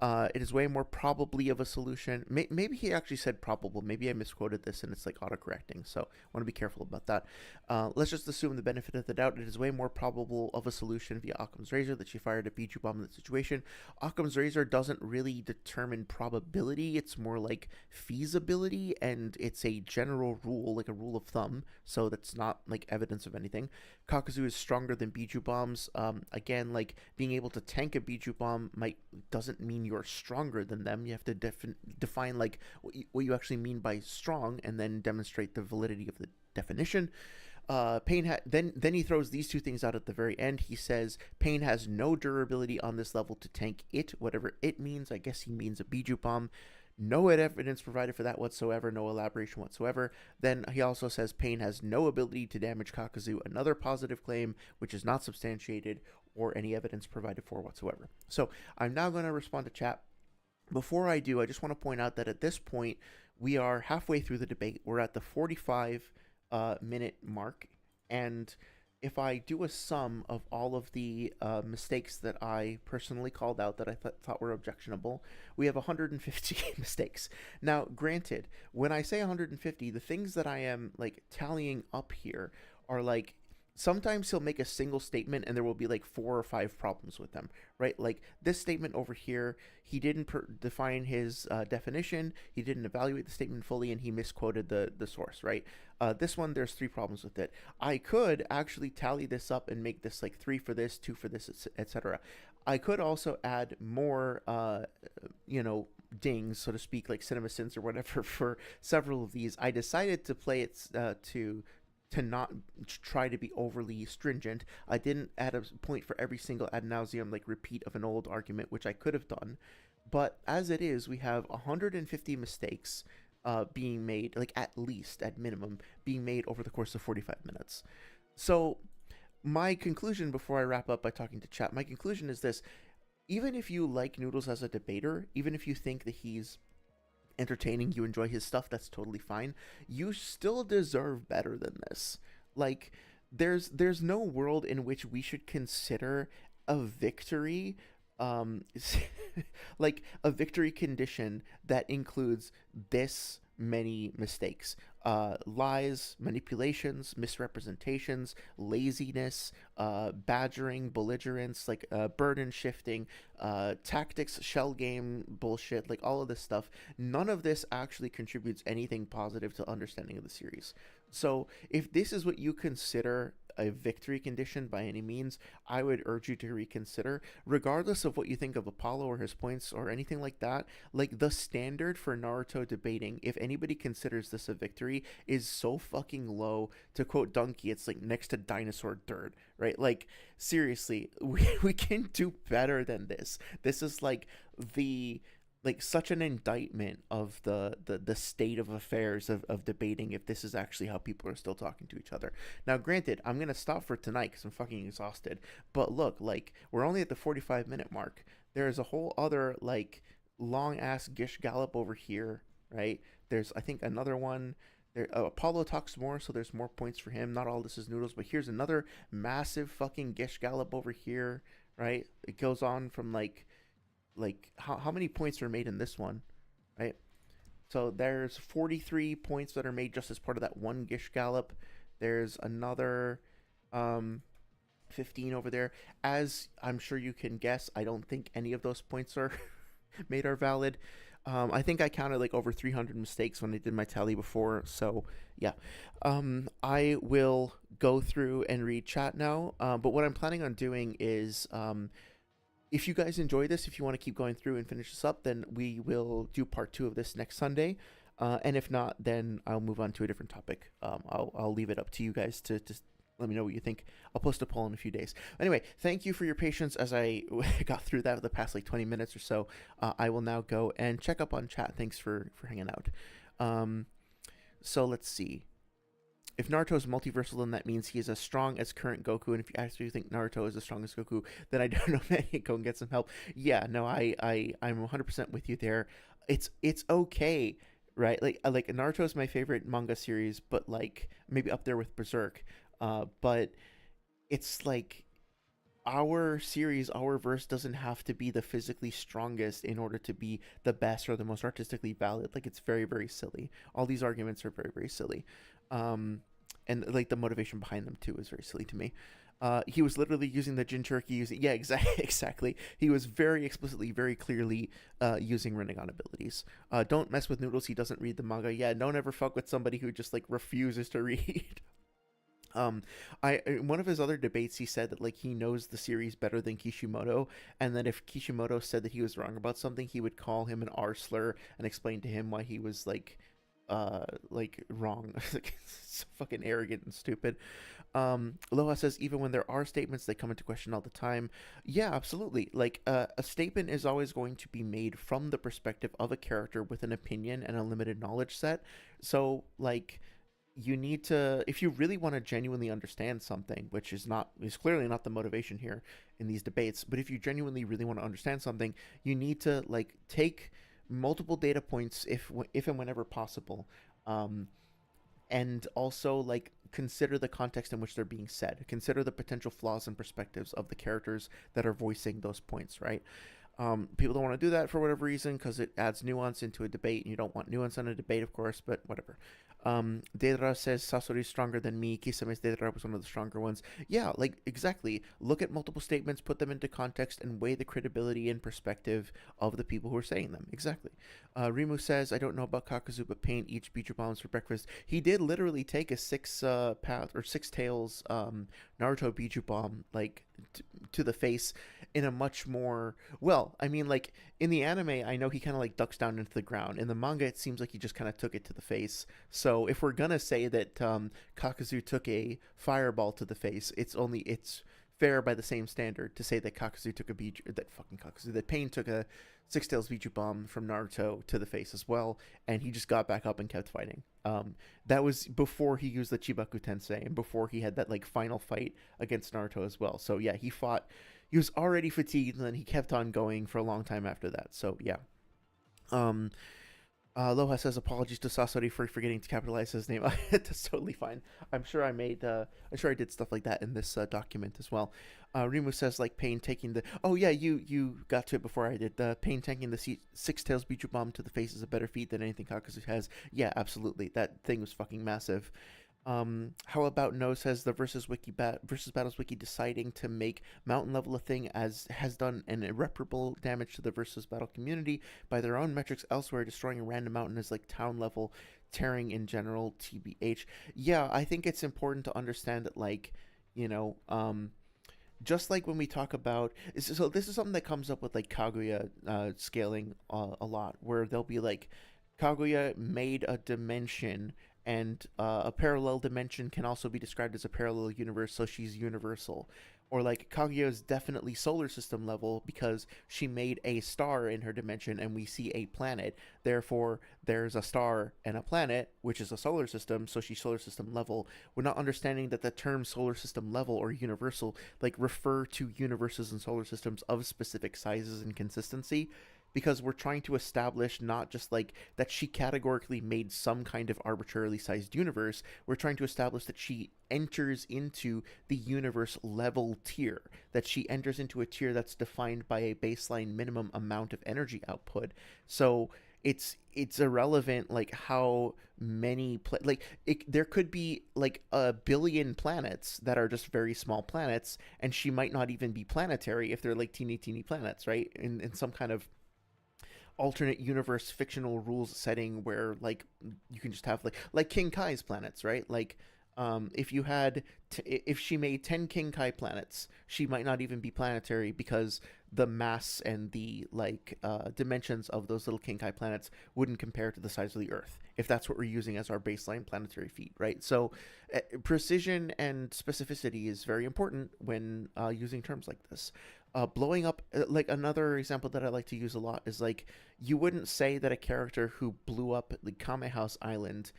It is way more probably of a solution. Maybe he actually said probable. Maybe I misquoted this and it's like autocorrecting, so I want to be careful about that. Let's just assume the benefit of the doubt. It is way more probable of a solution via Occam's razor that she fired a Biju bomb in that situation. Occam's razor doesn't really determine probability. It's more like feasibility, and it's a general rule, like a rule of thumb, so that's not like evidence of anything. Kakuzu is stronger than Biju bombs. Again, like being able to tank a Biju bomb doesn't mean you're stronger than them. You have to define like what you actually mean by strong, and then demonstrate the validity of the definition. Pain then he throws these two things out at the very end. He says Pain has no durability on this level to tank it, whatever it means. I guess he means a Biju bomb. No evidence provided for that whatsoever, no elaboration whatsoever. Then he also says Pain has no ability to damage Kakuzu, another positive claim, which is not substantiated or any evidence provided for whatsoever. So I'm now going to respond to chat. Before I do, I just want to point out that at this point, we are halfway through the debate. We're at the 45-minute mark, and if I do a sum of all of the mistakes that I personally called out that I thought were objectionable, we have 150 mistakes. Now, granted, when I say 150, the things that I am like tallying up here are like sometimes he'll make a single statement and there will be like 4 or 5 problems with them, right? Like this statement over here, he didn't define his definition, he didn't evaluate the statement fully, and he misquoted the source, right? This one, there's 3 problems with it. I could actually tally this up and make this like 3 for this, 2 for this, etc. I could also add more, dings, so to speak, like cinema sins or whatever, for several of these. I decided to play it to not try to be overly stringent. I didn't add a point for every single ad nauseum like repeat of an old argument, which I could have done. But as it is, we have 150 mistakes being made, like at least, at minimum, being made over the course of 45 minutes. So my conclusion before I wrap up by talking to chat, my conclusion is this. Even if you like Noodles as a debater, even if you think that he's entertaining, you enjoy his stuff, that's totally fine. You still deserve better than this. Like there's no world in which we should consider a victory like a victory condition that includes this many mistakes, lies, manipulations, misrepresentations, laziness, badgering, belligerence, like burden shifting, tactics, shell game bullshit, like all of this stuff. None of this actually contributes anything positive to understanding of the series. So if this is what you consider a victory condition by any means, I would urge you to reconsider, regardless of what you think of Apollo or his points or anything like that. Like, the standard for Naruto debating, if anybody considers this a victory, is so fucking low. To quote Donkey, it's like next to dinosaur dirt, right? Like, seriously, we can do better than this. This is like the such an indictment of the state of affairs of debating, if this is actually how people are still talking to each other. Now, granted, I'm going to stop for tonight because I'm fucking exhausted. But look, like, we're only at the 45-minute mark. There's a whole other, like, long-ass Gish Gallop over here, right? There's, I think, another one. There, Apollo talks more, so there's more points for him. Not all this is Noodles, but here's another massive fucking Gish Gallop over here, right? It goes on from, like how many points are made in this one, right? So there's 43 points that are made just as part of that one Gish Gallop. There's another 15 over there. As I'm sure you can guess, I don't think any of those points are made are valid. I think I counted like over 300 mistakes when I did my tally before. So yeah, I will go through and read chat now. But what I'm planning on doing is if you guys enjoy this, if you want to keep going through and finish this up, then we will do part 2 of this next Sunday. And if not, then I'll move on to a different topic. I'll leave it up to you guys to let me know what you think. I'll post a poll in a few days. Anyway, thank you for your patience as I got through that the past like 20 minutes or so. I will now go and check up on chat. Thanks for hanging out. So let's see. If Naruto is multiversal, then that means he is as strong as current Goku. And if you actually think Naruto is as strong as Goku, then I don't know, man. Go and get some help. Yeah, no, I'm 100% with you there. It's okay, right? Like Naruto is my favorite manga series, but like maybe up there with Berserk. But it's like our series, our verse doesn't have to be the physically strongest in order to be the best or the most artistically valid. Like, it's very, very silly. All these arguments are very, very silly. And like the motivation behind them too is very silly to me. He was literally using the Jinchuuriki using, yeah, exactly. He was very explicitly, very clearly using Rinnegan abilities. Don't mess with Noodles. He doesn't read the manga. Yeah, don't ever fuck with somebody who just like refuses to read. One of his other debates, he said that like he knows the series better than Kishimoto, and that if Kishimoto said that he was wrong about something, he would call him an R slur and explain to him why he was like wrong. So fucking arrogant and stupid. Loha says, even when there are statements, they come into question all the time. Yeah, absolutely. Like, a statement is always going to be made from the perspective of a character with an opinion and a limited knowledge set. So, like, you need to, if you really want to genuinely understand something, which is clearly not the motivation here in these debates, but if you genuinely really want to understand something, you need to, like, take multiple data points if and whenever possible, and also like consider the context in which they're being said, consider the potential flaws and perspectives of the characters that are voicing those points, right? People don't want to do that for whatever reason because it adds nuance into a debate, and you don't want nuance in a debate, of course, but whatever. Deidara says Sasori's stronger than me. Kisame's Deidara was one of the stronger ones. Yeah, like, exactly. Look at multiple statements, put them into context, and weigh the credibility and perspective of the people who are saying them. Exactly. Rimu says, I don't know about Kakuzu, but Pain eats Bijuu bombs for breakfast. He did literally take a six tails Naruto Bijuu bomb, like, to the face in a much more, well, I mean, like, in the anime, I know he kind of like ducks down into the ground. In the manga, it seems like he just kind of took it to the face. So if we're gonna say that Kakuzu took a fireball to the face, it's fair by the same standard to say that Kakuzu took a that Pain took a Six Tails Bijuu bomb from Naruto to the face as well, and he just got back up and kept fighting. That was before he used the Chibaku Tensei and before he had that like final fight against Naruto as well. So yeah, he fought. He was already fatigued, and then he kept on going for a long time after that. So yeah. Um, Loha says apologies to Sasori for forgetting to capitalize his name. That's totally fine. I'm sure I made. I'm sure I did stuff like that in this document as well. Rimu says like Pain taking the. Oh yeah, you got to it before I did. The Pain taking the Six Tails Bijuu bomb to the face is a better feat than anything Kakuzu has. Yeah, absolutely. That thing was fucking massive. How about No says the versus battles wiki deciding to make mountain level a thing as has done an irreparable damage to the versus battle community by their own metrics elsewhere, destroying a random mountain as like town level, tearing in general, tbh. Yeah, I think it's important to understand that, like, you know, just like when we talk about, so this is something that comes up with like Kaguya scaling a lot, where they'll be like, Kaguya made a dimension, and a parallel dimension can also be described as a parallel universe, so she's universal. Or like Kaguya is definitely solar system level because she made a star in her dimension and we see a planet. Therefore, there's a star and a planet, which is a solar system, so she's solar system level. We're not understanding that the term solar system level or universal like refer to universes and solar systems of specific sizes and consistency, because we're trying to establish not just like that she categorically made some kind of arbitrarily sized universe. We're trying to establish that she enters into the universe level tier, that she enters into a tier that's defined by a baseline minimum amount of energy output. So it's irrelevant like how many there could be like a billion planets that are just very small planets, and she might not even be planetary if they're like teeny planets, right? In some kind of alternate universe fictional rules setting where like you can just have like King Kai's planets, right? Like if you had if she made 10 King Kai planets, she might not even be planetary because the mass and the like dimensions of those little King Kai planets wouldn't compare to the size of the Earth if that's what we're using as our baseline planetary feat, right? So precision and specificity is very important when using terms like this. Blowing up, like another example that I like to use a lot is like, you wouldn't say that a character who blew up the Kame House Island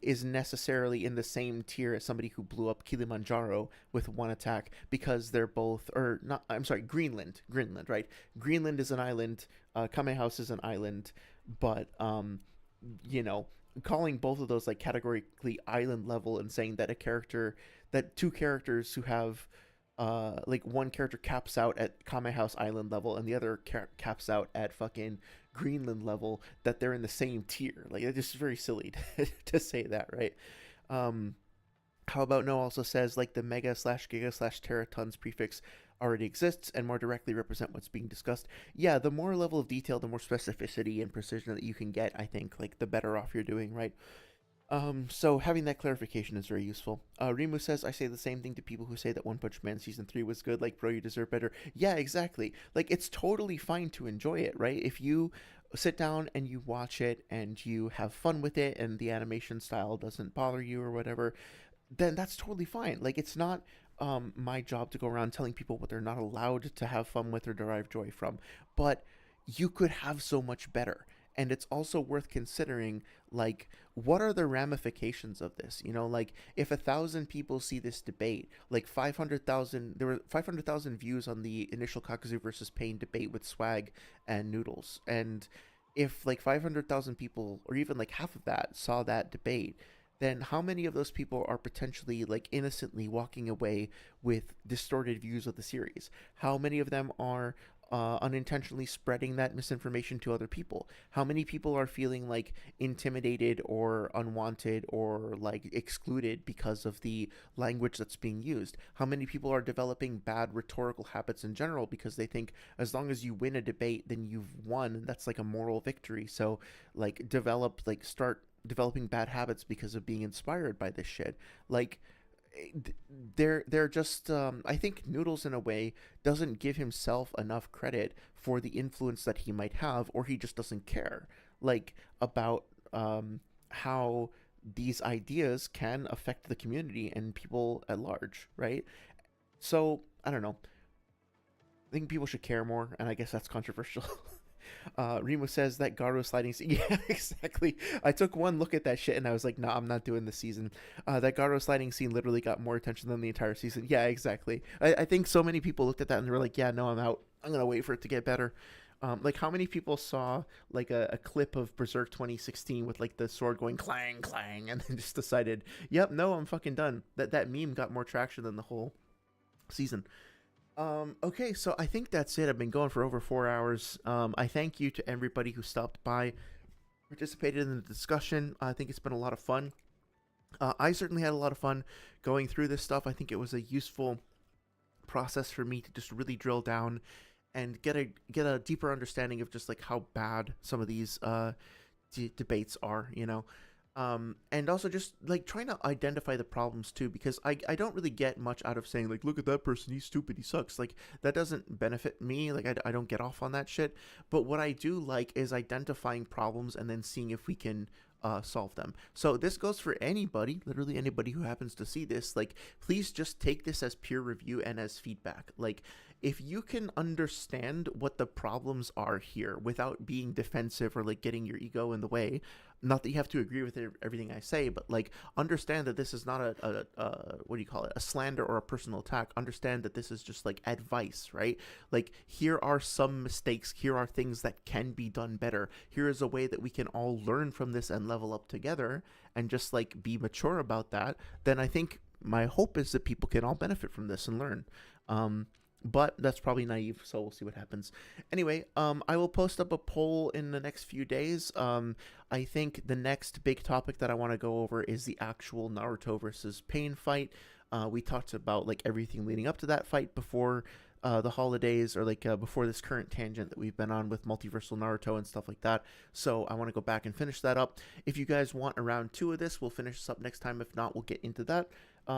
is necessarily in the same tier as somebody who blew up Kilimanjaro with one attack, because they're both, or not, I'm sorry, Greenland, right? Greenland is an island, Kame House is an island, but, you know, calling both of those like categorically island level and saying that two characters who have like one character caps out at Kame House Island level and the other caps out at fucking Greenland level, that they're in the same tier. Like, it's just very silly to say that, right? How about No also says like the mega slash giga slash teratons prefix already exists and more directly represent what's being discussed. Yeah, the more level of detail, the more specificity and precision that you can get, I think, like the better off you're doing, right? So having that clarification is very useful. Rimu says, I say the same thing to people who say that One Punch Man Season 3 was good, like, bro, you deserve better. Yeah, exactly. Like, it's totally fine to enjoy it, right? If you sit down and you watch it and you have fun with it and the animation style doesn't bother you or whatever, then that's totally fine. Like, it's not my job to go around telling people what they're not allowed to have fun with or derive joy from. But you could have so much better. And it's also worth considering, like, what are the ramifications of this? You know, like, if 1,000 people see this debate, like 500,000, there were 500,000 views on the initial Kakuzu versus Pain debate with Swag and Noodles. And if like 500,000 people, or even like half of that, saw that debate, then how many of those people are potentially like innocently walking away with distorted views of the series? How many of them are unintentionally spreading that misinformation to other people? How many people are feeling like intimidated or unwanted or like excluded because of the language that's being used? How many people are developing bad rhetorical habits in general because they think as long as you win a debate, then you've won, and that's like a moral victory. So like start developing bad habits because of being inspired by this shit. Like they're just I think Noodles in a way doesn't give himself enough credit for the influence that he might have, or he just doesn't care like about how these ideas can affect the community and people at large, right? So I don't know. I think people should care more, and I guess that's controversial. Remo says that Garo sliding scene. Yeah, exactly. I took one look at that shit and I was like, nah, I'm not doing this season. That Garo sliding scene literally got more attention than the entire season. Yeah, exactly. I think so many people looked at that and they were like, yeah, no, I'm out. I'm going to wait for it to get better. Like, how many people saw like a clip of Berserk 2016 with like the sword going clang, clang, and then just decided, yep, no, I'm fucking done. That meme got more traction than the whole season. Okay, so I think that's it. I've been going for over 4 hours. I thank you to everybody who stopped by, participated in the discussion. I think it's been a lot of fun. I certainly had a lot of fun going through this stuff. I think it was a useful process for me to just really drill down and get a deeper understanding of just like how bad some of these debates are, you know. And also just like trying to identify the problems too, because I don't really get much out of saying like, look at that person, he's stupid, he sucks. Like that doesn't benefit me. Like I don't get off on that shit. But what I do like is identifying problems and then seeing if we can solve them. So this goes for anybody, literally anybody who happens to see this. Like, please just take this as peer review and as feedback. Like, if you can understand what the problems are here without being defensive or like getting your ego in the way, not that you have to agree with everything I say, but like understand that this is not a what do you call it, a slander or a personal attack. Understand that this is just like advice, right? Like, here are some mistakes, here are things that can be done better, here is a way that we can all learn from this and level up together, and just like be mature about that. Then I think my hope is that people can all benefit from this and learn. But that's probably naive, so we'll see what happens. Anyway, I will post up a poll in the next few days. I think the next big topic that I want to go over is the actual Naruto versus Pain fight. We talked about like everything leading up to that fight before the holidays, or like before this current tangent that we've been on with multiversal Naruto and stuff like that. So I want to go back and finish that up. If you guys want a round 2 of this, we'll finish this up next time. If not, we'll get into that.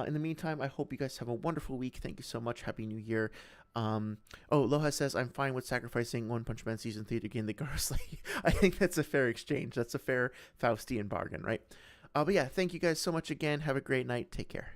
In the meantime, I hope you guys have a wonderful week. Thank you so much. Happy New Year. Loha says, I'm fine with sacrificing One Punch Man Season 3 to gain the Garsley. I think that's a fair exchange. That's a fair Faustian bargain, right? But yeah, thank you guys so much again. Have a great night. Take care.